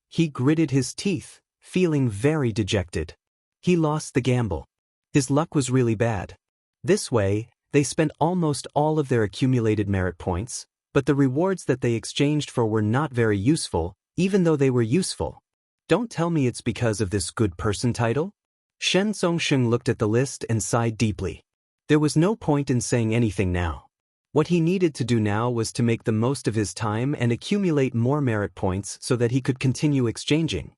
He gritted his teeth, feeling very dejected. He lost the gamble. His luck was really bad. This way, they spent almost all of their accumulated merit points, but the rewards that they exchanged for were not very useful, even though they were useful. Don't tell me it's because of this good person title? Shen Songxing looked at the list and sighed deeply. There was no point in saying anything now. What he needed to do now was to make the most of his time and accumulate more merit points so that he could continue exchanging.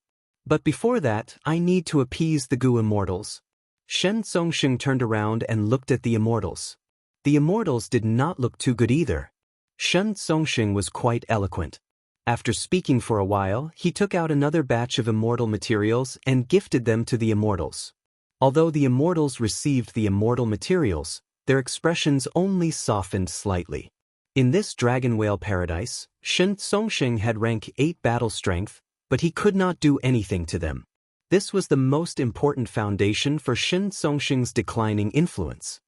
But before that, I need to appease the Gu immortals. Shen Songxing turned around and looked at the immortals. The immortals did not look too good either. Shen Songxing was quite eloquent. After speaking for a while, he took out another batch of immortal materials and gifted them to the immortals. Although the immortals received the immortal materials, their expressions only softened slightly. In this dragon whale paradise, Shen Songxing had rank 8 battle strength, but he could not do anything to them. This was the most important foundation for Shen Songxing's declining influence.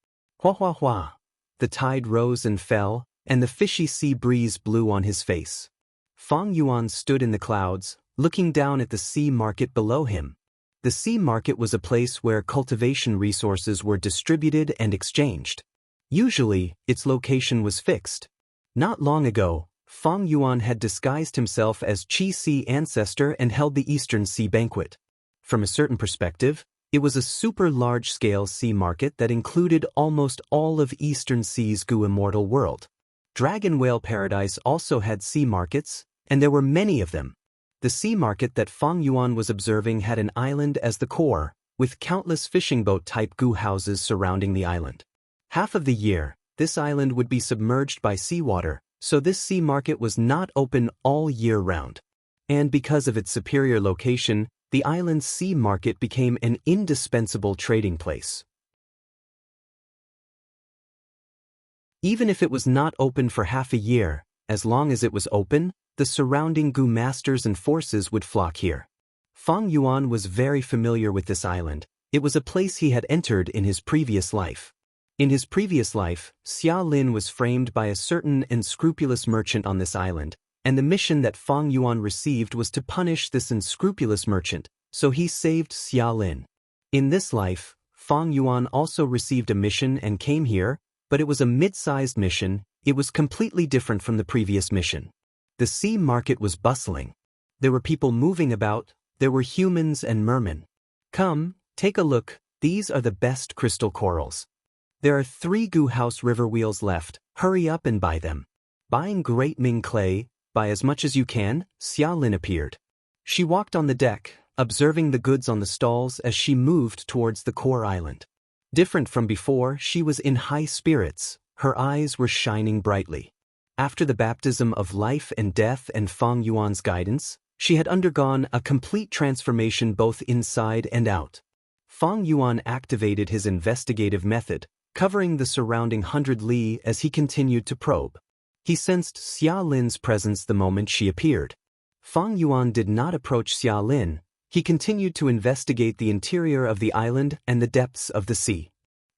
Hua hua hua. The tide rose and fell, and the fishy sea breeze blew on his face. Fang Yuan stood in the clouds, looking down at the sea market below him. The sea market was a place where cultivation resources were distributed and exchanged. Usually, its location was fixed. Not long ago, Fang Yuan had disguised himself as Qi Sea ancestor and held the Eastern Sea banquet. From a certain perspective, it was a super large-scale sea market that included almost all of Eastern Sea's Gu immortal world. Dragon Whale Paradise also had sea markets, and there were many of them. The sea market that Fang Yuan was observing had an island as the core, with countless fishing boat-type goo houses surrounding the island. Half of the year, this island would be submerged by seawater, so this sea market was not open all year round. And because of its superior location, the island's sea market became an indispensable trading place. Even if it was not open for half a year, as long as it was open, the surrounding goo masters and forces would flock here. Feng Yuan was very familiar with this island. It was a place he had entered in his previous life. In his previous life, Xia Lin was framed by a certain unscrupulous merchant on this island, and the mission that Feng Yuan received was to punish this unscrupulous merchant, so he saved Xia Lin. In this life, Feng Yuan also received a mission and came here, but it was a mid-sized mission. It was completely different from the previous mission. The sea market was bustling. There were people moving about, there were humans and mermen. Come, take a look, these are the best crystal corals. There are 3 goo house river wheels left, hurry up and buy them. Buying Great Ming clay, buy as much as you can, Xia Lin appeared. She walked on the deck, observing the goods on the stalls as she moved towards the core island. Different from before, she was in high spirits, her eyes were shining brightly. After the baptism of life and death and Feng Yuan's guidance, she had undergone a complete transformation both inside and out. Feng Yuan activated his investigative method, covering the surrounding 100 li as he continued to probe. He sensed Xia Lin's presence the moment she appeared. Feng Yuan did not approach Xia Lin. He continued to investigate the interior of the island and the depths of the sea.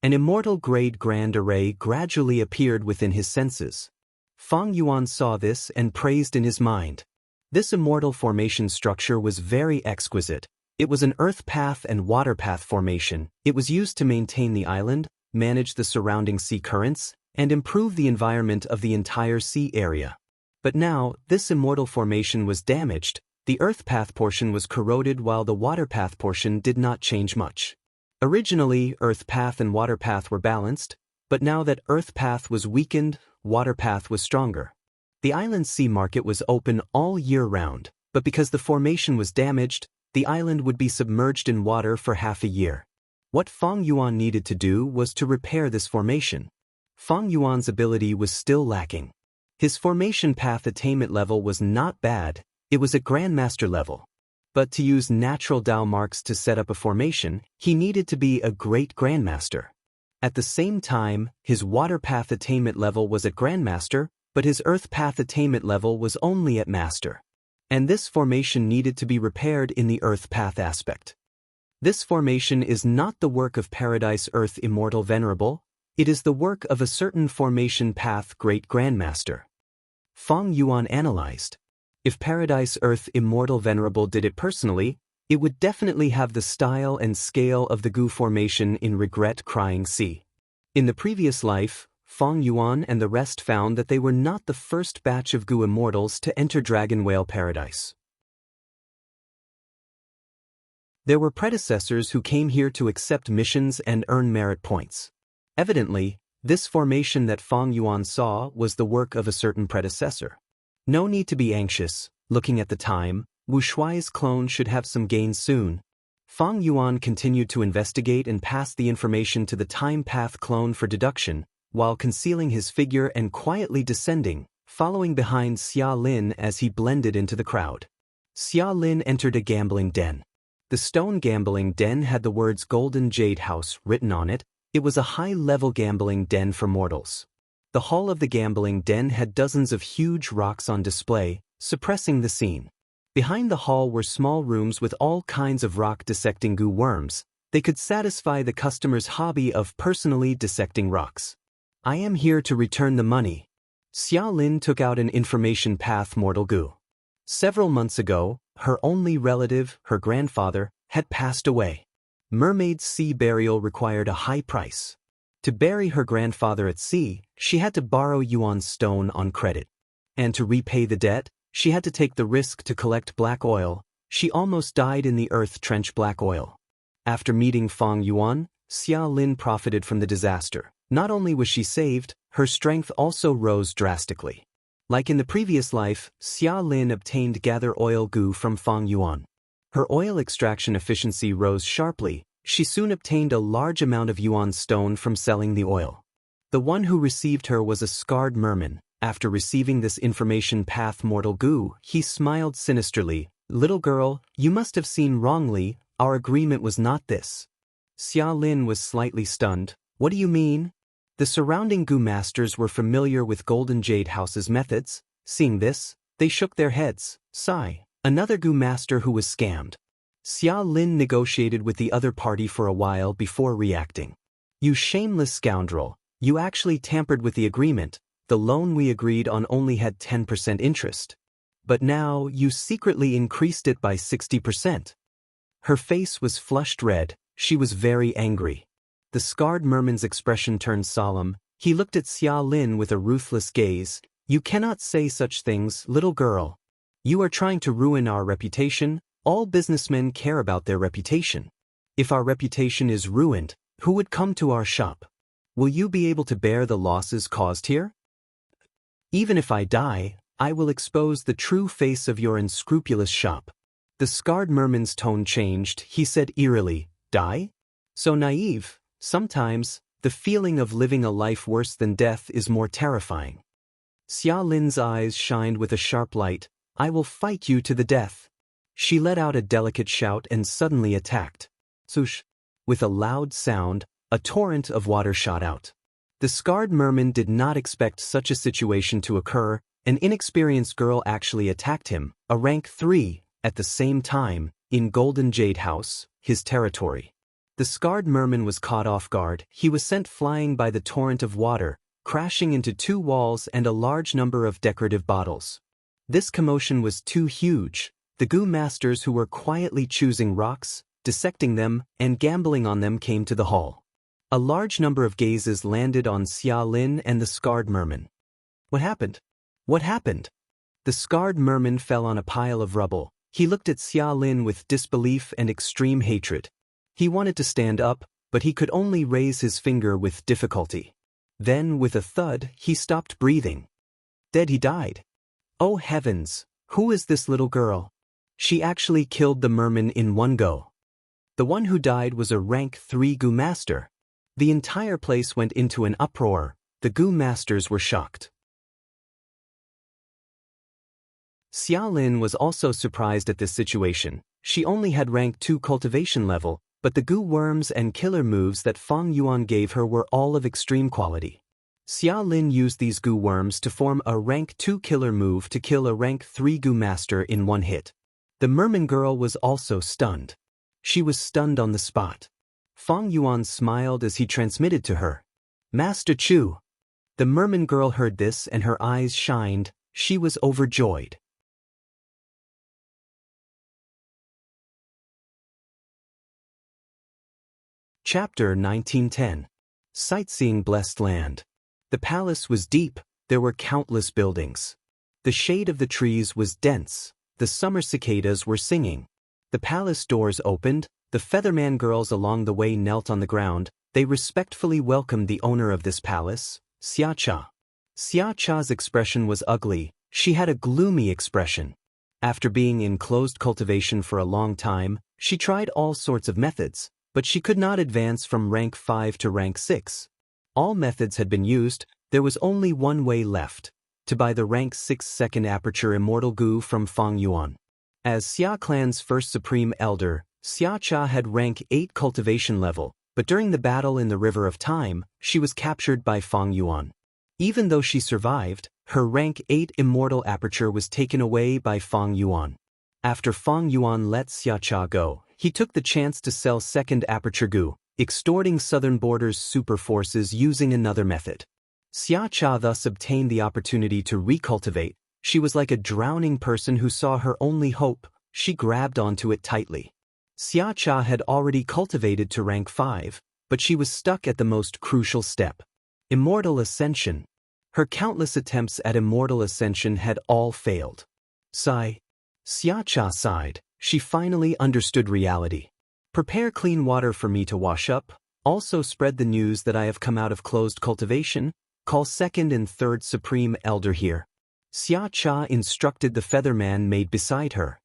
An immortal-grade grand array gradually appeared within his senses. Feng Yuan saw this and praised in his mind. This immortal formation structure was very exquisite. It was an earth path and water path formation. It was used to maintain the island, manage the surrounding sea currents, and improve the environment of the entire sea area. But now, this immortal formation was damaged. The earth path portion was corroded while the water path portion did not change much. Originally, earth path and water path were balanced, but now that earth path was weakened, water path was stronger. The island's sea market was open all year round, but because the formation was damaged, the island would be submerged in water for half a year. What Feng Yuan needed to do was to repair this formation. Feng Yuan's ability was still lacking. His formation path attainment level was not bad, it was at Grandmaster level. But to use natural Dao marks to set up a formation, he needed to be a great Grandmaster. At the same time, his water path attainment level was at Grandmaster, but his earth path attainment level was only at Master. And this formation needed to be repaired in the earth path aspect. This formation is not the work of Paradise Earth Immortal Venerable, it is the work of a certain formation path Great Grandmaster. Feng Yuan analyzed. If Paradise Earth Immortal Venerable did it personally, it would definitely have the style and scale of the goo formation in Regret Crying Sea. In the previous life, Feng Yuan and the rest found that they were not the first batch of goo immortals to enter Dragon Whale Paradise. There were predecessors who came here to accept missions and earn merit points. Evidently, this formation that Feng Yuan saw was the work of a certain predecessor. No need to be anxious, looking at the time, Wu Shuai's clone should have some gains soon. Feng Yuan continued to investigate and passed the information to the time path clone for deduction, while concealing his figure and quietly descending, following behind Xia Lin as he blended into the crowd. Xia Lin entered a gambling den. The stone gambling den had the words Golden Jade House written on it. It was a high-level gambling den for mortals. The hall of the gambling den had dozens of huge rocks on display, suppressing the scene. Behind the hall were small rooms with all kinds of rock-dissecting goo worms. They could satisfy the customer's hobby of personally dissecting rocks. I am here to return the money. Xia Lin took out an information path mortal goo. Several months ago, her only relative, her grandfather, had passed away. Mermaid sea burial required a high price. To bury her grandfather at sea, she had to borrow yuan stone on credit. And to repay the debt, she had to take the risk to collect black oil. She almost died in the earth trench black oil. After meeting Feng Yuan, Xia Lin profited from the disaster. Not only was she saved, her strength also rose drastically. Like in the previous life, Xia Lin obtained gather oil goo from Feng Yuan. Her oil extraction efficiency rose sharply, She soon obtained a large amount of yuan stone from selling the oil. The one who received her was a scarred merman. After receiving this information path mortal goo, he smiled sinisterly. Little girl, you must have seen wrongly, our agreement was not this. Xia Lin was slightly stunned. What do you mean? The surrounding goo masters were familiar with Golden Jade House's methods. Seeing this, they shook their heads. Sigh. Another goo master who was scammed. Xia Lin negotiated with the other party for a while before reacting. You shameless scoundrel, you actually tampered with the agreement. The loan we agreed on only had 10% interest. But now you secretly increased it by 60%. Her face was flushed red, she was very angry. The scarred merman's expression turned solemn. He looked at Xia Lin with a ruthless gaze. You cannot say such things, little girl. You are trying to ruin our reputation. All businessmen care about their reputation. If our reputation is ruined, who would come to our shop? Will you be able to bear the losses caused here? Even if I die, I will expose the true face of your unscrupulous shop. The scarred merman's tone changed. He said eerily, Die? So naive. Sometimes, the feeling of living a life worse than death is more terrifying. Xia Lin's eyes shined with a sharp light. I will fight you to the death. She let out a delicate shout and suddenly attacked. Swoosh! With a loud sound, a torrent of water shot out. The scarred merman did not expect such a situation to occur. An inexperienced girl actually attacked him, a rank 3, at the same time, in Golden Jade House, his territory. The scarred merman was caught off guard. He was sent flying by the torrent of water, crashing into 2 walls and a large number of decorative bottles. This commotion was too huge. The goo masters who were quietly choosing rocks, dissecting them, and gambling on them came to the hall. A large number of gazes landed on Xia Lin and the scarred merman. What happened? What happened? The scarred merman fell on a pile of rubble. He looked at Xia Lin with disbelief and extreme hatred. He wanted to stand up, but he could only raise his finger with difficulty. Then, with a thud, he stopped breathing. Dead he died. Oh heavens, who is this little girl? She actually killed the merman in one go. The one who died was a rank 3 goo master. The entire place went into an uproar. The goo masters were shocked. Xia Lin was also surprised at this situation. She only had rank 2 cultivation level, but the goo worms and killer moves that Feng Yuan gave her were all of extreme quality. Xia Lin used these goo worms to form a rank 2 killer move to kill a rank 3 goo master in one hit. The merman girl was also stunned. She was stunned on the spot. Feng Yuan smiled as he transmitted to her. Master Chu. The merman girl heard this and her eyes shined. She was overjoyed. Chapter 1910. Sightseeing Blessed Land. The palace was deep, there were countless buildings. The shade of the trees was dense, the summer cicadas were singing. The palace doors opened, the Featherman girls along the way knelt on the ground, they respectfully welcomed the owner of this palace, Xia Cha. Xia Cha's expression was ugly, she had a gloomy expression. After being in closed cultivation for a long time, she tried all sorts of methods, but she could not advance from rank 5 to rank 6. All methods had been used, there was only one way left, to buy the rank 6 second aperture immortal goo from Feng Yuan. As Xia Clan's first supreme elder, Xia Cha had rank 8 cultivation level, but during the battle in the River of Time, she was captured by Feng Yuan. Even though she survived, her rank 8 immortal aperture was taken away by Feng Yuan. After Feng Yuan let Xia Cha go, he took the chance to sell second aperture goo, extorting Southern Border's super forces using another method. Xia Cha thus obtained the opportunity to recultivate. She was like a drowning person who saw her only hope. She grabbed onto it tightly. Xia Cha had already cultivated to rank 5, but she was stuck at the most crucial step. Immortal Ascension. Her countless attempts at immortal ascension had all failed. Sigh. Xia Cha sighed. She finally understood reality. Prepare clean water for me to wash up. Also spread the news that I have come out of closed cultivation. Call second and third supreme elder here. Xia Cha instructed the Featherman maid beside her.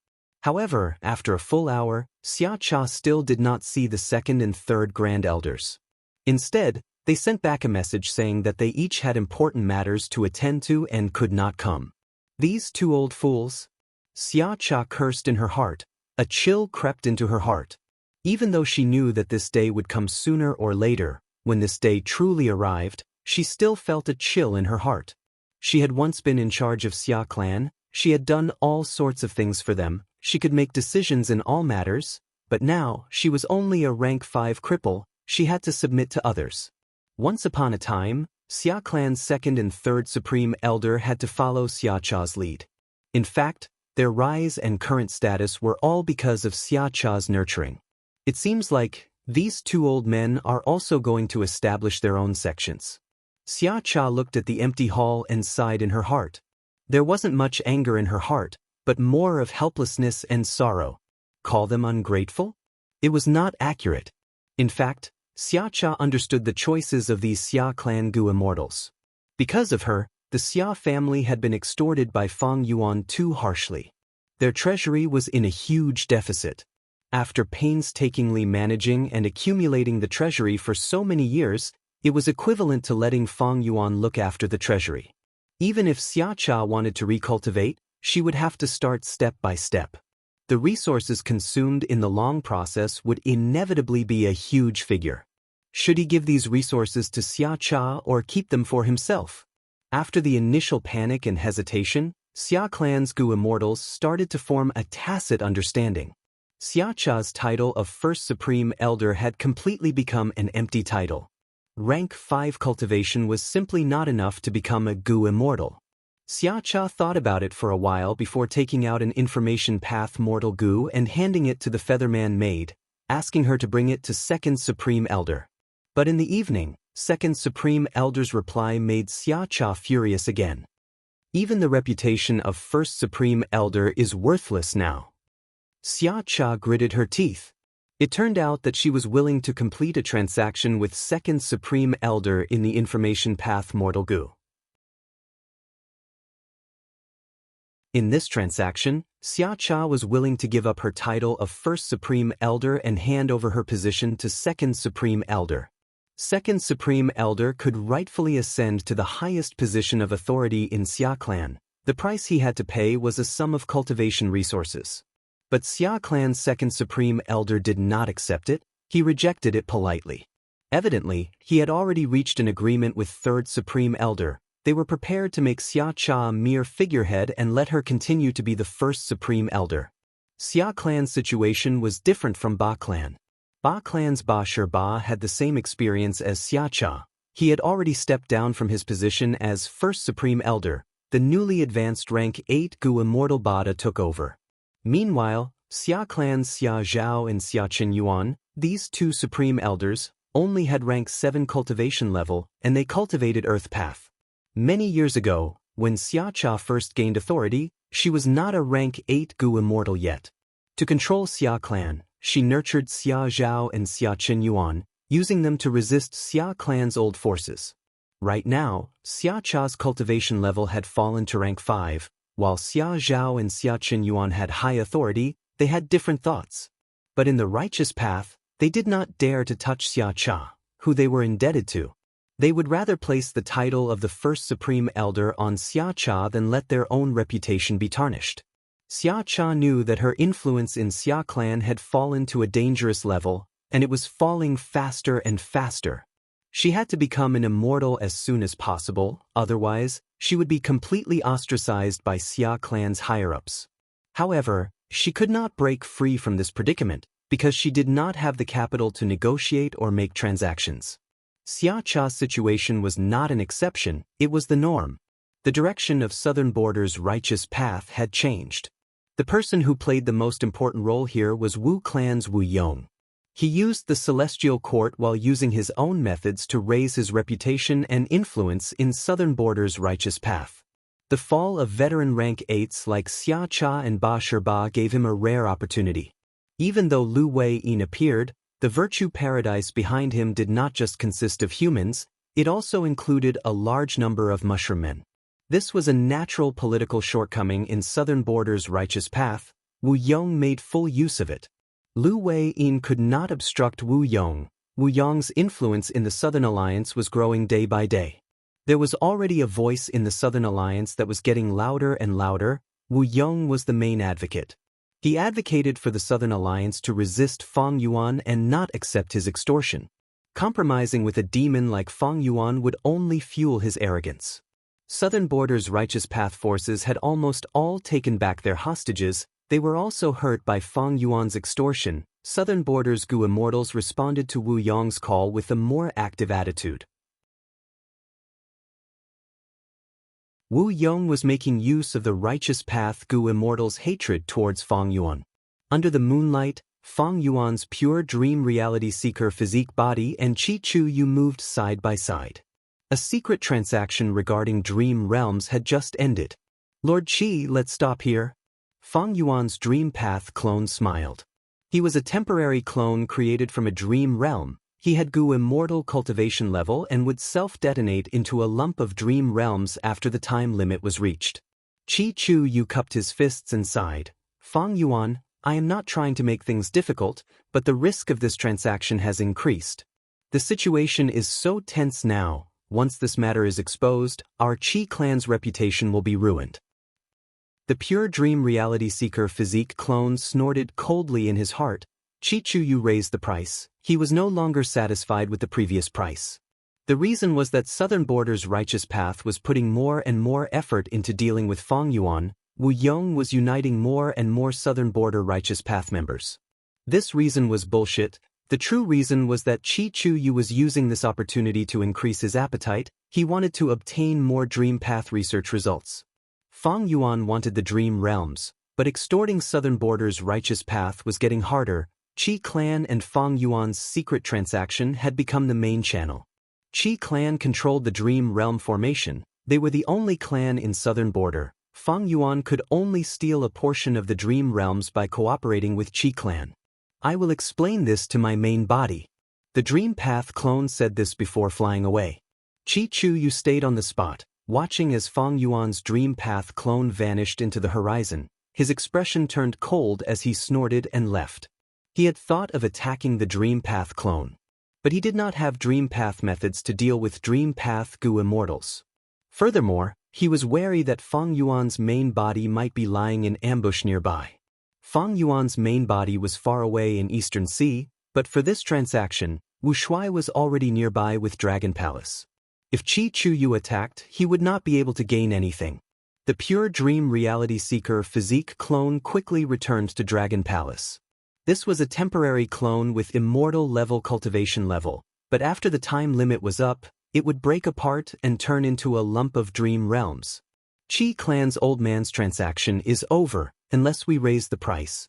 However, after a full hour, Xia Cha still did not see the second and third Grand Elders. Instead, they sent back a message saying that they each had important matters to attend to and could not come. These two old fools? Xia Cha cursed in her heart. A chill crept into her heart. Even though she knew that this day would come sooner or later, when this day truly arrived, she still felt a chill in her heart. She had once been in charge of Xia clan, she had done all sorts of things for them, she could make decisions in all matters, but now she was only a rank 5 cripple, she had to submit to others. Once upon a time, Xia clan's second and third supreme elder had to follow Xia Cha's lead. In fact, their rise and current status were all because of Xia Cha's nurturing. It seems like these two old men are also going to establish their own sections. Xia Cha looked at the empty hall and sighed in her heart. There wasn't much anger in her heart, but more of helplessness and sorrow. Call them ungrateful? It was not accurate. In fact, Xia Cha understood the choices of these Xia clan Gu immortals. Because of her, the Xia family had been extorted by Fang Yuan too harshly. Their treasury was in a huge deficit. After painstakingly managing and accumulating the treasury for so many years, it was equivalent to letting Fang Yuan look after the treasury. Even if Xia Cha wanted to recultivate, she would have to start step by step. The resources consumed in the long process would inevitably be a huge figure. Should he give these resources to Xia Cha or keep them for himself? After the initial panic and hesitation, Xia clan's Gu immortals started to form a tacit understanding. Xia Cha's title of First Supreme Elder had completely become an empty title. Rank 5 cultivation was simply not enough to become a Gu immortal. Xia Cha thought about it for a while before taking out an information path mortal Gu and handing it to the Featherman maid, asking her to bring it to Second Supreme Elder. But in the evening, Second Supreme Elder's reply made Xia Cha furious again. Even the reputation of First Supreme Elder is worthless now. Xia Cha gritted her teeth. It turned out that she was willing to complete a transaction with Second Supreme Elder in the information path mortal Gu. In this transaction, Xia Cha was willing to give up her title of First Supreme Elder and hand over her position to Second Supreme Elder. Second Supreme Elder could rightfully ascend to the highest position of authority in Xia clan. The price he had to pay was a sum of cultivation resources. But Xia clan's Second Supreme Elder did not accept it, he rejected it politely. Evidently, he had already reached an agreement with Third Supreme Elder. They were prepared to make Xia Cha a mere figurehead and let her continue to be the First Supreme Elder. Xia clan's situation was different from Ba clan. Ba clan's Ba Shir Ba had the same experience as Xia Cha. He had already stepped down from his position as First Supreme Elder. The newly advanced rank 8 Gu Immortal Bada took over. Meanwhile, Xia clan's Xia Zhao and Xia Chen Yuan, these two Supreme Elders, only had rank 7 cultivation level, and they cultivated Earth Path. Many years ago, when Xia Cha first gained authority, she was not a rank 8 Gu Immortal yet. To control Xia clan, she nurtured Xia Zhao and Xia Chen Yuan, using them to resist Xia clan's old forces. Right now, Xia Cha's cultivation level had fallen to rank 5, while Xia Zhao and Xia Chen Yuan had high authority. They had different thoughts. But in the righteous path, they did not dare to touch Xia Cha, who they were indebted to. They would rather place the title of the First Supreme Elder on Xia Cha than let their own reputation be tarnished. Xia Cha knew that her influence in Xia clan had fallen to a dangerous level, and it was falling faster and faster. She had to become an immortal as soon as possible, otherwise, she would be completely ostracized by Xia clan's higher-ups. However, she could not break free from this predicament, because she did not have the capital to negotiate or make transactions. Xia Cha's situation was not an exception, it was the norm. The direction of Southern Border's righteous path had changed. The person who played the most important role here was Wu clan's Wu Yong. He used the Celestial Court while using his own methods to raise his reputation and influence in Southern Border's righteous path. The fall of veteran rank 8s like Xia Cha and Ba Shir Ba gave him a rare opportunity. Even though Lu Wei Yin appeared, the virtue paradise behind him did not just consist of humans, it also included a large number of mushroom men. This was a natural political shortcoming in Southern Border's righteous path. Wu Yong made full use of it. Lu Wei-in could not obstruct Wu Yong. Wu Yong's influence in the Southern Alliance was growing day by day. There was already a voice in the Southern Alliance that was getting louder and louder. Wu Yong was the main advocate. He advocated for the Southern Alliance to resist Fang Yuan and not accept his extortion. Compromising with a demon like Fang Yuan would only fuel his arrogance. Southern Border's Righteous Path forces had almost all taken back their hostages. They were also hurt by Fang Yuan's extortion. Southern Border's Gu Immortals responded to Wu Yong's call with a more active attitude. Wu Yong was making use of the Righteous Path Gu Immortals' hatred towards Fang Yuan. Under the moonlight, Fang Yuan's pure dream reality seeker physique body and Qi Chu Yu moved side by side. A secret transaction regarding dream realms had just ended. Lord Qi, let's stop here. Fang Yuan's dream path clone smiled. He was a temporary clone created from a dream realm. He had Gu immortal cultivation level and would self-detonate into a lump of dream realms after the time limit was reached. Qi Chu Yu cupped his fists and sighed. Fang Yuan, I am not trying to make things difficult, but the risk of this transaction has increased. The situation is so tense now. Once this matter is exposed, our Qi clan's reputation will be ruined. The pure dream reality seeker physique clone snorted coldly in his heart. Qi Chu Yu raised the price. He was no longer satisfied with the previous price. The reason was that Southern Border's Righteous Path was putting more and more effort into dealing with Fang Yuan. Wu Yong was uniting more and more Southern Border Righteous Path members. This reason was bullshit. The true reason was that Qi Chu Yu was using this opportunity to increase his appetite. He wanted to obtain more Dream Path research results. Fang Yuan wanted the Dream Realms, but extorting Southern Border's Righteous Path was getting harder. Qi Clan and Fang Yuan's secret transaction had become the main channel. Qi Clan controlled the Dream Realm formation. They were the only clan in Southern Border. Fang Yuan could only steal a portion of the Dream Realms by cooperating with Qi Clan. I will explain this to my main body. The Dream Path clone said this before flying away. Qi Chu Yu stayed on the spot, watching as Fang Yuan's Dream Path clone vanished into the horizon. His expression turned cold as he snorted and left. He had thought of attacking the Dream Path clone, but he did not have Dream Path methods to deal with Dream Path Gu Immortals. Furthermore, he was wary that Fang Yuan's main body might be lying in ambush nearby. Fang Yuan's main body was far away in Eastern Sea, but for this transaction, Wu Shuai was already nearby with Dragon Palace. If Qi Chu Yu attacked, he would not be able to gain anything. The pure dream reality seeker physique clone quickly returned to Dragon Palace. This was a temporary clone with immortal level cultivation level, but after the time limit was up, it would break apart and turn into a lump of dream realms. Qi Clan's old man's transaction is over, unless we raise the price.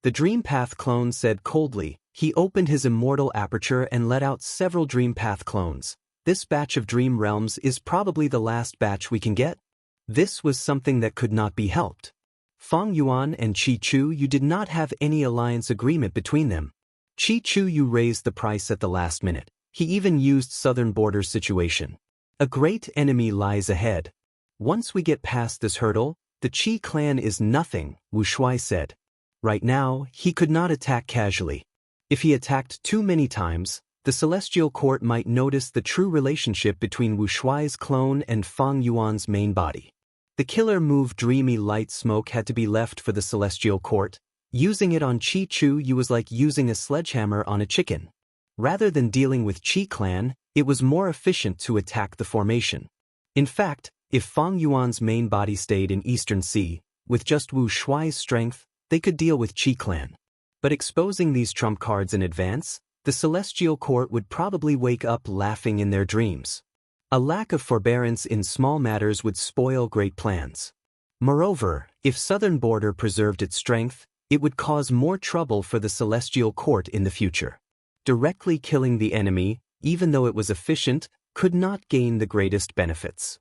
The Dream Path clone said coldly. He opened his immortal aperture and let out several Dream Path clones. This batch of dream realms is probably the last batch we can get. This was something that could not be helped. Fang Yuan and Qi Chu Yu did not have any alliance agreement between them. Qi Chu Yu raised the price at the last minute. He even used Southern Border's situation. A great enemy lies ahead. Once we get past this hurdle, the Qi clan is nothing, Wu Shuai said. Right now, he could not attack casually. If he attacked too many times, the Celestial Court might notice the true relationship between Wu Shuai's clone and Fang Yuan's main body. The killer move Dreamy Light Smoke had to be left for the Celestial Court. Using it on Qi Chu Yu was like using a sledgehammer on a chicken. Rather than dealing with Qi Clan, it was more efficient to attack the formation. In fact, if Fang Yuan's main body stayed in Eastern Sea, with just Wu Shuai's strength, they could deal with Qi Clan. But exposing these trump cards in advance, the Celestial Court would probably wake up laughing in their dreams. A lack of forbearance in small matters would spoil great plans. Moreover, if Southern Border preserved its strength, it would cause more trouble for the Celestial Court in the future. Directly killing the enemy, even though it was efficient, could not gain the greatest benefits.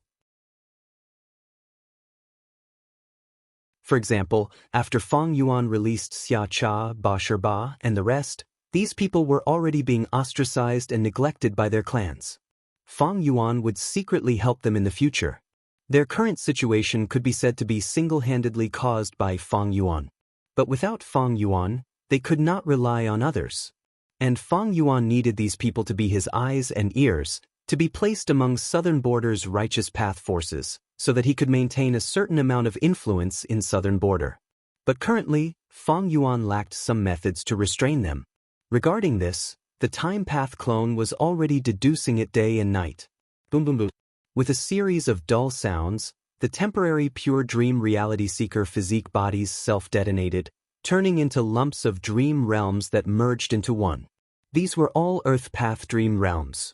For example, after Fang Yuan released Xia Cha, Ba Sherba, and the rest, these people were already being ostracized and neglected by their clans. Fang Yuan would secretly help them in the future. Their current situation could be said to be single-handedly caused by Fang Yuan. But without Feng Yuan, they could not rely on others. And Feng Yuan needed these people to be his eyes and ears, to be placed among Southern Border's righteous path forces, so that he could maintain a certain amount of influence in Southern Border. But currently, Feng Yuan lacked some methods to restrain them. Regarding this, the Time Path clone was already deducing it day and night. Boom boom boom. With a series of dull sounds, the temporary pure dream reality seeker physique bodies self-detonated, turning into lumps of dream realms that merged into one. These were all Earth Path dream realms.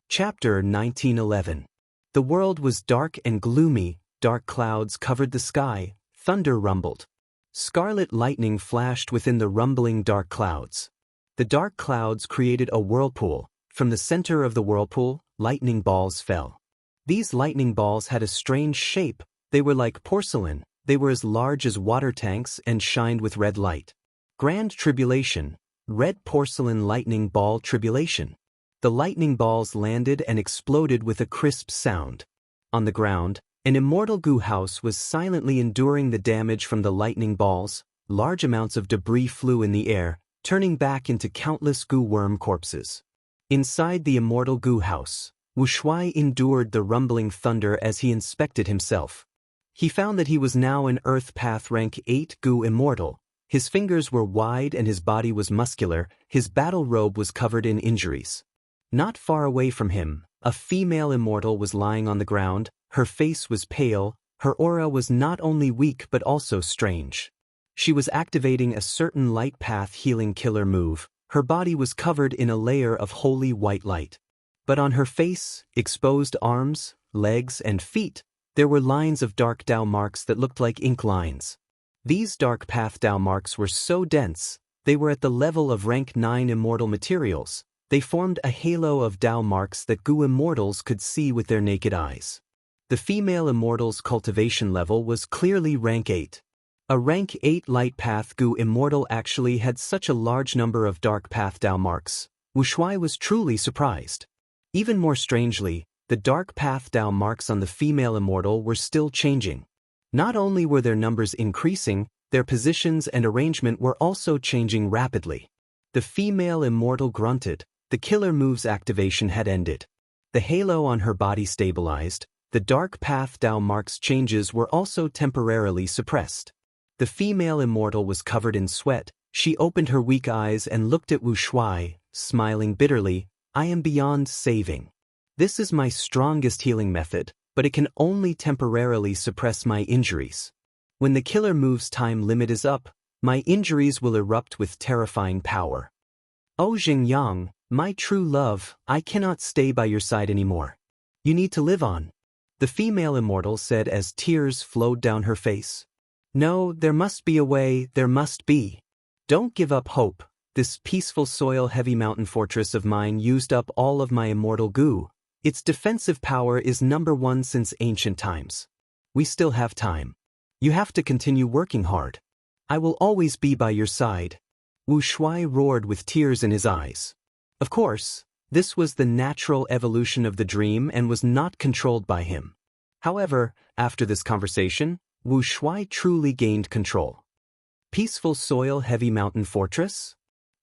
Chapter 1911. The world was dark and gloomy, dark clouds covered the sky, thunder rumbled. Scarlet lightning flashed within the rumbling dark clouds. The dark clouds created a whirlpool. From the center of the whirlpool, lightning balls fell. These lightning balls had a strange shape. They were like porcelain. They were as large as water tanks and shined with red light. Grand Tribulation. Red porcelain lightning ball tribulation. The lightning balls landed and exploded with a crisp sound. On the ground, an immortal goo house was silently enduring the damage from the lightning balls. Large amounts of debris flew in the air, turning back into countless goo worm corpses. Inside the immortal goo house, Wu Shuai endured the rumbling thunder as he inspected himself. He found that he was now an Earth Path Rank 8 goo immortal. His fingers were wide and his body was muscular. His battle robe was covered in injuries. Not far away from him, a female immortal was lying on the ground. Her face was pale. Her aura was not only weak but also strange. She was activating a certain light path healing killer move. Her body was covered in a layer of holy white light. But on her face, exposed arms, legs, and feet, there were lines of dark Dao marks that looked like ink lines. These dark path Dao marks were so dense, they were at the level of rank 9 immortal materials. They formed a halo of Dao marks that goo immortals could see with their naked eyes. The female immortal's cultivation level was clearly rank 8. A rank 8 light path goo immortal actually had such a large number of dark path Dao marks. Wu Shuai was truly surprised. Even more strangely, the dark path Dao marks on the female immortal were still changing. Not only were their numbers increasing, their positions and arrangement were also changing rapidly. The female immortal grunted. The killer move's activation had ended. The halo on her body stabilized. The dark path Dao marks changes were also temporarily suppressed. The female immortal was covered in sweat. She opened her weak eyes and looked at Wu Shuai, smiling bitterly. I am beyond saving. This is my strongest healing method, but it can only temporarily suppress my injuries. When the killer move's time limit is up, my injuries will erupt with terrifying power. Oh Xingyang, my true love, I cannot stay by your side anymore. You need to live on. The female immortal said as tears flowed down her face. No, there must be a way, there must be. Don't give up hope. This peaceful soil heavy mountain fortress of mine used up all of my immortal goo. Its defensive power is #1 since ancient times. We still have time. You have to continue working hard. I will always be by your side. Wu Shuai roared with tears in his eyes. Of course, this was the natural evolution of the dream and was not controlled by him. However, after this conversation, Wu Shuai truly gained control. Peaceful soil heavy mountain fortress?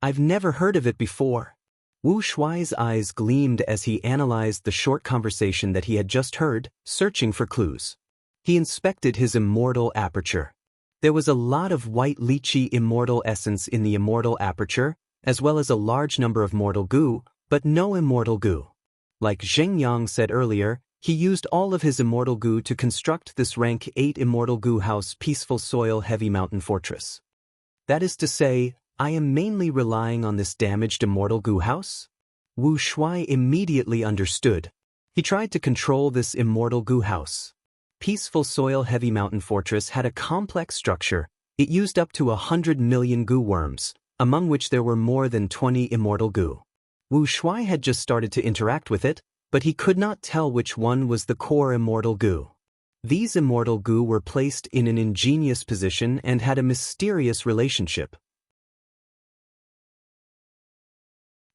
I've never heard of it before. Wu Shuai's eyes gleamed as he analyzed the short conversation that he had just heard, searching for clues. He inspected his immortal aperture. There was a lot of white lychee immortal essence in the immortal aperture, as well as a large number of mortal goo, but no immortal goo. Like Zheng Yang said earlier, he used all of his immortal goo to construct this rank 8 immortal goo house peaceful soil heavy mountain fortress. That is to say, I am mainly relying on this damaged immortal goo house? Wu Shuai immediately understood. He tried to control this immortal goo house. Peaceful soil heavy mountain fortress had a complex structure. It used up to 100 million goo worms, among which there were more than 20 immortal goo. Wu Shuai had just started to interact with it, but he could not tell which one was the core immortal goo. These immortal goo were placed in an ingenious position and had a mysterious relationship.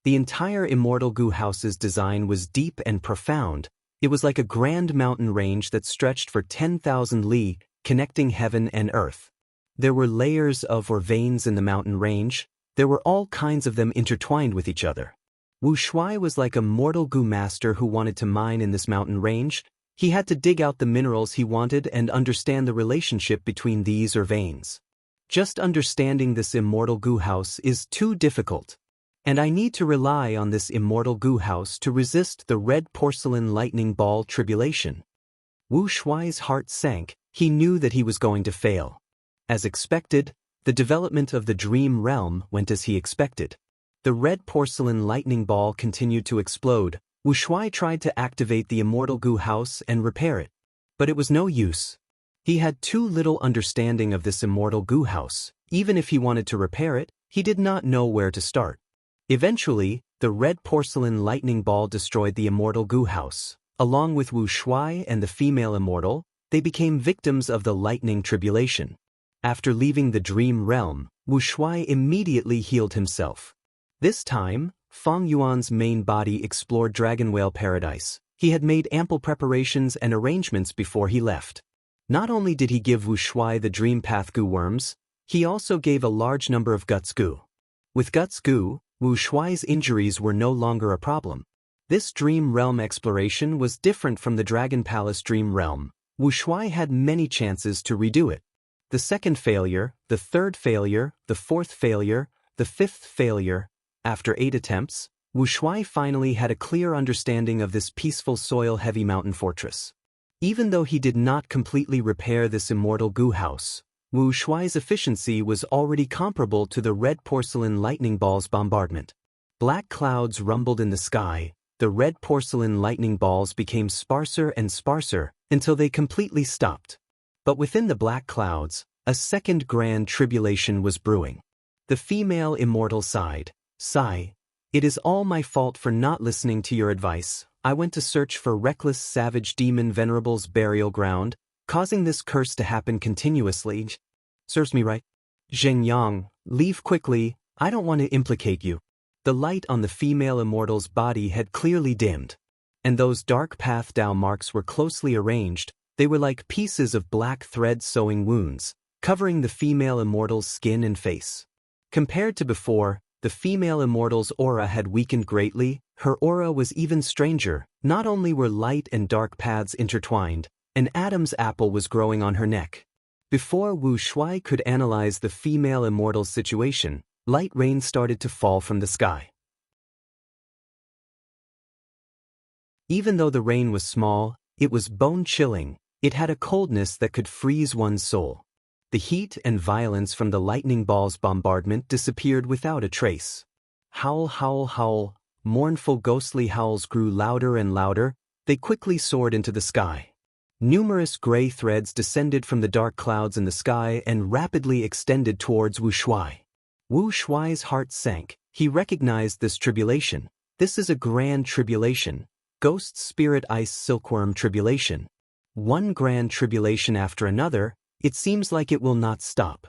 The entire immortal goo house's design was deep and profound. It was like a grand mountain range that stretched for 10,000 li, connecting heaven and earth. There were layers of or veins in the mountain range. There were all kinds of them intertwined with each other. Wu Shuai was like a mortal gu master who wanted to mine in this mountain range. He had to dig out the minerals he wanted and understand the relationship between these or veins. Just understanding this immortal gu house is too difficult. And I need to rely on this immortal gu house to resist the red porcelain lightning ball tribulation. Wu Shuai's heart sank. He knew that he was going to fail. As expected, the development of the dream realm went as he expected. The red porcelain lightning ball continued to explode. Wu Shuai tried to activate the immortal gu house and repair it. But it was no use. He had too little understanding of this immortal gu house. Even if he wanted to repair it, he did not know where to start. Eventually, the red porcelain lightning ball destroyed the immortal gu house. Along with Wu Shuai and the female immortal, they became victims of the lightning tribulation. After leaving the dream realm, Wu Shuai immediately healed himself. This time, Fang Yuan's main body explored Dragon Whale Paradise. He had made ample preparations and arrangements before he left. Not only did he give Wu Shuai the Dream Path Gu worms, he also gave a large number of Guts Gu. With Guts Gu, Wu Shuai's injuries were no longer a problem. This dream realm exploration was different from the Dragon Palace dream realm. Wu Shuai had many chances to redo it. The second failure, the third failure, the fourth failure, the fifth failure. After 8 attempts, Wu Shuai finally had a clear understanding of this peaceful soil-heavy mountain fortress. Even though he did not completely repair this immortal gu house, Wu Shuai's efficiency was already comparable to the red porcelain lightning ball's bombardment. Black clouds rumbled in the sky. The red porcelain lightning balls became sparser and sparser until they completely stopped. But within the black clouds, a second grand tribulation was brewing. The female immortal sighed. Sigh, it is all my fault for not listening to your advice. I went to search for reckless savage demon Venerable's burial ground, causing this curse to happen continuously. Serves me right. Zheng Yang, leave quickly, I don't want to implicate you. The light on the female immortal's body had clearly dimmed. And those dark path Dao marks were closely arranged. They were like pieces of black thread sewing wounds, covering the female immortal's skin and face. Compared to before, the female immortal's aura had weakened greatly. Her aura was even stranger. Not only were light and dark paths intertwined, an Adam's apple was growing on her neck. Before Wu Shuai could analyze the female immortal's situation, light rain started to fall from the sky. Even though the rain was small, it was bone-chilling. It had a coldness that could freeze one's soul. The heat and violence from the lightning ball's bombardment disappeared without a trace. Howl, howl, howl. Mournful ghostly howls grew louder and louder. They quickly soared into the sky. Numerous gray threads descended from the dark clouds in the sky and rapidly extended towards Wu Shuai. Wu Shuai's heart sank. He recognized this tribulation. This is a grand tribulation. Ghost Spirit Ice Silkworm Tribulation. One grand tribulation after another. It seems like it will not stop.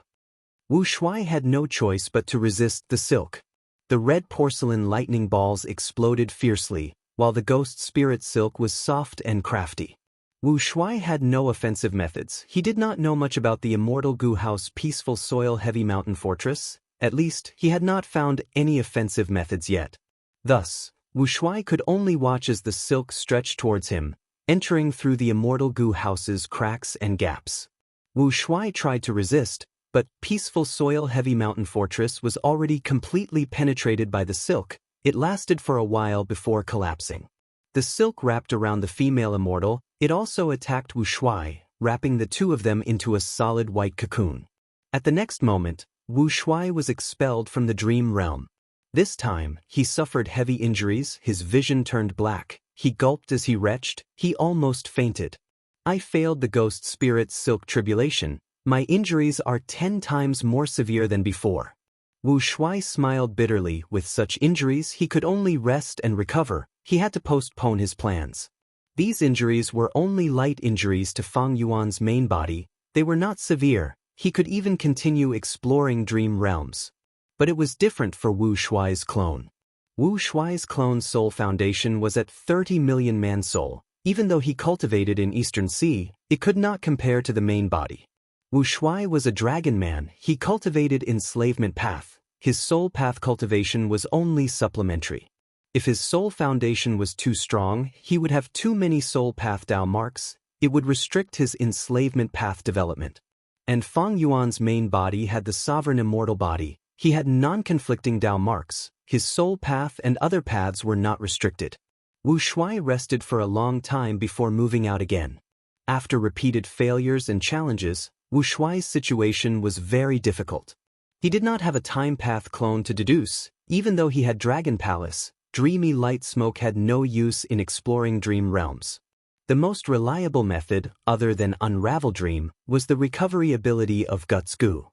Wu Shuai had no choice but to resist the silk. The red porcelain lightning balls exploded fiercely, while the ghost spirit silk was soft and crafty. Wu Shuai had no offensive methods. He did not know much about the immortal gu house peaceful soil-heavy mountain fortress. At least, he had not found any offensive methods yet. Thus, Wu Shuai could only watch as the silk stretched towards him, entering through the immortal gu house's cracks and gaps. Wu Shuai tried to resist, but peaceful soil-heavy mountain fortress was already completely penetrated by the silk. It lasted for a while before collapsing. The silk wrapped around the female immortal. It also attacked Wu Shuai, wrapping the two of them into a solid white cocoon. At the next moment, Wu Shuai was expelled from the dream realm. This time, he suffered heavy injuries. His vision turned black. He gulped as he retched. He almost fainted. I failed the ghost spirit silk tribulation. My injuries are 10 times more severe than before. Wu Shuai smiled bitterly. With such injuries, he could only rest and recover. He had to postpone his plans. These injuries were only light injuries to Fang Yuan's main body. They were not severe. He could even continue exploring dream realms. But it was different for Wu Shuai's clone. Wu Shuai's clone's soul foundation was at 30 million man soul. Even though he cultivated in Eastern Sea, it could not compare to the main body. Wu Shuai was a dragon man. He cultivated enslavement path. His soul path cultivation was only supplementary. If his soul foundation was too strong, he would have too many soul path Dao marks. It would restrict his enslavement path development. And Fang Yuan's main body had the sovereign immortal body. He had non-conflicting Dao marks. His soul path and other paths were not restricted. Wu Shuai rested for a long time before moving out again. After repeated failures and challenges, Wu Shuai's situation was very difficult. He did not have a time path clone to deduce. Even though he had Dragon Palace, dreamy light smoke had no use in exploring dream realms. The most reliable method, other than Unravel Dream, was the recovery ability of Guts Gu.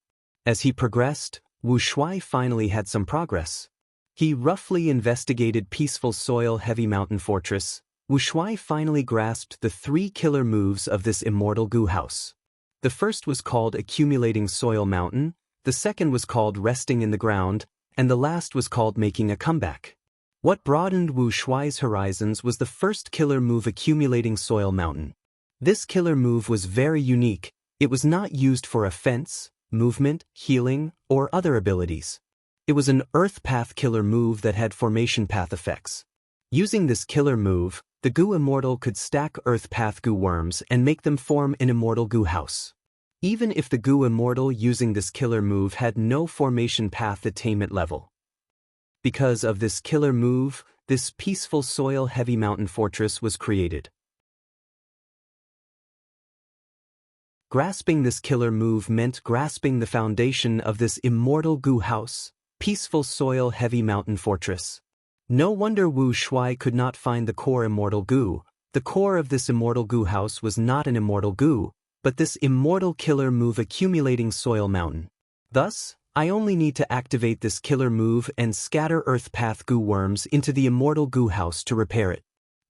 As he progressed, Wu Shuai finally had some progress. He roughly investigated Peaceful Soil Heavy Mountain Fortress. Wu Shuai finally grasped the 3 killer moves of this immortal Gu house. The first was called Accumulating Soil Mountain, the second was called Resting in the Ground, and the last was called Making a Comeback. What broadened Wu Shuai's horizons was the first killer move, Accumulating Soil Mountain. This killer move was very unique. It was not used for offense, movement, healing, or other abilities. It was an Earth Path killer move that had Formation Path effects. Using this killer move, the Gu Immortal could stack Earth Path Gu worms and make them form an Immortal Gu house. Even if the Gu Immortal using this killer move had no Formation Path attainment level. Because of this killer move, this Peaceful Soil Heavy Mountain Fortress was created. Grasping this killer move meant grasping the foundation of this immortal Gu house, Peaceful Soil Heavy Mountain Fortress. No wonder Wu Shuai could not find the core immortal Gu. The core of this immortal Gu house was not an immortal Gu, but this immortal killer move, Accumulating Soil Mountain. Thus, I only need to activate this killer move and scatter Earth Path Gu worms into the immortal Gu house to repair it.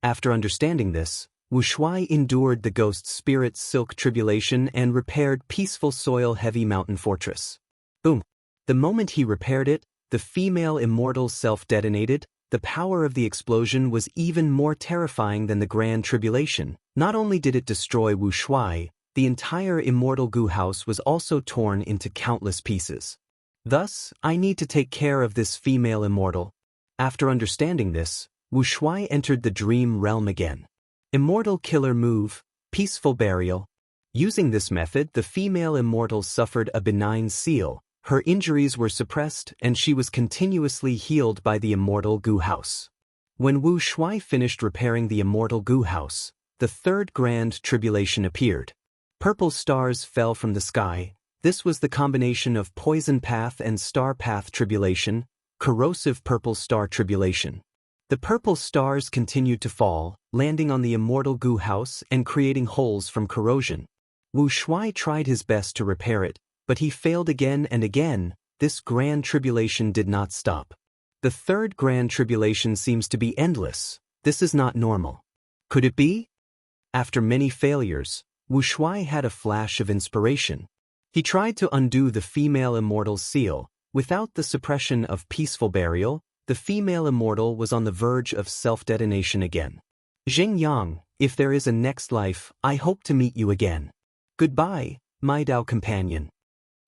After understanding this, Wu Shuai endured the Ghost Spirit Silk Tribulation and repaired Peaceful Soil Heavy Mountain Fortress. Boom! The moment he repaired it, the female immortal self-detonated. The power of the explosion was even more terrifying than the Grand Tribulation. Not only did it destroy Wu Shuai, the entire immortal Gu house was also torn into countless pieces. Thus, I need to take care of this female immortal. After understanding this, Wu Shuai entered the dream realm again. Immortal killer move, Peaceful Burial. Using this method, the female immortal suffered a benign seal. Her injuries were suppressed and she was continuously healed by the immortal Gu house. When Wu Shuai finished repairing the immortal Gu house, the third Grand Tribulation appeared. Purple stars fell from the sky. This was the combination of Poison Path and Star Path Tribulation, Corrosive Purple Star Tribulation. The purple stars continued to fall, landing on the immortal Gu house and creating holes from corrosion. Wu Shuai tried his best to repair it, but he failed again and again. This Grand Tribulation did not stop. The third Grand Tribulation seems to be endless. This is not normal. Could it be? After many failures, Wu Shuai had a flash of inspiration. He tried to undo the female immortal's seal. Without the suppression of Peaceful Burial, the female immortal was on the verge of self-detonation again. Jing Yang, if there is a next life, I hope to meet you again. Goodbye, my Dao companion.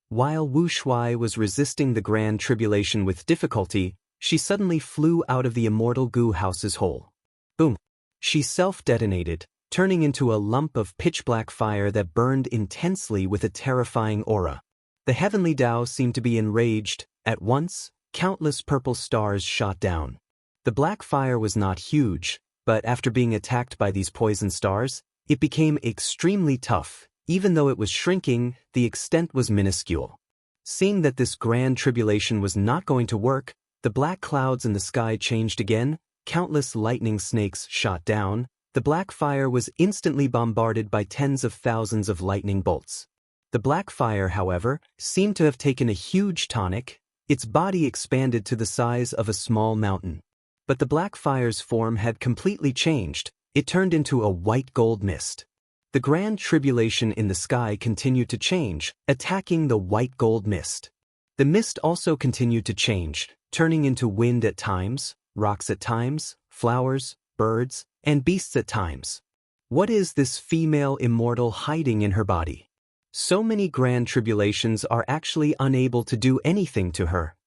While Wu Shuai was resisting the Grand Tribulation with difficulty, she suddenly flew out of the immortal Gu house's hole. Boom! She self-detonated, turning into a lump of pitch-black fire that burned intensely with a terrifying aura. The heavenly Dao seemed to be enraged. At once, countless purple stars shot down. The black fire was not huge, but after being attacked by these poison stars, it became extremely tough. Even though it was shrinking, the extent was minuscule. Seeing that this Grand Tribulation was not going to work, the black clouds in the sky changed again, countless lightning snakes shot down. The black fire was instantly bombarded by tens of thousands of lightning bolts. The black fire, however, seemed to have taken a huge tonic. Its body expanded to the size of a small mountain. But the black fire's form had completely changed. It turned into a white gold mist. The Grand Tribulation in the sky continued to change, attacking the white gold mist. The mist also continued to change, turning into wind at times, rocks at times, flowers, birds, and beasts at times. What is this female immortal hiding in her body? So many grand tribulations are actually unable to do anything to her.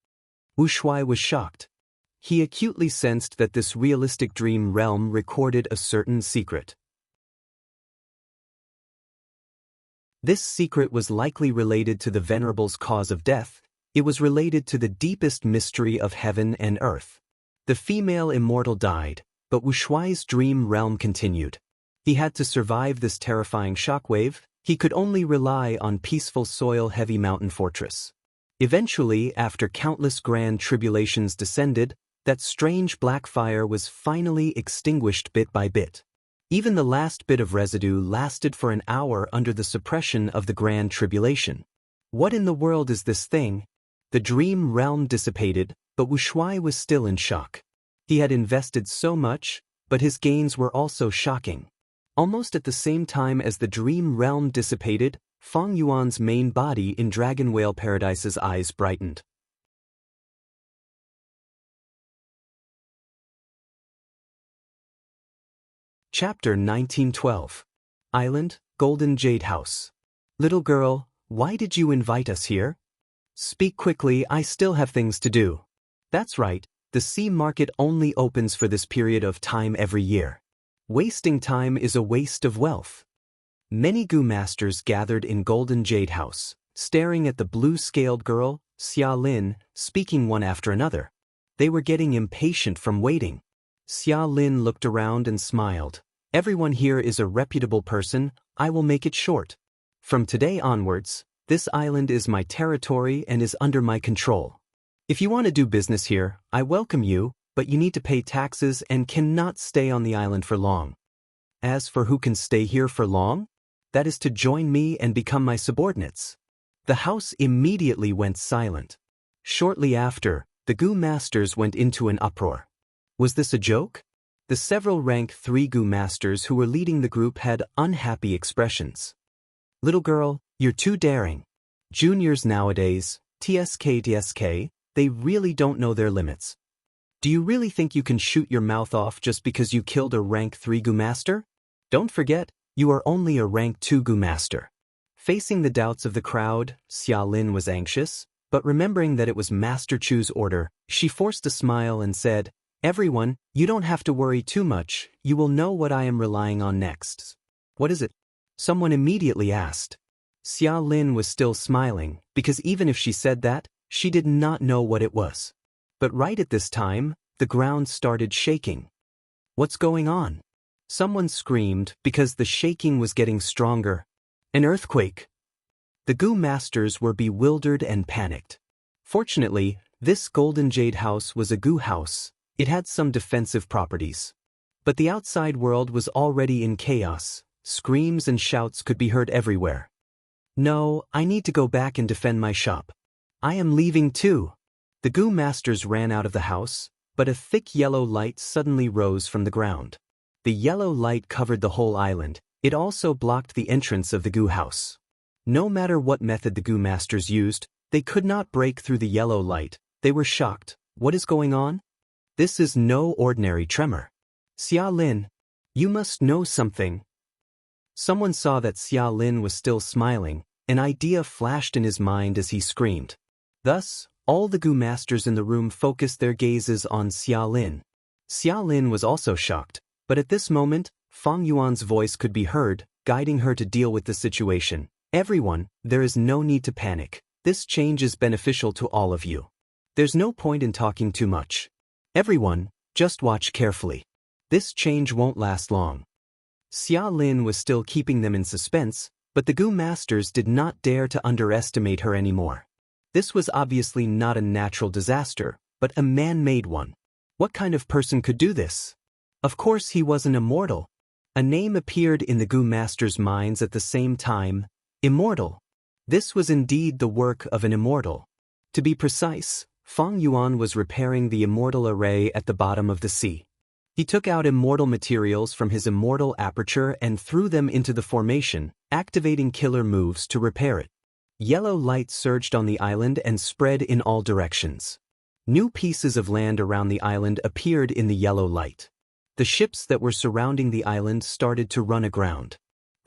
Wu Shuai was shocked. He acutely sensed that this realistic dream realm recorded a certain secret. This secret was likely related to the Venerable's cause of death. It was related to the deepest mystery of heaven and earth. The female immortal died, but Wu Shuai's dream realm continued. He had to survive this terrifying shockwave. He could only rely on peaceful soil-heavy mountain fortress. Eventually, after countless grand tribulations descended, that strange black fire was finally extinguished bit by bit. Even the last bit of residue lasted for an hour under the suppression of the grand tribulation. What in the world is this thing? The dream realm dissipated, but Wu Shuai was still in shock. He had invested so much, but his gains were also shocking. Almost at the same time as the dream realm dissipated, Feng Yuan's main body in Dragon Whale Paradise's eyes brightened. Chapter 1912. Island, Golden Jade House. Little girl, why did you invite us here? Speak quickly, I still have things to do. That's right, the sea market only opens for this period of time every year. Wasting time is a waste of wealth. Many Gu masters gathered in Golden Jade House, staring at the blue-scaled girl, Xia Lin, speaking one after another. They were getting impatient from waiting. Xia Lin looked around and smiled. Everyone here is a reputable person, I will make it short. From today onwards, this island is my territory and is under my control. If you want to do business here, I welcome you, but you need to pay taxes and cannot stay on the island for long. As for who can stay here for long, that is to join me and become my subordinates. The house immediately went silent. Shortly after, the Gu masters went into an uproar. Was this a joke? The several rank 3 Gu masters who were leading the group had unhappy expressions. Little girl, you're too daring. Juniors nowadays, TSK, they really don't know their limits. Do you really think you can shoot your mouth off just because you killed a rank 3 Gu master? Don't forget, you are only a rank 2 Gu master. Facing the doubts of the crowd, Xia Lin was anxious, but remembering that it was Master Chu's order, she forced a smile and said, Everyone, you don't have to worry too much, you will know what I am relying on next. What is it? Someone immediately asked. Xia Lin was still smiling, because even if she said that, she did not know what it was. But right at this time, the ground started shaking. What's going on? Someone screamed because the shaking was getting stronger. An earthquake. The Gu masters were bewildered and panicked. Fortunately, this Golden Jade House was a Gu house. It had some defensive properties. But the outside world was already in chaos. Screams and shouts could be heard everywhere. No, I need to go back and defend my shop. I am leaving too. The Gu masters ran out of the house, but a thick yellow light suddenly rose from the ground. The yellow light covered the whole island. It also blocked the entrance of the Gu house. No matter what method the Gu masters used, they could not break through the yellow light. They were shocked. What is going on? This is no ordinary tremor. Xia Lin, you must know something. Someone saw that Xia Lin was still smiling. An idea flashed in his mind as he screamed. Thus, all the Gu masters in the room focused their gazes on Xia Lin. Xia Lin was also shocked, but at this moment, Feng Yuan's voice could be heard, guiding her to deal with the situation. Everyone, there is no need to panic. This change is beneficial to all of you. There's no point in talking too much. Everyone, just watch carefully. This change won't last long. Xia Lin was still keeping them in suspense, but the Gu masters did not dare to underestimate her anymore. This was obviously not a natural disaster, but a man-made one. What kind of person could do this? Of course he was an immortal. A name appeared in the Gu masters' minds at the same time, immortal. This was indeed the work of an immortal. To be precise, Feng Yuan was repairing the immortal array at the bottom of the sea. He took out immortal materials from his immortal aperture and threw them into the formation, activating killer moves to repair it. Yellow light surged on the island and spread in all directions. New pieces of land around the island appeared in the yellow light. The ships that were surrounding the island started to run aground.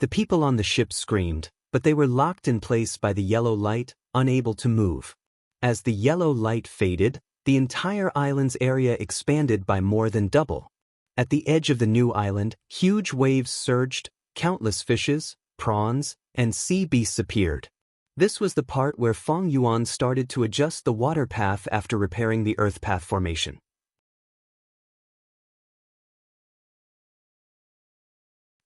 The people on the ships screamed, but they were locked in place by the yellow light, unable to move. As the yellow light faded, the entire island's area expanded by more than double. At the edge of the new island, huge waves surged, countless fishes, prawns, and sea beasts appeared. This was the part where Feng Yuan started to adjust the water path after repairing the earth path formation.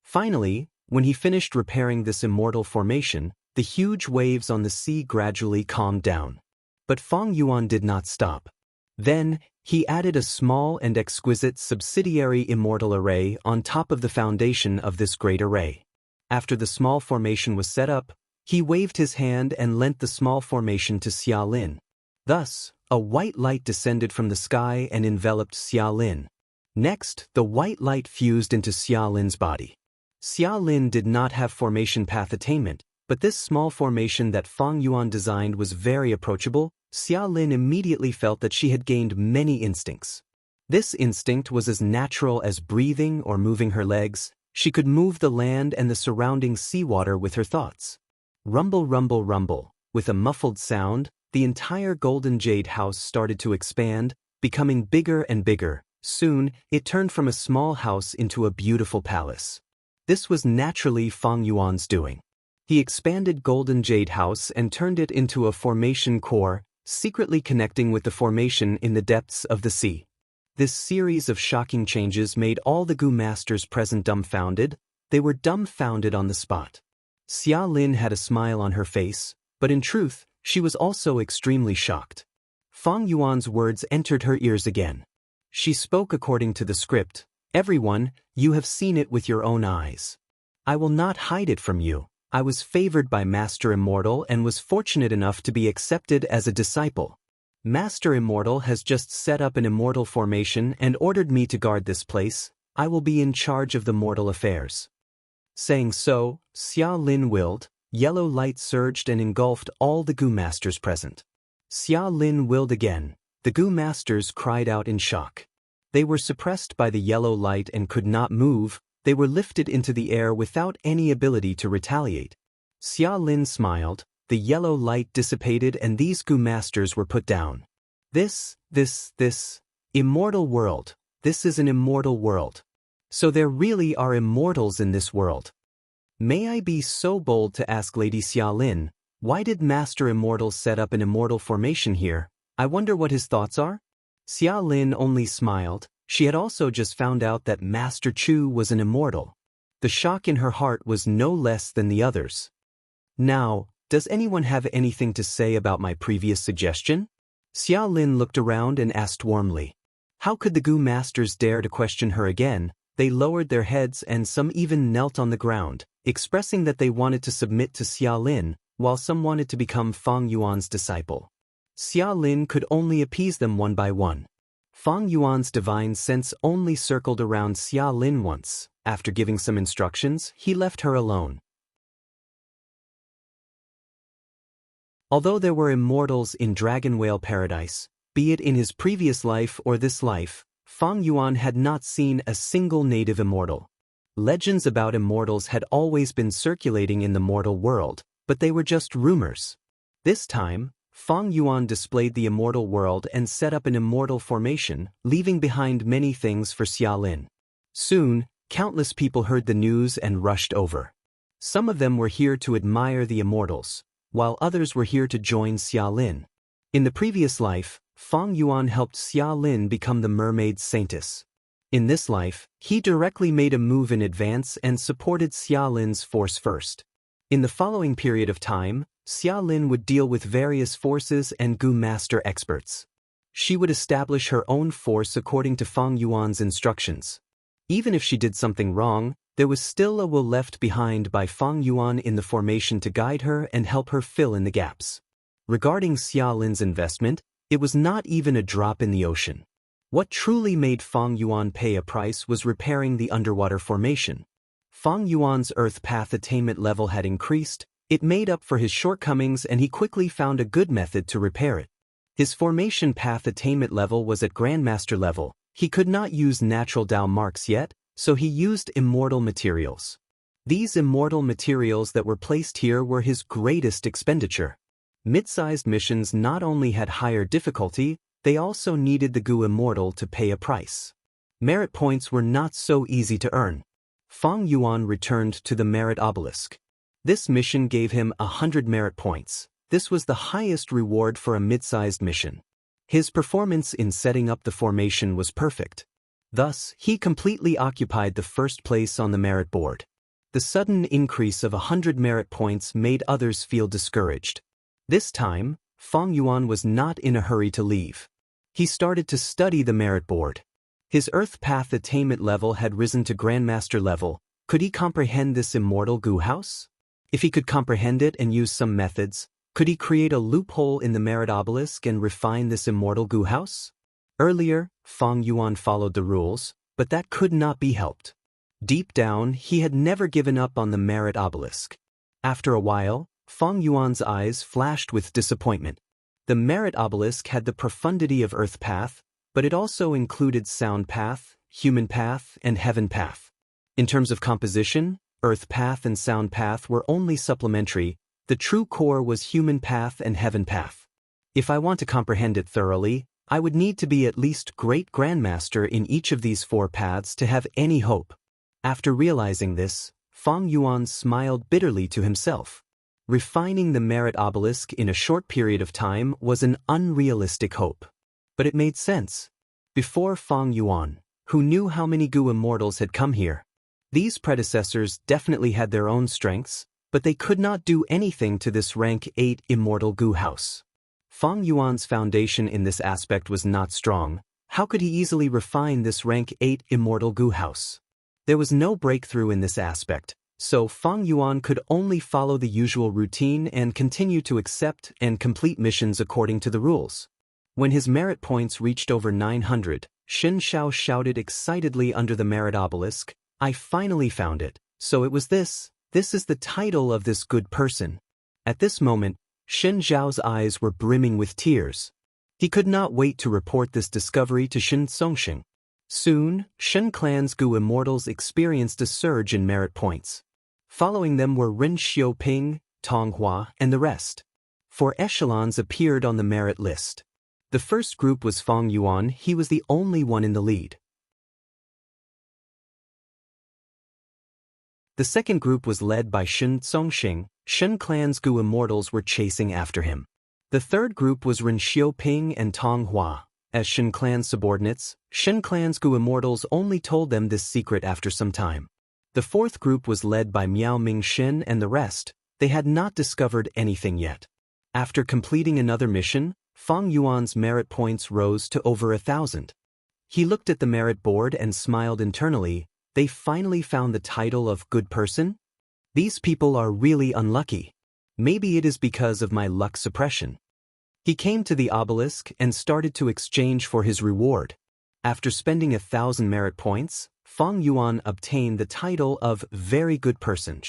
Finally, when he finished repairing this immortal formation, the huge waves on the sea gradually calmed down. But Feng Yuan did not stop. Then, he added a small and exquisite subsidiary immortal array on top of the foundation of this great array. After the small formation was set up, he waved his hand and lent the small formation to Xia Lin. Thus, a white light descended from the sky and enveloped Xia Lin. Next, the white light fused into Xia Lin's body. Xia Lin did not have formation path attainment, but this small formation that Feng Yuan designed was very approachable. Xia Lin immediately felt that she had gained many instincts. This instinct was as natural as breathing or moving her legs. She could move the land and the surrounding seawater with her thoughts. Rumble, rumble, rumble. With a muffled sound, the entire golden jade house started to expand, becoming bigger and bigger. Soon, it turned from a small house into a beautiful palace. This was naturally Feng Yuan's doing. He expanded Golden Jade House and turned it into a formation core, secretly connecting with the formation in the depths of the sea. This series of shocking changes made all the Gu Masters present dumbfounded. They were dumbfounded on the spot. Xia Lin had a smile on her face, but in truth, she was also extremely shocked. Feng Yuan's words entered her ears again. She spoke according to the script. Everyone, you have seen it with your own eyes. I will not hide it from you. I was favored by Master Immortal and was fortunate enough to be accepted as a disciple. Master Immortal has just set up an immortal formation and ordered me to guard this place. I will be in charge of the mortal affairs. Saying so, Xia Lin willed. Yellow light surged and engulfed all the Gu Masters present. Xia Lin willed again. The Gu Masters cried out in shock. They were suppressed by the yellow light and could not move. They were lifted into the air without any ability to retaliate. Xia Lin smiled, the yellow light dissipated and these Gu Masters were put down. This immortal world. This is an immortal world. So there really are immortals in this world. May I be so bold to ask Lady Xia Lin, why did Master Immortal set up an immortal formation here? I wonder what his thoughts are? Xia Lin only smiled. She had also just found out that Master Chu was an immortal. The shock in her heart was no less than the others. Now, does anyone have anything to say about my previous suggestion? Xia Lin looked around and asked warmly. How could the Gu Masters dare to question her again? They lowered their heads and some even knelt on the ground, expressing that they wanted to submit to Xia Lin, while some wanted to become Feng Yuan's disciple. Xia Lin could only appease them one by one. Feng Yuan's divine sense only circled around Xia Lin once. After giving some instructions, he left her alone. Although there were immortals in Dragon Whale Paradise, be it in his previous life or this life, Feng Yuan had not seen a single native immortal. Legends about immortals had always been circulating in the mortal world, but they were just rumors. This time, Feng Yuan displayed the immortal world and set up an immortal formation, leaving behind many things for Xia Lin. Soon, countless people heard the news and rushed over. Some of them were here to admire the immortals, while others were here to join Xia Lin. In the previous life, Feng Yuan helped Xia Lin become the mermaid saintess. In this life, he directly made a move in advance and supported Xia Lin's force first. In the following period of time, Xia Lin would deal with various forces and Gu Master experts. She would establish her own force according to Feng Yuan's instructions. Even if she did something wrong, there was still a will left behind by Feng Yuan in the formation to guide her and help her fill in the gaps. Regarding Xia Lin's investment, it was not even a drop in the ocean. What truly made Feng Yuan pay a price was repairing the underwater formation. Feng Yuan's earth path attainment level had increased. It made up for his shortcomings and he quickly found a good method to repair it. His formation path attainment level was at Grandmaster level. He could not use natural Dao marks yet, so he used immortal materials. These immortal materials that were placed here were his greatest expenditure. Mid-sized missions not only had higher difficulty, they also needed the Gu Immortal to pay a price. Merit points were not so easy to earn. Feng Yuan returned to the merit obelisk. This mission gave him 100 merit points. This was the highest reward for a mid-sized mission. His performance in setting up the formation was perfect. Thus, he completely occupied the first place on the merit board. The sudden increase of 100 merit points made others feel discouraged. This time, Feng Yuan was not in a hurry to leave. He started to study the merit board. His Earth Path attainment level had risen to Grandmaster level. Could he comprehend this immortal Gu House? If he could comprehend it and use some methods, could he create a loophole in the merit obelisk and refine this immortal Gu House? Earlier, Feng Yuan followed the rules, but that could not be helped. Deep down, he had never given up on the merit obelisk. After a while, Feng Yuan's eyes flashed with disappointment. The merit obelisk had the profundity of Earth Path, but it also included Sound Path, Human Path, and Heaven Path. In terms of composition, Earth Path and Sound Path were only supplementary. The true core was Human Path and Heaven Path. If I want to comprehend it thoroughly, I would need to be at least Great Grandmaster in each of these 4 paths to have any hope. After realizing this, Feng Yuan smiled bitterly to himself. Refining the merit obelisk in a short period of time was an unrealistic hope. But it made sense. Before Feng Yuan, who knew how many Gu Immortals had come here? These predecessors definitely had their own strengths, but they could not do anything to this rank 8 immortal Gu house. Feng Yuan's foundation in this aspect was not strong. How could he easily refine this rank 8 immortal Gu house? There was no breakthrough in this aspect, so Feng Yuan could only follow the usual routine and continue to accept and complete missions according to the rules. When his merit points reached over 900, Xin Xiao shouted excitedly under the merit obelisk, "I finally found it, so it was this. This is the title of this good person." At this moment, Xin Xiao's eyes were brimming with tears. He could not wait to report this discovery to Shen Songxing. Soon, Shen Clan's Gu Immortals experienced a surge in merit points. Following them were Ren Xiaoping, Tong Hua, and the rest. 4 echelons appeared on the merit list. The first group was Feng Yuan. He was the only one in the lead. The second group was led by Shen Songxing. Shen Clan's Gu Immortals were chasing after him. The third group was Ren Xiaoping and Tong Hua. As Shen Clan's subordinates, Shen Clan's Gu Immortals only told them this secret after some time. The fourth group was led by Miao Mingxin and the rest. They had not discovered anything yet. After completing another mission, Feng Yuan's merit points rose to over 1,000. He looked at the merit board and smiled internally. They finally found the title of good person? These people are really unlucky. Maybe it is because of my luck suppression. He came to the obelisk and started to exchange for his reward. After spending 1,000 merit points, Feng Yuan obtained the title of very good person.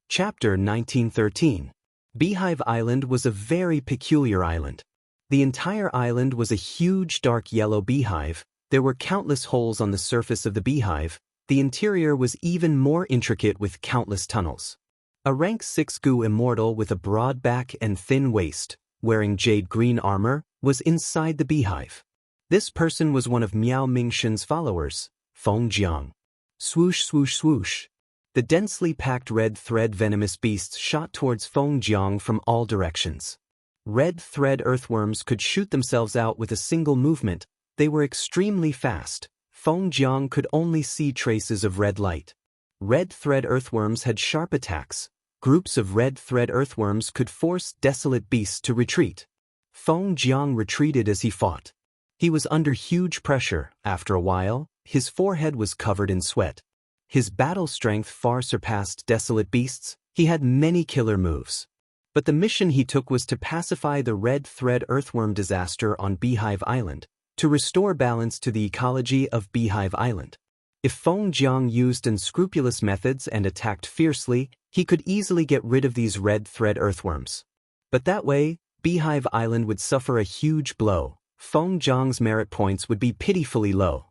Chapter 1913. Beehive Island was a very peculiar island. The entire island was a huge dark yellow beehive. There were countless holes on the surface of the beehive. The interior was even more intricate with countless tunnels. A rank 6 Gu Immortal with a broad back and thin waist, wearing jade green armor, was inside the beehive. This person was one of Miao Mingxin's followers, Feng Jiang. Swoosh swoosh swoosh. The densely packed red thread venomous beasts shot towards Feng Jiang from all directions. Red thread earthworms could shoot themselves out with a single movement. They were extremely fast. Feng Jiang could only see traces of red light. Red thread earthworms had sharp attacks. Groups of red thread earthworms could force desolate beasts to retreat. Feng Jiang retreated as he fought. He was under huge pressure. After a while, his forehead was covered in sweat. His battle strength far surpassed desolate beasts. He had many killer moves. But the mission he took was to pacify the red thread earthworm disaster on Beehive Island, to restore balance to the ecology of Beehive Island. If Feng Jiang used unscrupulous methods and attacked fiercely, he could easily get rid of these red thread earthworms. But that way, Beehive Island would suffer a huge blow. Feng Jiang's merit points would be pitifully low.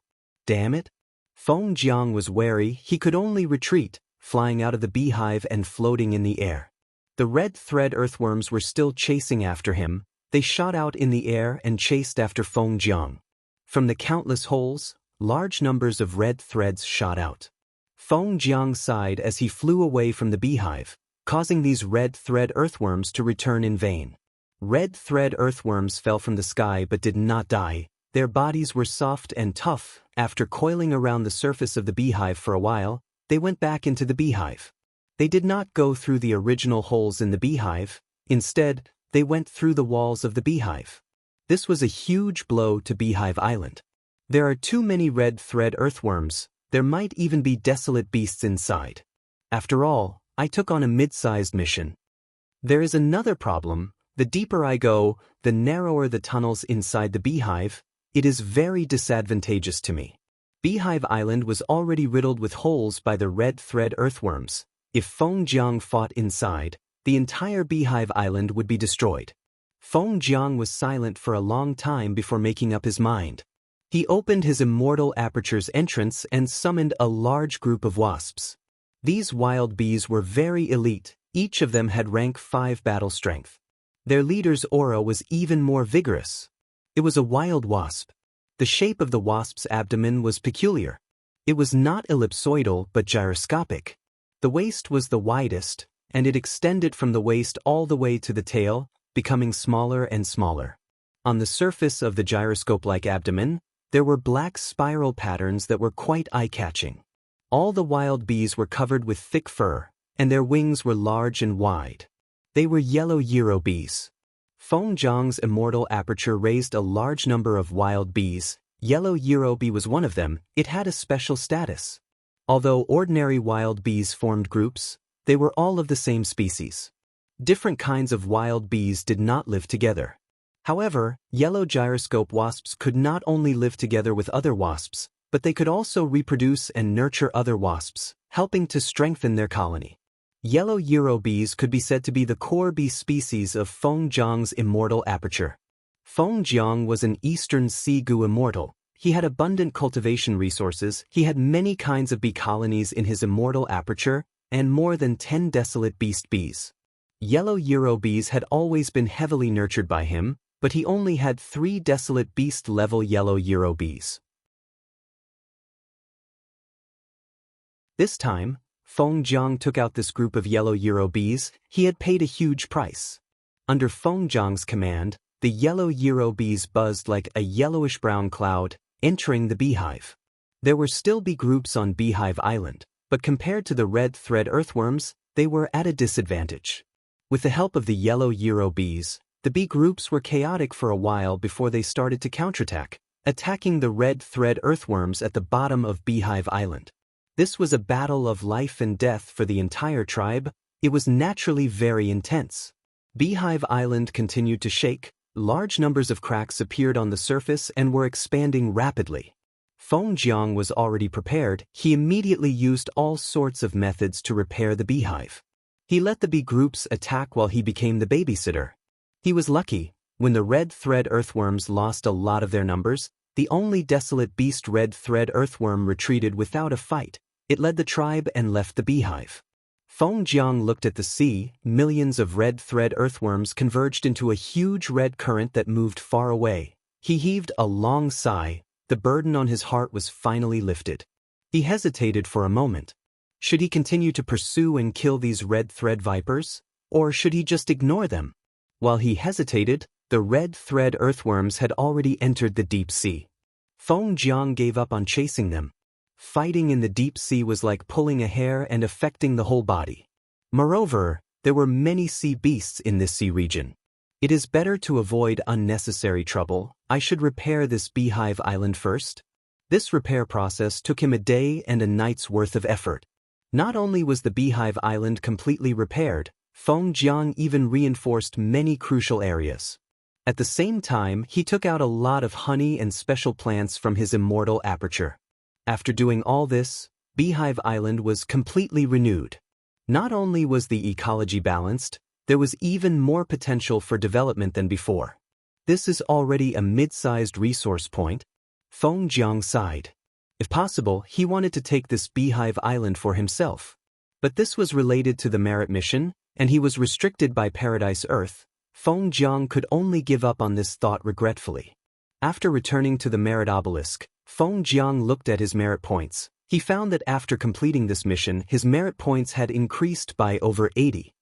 Damn it. Feng Jiang was wary. He could only retreat, flying out of the beehive and floating in the air. The red thread earthworms were still chasing after him. They shot out in the air and chased after Feng Jiang. From the countless holes, large numbers of red threads shot out. Feng Jiang sighed as he flew away from the beehive, causing these red thread earthworms to return in vain. Red thread earthworms fell from the sky but did not die. Their bodies were soft and tough. After coiling around the surface of the beehive for a while, they went back into the beehive. They did not go through the original holes in the beehive. Instead, they went through the walls of the beehive. This was a huge blow to Beehive Island. There are too many red thread earthworms. There might even be desolate beasts inside. After all, I took on a mid-sized mission. There is another problem. The deeper I go, the narrower the tunnels inside the beehive. It is very disadvantageous to me. Beehive Island was already riddled with holes by the red thread earthworms. If Feng Jiang fought inside, the entire Beehive Island would be destroyed. Feng Jiang was silent for a long time before making up his mind. He opened his immortal aperture's entrance and summoned a large group of wasps. These wild bees were very elite. Each of them had rank 5 battle strength. Their leader's aura was even more vigorous. It was a wild wasp. The shape of the wasp's abdomen was peculiar. It was not ellipsoidal but gyroscopic. The waist was the widest, and it extended from the waist all the way to the tail, becoming smaller and smaller. On the surface of the gyroscope-like abdomen, there were black spiral patterns that were quite eye-catching. All the wild bees were covered with thick fur, and their wings were large and wide. They were yellow Euro bees. Feng Jiang's immortal aperture raised a large number of wild bees. Yellow Euro bee was one of them. It had a special status. Although ordinary wild bees formed groups, they were all of the same species. Different kinds of wild bees did not live together. However, yellow gyroscope wasps could not only live together with other wasps, but they could also reproduce and nurture other wasps, helping to strengthen their colony. Yellow Euro bees could be said to be the core bee species of Feng Jiang's immortal aperture. Feng Jiang was an Eastern Sea Goo immortal. He had abundant cultivation resources. He had many kinds of bee colonies in his immortal aperture, and more than 10 desolate beast bees. Yellow Euro bees had always been heavily nurtured by him, but he only had 3 desolate beast-level yellow Euro bees. This time, Feng Jiang took out this group of yellow Euro bees. He had paid a huge price. Under Feng Jiang's command, the yellow Euro bees buzzed like a yellowish-brown cloud, entering the beehive. There were still bee groups on Beehive Island, but compared to the red thread earthworms, they were at a disadvantage. With the help of the yellow Euro bees, the bee groups were chaotic for a while before they started to counterattack, attacking the red thread earthworms at the bottom of Beehive Island. This was a battle of life and death for the entire tribe. It was naturally very intense. Beehive Island continued to shake. Large numbers of cracks appeared on the surface and were expanding rapidly. Feng Jiang was already prepared. He immediately used all sorts of methods to repair the beehive. He let the bee groups attack while he became the babysitter. He was lucky. When the red thread earthworms lost a lot of their numbers, the only desolate beast red thread earthworm retreated without a fight. It led the tribe and left the beehive. Feng Jiang looked at the sea. Millions of red thread earthworms converged into a huge red current that moved far away. He heaved a long sigh. The burden on his heart was finally lifted. He hesitated for a moment. Should he continue to pursue and kill these red thread vipers, or should he just ignore them? While he hesitated, the red thread earthworms had already entered the deep sea. Feng Jiang gave up on chasing them. Fighting in the deep sea was like pulling a hair and affecting the whole body. Moreover, there were many sea beasts in this sea region. It is better to avoid unnecessary trouble. I should repair this Beehive Island first. This repair process took him a day and a night's worth of effort. Not only was the Beehive Island completely repaired, Feng Jiang even reinforced many crucial areas. At the same time, he took out a lot of honey and special plants from his immortal aperture. After doing all this, Beehive Island was completely renewed. Not only was the ecology balanced, There was even more potential for development than before. This is already a mid-sized resource point. Feng Jiang sighed. If possible, he wanted to take this beehive island for himself. But this was related to the merit mission, and he was restricted by Paradise Earth. Feng Jiang could only give up on this thought regretfully. After returning to the merit obelisk, Feng Jiang looked at his merit points. He found that after completing this mission, his merit points had increased by over 80.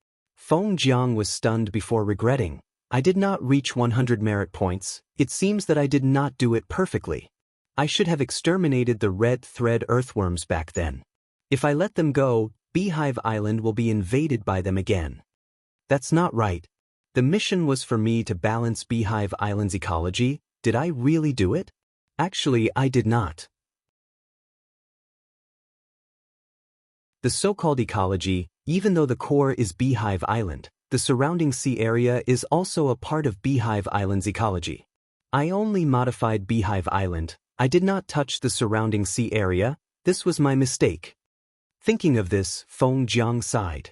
Feng Jiang was stunned before regretting. I did not reach 100 merit points. It seems that I did not do it perfectly. I should have exterminated the red thread earthworms back then. If I let them go, Beehive Island will be invaded by them again. That's not right. The mission was for me to balance Beehive Island's ecology. Did I really do it? Actually, I did not. The so-called ecology, even though the core is Beehive Island, the surrounding sea area is also a part of Beehive Island's ecology. I only modified Beehive Island. I did not touch the surrounding sea area. This was my mistake. Thinking of this, Feng Jiang sighed.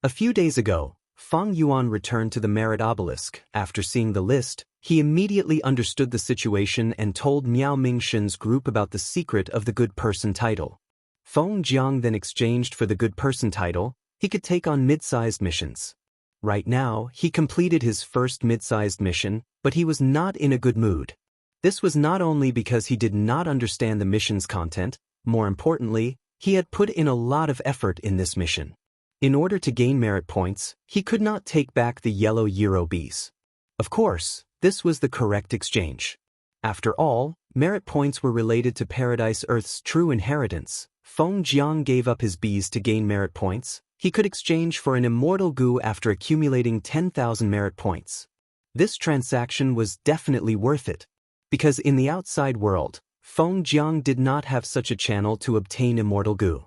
A few days ago, Feng Yuan returned to the merit obelisk. After seeing the list, he immediately understood the situation and told Miao Mingshen's group about the secret of the good person title. Feng Jiang then exchanged for the good person title. He could take on mid-sized missions. Right now, he completed his first mid-sized mission, but he was not in a good mood. This was not only because he did not understand the mission's content, more importantly, he had put in a lot of effort in this mission. In order to gain merit points, he could not take back the yellow Euro bees. Of course, this was the correct exchange. After all, merit points were related to Paradise Earth's true inheritance. Feng Jiang gave up his bees to gain merit points. He could exchange for an immortal goo after accumulating 10,000 merit points. This transaction was definitely worth it. Because in the outside world, Feng Jiang did not have such a channel to obtain immortal goo.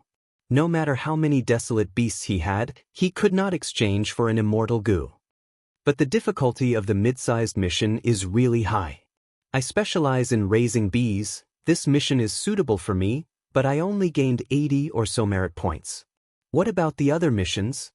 No matter how many desolate beasts he had, he could not exchange for an immortal goo. But the difficulty of the mid-sized mission is really high. I specialize in raising bees. This mission is suitable for me, but I only gained 80 or so merit points. What about the other missions?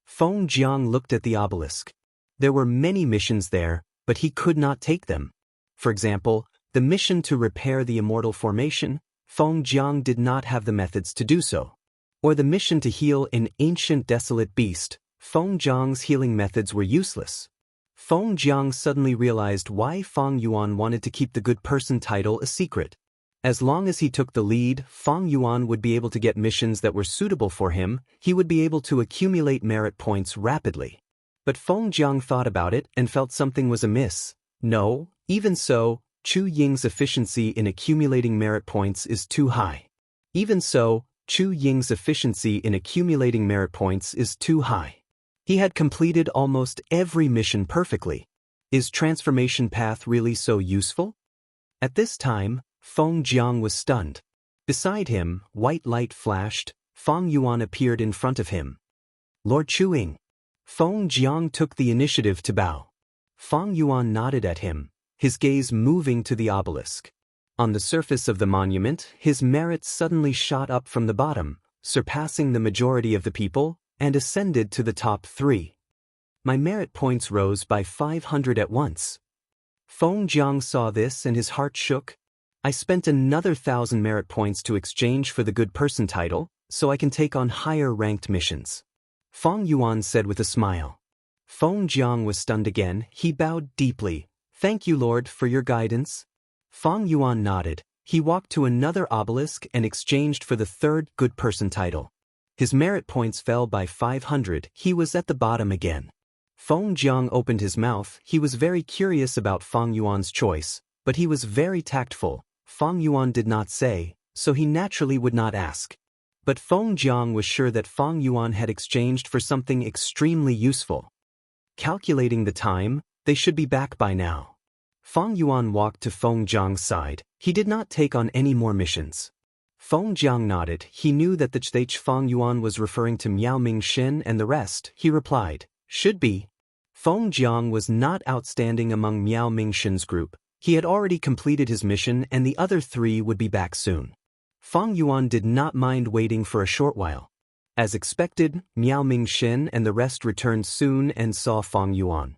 Feng Jiang looked at the obelisk. There were many missions there, but he could not take them. For example, the mission to repair the immortal formation, Feng Jiang did not have the methods to do so. Or the mission to heal an ancient desolate beast, Feng Jiang's healing methods were useless. Feng Jiang suddenly realized why Feng Yuan wanted to keep the good person title a secret. As long as he took the lead, Feng Yuan would be able to get missions that were suitable for him. He would be able to accumulate merit points rapidly. But Feng Jiang thought about it and felt something was amiss. No, even so, Chu Ying's efficiency in accumulating merit points is too high. Even so, Chu Ying's efficiency in accumulating merit points is too high. He had completed almost every mission perfectly. Is transformation path really so useful? At this time, Feng Jiang was stunned. Beside him, white light flashed. Feng Yuan appeared in front of him. Lord Chu Ying. Feng Jiang took the initiative to bow. Feng Yuan nodded at him, his gaze moving to the obelisk. On the surface of the monument, his merits suddenly shot up from the bottom, surpassing the majority of the people, and ascended to the top 3. My merit points rose by 500 at once. Feng Jiang saw this and his heart shook. I spent another 1,000 merit points to exchange for the good person title, so I can take on higher-ranked missions. Feng Yuan said with a smile. Feng Jiang was stunned again. He bowed deeply. Thank you, Lord, for your guidance. Feng Yuan nodded. He walked to another obelisk and exchanged for the 3rd good person title. His merit points fell by 500. He was at the bottom again. Feng Jiang opened his mouth. He was very curious about Feng Yuan's choice, but he was very tactful. Feng Yuan did not say, so he naturally would not ask. But Feng Jiang was sure that Feng Yuan had exchanged for something extremely useful. Calculating the time, they should be back by now. Feng Yuan walked to Feng Jiang's side. He did not take on any more missions. Feng Jiang nodded. He knew that the Feng Yuan was referring to Miao Mingshen and the rest. He replied, should be. Feng Jiang was not outstanding among Miao Mingshen's group. He had already completed his mission and the other 3 would be back soon. Feng Yuan did not mind waiting for a short while. As expected, Miao Mingxin and the rest returned soon and saw Feng Yuan.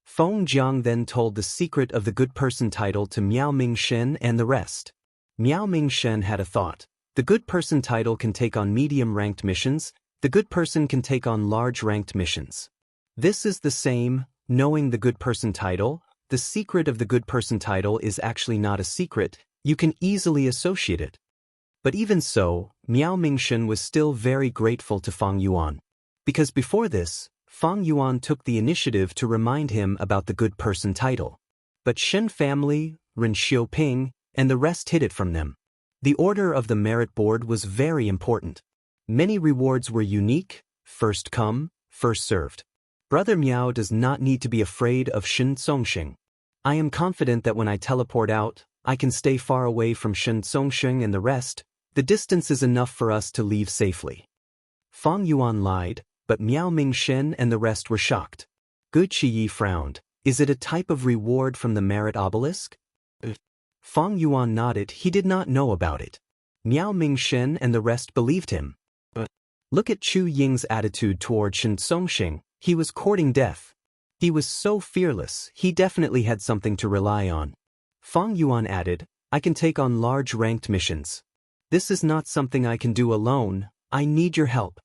Feng Jiang then told the secret of the good person title to Miao Mingxin and the rest. Miao Mingxin had a thought. The good person title can take on medium-ranked missions, the good person can take on large-ranked missions. This is the same, knowing the good person title. The secret of the good person title is actually not a secret, you can easily associate it. But even so, Miao Mingxin was still very grateful to Feng Yuan. Because before this, Feng Yuan took the initiative to remind him about the good person title. But Shen family, Ren Xiuping, and the rest hid it from them. The order of the merit board was very important. Many rewards were unique, first come, first served. Brother Miao does not need to be afraid of Shen Zongxing. I am confident that when I teleport out, I can stay far away from Shen Zongxing and the rest. The distance is enough for us to leave safely. Feng Yuan lied, but Miao Mingxin and the rest were shocked. Gu Qiyi frowned. Is it a type of reward from the merit obelisk? Feng Yuan nodded, he did not know about it. Miao Mingxin and the rest believed him. Look at Chu Ying's attitude toward Shen Zongxing, he was courting death. He was so fearless, he definitely had something to rely on. Feng Yuan added, I can take on large-ranked missions. This is not something I can do alone, I need your help.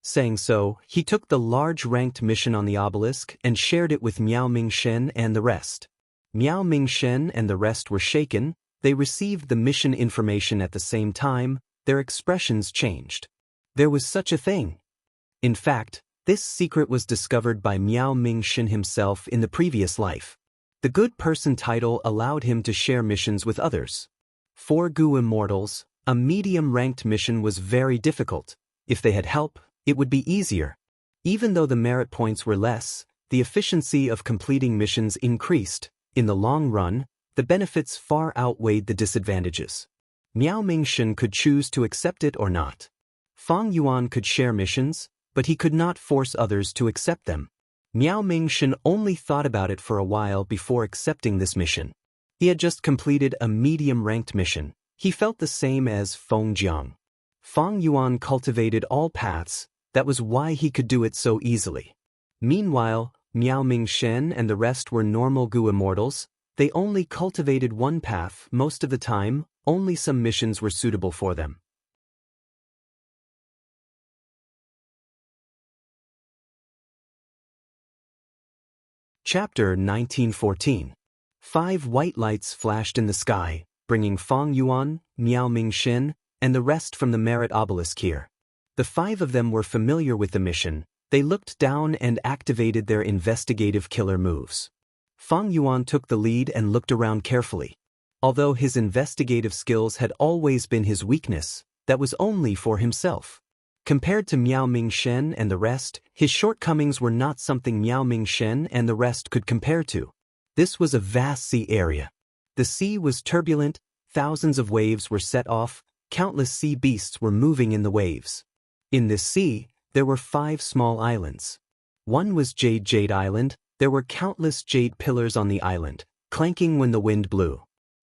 Saying so, he took the large-ranked mission on the obelisk and shared it with Miao Mingxin and the rest. Miao Mingxin and the rest were shaken, they received the mission information at the same time, their expressions changed. There was such a thing. In fact, this secret was discovered by Miao Mingxin himself in the previous life. The good person title allowed him to share missions with others. For Gu Immortals, a medium-ranked mission was very difficult. If they had help, it would be easier. Even though the merit points were less, the efficiency of completing missions increased. In the long run, the benefits far outweighed the disadvantages. Miao Mingxin could choose to accept it or not. Feng Yuan could share missions, but he could not force others to accept them. Miao Mingxin only thought about it for a while before accepting this mission. He had just completed a medium-ranked mission. He felt the same as Feng Jiang. Feng Yuan cultivated all paths, that was why he could do it so easily. Meanwhile, Miao Mingxin and the rest were normal Gu Immortals. They only cultivated one path most of the time, only some missions were suitable for them. Chapter 1914. 5 white lights flashed in the sky, bringing Feng Yuan, Miao Mingxin, and the rest from the merit obelisk here. The 5 of them were familiar with the mission. They looked down and activated their investigative killer moves. Feng Yuan took the lead and looked around carefully. Although his investigative skills had always been his weakness, that was only for himself. Compared to Miao Mingxin and the rest, his shortcomings were not something Miao Mingxin and the rest could compare to. This was a vast sea area. The sea was turbulent, thousands of waves were set off, countless sea beasts were moving in the waves. In this sea, there were 5 small islands. One was Jade Island, there were countless jade pillars on the island, clanking when the wind blew.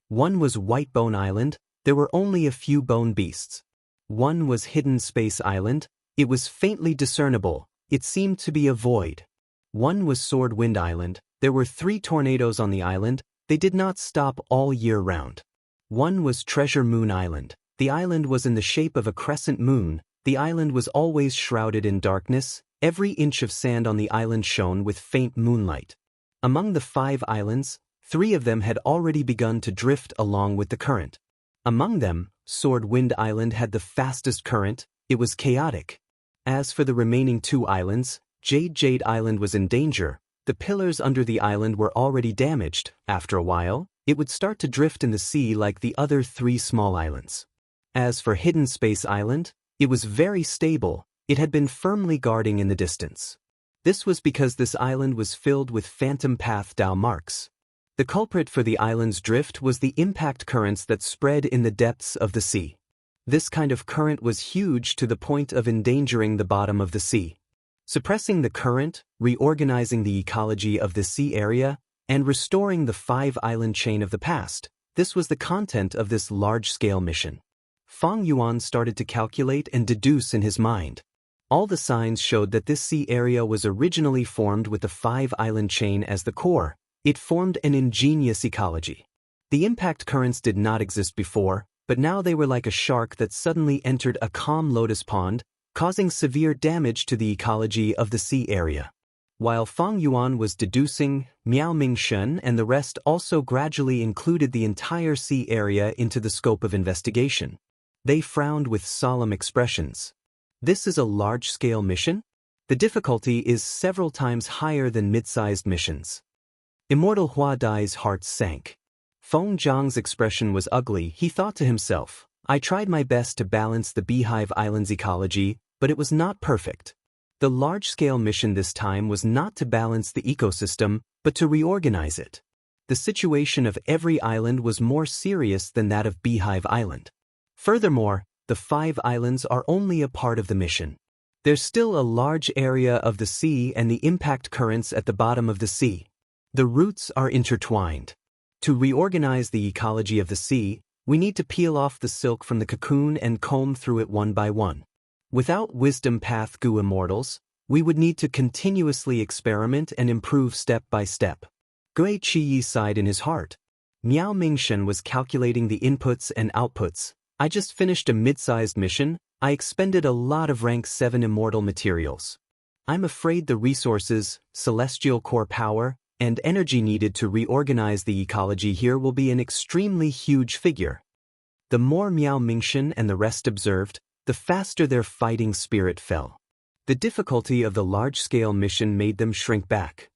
One was White Bone Island, there were only a few bone beasts. One was Hidden Space Island, it was faintly discernible, it seemed to be a void. One was Sword Wind Island, there were 3 tornadoes on the island, they did not stop all year round. One was Treasure Moon Island, the island was in the shape of a crescent moon, the island was always shrouded in darkness, every inch of sand on the island shone with faint moonlight. Among the 5 islands, 3 of them had already begun to drift along with the current. Among them, Sword Wind Island had the fastest current, it was chaotic. As for the remaining 2 islands, Jade Island was in danger, the pillars under the island were already damaged, after a while, it would start to drift in the sea like the other 3 small islands. As for Hidden Space Island, it was very stable, it had been firmly guarding in the distance. This was because this island was filled with phantom path Dao marks. The culprit for the island's drift was the impact currents that spread in the depths of the sea. This kind of current was huge to the point of endangering the bottom of the sea. Suppressing the current, reorganizing the ecology of the sea area, and restoring the 5-island chain of the past, This was the content of this large-scale mission. Fang Yuan started to calculate and deduce in his mind. All the signs showed that this sea area was originally formed with the 5-island chain as the core. It formed an ingenious ecology. The impact currents did not exist before, but now they were like a shark that suddenly entered a calm lotus pond, causing severe damage to the ecology of the sea area. While Fang Yuan was deducing, Miao Mingshen and the rest also gradually included the entire sea area into the scope of investigation. They frowned with solemn expressions. This is a large-scale mission? The difficulty is several times higher than mid-sized missions. Immortal Hua Dai's heart sank. Feng Zhang's expression was ugly. He thought to himself, I tried my best to balance the Beehive Island's ecology, but it was not perfect. The large-scale mission this time was not to balance the ecosystem, but to reorganize it. The situation of every island was more serious than that of Beehive Island. Furthermore, the 5 islands are only a part of the mission. There's still a large area of the sea and the impact currents at the bottom of the sea. The roots are intertwined. To reorganize the ecology of the sea, we need to peel off the silk from the cocoon and comb through it one by one. Without Wisdom Path Gu Immortals, we would need to continuously experiment and improve step by step. Gui Qiyi sighed in his heart. Miao Mingshen was calculating the inputs and outputs. I just finished a mid-sized mission. I expended a lot of rank 7 immortal materials. I'm afraid the resources, celestial core power, and energy needed to reorganize the ecology here will be an extremely huge figure. The more Miao Mingshen and the rest observed, the faster their fighting spirit fell. The difficulty of the large-scale mission made them shrink back.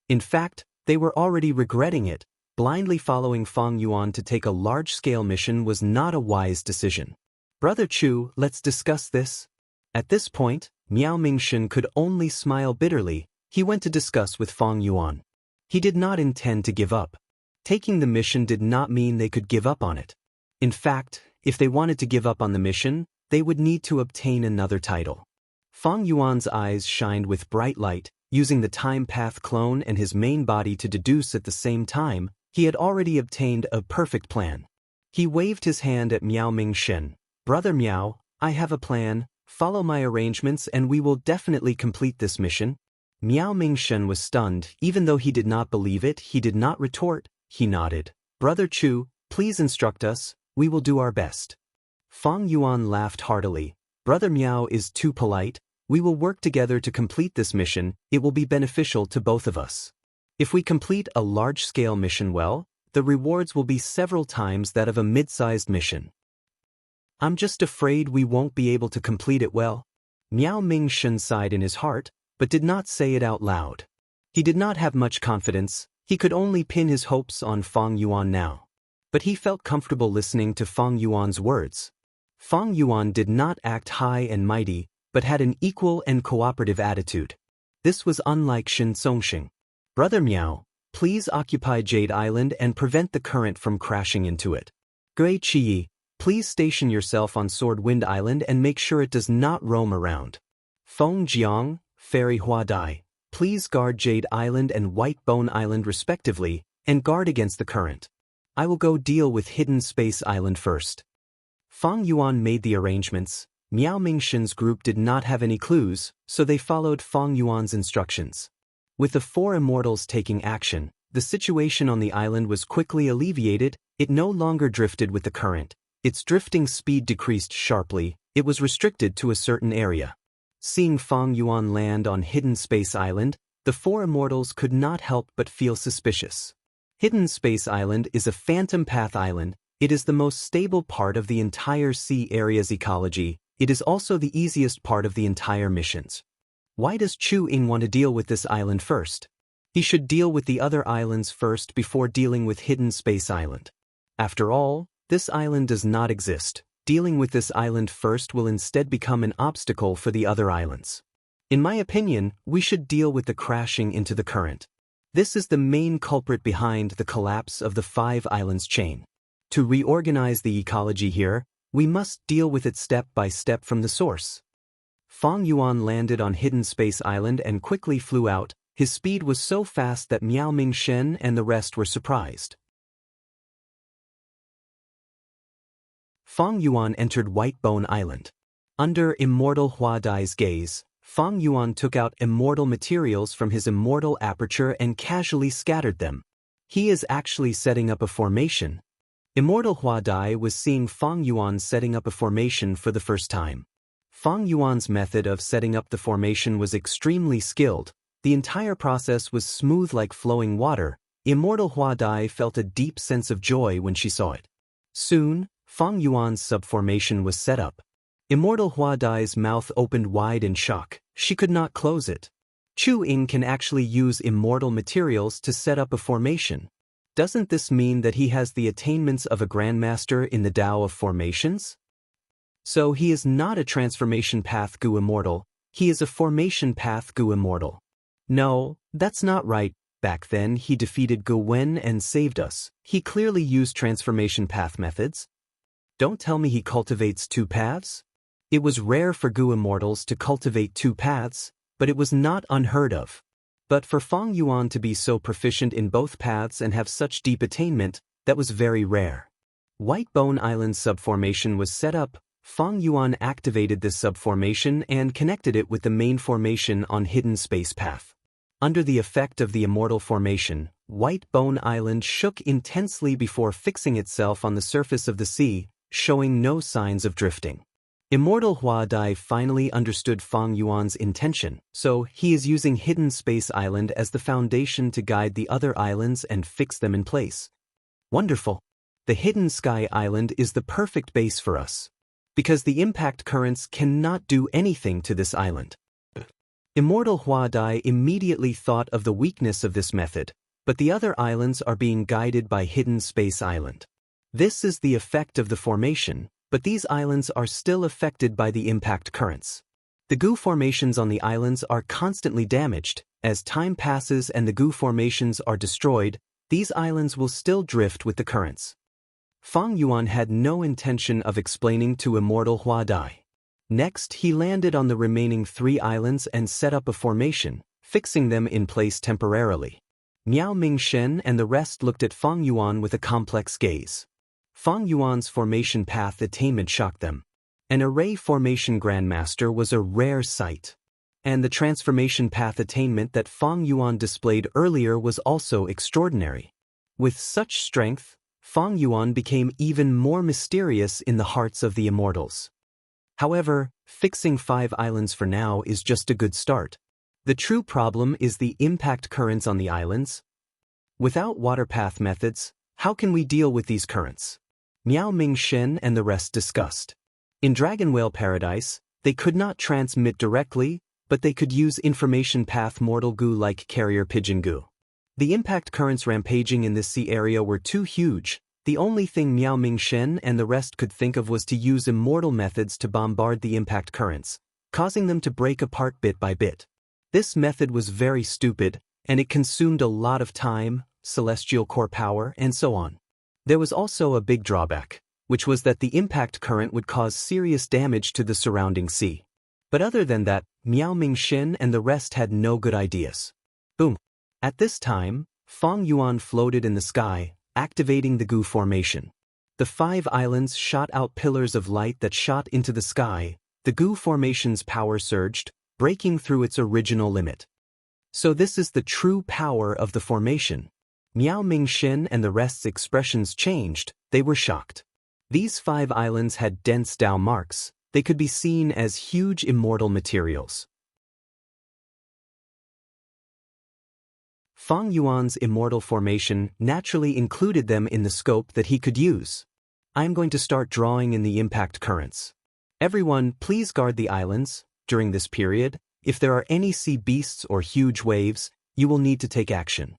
In fact, they were already regretting it. Blindly following Fang Yuan to take a large-scale mission was not a wise decision. Brother Chu, let's discuss this. At this point, Miao Mingshen could only smile bitterly. He went to discuss with Fang Yuan. He did not intend to give up. Taking the mission did not mean they could give up on it. In fact, if they wanted to give up on the mission, they would need to obtain another title. Fang Yuan's eyes shined with bright light. Using the time path clone and his main body to deduce at the same time, he had already obtained a perfect plan. He waved his hand at Miao Mingshen. Brother Miao, I have a plan. Follow my arrangements and we will definitely complete this mission. Miao Mingshen was stunned. Even though he did not believe it, he did not retort. He nodded. Brother Chu, please instruct us. We will do our best. Fang Yuan laughed heartily. Brother Miao is too polite. We will work together to complete this mission. It will be beneficial to both of us. If we complete a large-scale mission well, the rewards will be several times that of a mid-sized mission. I'm just afraid we won't be able to complete it well. Miao Mingshen sighed in his heart, but did not say it out loud. He did not have much confidence. He could only pin his hopes on Fang Yuan now. But he felt comfortable listening to Fang Yuan's words. Fang Yuan did not act high and mighty, but had an equal and cooperative attitude. This was unlike Shin Songxing. Brother Miao, please occupy Jade Island and prevent the current from crashing into it. Gui Qiyi, please station yourself on Sword Wind Island and make sure it does not roam around. Feng Jiang, Fairy Hua Dai, please guard Jade Island and White Bone Island respectively, and guard against the current. I will go deal with Hidden Space Island first. Fang Yuan made the arrangements. Miao Mingshen's group did not have any clues, so they followed Fang Yuan's instructions. With the 4 immortals taking action, the situation on the island was quickly alleviated. It no longer drifted with the current. Its drifting speed decreased sharply. It was restricted to a certain area. Seeing Fang Yuan land on Hidden Space Island, the 4 immortals could not help but feel suspicious. Hidden Space Island is a phantom path island. It is the most stable part of the entire sea area's ecology. It is also the easiest part of the entire missions. Why does Chu Ying want to deal with this island first? He should deal with the other islands first before dealing with Hidden Space Island. After all, this island does not exist. Dealing with this island first will instead become an obstacle for the other islands. In my opinion, we should deal with the crashing into the current. This is the main culprit behind the collapse of the 5 islands chain. To reorganize the ecology here, we must deal with it step by step from the source. Fang Yuan landed on Hidden Space Island and quickly flew out. His speed was so fast that Miao Ming-shen and the rest were surprised. Fang Yuan entered White Bone Island. Under Immortal Hua Dai's gaze, Fang Yuan took out immortal materials from his immortal aperture and casually scattered them. He is actually setting up a formation. Immortal Hua Dai was seeing Fang Yuan setting up a formation for the first time. Fang Yuan's method of setting up the formation was extremely skilled. The entire process was smooth like flowing water. Immortal Hua Dai felt a deep sense of joy when she saw it. Soon, Fang Yuan's subformation was set up. Immortal Hua Dai's mouth opened wide in shock. She could not close it. Chu Ying can actually use immortal materials to set up a formation. Doesn't this mean that he has the attainments of a grandmaster in the Tao of formations? So he is not a transformation path Gu immortal, he is a formation path Gu immortal. No, that's not right. Back then he defeated Gu Wen and saved us. He clearly used transformation path methods. Don't tell me he cultivates two paths? It was rare for Gu immortals to cultivate two paths, but it was not unheard of. But for Fang Yuan to be so proficient in both paths and have such deep attainment, that was very rare. White Bone Island's subformation was set up. Fang Yuan activated this subformation and connected it with the main formation on Hidden Space Path. Under the effect of the immortal formation, White Bone Island shook intensely before fixing itself on the surface of the sea, showing no signs of drifting. Immortal Hua Dai finally understood Fang Yuan's intention, so he is using Hidden Space Island as the foundation to guide the other islands and fix them in place. Wonderful! The Hidden Sky Island is the perfect base for us, because the impact currents cannot do anything to this island. Immortal Hua Dai immediately thought of the weakness of this method, but the other islands are being guided by Hidden Space Island. This is the effect of the formation, but these islands are still affected by the impact currents. The Gu formations on the islands are constantly damaged. As time passes and the Gu formations are destroyed, these islands will still drift with the currents. Fang Yuan had no intention of explaining to Immortal Hua Dai. Next, he landed on the remaining 3 islands and set up a formation, fixing them in place temporarily. Miao Ming-shen and the rest looked at Fang Yuan with a complex gaze. Fang Yuan's formation path attainment shocked them. An array formation grandmaster was a rare sight. And the transformation path attainment that Fang Yuan displayed earlier was also extraordinary. With such strength, Fang Yuan became even more mysterious in the hearts of the immortals. However, fixing 5 islands for now is just a good start. The true problem is the impact currents on the islands. Without water path methods, how can we deal with these currents? Miao Ming-shen and the rest discussed. In Dragon Whale Paradise, they could not transmit directly, but they could use information path mortal Gu like carrier pigeon Gu. The impact currents rampaging in this sea area were too huge. The only thing Miao Ming-shen and the rest could think of was to use immortal methods to bombard the impact currents, causing them to break apart bit by bit. This method was very stupid, and it consumed a lot of time, celestial core power, and so on. There was also a big drawback, which was that the impact current would cause serious damage to the surrounding sea. But other than that, Miao Ming-shen and the rest had no good ideas. Boom! At this time, Fang Yuan floated in the sky, activating the Gu formation. The 5 islands shot out pillars of light that shot into the sky. The Gu formation's power surged, breaking through its original limit. So this is the true power of the formation. Miao Ming-shen and the rest's expressions changed. They were shocked. These 5 islands had dense Tao marks. They could be seen as huge immortal materials. Fang Yuan's immortal formation naturally included them in the scope that he could use. I'm going to start drawing in the impact currents. Everyone, please guard the islands. During this period, if there are any sea beasts or huge waves, you will need to take action.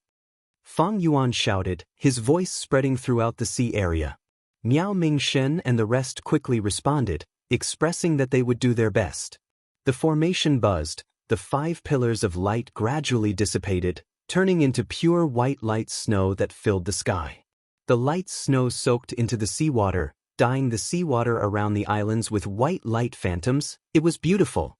Fang Yuan shouted, his voice spreading throughout the sea area. Miao Ming-shen and the rest quickly responded, expressing that they would do their best. The formation buzzed. The 5 pillars of light gradually dissipated, turning into pure white light snow that filled the sky. The light snow soaked into the seawater, dyeing the seawater around the islands with white light phantoms. It was beautiful.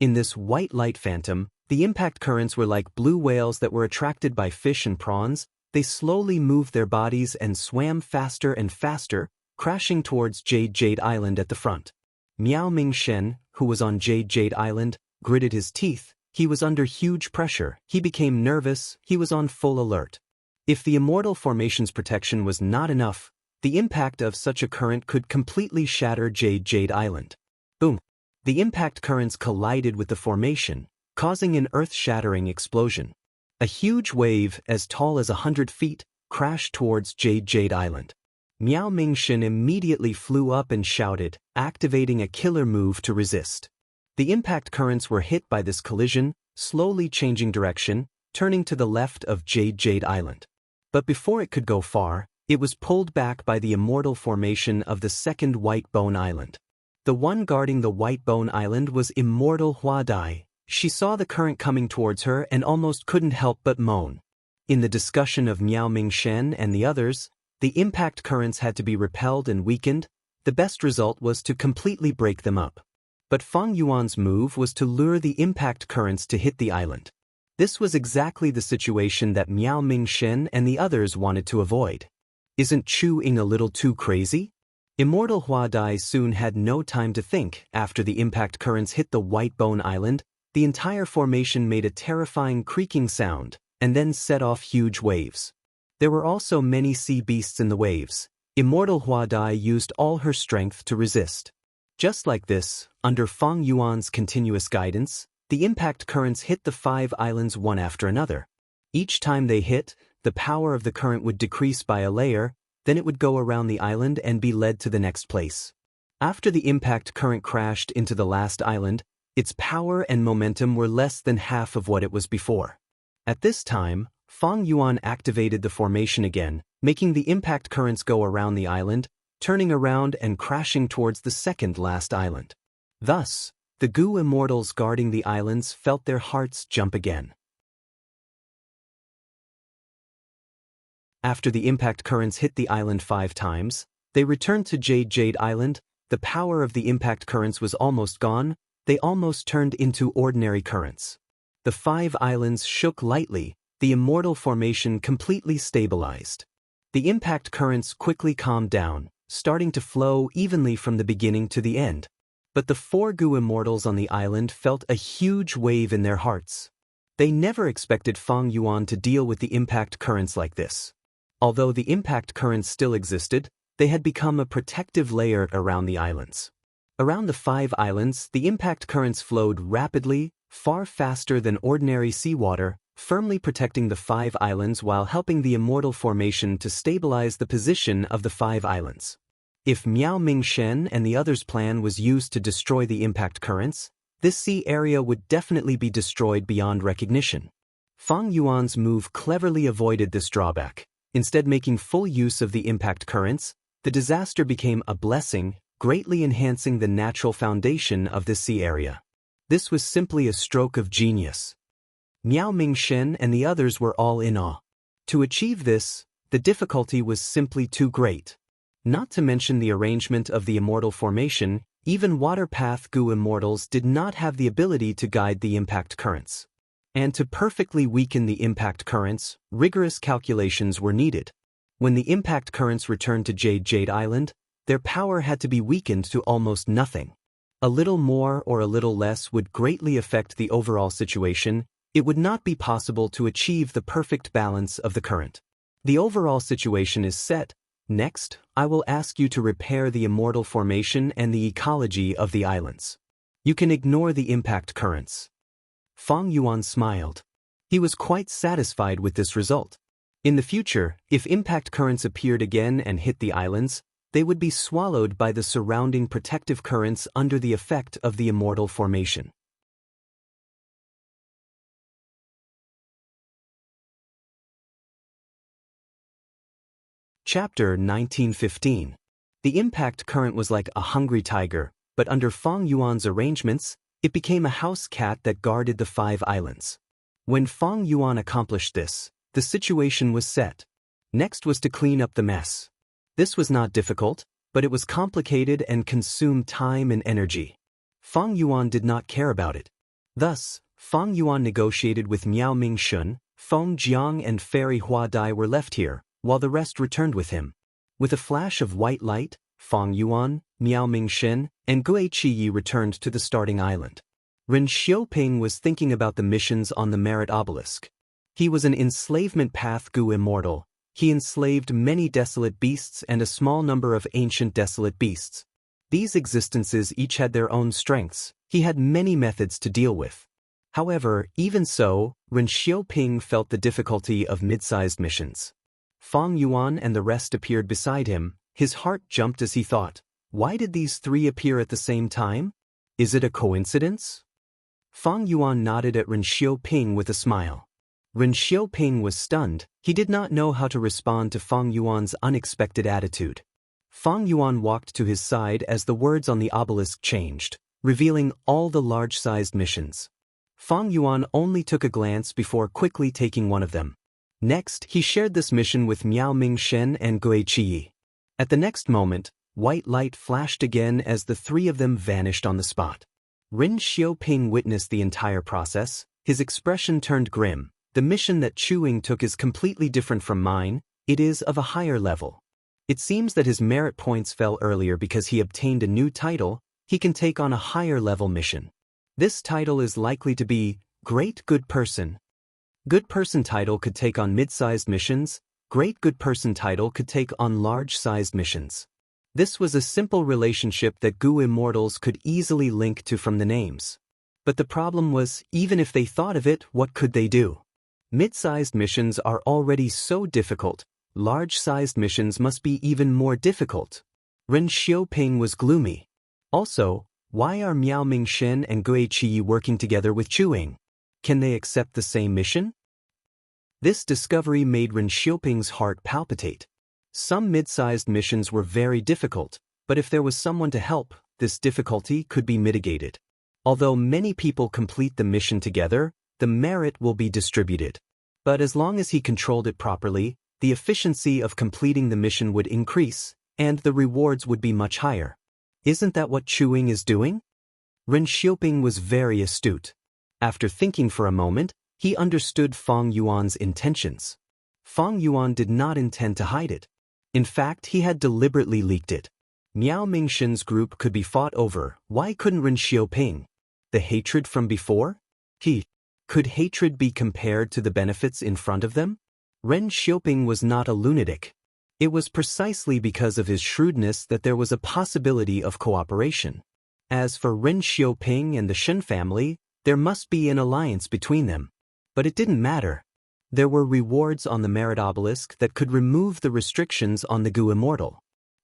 In this white light phantom, the impact currents were like blue whales that were attracted by fish and prawns. They slowly moved their bodies and swam faster and faster, crashing towards Jade Island at the front. Miao Mingshen, who was on Jade Island, gritted his teeth. He was under huge pressure. He became nervous. He was on full alert. If the Immortal Formation's protection was not enough, the impact of such a current could completely shatter Jade Island. Boom! The impact currents collided with the formation, causing an earth-shattering explosion. A huge wave, as tall as 100 feet, crashed towards Jade Island. Miao Mingshen immediately flew up and shouted, activating a killer move to resist. The impact currents were hit by this collision, slowly changing direction, turning to the left of Jade Island. But before it could go far, it was pulled back by the immortal formation of the second White Bone Island. The one guarding the White Bone Island was Immortal Huadai. She saw the current coming towards her and almost couldn't help but moan. In the discussion of Miao Mingshen and the others, the impact currents had to be repelled and weakened. The best result was to completely break them up. But Fang Yuan's move was to lure the impact currents to hit the island. This was exactly the situation that Miao Mingshen and the others wanted to avoid. Isn't Chu Ying a little too crazy? Immortal Huadai soon had no time to think. After the impact currents hit the White Bone Island, the entire formation made a terrifying creaking sound, and then set off huge waves. There were also many sea beasts in the waves. Immortal Huadai used all her strength to resist. Just like this, under Fang Yuan's continuous guidance, the impact currents hit the 5 islands one after another. Each time they hit, the power of the current would decrease by a layer, then it would go around the island and be led to the next place. After the impact current crashed into the last island, its power and momentum were less than half of what it was before. At this time, Fang Yuan activated the formation again, making the impact currents go around the island, turning around and crashing towards the second last island. Thus, the Gu immortals guarding the islands felt their hearts jump again. After the impact currents hit the island 5 times, they returned to Jade Island. The power of the impact currents was almost gone. They almost turned into ordinary currents. The 5 islands shook lightly. The immortal formation completely stabilized. The impact currents quickly calmed down, starting to flow evenly from the beginning to the end. But the 4 Gu immortals on the island felt a huge wave in their hearts. They never expected Fang Yuan to deal with the impact currents like this. Although the impact currents still existed, they had become a protective layer around the islands. Around the 5 islands, the impact currents flowed rapidly, far faster than ordinary seawater, firmly protecting the 5 islands while helping the immortal formation to stabilize the position of the 5 islands. If Miao Mingshen and the others' plan was used to destroy the impact currents, this sea area would definitely be destroyed beyond recognition. Fang Yuan's move cleverly avoided this drawback. Instead, making full use of the impact currents, the disaster became a blessing, greatly enhancing the natural foundation of the sea area. This was simply a stroke of genius. Miao Mingshen and the others were all in awe. To achieve this, the difficulty was simply too great. Not to mention the arrangement of the immortal formation, even Water Path Gu immortals did not have the ability to guide the impact currents. And to perfectly weaken the impact currents, rigorous calculations were needed. When the impact currents returned to Jade Island, their power had to be weakened to almost nothing. A little more or a little less would greatly affect the overall situation. It would not be possible to achieve the perfect balance of the current. The overall situation is set. Next, I will ask you to repair the immortal formation and the ecology of the islands. You can ignore the impact currents. Fang Yuan smiled. He was quite satisfied with this result. In the future, if impact currents appeared again and hit the islands, they would be swallowed by the surrounding protective currents under the effect of the immortal formation. Chapter 1915. The impact current was like a hungry tiger, but under Fang Yuan's arrangements, it became a house cat that guarded the 5 islands. When Fang Yuan accomplished this, the situation was set. Next was to clean up the mess. This was not difficult, but it was complicated and consumed time and energy. Fang Yuan did not care about it. Thus, Fang Yuan negotiated with Miao Mingshun, Feng Jiang and Fairy Hua Dai were left here, while the rest returned with him. With a flash of white light, Fang Yuan, Miao Mingshun, and Gui Qiyi returned to the starting island. Ren Xiaoping was thinking about the missions on the Merit Obelisk. He was an enslavement path Gu immortal. He enslaved many desolate beasts and a small number of ancient desolate beasts. These existences each had their own strengths. He had many methods to deal with. However, even so, Ren Xiaoping felt the difficulty of mid-sized missions. Fang Yuan and the rest appeared beside him. His heart jumped as he thought, why did these three appear at the same time? Is it a coincidence? Fang Yuan nodded at Ren Xiaoping with a smile. Ren Xiaoping was stunned. He did not know how to respond to Fang Yuan's unexpected attitude. Fang Yuan walked to his side as the words on the obelisk changed, revealing all the large-sized missions. Fang Yuan only took a glance before quickly taking one of them. Next, he shared this mission with Miao Mingshun and Gui Qiyi. At the next moment, white light flashed again as the three of them vanished on the spot. Ren Xiaoping witnessed the entire process. His expression turned grim. The mission that Chuing took is completely different from mine. It is of a higher level. It seems that his merit points fell earlier because he obtained a new title. He can take on a higher level mission. This title is likely to be Great Good Person. Good Person title could take on mid-sized missions. Great Good Person title could take on large-sized missions. This was a simple relationship that Gu immortals could easily link to from the names. But the problem was, even if they thought of it, what could they do? Mid-sized missions are already so difficult. Large-sized missions must be even more difficult. Ren Xiaoping was gloomy. Also, why are Miao Mingshun and Gui Qiyi working together with Chuing? Can they accept the same mission? This discovery made Ren Xiaoping's heart palpitate. Some mid-sized missions were very difficult, but if there was someone to help, this difficulty could be mitigated. Although many people complete the mission together, the merit will be distributed. But as long as he controlled it properly, the efficiency of completing the mission would increase, and the rewards would be much higher. Isn't that what Chuing is doing? Ren Xiaoping was very astute. After thinking for a moment, he understood Fang Yuan's intentions. Fang Yuan did not intend to hide it. In fact, he had deliberately leaked it. Miao Mingshun's group could be fought over. Why couldn't Ren Xiaoping? The hatred from before? Could hatred be compared to the benefits in front of them? Ren Xiaoping was not a lunatic. It was precisely because of his shrewdness that there was a possibility of cooperation. As for Ren Xiaoping and the Shen family, there must be an alliance between them. But it didn't matter. There were rewards on the Merit Obelisk that could remove the restrictions on the Gu Immortal.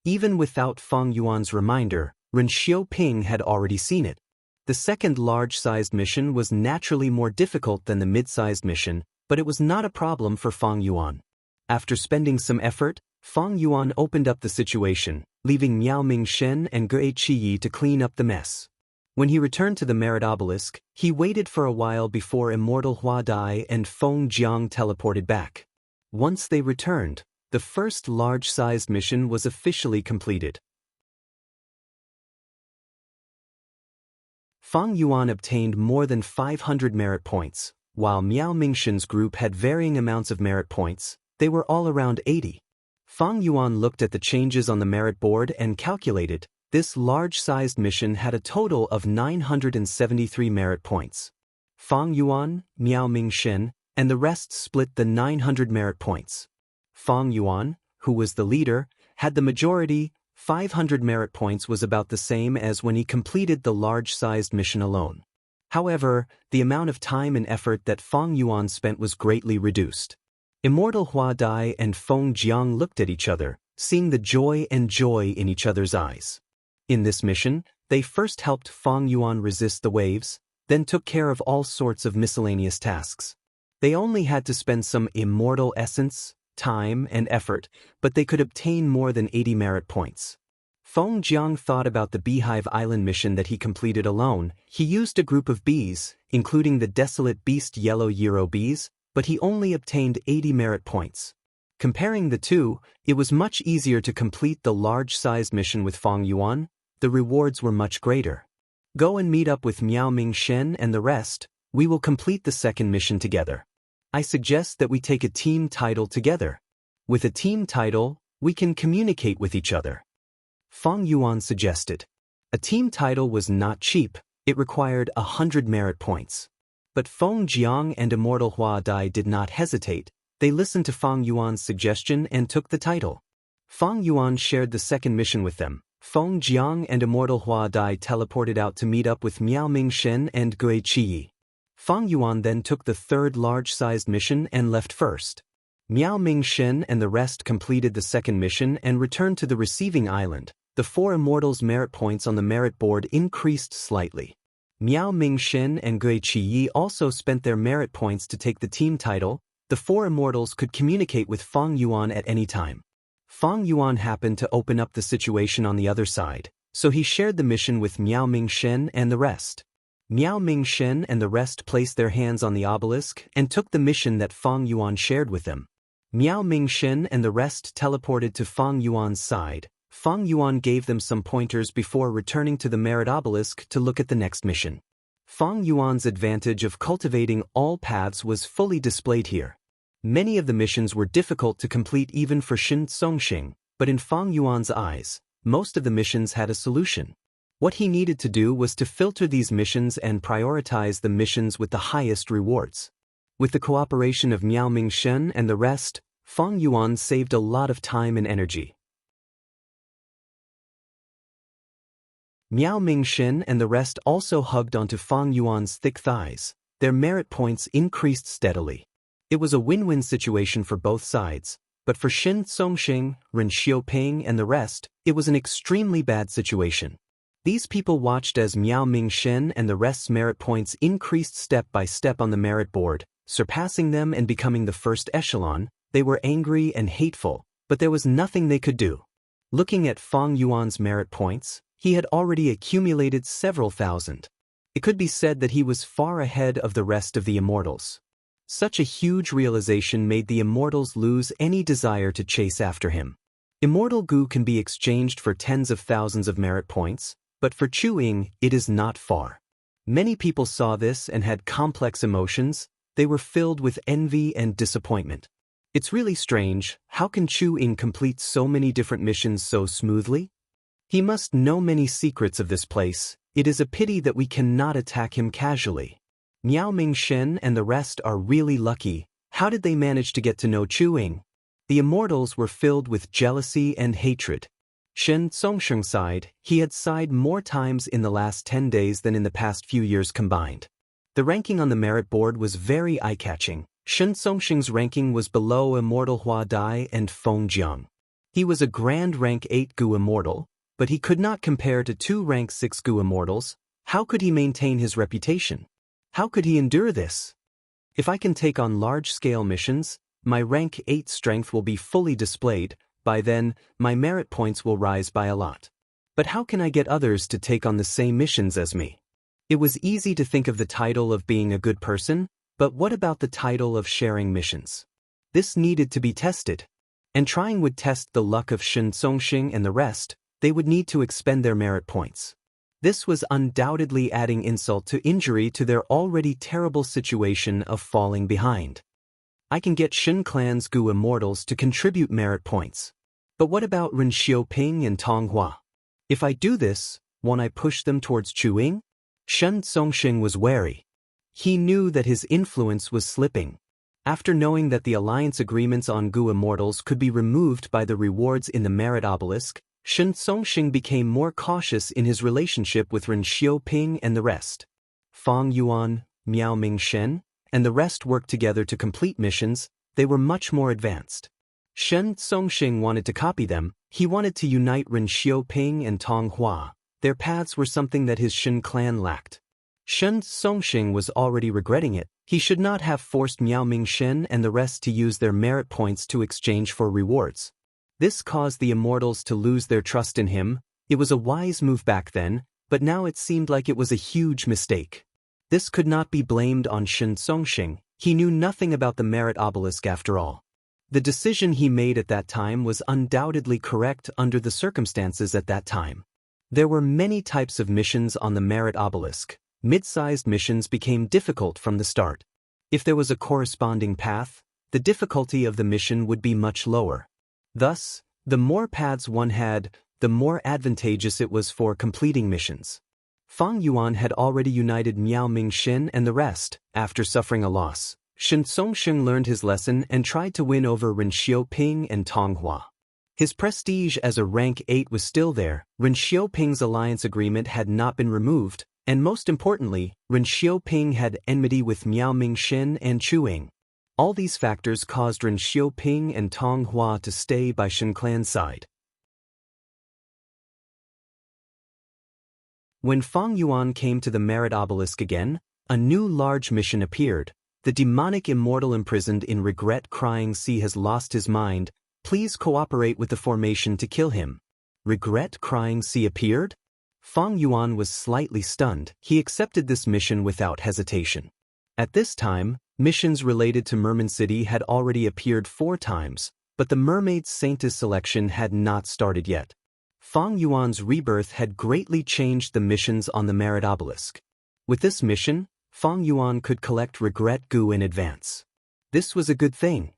Even without Fang Yuan's reminder, Ren Xiaoping had already seen it. The second large-sized mission was naturally more difficult than the mid-sized mission, but it was not a problem for Fang Yuan. After spending some effort, Fang Yuan opened up the situation, leaving Miao Mingshun and Gui Qiyi to clean up the mess. When he returned to the Merit Obelisk, he waited for a while before Immortal Hua Dai and Feng Jiang teleported back. Once they returned, the first large-sized mission was officially completed. Fang Yuan obtained more than 500 merit points, while Miao Mingshun's group had varying amounts of merit points. They were all around 80. Fang Yuan looked at the changes on the merit board and calculated. This large-sized mission had a total of 973 merit points. Fang Yuan, Miao Mingshun, and the rest split the 900 merit points. Fang Yuan, who was the leader, had the majority. 500 merit points was about the same as when he completed the large-sized mission alone. However, the amount of time and effort that Fang Yuan spent was greatly reduced. Immortal Hua Dai and Feng Jiang looked at each other, seeing the joy in each other's eyes. In this mission, they first helped Fang Yuan resist the waves, then took care of all sorts of miscellaneous tasks. They only had to spend some immortal essence, time, and effort, but they could obtain more than 80 merit points. Feng Jiang thought about the Beehive Island mission that he completed alone. He used a group of bees, including the desolate beast yellow Euro bees, but he only obtained 80 merit points. Comparing the two, it was much easier to complete the large-sized mission with Fang Yuan. The rewards were much greater. Go and meet up with Miao Ming Shen and the rest. We will complete the second mission together. I suggest that we take a team title together. With a team title, we can communicate with each other. Feng Yuan suggested. A team title was not cheap. It required 100 merit points. But Feng Jiang and Immortal Hua Dai did not hesitate. They listened to Feng Yuan's suggestion and took the title. Feng Yuan shared the second mission with them. Feng Jiang and Immortal Hua Dai teleported out to meet up with Miao Ming Shen and Gui Qi. Feng Yuan then took the third large-sized mission and left first. Miao Ming Shen and the rest completed the second mission and returned to the receiving island. The four immortals' merit points on the merit board increased slightly. Miao Ming Shen and Gui Qi also spent their merit points to take the team title. The four immortals could communicate with Feng Yuan at any time. Feng Yuan happened to open up the situation on the other side, so he shared the mission with Miao Ming Shen and the rest. Miao Ming Shen and the rest placed their hands on the obelisk and took the mission that Feng Yuan shared with them. Miao Ming Shen and the rest teleported to Feng Yuan's side. Feng Yuan gave them some pointers before returning to the merit obelisk to look at the next mission. Feng Yuan's advantage of cultivating all paths was fully displayed here. Many of the missions were difficult to complete even for Shen Songxing, but in Feng Yuan's eyes, most of the missions had a solution. What he needed to do was to filter these missions and prioritize the missions with the highest rewards. With the cooperation of Miao Ming Shen and the rest, Feng Yuan saved a lot of time and energy. Miao Ming Shen and the rest also hugged onto Feng Yuan's thick thighs. Their merit points increased steadily. It was a win-win situation for both sides, but for Shen Songxing, Ren Xiaoping and the rest, it was an extremely bad situation. These people watched as Miao Ming Shen and the rest's merit points increased step by step on the merit board, surpassing them and becoming the first echelon. They were angry and hateful, but there was nothing they could do. Looking at Feng Yuan's merit points, he had already accumulated several thousand. It could be said that he was far ahead of the rest of the immortals. Such a huge realization made the immortals lose any desire to chase after him. Immortal Gu can be exchanged for tens of thousands of merit points, but for Chu Ying, it is not far. Many people saw this and had complex emotions. They were filled with envy and disappointment. It's really strange, how can Chu Ying complete so many different missions so smoothly? He must know many secrets of this place. It is a pity that we cannot attack him casually. Miao Ming Shen and the rest are really lucky. How did they manage to get to know Chu Ying? The immortals were filled with jealousy and hatred. Shen Songsheng's side, he had sighed more times in the last 10 days than in the past few years combined. The ranking on the merit board was very eye-catching. Shen Songsheng's ranking was below Immortal Hua Dai and Feng Jiang. He was a grand rank 8 Gu immortal, but he could not compare to two rank 6 Gu immortals. How could he maintain his reputation? How could he endure this? If I can take on large-scale missions, my rank 8 strength will be fully displayed. By then, my merit points will rise by a lot. But how can I get others to take on the same missions as me? It was easy to think of the title of being a good person, but what about the title of sharing missions? This needed to be tested. And trying would test the luck of Shen Songxing and the rest. They would need to expend their merit points. This was undoubtedly adding insult to injury to their already terrible situation of falling behind. I can get Shen Clan's Gu immortals to contribute merit points. But what about Ren Xiaoping and Tong Hua? If I do this, won't I push them towards Chu Ying? Shen Songxing was wary. He knew that his influence was slipping. After knowing that the alliance agreements on Gu immortals could be removed by the rewards in the merit obelisk, Shen Songxing became more cautious in his relationship with Ren Xiaoping and the rest. Feng Yuan, Miao Ming Shen, and the rest worked together to complete missions. They were much more advanced. Shen Songxing wanted to copy them. He wanted to unite Ren Xiaoping and Tong Hua. Their paths were something that his Shen clan lacked. Shen Songxing was already regretting it. He should not have forced Miao Ming Shen and the rest to use their merit points to exchange for rewards. This caused the immortals to lose their trust in him. It was a wise move back then, but now it seemed like it was a huge mistake. This could not be blamed on Shen Songxing. He knew nothing about the merit obelisk after all. The decision he made at that time was undoubtedly correct under the circumstances at that time. There were many types of missions on the merit obelisk. Mid-sized missions became difficult from the start. If there was a corresponding path, the difficulty of the mission would be much lower. Thus, the more paths one had, the more advantageous it was for completing missions. Fang Yuan had already united Miao Mingxin and the rest. After suffering a loss, Shen Songsheng learned his lesson and tried to win over Ren Xiaoping and Tong Hua. His prestige as a rank 8 was still there, Ren Xiaoping's alliance agreement had not been removed, and most importantly, Ren Xiaoping had enmity with Miao Mingxin and Chu Ying. All these factors caused Ren Xiaoping and Tong Hua to stay by Shen clan's side. When Fang Yuan came to the merit obelisk again, a new large mission appeared. The demonic immortal imprisoned in Regret Crying Sea has lost his mind. Please cooperate with the formation to kill him. Regret Crying Sea appeared? Fang Yuan was slightly stunned. He accepted this mission without hesitation. At this time, missions related to Merman City had already appeared 4 times, but the Mermaid Saintess selection had not started yet. Fang Yuan's rebirth had greatly changed the missions on the merit obelisk. With this mission, Fang Yuan could collect regret goo in advance. This was a good thing.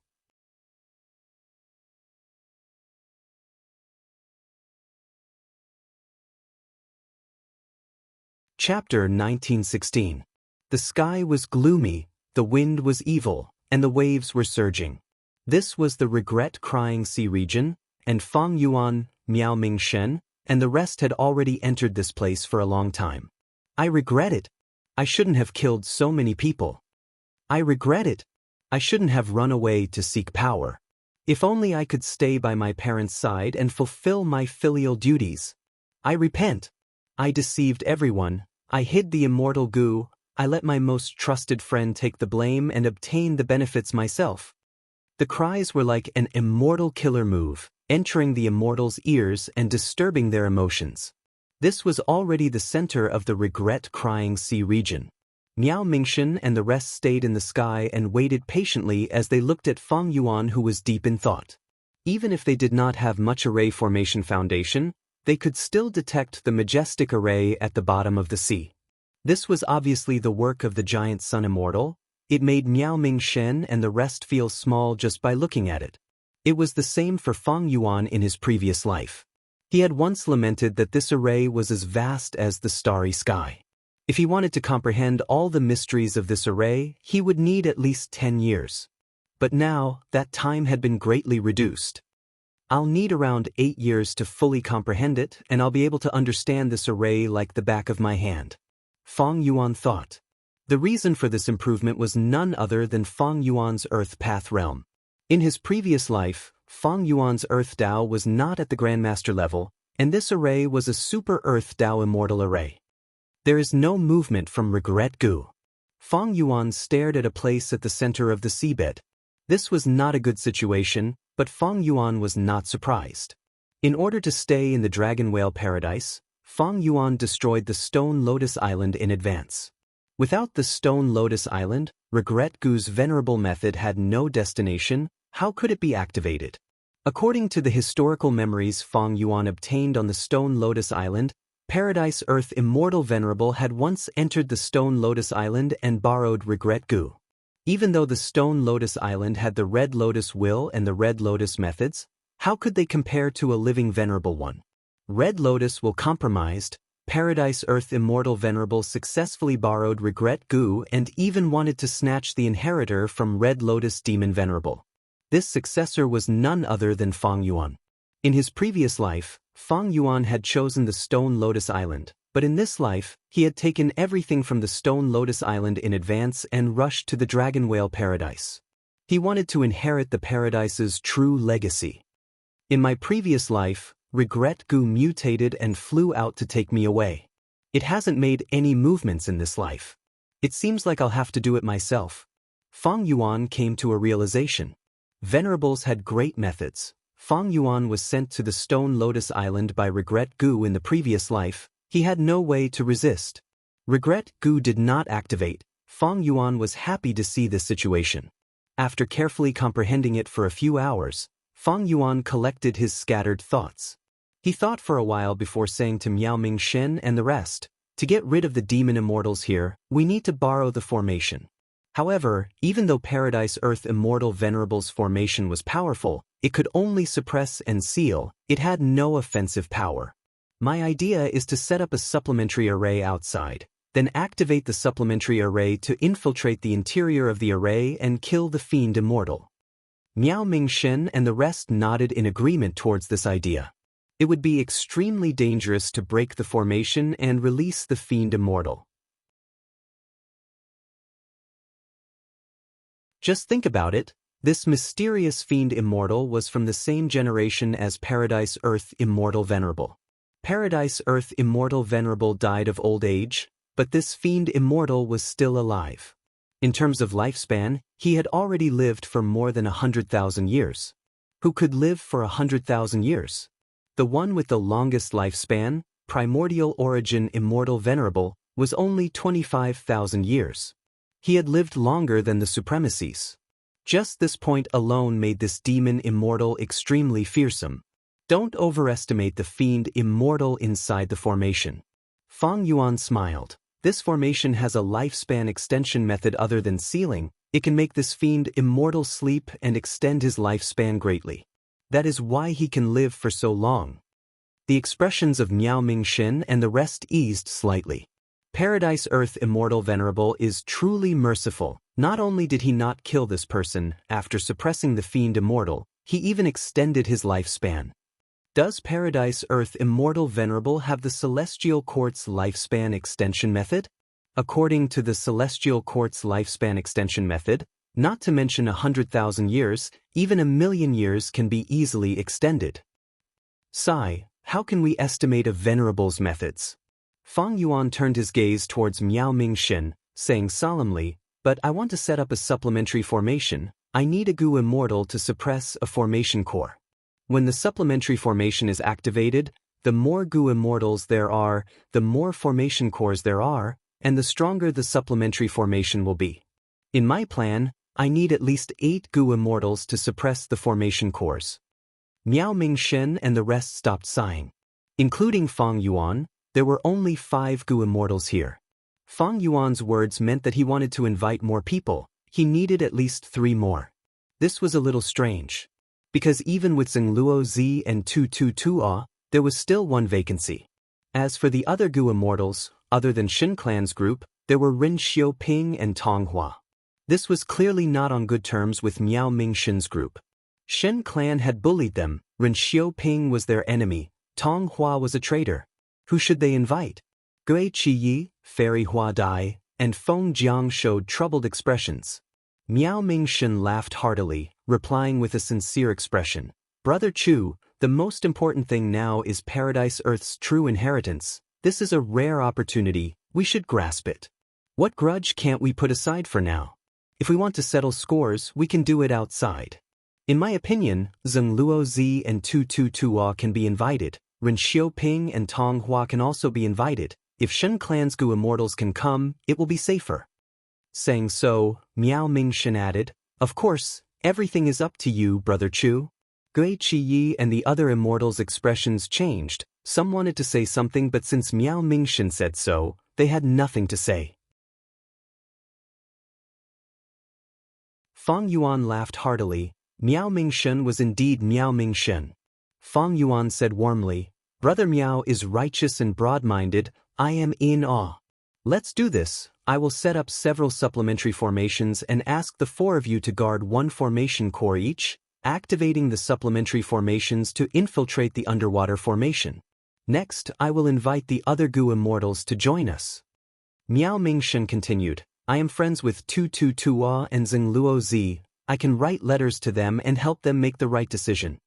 Chapter 1916. The sky was gloomy, the wind was evil, and the waves were surging. This was the Regret Crying Sea region, and Fang Yuan, Miao Mingxin, and the rest had already entered this place for a long time. I regret it. I shouldn't have killed so many people. I regret it. I shouldn't have run away to seek power. If only I could stay by my parents' side and fulfill my filial duties. I repent. I deceived everyone. I hid the immortal goo. I let my most trusted friend take the blame and obtain the benefits myself. The cries were like an immortal killer move, entering the immortals' ears and disturbing their emotions. This was already the center of the Regret Crying Sea region. Miao Mingxin and the rest stayed in the sky and waited patiently as they looked at Fang Yuan, who was deep in thought. Even if they did not have much array formation foundation, they could still detect the majestic array at the bottom of the sea. This was obviously the work of the giant sun immortal. It made Miao Mingxin and the rest feel small just by looking at it. It was the same for Fang Yuan in his previous life. He had once lamented that this array was as vast as the starry sky. If he wanted to comprehend all the mysteries of this array, he would need at least 10 years. But now, that time had been greatly reduced. I'll need around 8 years to fully comprehend it, and I'll be able to understand this array like the back of my hand. Fang Yuan thought. The reason for this improvement was none other than Fang Yuan's Earth Path realm. In his previous life, Fang Yuan's Earth Dao was not at the Grandmaster level, and this array was a Super Earth Dao Immortal array. There is no movement from regret goo. Fang Yuan stared at a place at the center of the seabed. This was not a good situation, but Fang Yuan was not surprised. In order to stay in the Dragon Whale Paradise, Fang Yuan destroyed the Stone Lotus Island in advance. Without the Stone Lotus Island, Regret Goo's venerable method had no destination. How could it be activated? According to the historical memories Fang Yuan obtained on the Stone Lotus Island, Paradise Earth Immortal Venerable had once entered the Stone Lotus Island and borrowed Regret Goo. Even though the Stone Lotus Island had the Red Lotus Will and the Red Lotus methods, how could they compare to a living Venerable one? Red Lotus Will compromised, Paradise Earth Immortal Venerable successfully borrowed Regret Goo and even wanted to snatch the inheritor from Red Lotus Demon Venerable. This successor was none other than Fang Yuan. In his previous life, Fang Yuan had chosen the Stone Lotus Island, but in this life, he had taken everything from the Stone Lotus Island in advance and rushed to the Dragon Whale Paradise. He wanted to inherit the Paradise's true legacy. In my previous life, Regret Goo mutated and flew out to take me away. It hasn't made any movements in this life. It seems like I'll have to do it myself. Fang Yuan came to a realization. Venerables had great methods. Fang Yuan was sent to the Stone Lotus Island by Regret Goo in the previous life. He had no way to resist. Regret Goo did not activate. Fang Yuan was happy to see this situation. After carefully comprehending it for a few hours, Fang Yuan collected his scattered thoughts. He thought for a while before saying to Miao Ming Shen and the rest, "To get rid of the demon immortals here, we need to borrow the formation." However, even though Paradise Earth Immortal Venerable's formation was powerful, it could only suppress and seal, it had no offensive power. My idea is to set up a supplementary array outside, then activate the supplementary array to infiltrate the interior of the array and kill the Fiend Immortal. Miao Ming Shen and the rest nodded in agreement towards this idea. It would be extremely dangerous to break the formation and release the Fiend Immortal. Just think about it, this mysterious Fiend Immortal was from the same generation as Paradise Earth Immortal Venerable. Paradise Earth Immortal Venerable died of old age, but this Fiend Immortal was still alive. In terms of lifespan, he had already lived for more than 100,000 years. Who could live for 100,000 years? The one with the longest lifespan, Primordial Origin Immortal Venerable, was only 25,000 years. He had lived longer than the Supremacies. Just this point alone made this demon immortal extremely fearsome. Don't overestimate the Fiend Immortal inside the formation. Fang Yuan smiled. This formation has a lifespan extension method other than sealing. It can make this Fiend Immortal sleep and extend his lifespan greatly. That is why he can live for so long. The expressions of Miao Ming Shen and the rest eased slightly. Paradise Earth Immortal Venerable is truly merciful. Not only did he not kill this person, after suppressing the Fiend Immortal, he even extended his lifespan. Does Paradise Earth Immortal Venerable have the Celestial Quartz Lifespan Extension Method? According to the Celestial Quartz Lifespan Extension Method, not to mention 100,000 years, even 1,000,000 years can be easily extended. Sigh, how can we estimate a Venerable's methods? Fang Yuan turned his gaze towards Miao Ming Shen, saying solemnly, "But I want to set up a supplementary formation. I need a Gu Immortal to suppress a formation core. When the supplementary formation is activated, the more Gu Immortals there are, the more formation cores there are, and the stronger the supplementary formation will be. In my plan, I need at least 8 Gu Immortals to suppress the formation cores." Miao Ming Shen and the rest stopped sighing. Including Fang Yuan, there were only 5 Gu Immortals here. Fang Yuan's words meant that he wanted to invite more people. He needed at least 3 more. This was a little strange. Because even with Zhengluo Zi and Tu Tua, there was still one vacancy. As for the other Gu Immortals, other than Shen Clan's group, there were Ren Xiaoping and Tong Hua. This was clearly not on good terms with Miao Ming Shen's group. Shen Clan had bullied them, Ren Xiaoping was their enemy, Tong Hua was a traitor. Who should they invite? Gui Qiyi, Fairy Hua Dai, and Feng Jiang showed troubled expressions. Miao Ming Shen laughed heartily, replying with a sincere expression. "Brother Chu, the most important thing now is Paradise Earth's true inheritance. This is a rare opportunity, we should grasp it. What grudge can't we put aside for now? If we want to settle scores, we can do it outside. In my opinion, Zhengluo Zi and Tu Tua can be invited. Ren Xiaoping and Tong Hua can also be invited. If Shen Clan's Gu Immortals can come, it will be safer." Saying so, Miao Ming Shen added, "Of course, everything is up to you, Brother Chu." Gui Qiyi and the other immortals' expressions changed. Some wanted to say something, but since Miao Ming Shen said so, they had nothing to say. Fang Yuan laughed heartily. Miao Ming Shen was indeed Miao Ming Shen. Fang Yuan said warmly, "Brother Miao is righteous and broad-minded, I am in awe. Let's do this. I will set up several supplementary formations and ask the 4 of you to guard 1 formation core each, activating the supplementary formations to infiltrate the underwater formation. Next, I will invite the other Gu Immortals to join us." Miao Ming Shen continued, "I am friends with Tu Tua and Zhengluo Zi. I can write letters to them and help them make the right decision."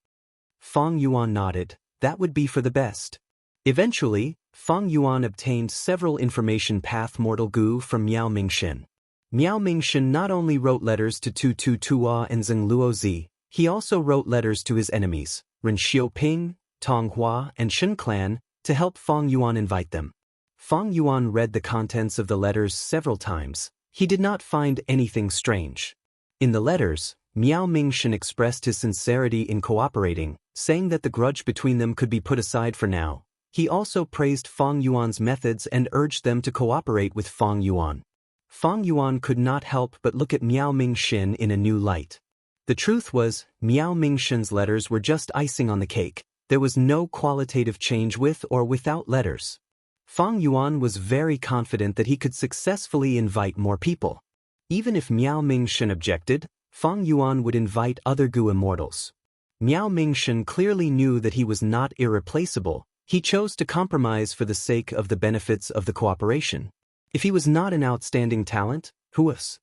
Fang Yuan nodded. That would be for the best. Eventually, Fang Yuan obtained several information path mortal Gu from Miao Ming Shen. Miao Ming Shen not only wrote letters to Tu Tua and Zhengluo Zi, he also wrote letters to his enemies, Ren Xiaoping, Tong Hua, and Shen Clan, to help Fang Yuan invite them. Fang Yuan read the contents of the letters several times. He did not find anything strange. In the letters, Miao Ming Shen expressed his sincerity in cooperating, saying that the grudge between them could be put aside for now. He also praised Fang Yuan's methods and urged them to cooperate with Fang Yuan. Fang Yuan could not help but look at Miao Mingxin in a new light. The truth was, Miao Mingxin's letters were just icing on the cake. There was no qualitative change with or without letters. Fang Yuan was very confident that he could successfully invite more people. Even if Miao Mingxin objected, Fang Yuan would invite other Gu immortals. Miao Mingxin clearly knew that he was not irreplaceable. He chose to compromise for the sake of the benefits of the cooperation. If he was not an outstanding talent, who was?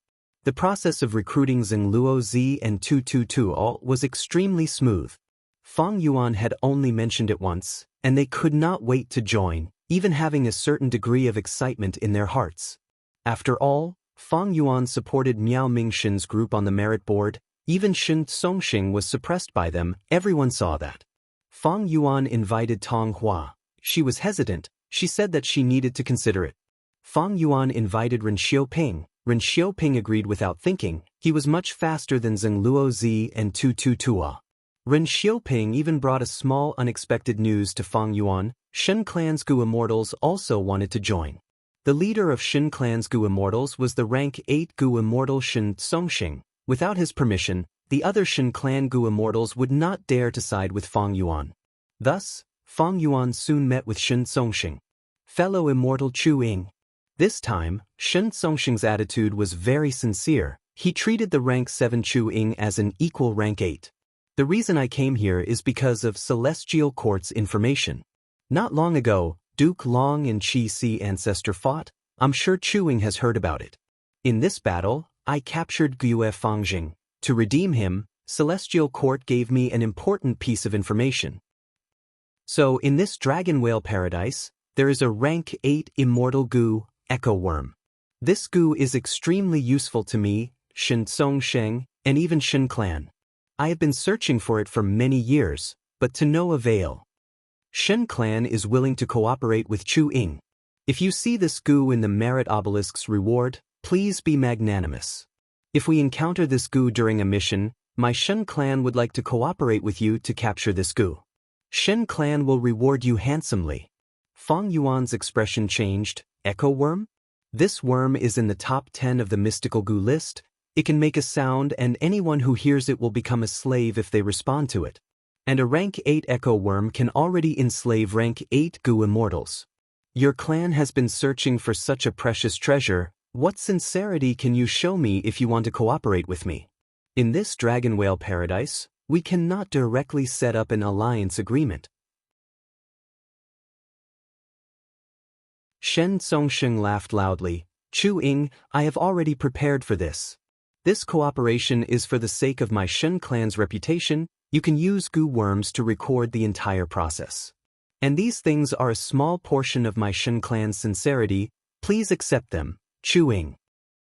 The process of recruiting Zheng Luozi and Tu Tu Tuo was extremely smooth. Fang Yuan had only mentioned it once, and they could not wait to join, even having a certain degree of excitement in their hearts. After all, Fang Yuan supported Miao Mingxin's group on the merit board. Even Shen Songxing was suppressed by them. Everyone saw that. Fang Yuan invited Tong Hua. She was hesitant. She said that she needed to consider it. Fang Yuan invited Ren Xiaoping. Ren Xiaoping agreed without thinking. He was much faster than Zheng Luozi and Tu Tu Tuo. Ren Xiaoping even brought a small unexpected news to Fang Yuan. Shen Clan's Gu Immortals also wanted to join. The leader of Shen Clan's Gu Immortals was the rank 8 Gu Immortal Shen Songxing. Without his permission, the other Shen Clan Gu Immortals would not dare to side with Fang Yuan. Thus, Fang Yuan soon met with Shen Songxing. Fellow Immortal Chu Ying. This time, Shen Songxing's attitude was very sincere. He treated the rank 7 Chu Ying as an equal rank 8. The reason I came here is because of Celestial Court's information. Not long ago, Duke Long and Qi Si ancestor fought. I'm sure Chu Ying has heard about it. In this battle, I captured Gue Fangjing. To redeem him, Celestial Court gave me an important piece of information. So in this Dragon Whale Paradise, there is a rank 8 Immortal Gu, Echo Worm. This Gu is extremely useful to me, Shen Songsheng, and even Shen Clan. I have been searching for it for many years, but to no avail. Shen Clan is willing to cooperate with Chu Ying. If you see this Gu in the Merit Obelisk's reward, please be magnanimous. If we encounter this Gu during a mission, my Shen Clan would like to cooperate with you to capture this Gu. Shen Clan will reward you handsomely. Fang Yuan's expression changed. Echo Worm? This worm is in the top 10 of the mystical Gu list. It can make a sound and anyone who hears it will become a slave if they respond to it. And a rank 8 Echo Worm can already enslave rank 8 Gu Immortals. Your clan has been searching for such a precious treasure. What sincerity can you show me if you want to cooperate with me? In this Dragon Whale Paradise, we cannot directly set up an alliance agreement. Shen Songsheng laughed loudly. Chu Ying, I have already prepared for this. This cooperation is for the sake of my Shen clan's reputation. You can use Gu worms to record the entire process. And these things are a small portion of my Shen clan's sincerity. Please accept them, Chu Ying.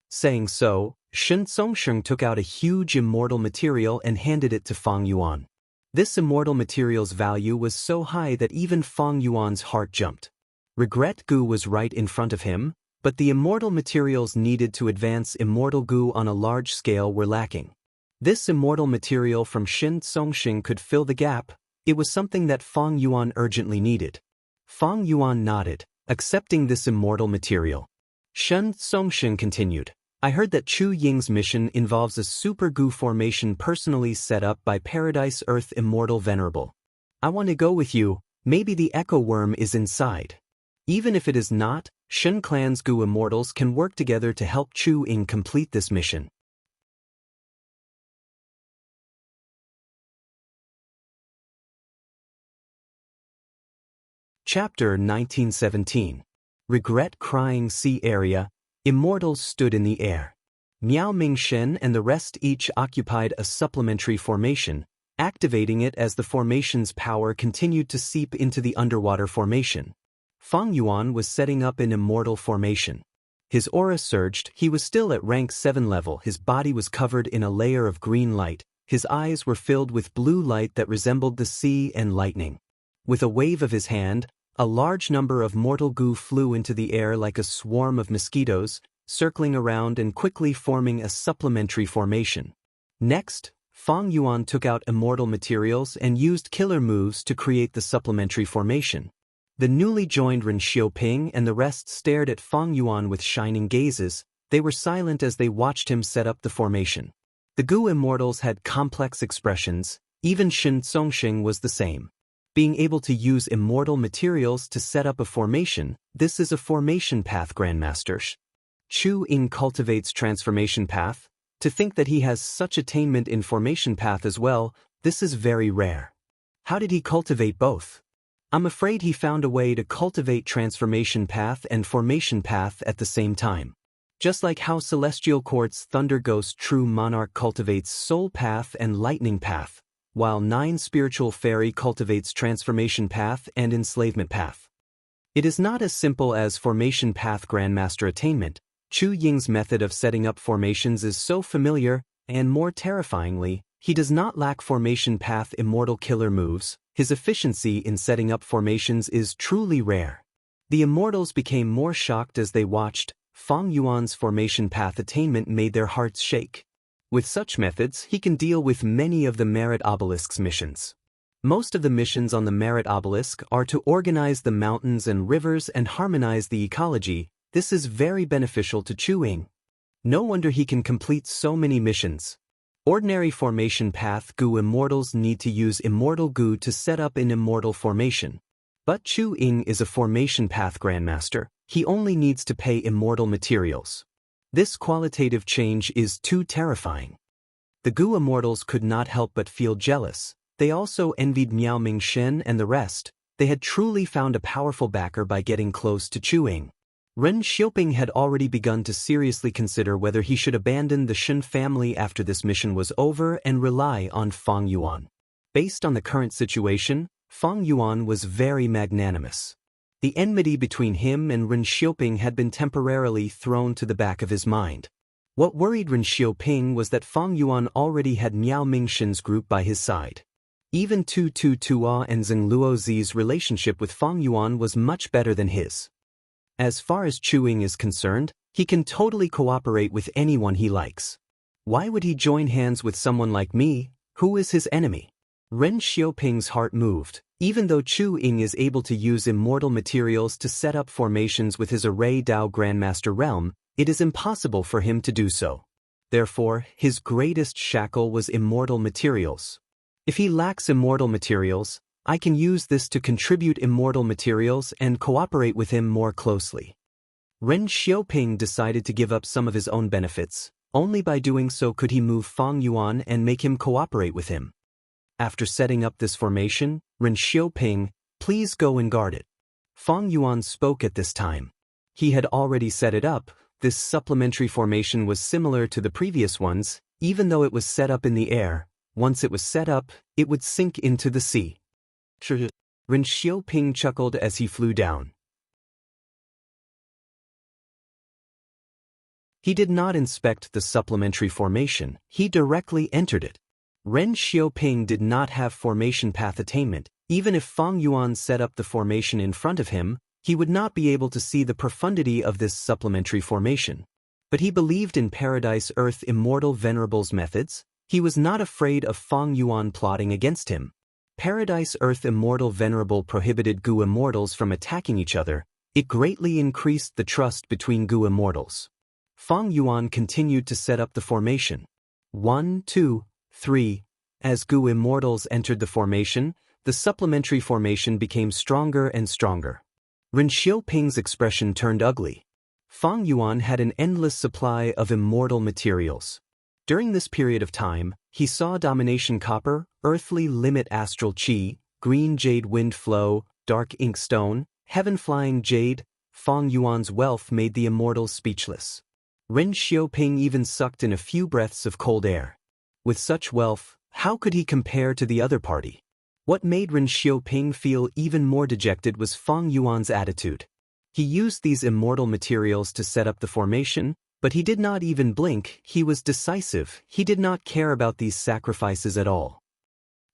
Saying so, Shen Songsheng took out a huge immortal material and handed it to Fang Yuan. This immortal material's value was so high that even Fang Yuan's heart jumped. Regret Gu was right in front of him, but the immortal materials needed to advance immortal Gu on a large scale were lacking. This immortal material from Shen Songxing could fill the gap. It was something that Fang Yuan urgently needed. Fang Yuan nodded, accepting this immortal material. Shen Songxing continued. I heard that Chu Ying's mission involves a super Gu formation personally set up by Paradise Earth Immortal Venerable. I want to go with you. Maybe the Echo Worm is inside. Even if it is not, Shen Clan's Gu Immortals can work together to help Chu Ying complete this mission. Chapter 1917. Regret Crying Sea Area. Immortals stood in the air. Miao Mingxin and the rest each occupied a supplementary formation, activating it as the formation's power continued to seep into the underwater formation. Fang Yuan was setting up an immortal formation. His aura surged. He was still at rank 7 level. His body was covered in a layer of green light. His eyes were filled with blue light that resembled the sea and lightning. With a wave of his hand, a large number of mortal Gu flew into the air like a swarm of mosquitoes, circling around and quickly forming a supplementary formation. Next, Fang Yuan took out immortal materials and used killer moves to create the supplementary formation. The newly joined Ren Xiaoping and the rest stared at Fang Yuan with shining gazes. They were silent as they watched him set up the formation. The Gu immortals had complex expressions, even Shen Songxing was the same. Being able to use immortal materials to set up a formation, this is a formation path, Grandmaster. Chu Ying cultivates transformation path. To think that he has such attainment in formation path as well, this is very rare. How did he cultivate both? I'm afraid he found a way to cultivate transformation path and formation path at the same time. Just like how Celestial Quartz Thunder Ghost True Monarch cultivates soul path and lightning path, while 9 Spiritual Fairy cultivates transformation path and enslavement path. It is not as simple as formation path Grandmaster attainment. Chu Ying's method of setting up formations is so familiar, and more terrifyingly, he does not lack formation path immortal killer moves. His efficiency in setting up formations is truly rare. The immortals became more shocked as they watched. Fang Yuan's formation path attainment made their hearts shake. With such methods, he can deal with many of the Merit Obelisk's missions. Most of the missions on the Merit Obelisk are to organize the mountains and rivers and harmonize the ecology. This is very beneficial to Chu Ying. No wonder he can complete so many missions. Ordinary formation path Gu immortals need to use immortal Gu to set up an immortal formation. But Chu Ying is a formation path Grandmaster. He only needs to pay immortal materials. This qualitative change is too terrifying. The Gu immortals could not help but feel jealous. They also envied Miao Mingshen and the rest. They had truly found a powerful backer by getting close to Chu Ying. Ren Xiaoping had already begun to seriously consider whether he should abandon the Shen family after this mission was over and rely on Fang Yuan. Based on the current situation, Fang Yuan was very magnanimous. The enmity between him and Ren Xiaoping had been temporarily thrown to the back of his mind. What worried Ren Xiaoping was that Fang Yuan already had Miao Mingshen's group by his side. Even Tu Tua and Zheng Luozi's relationship with Fang Yuan was much better than his. As far as Chu Ying is concerned, he can totally cooperate with anyone he likes. Why would he join hands with someone like me, who is his enemy? Ren Xiaoping's heart moved. Even though Chu Ying is able to use immortal materials to set up formations with his Array Dao Grandmaster realm, it is impossible for him to do so. Therefore, his greatest shackle was immortal materials. If he lacks immortal materials, I can use this to contribute immortal materials and cooperate with him more closely. Ren Xiaoping decided to give up some of his own benefits. Only by doing so could he move Fang Yuan and make him cooperate with him. After setting up this formation, Ren Xiaoping, please go and guard it. Fang Yuan spoke at this time. He had already set it up. This supplementary formation was similar to the previous ones, even though it was set up in the air. Once it was set up, it would sink into the sea. Ren Xiaoping chuckled as he flew down. He did not inspect the supplementary formation, he directly entered it. Ren Xiaoping did not have formation path attainment. Even if Fang Yuan set up the formation in front of him, he would not be able to see the profundity of this supplementary formation. But he believed in Paradise Earth Immortal Venerable's methods. He was not afraid of Fang Yuan plotting against him. Paradise Earth Immortal Venerable prohibited Gu immortals from attacking each other. It greatly increased the trust between Gu immortals. Fang Yuan continued to set up the formation. 1, 2, 3. As Gu immortals entered the formation, the supplementary formation became stronger and stronger. Ren Xiaoping's expression turned ugly. Fang Yuan had an endless supply of immortal materials. During this period of time, he saw Domination Copper, Earthly Limit Astral Chi, Green Jade Wind Flow, Dark Ink Stone, Heaven Flying Jade. Fang Yuan's wealth made the immortals speechless. Ren Xiaoping even sucked in a few breaths of cold air. With such wealth, how could he compare to the other party? What made Ren Xiaoping feel even more dejected was Fang Yuan's attitude. He used these immortal materials to set up the formation, but he did not even blink. He was decisive. He did not care about these sacrifices at all.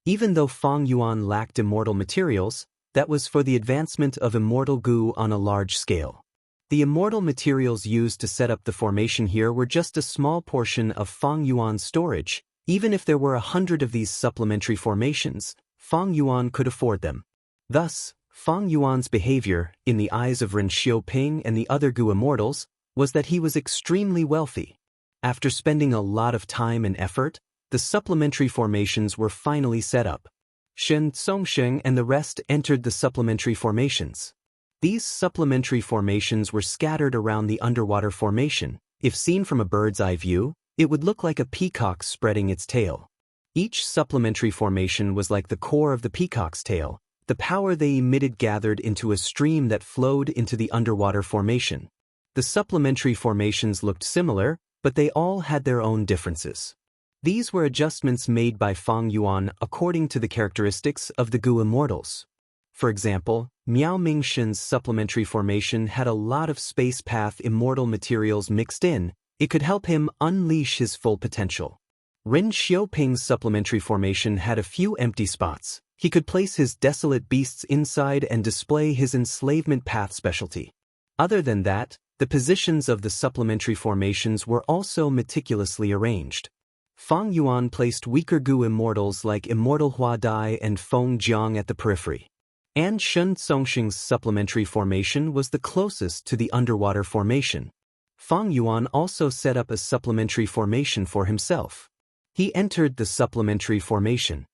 Even though Fang Yuan lacked immortal materials, that was for the advancement of immortal Gu on a large scale. The immortal materials used to set up the formation here were just a small portion of Fang Yuan's storage. Even if there were 100 of these supplementary formations, Fang Yuan could afford them. Thus, Fang Yuan's behavior, in the eyes of Ren Xiaoping and the other Gu immortals, was that he was extremely wealthy. After spending a lot of time and effort, the supplementary formations were finally set up. Shen Songsheng and the rest entered the supplementary formations. These supplementary formations were scattered around the underwater formation. If seen from a bird's eye view, it would look like a peacock spreading its tail. Each supplementary formation was like the core of the peacock's tail. The power they emitted gathered into a stream that flowed into the underwater formation. The supplementary formations looked similar, but they all had their own differences. These were adjustments made by Fang Yuan according to the characteristics of the Gu immortals. For example, Miao Mingshen's supplementary formation had a lot of space path immortal materials mixed in. It could help him unleash his full potential. Ren Xiaoping's supplementary formation had a few empty spots. He could place his desolate beasts inside and display his enslavement path specialty. Other than that, the positions of the supplementary formations were also meticulously arranged. Fang Yuan placed weaker Gu immortals like Immortal Hua Dai and Feng Jiang at the periphery. And Shen Songsheng's supplementary formation was the closest to the underwater formation. Fang Yuan also set up a supplementary formation for himself. He entered the supplementary formation.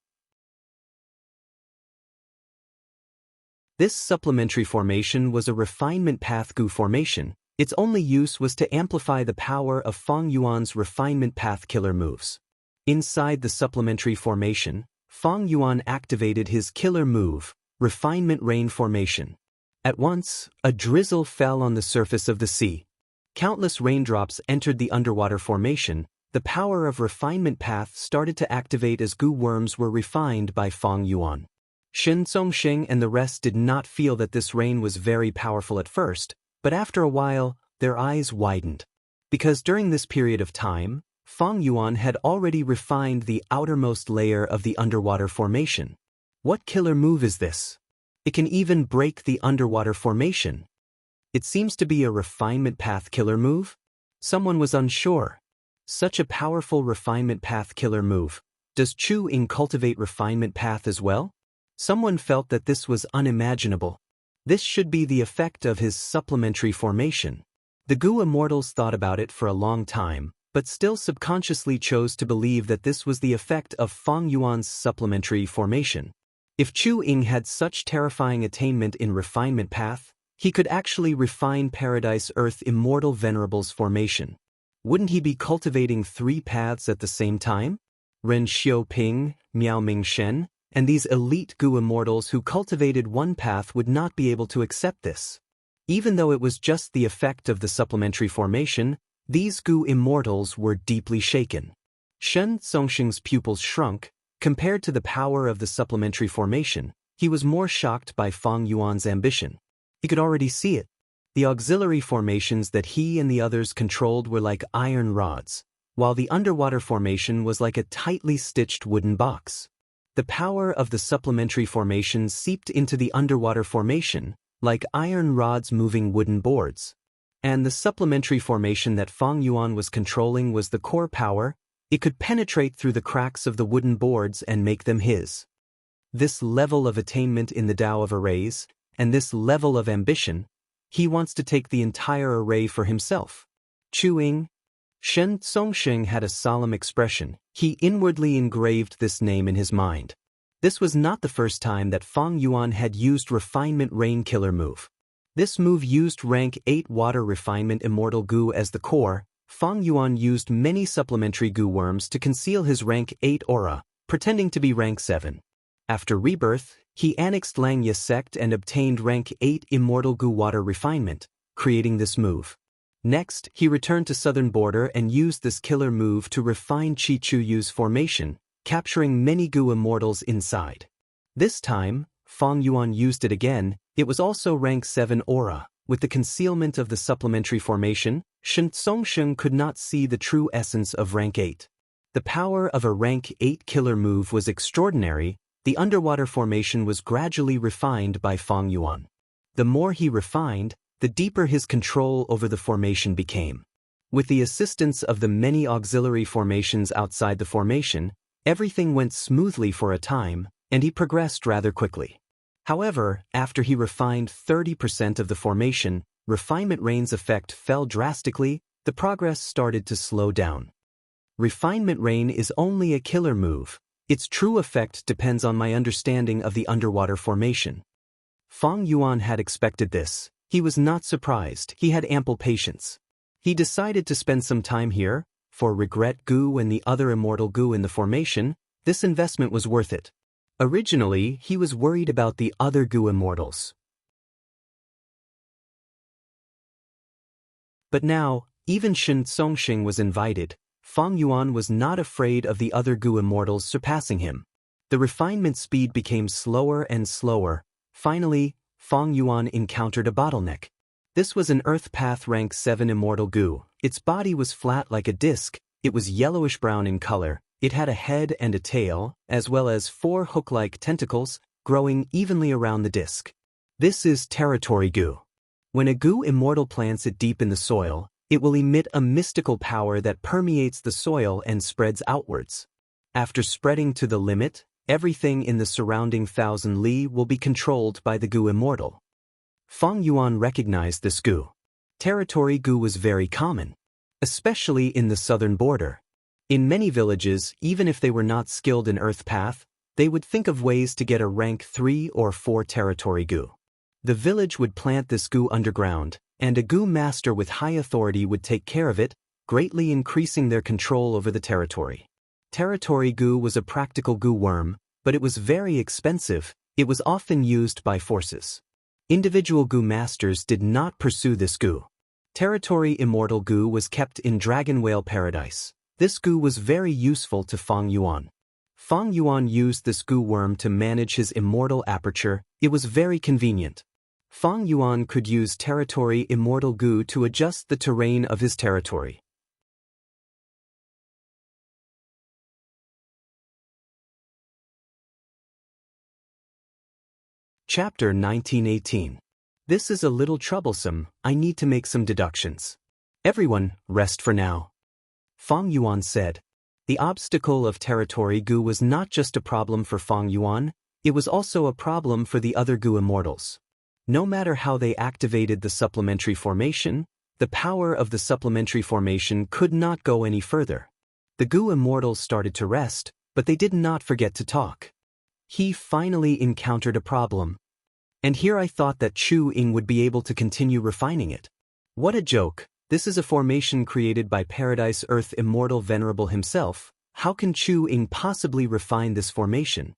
This supplementary formation was a refinement path Gu formation. Its only use was to amplify the power of Fang Yuan's refinement path killer moves. Inside the supplementary formation, Fang Yuan activated his killer move, Refinement Rain Formation. At once, a drizzle fell on the surface of the sea. Countless raindrops entered the underwater formation. The power of refinement path started to activate as Gu worms were refined by Fang Yuan. Shen Songsheng and the rest did not feel that this rain was very powerful at first, but after a while, their eyes widened. Because during this period of time, Fang Yuan had already refined the outermost layer of the underwater formation. What killer move is this? It can even break the underwater formation. It seems to be a refinement path killer move? Someone was unsure. Such a powerful refinement path killer move. Does Chu Ying cultivate refinement path as well? Someone felt that this was unimaginable. This should be the effect of his supplementary formation. The Gu immortals thought about it for a long time, but still subconsciously chose to believe that this was the effect of Fang Yuan's supplementary formation. If Chu Ying had such terrifying attainment in refinement path, he could actually refine Paradise Earth Immortal Venerable's formation. Wouldn't he be cultivating 3 paths at the same time? Ren Xiaoping, Miao Mingshen, and these elite Gu immortals who cultivated one path would not be able to accept this. Even though it was just the effect of the supplementary formation, these Gu immortals were deeply shaken. Shen Songsheng's pupils shrunk. Compared to the power of the supplementary formation, he was more shocked by Fang Yuan's ambition. He could already see it. The auxiliary formations that he and the others controlled were like iron rods, while the underwater formation was like a tightly stitched wooden box. The power of the supplementary formations seeped into the underwater formation, like iron rods moving wooden boards. And the supplementary formation that Fang Yuan was controlling was the core power. It could penetrate through the cracks of the wooden boards and make them his. This level of attainment in the Tao of arrays, and this level of ambition, he wants to take the entire array for himself. Chu Ying. Shen Songsheng had a solemn expression. He inwardly engraved this name in his mind. This was not the first time that Fang Yuan had used Refinement Rain Killer move. This move used rank 8 Water Refinement Immortal Gu as the core. Fang Yuan used many supplementary Gu worms to conceal his rank 8 aura, pretending to be rank 7. After rebirth, he annexed Langya sect and obtained rank 8 Immortal Gu Water Refinement, creating this move. Next, he returned to Southern Border and used this killer move to refine Chi Chu Yu's formation, capturing many Gu immortals inside. This time, Fang Yuan used it again. It was also rank 7 aura. With the concealment of the supplementary formation, Shen Songsheng could not see the true essence of rank 8. The power of a rank 8 killer move was extraordinary. The underwater formation was gradually refined by Fang Yuan. The more he refined, the deeper his control over the formation became. With the assistance of the many auxiliary formations outside the formation, everything went smoothly for a time, and he progressed rather quickly. However, after he refined 30% of the formation, refinement rain's effect fell drastically, the progress started to slow down. Refinement rain is only a killer move. Its true effect depends on my understanding of the underwater formation. Fang Yuan had expected this. He was not surprised. He had ample patience. He decided to spend some time here. For Regret Gu and the other immortal Gu in the formation, this investment was worth it. Originally, he was worried about the other Gu immortals. But now, even Shen Songxing was invited. Fang Yuan was not afraid of the other Gu immortals surpassing him. The refinement speed became slower and slower. Finally, Fang Yuan encountered a bottleneck. This was an Earth Path Rank 7 immortal Gu. Its body was flat like a disc, it was yellowish-brown in color, it had a head and a tail, as well as 4 hook-like tentacles, growing evenly around the disc. This is Territory Gu. When a Gu immortal plants it deep in the soil, it will emit a mystical power that permeates the soil and spreads outwards. After spreading to the limit, everything in the surrounding 1,000 li will be controlled by the Gu immortal. Fang Yuan recognized this Gu. Territory Gu was very common, especially in the southern border. In many villages, even if they were not skilled in Earth Path, they would think of ways to get a rank 3 or 4 Territory Gu. The village would plant this Gu underground, and a Gu master with high authority would take care of it, greatly increasing their control over the territory. Territory Gu was a practical Gu worm, but it was very expensive. It was often used by forces. Individual Gu masters did not pursue this Gu. Territory Immortal Gu was kept in Dragon Whale Paradise. This Gu was very useful to Fang Yuan. Fang Yuan used this Gu worm to manage his immortal aperture. It was very convenient. Fang Yuan could use Territory Immortal Gu to adjust the terrain of his territory. Chapter 1918. This is a little troublesome. I need to make some deductions. Everyone, rest for now. Fang Yuan said. The obstacle of Territory Gu was not just a problem for Fang Yuan, it was also a problem for the other Gu immortals. No matter how they activated the supplementary formation, the power of the supplementary formation could not go any further. The Gu immortals started to rest, but they did not forget to talk. He finally encountered a problem. And here I thought that Chu Ying would be able to continue refining it. What a joke! This is a formation created by Paradise Earth Immortal Venerable himself. How can Chu Ying possibly refine this formation?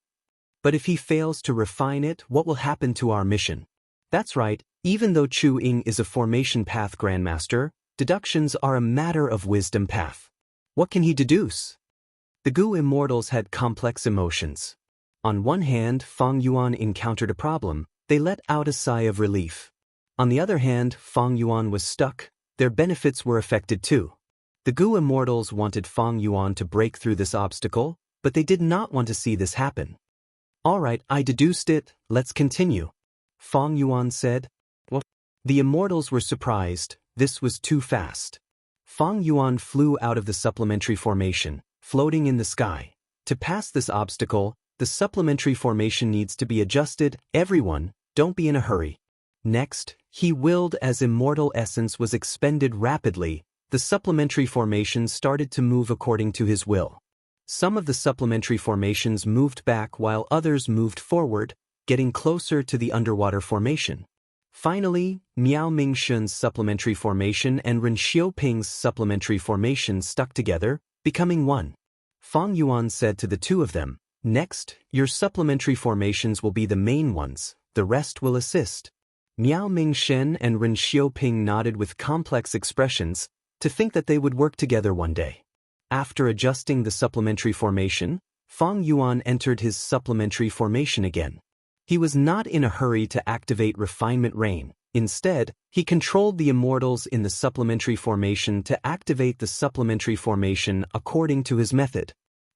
But if he fails to refine it, what will happen to our mission? That's right, even though Chu Ying is a formation path grandmaster, deductions are a matter of wisdom path. What can he deduce? The Gu immortals had complex emotions. On one hand, Fang Yuan encountered a problem. They let out a sigh of relief. On the other hand, Fang Yuan was stuck. Their benefits were affected too. The Gu immortals wanted Fang Yuan to break through this obstacle, but they did not want to see this happen. Alright, I deduced it, let's continue. Fang Yuan said. Well, the immortals were surprised. This was too fast. Fang Yuan flew out of the supplementary formation, floating in the sky. To pass this obstacle, the supplementary formation needs to be adjusted. Everyone, don't be in a hurry. Next, he willed as immortal essence was expended rapidly. The supplementary formation started to move according to his will. Some of the supplementary formations moved back while others moved forward, getting closer to the underwater formation. Finally, Miao Mingshun's supplementary formation and Ren Xiaoping's supplementary formation stuck together, becoming one. Fang Yuan said to the two of them, "Next, your supplementary formations will be the main ones, the rest will assist." Miao Mingshen and Ren Xiaoping nodded with complex expressions, to think that they would work together one day. After adjusting the supplementary formation, Fang Yuan entered his supplementary formation again. He was not in a hurry to activate Refinement Rain. Instead, he controlled the immortals in the supplementary formation to activate the supplementary formation according to his method.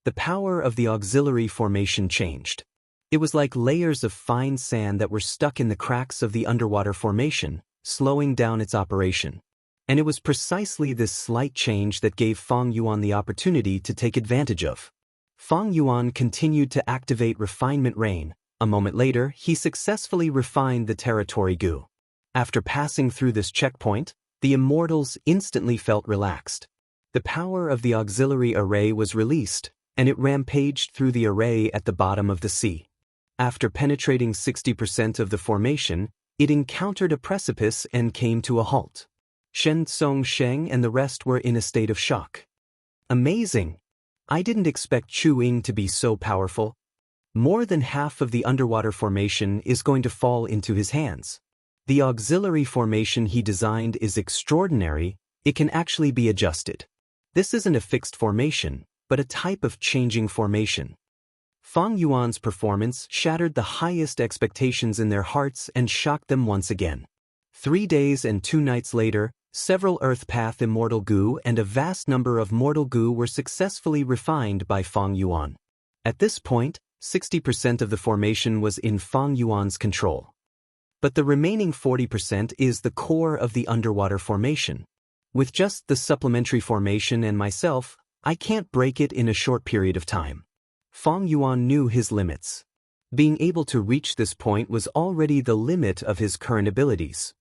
The power of the auxiliary formation changed. It was like layers of fine sand that were stuck in the cracks of the underwater formation, slowing down its operation. And it was precisely this slight change that gave Fang Yuan the opportunity to take advantage of. Fang Yuan continued to activate Refinement Rain. A moment later, he successfully refined the territory goo. After passing through this checkpoint, the immortals instantly felt relaxed. The power of the auxiliary array was released, and it rampaged through the array at the bottom of the sea. After penetrating 60% of the formation, it encountered a precipice and came to a halt. Shen Tsong Sheng and the rest were in a state of shock. Amazing! I didn't expect Chu Ying to be so powerful. More than half of the underwater formation is going to fall into his hands. The auxiliary formation he designed is extraordinary. It can actually be adjusted. This isn't a fixed formation, but a type of changing formation. Fang Yuan's performance shattered the highest expectations in their hearts and shocked them once again. 3 days and 2 nights later, several Earth Path Immortal Goo and a vast number of Mortal Goo were successfully refined by Fang Yuan. At this point, 60% of the formation was in Fang Yuan's control. But the remaining 40% is the core of the underwater formation. With just the supplementary formation and myself, I can't break it in a short period of time. Fang Yuan knew his limits. Being able to reach this point was already the limit of his current abilities.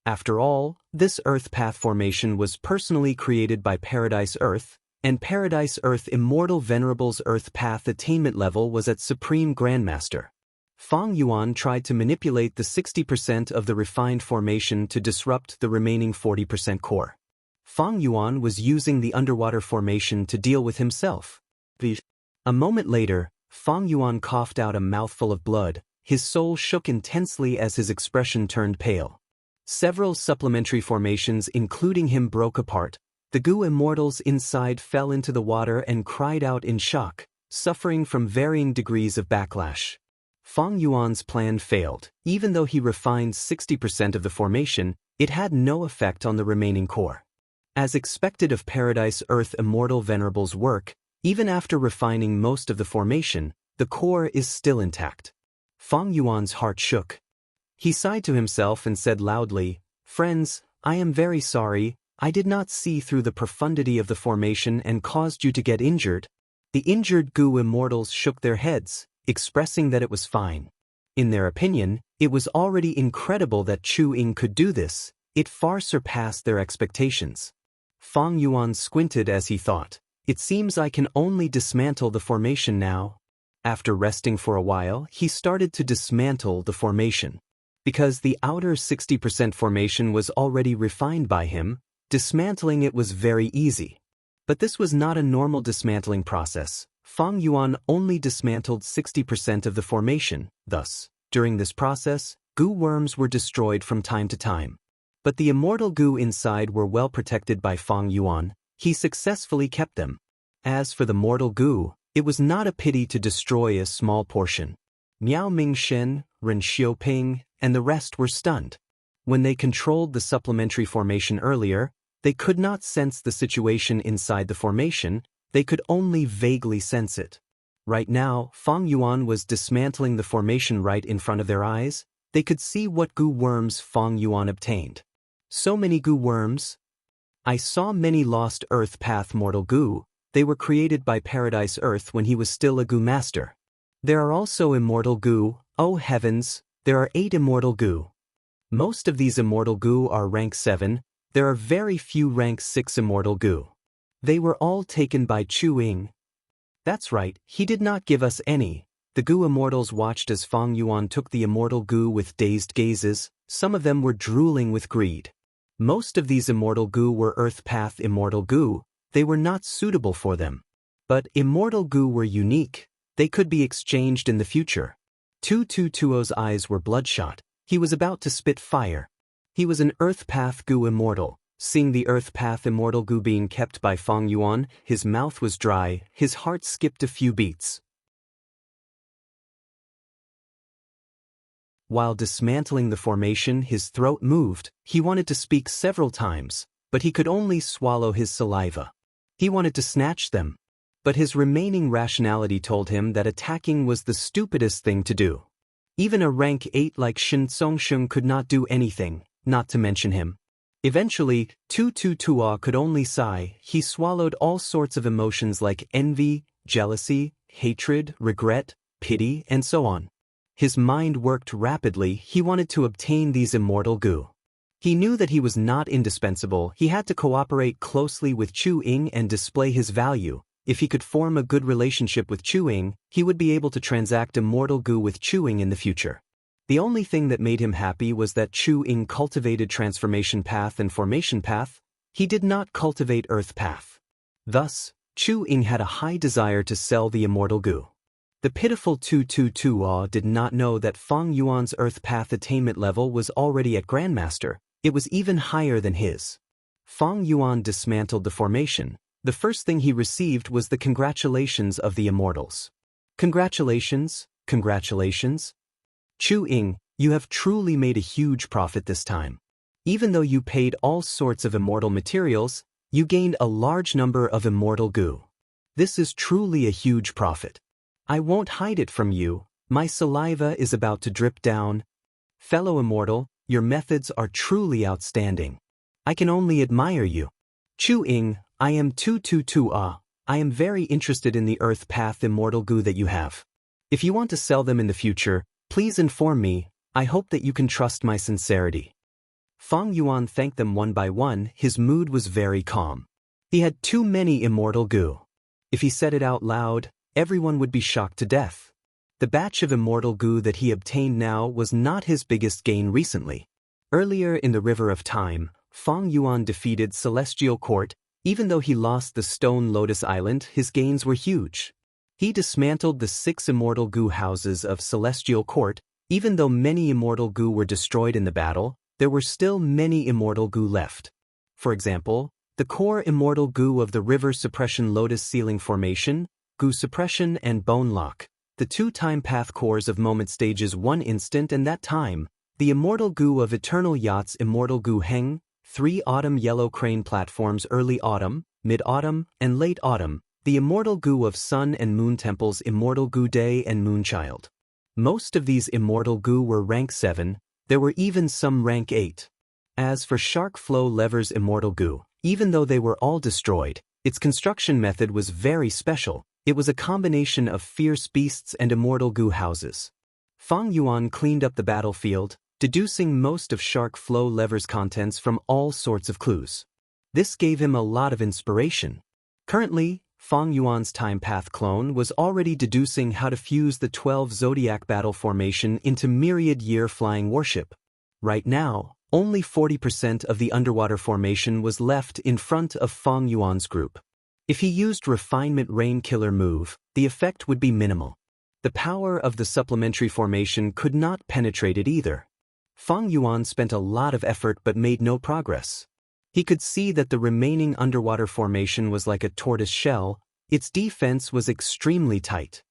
After all, this Earth Path formation was personally created by Paradise Earth, and Paradise Earth Immortal Venerable's Earth Path attainment level was at Supreme Grandmaster. Fang Yuan tried to manipulate the 60% of the refined formation to disrupt the remaining 40% core. Fang Yuan was using the underwater formation to deal with himself. A moment later, Fang Yuan coughed out a mouthful of blood. His soul shook intensely as his expression turned pale. Several supplementary formations including him broke apart. The goo immortals inside fell into the water and cried out in shock, suffering from varying degrees of backlash. Fang Yuan's plan failed. Even though he refined 60% of the formation, it had no effect on the remaining core. As expected of Paradise Earth Immortal Venerable's work, even after refining most of the formation, the core is still intact. Fang Yuan's heart shook. He sighed to himself and said loudly, "Friends, I am very sorry. I did not see through the profundity of the formation and caused you to get injured." The injured goo immortals shook their heads, expressing that it was fine. In their opinion, it was already incredible that Chu Ying could do this. It far surpassed their expectations. Fang Yuan squinted as he thought, "It seems I can only dismantle the formation now." After resting for a while, he started to dismantle the formation. Because the outer 60% formation was already refined by him, dismantling it was very easy. But this was not a normal dismantling process. Fang Yuan only dismantled 60% of the formation. Thus, during this process, goo worms were destroyed from time to time. But the immortal goo inside were well protected by Fang Yuan. He successfully kept them. As for the mortal goo, it was not a pity to destroy a small portion. Miao Mingshen, Ren Xiaoping, and the rest were stunned. When they controlled the supplementary formation earlier, they could not sense the situation inside the formation, they could only vaguely sense it. Right now, Fang Yuan was dismantling the formation right in front of their eyes. They could see what goo worms Fang Yuan obtained. So many goo worms. I saw many lost Earth Path Mortal Goo. They were created by Paradise Earth when he was still a goo master. There are also immortal goo. Oh heavens, there are 8 immortal goo. Most of these immortal goo are rank 7. There are very few rank 6 immortal goo. They were all taken by Chu Ying. That's right, he did not give us any. The goo immortals watched as Fang Yuan took the immortal goo with dazed gazes. Some of them were drooling with greed. Most of these immortal goo were Earth Path immortal goo. They were not suitable for them. But immortal goo were unique. They could be exchanged in the future. 222's eyes were bloodshot. He was about to spit fire. He was an Earth Path goo immortal. Seeing the Earth Path immortal goo being kept by Fang Yuan, his mouth was dry, his heart skipped a few beats. While dismantling the formation, his throat moved. He wanted to speak several times, but he could only swallow his saliva. He wanted to snatch them. But his remaining rationality told him that attacking was the stupidest thing to do. Even a rank 8 like Shin Tsongsheng could not do anything, not to mention him. Eventually, 222 could only sigh. He swallowed all sorts of emotions like envy, jealousy, hatred, regret, pity, and so on. His mind worked rapidly. He wanted to obtain these immortal goo. He knew that he was not indispensable. He had to cooperate closely with Chu Ying and display his value. If he could form a good relationship with Chu Ying, he would be able to transact immortal goo with Chu Ying in the future. The only thing that made him happy was that Chu Ying cultivated transformation path and formation path. He did not cultivate earth path. Thus, Chu Ying had a high desire to sell the immortal goo. The pitiful 222 did not know that Fang Yuan's earth path attainment level was already at Grandmaster. It was even higher than his. Fang Yuan dismantled the formation. The first thing he received was the congratulations of the immortals. Congratulations, congratulations. Chu Ying, you have truly made a huge profit this time. Even though you paid all sorts of immortal materials, you gained a large number of immortal goo. This is truly a huge profit. I won't hide it from you. My saliva is about to drip down. Fellow immortal, your methods are truly outstanding. I can only admire you. Chu Ying, I am 222 I am very interested in the earth path immortal goo that you have. If you want to sell them in the future, please inform me. I hope that you can trust my sincerity. Fang Yuan thanked them one by one. His mood was very calm. He had too many immortal goo. If he said it out loud, everyone would be shocked to death. The batch of immortal goo that he obtained now was not his biggest gain recently. Earlier in the River of Time, Fang Yuan defeated Celestial Court. Even though he lost the Stone Lotus Island, his gains were huge. He dismantled the 6 immortal goo houses of Celestial Court. Even though many immortal goo were destroyed in the battle, there were still many immortal goo left. For example, the core immortal goo of the River Suppression Lotus Ceiling Formation, Goo Suppression and Bone Lock, the 2 time path cores of Moment Stages 1 Instant and that time, the immortal goo of Eternal Yachts Immortal Goo Heng, 3 Autumn Yellow Crane Platforms Early Autumn, Mid-Autumn, and Late Autumn, the immortal goo of Sun and Moon Temples Immortal Goo Day and Moonchild. Most of these immortal goo were rank 7, there were even some rank 8. As for Shark Flow Lever's immortal goo, even though they were all destroyed, its construction method was very special. It was a combination of fierce beasts and immortal goo houses. Fang Yuan cleaned up the battlefield, deducing most of Shark Flow Lever's contents from all sorts of clues. This gave him a lot of inspiration. Currently, Fang Yuan's time path clone was already deducing how to fuse the 12 Zodiac battle formation into myriad year flying warship. Right now, only 40% of the underwater formation was left in front of Fang Yuan's group. If he used Refinement Rain Killer move, the effect would be minimal. The power of the supplementary formation could not penetrate it either. Fang Yuan spent a lot of effort but made no progress. He could see that the remaining underwater formation was like a tortoise shell. Its defense was extremely tight.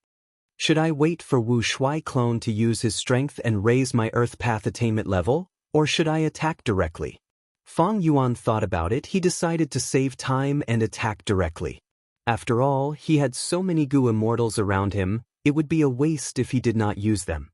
Should I wait for Wu Shui clone to use his strength and raise my earth path attainment level, or should I attack directly? Fang Yuan thought about it. He decided to save time and attack directly. After all, he had so many goo immortals around him, it would be a waste if he did not use them.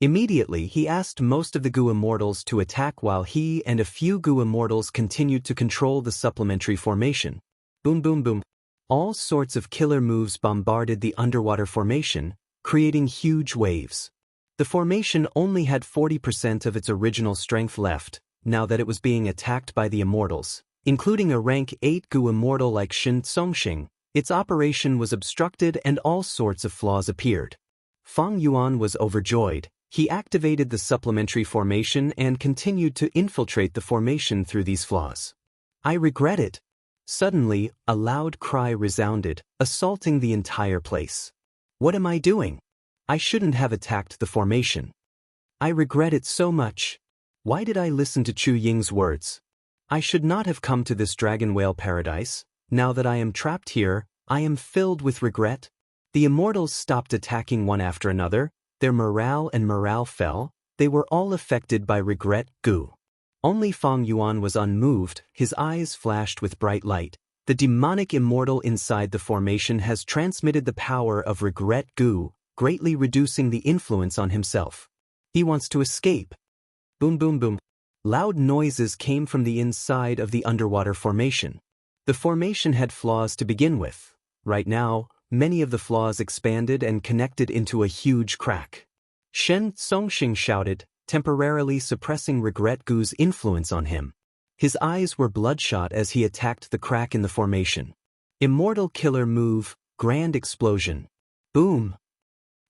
Immediately, he asked most of the goo immortals to attack while he and a few goo immortals continued to control the supplementary formation. Boom boom boom. All sorts of killer moves bombarded the underwater formation, creating huge waves. The formation only had 40% of its original strength left, now that it was being attacked by the immortals, including a rank 8 goo immortal like Shin Tsongsheng. Its operation was obstructed and all sorts of flaws appeared. Fang Yuan was overjoyed. He activated the supplementary formation and continued to infiltrate the formation through these flaws. I regret it. Suddenly, a loud cry resounded, assaulting the entire place. What am I doing? I shouldn't have attacked the formation. I regret it so much. Why did I listen to Chu Ying's words? I should not have come to this dragon whale paradise. Now that I am trapped here, I am filled with regret. The immortals stopped attacking one after another. Their morale fell. They were all affected by regret goo. Only Fang Yuan was unmoved. His eyes flashed with bright light. The demonic immortal inside the formation has transmitted the power of regret goo, greatly reducing the influence on himself. He wants to escape. Boom boom boom. Loud noises came from the inside of the underwater formation. The formation had flaws to begin with. Right now, many of the flaws expanded and connected into a huge crack. Shen Songxing shouted, temporarily suppressing regret goo's influence on him. His eyes were bloodshot as he attacked the crack in the formation. Immortal killer move, grand explosion. Boom!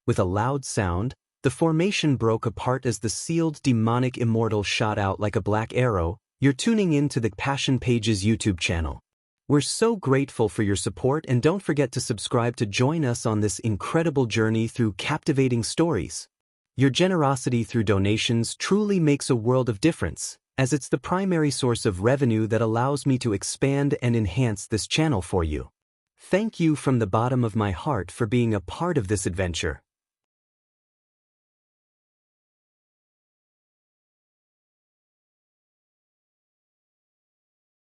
With a loud sound, the formation broke apart as the sealed demonic immortal shot out like a black arrow. You're tuning in to the Passion Pages YouTube channel. We're so grateful for your support, and don't forget to subscribe to join us on this incredible journey through captivating stories. Your generosity through donations truly makes a world of difference, as it's the primary source of revenue that allows me to expand and enhance this channel for you. Thank you from the bottom of my heart for being a part of this adventure.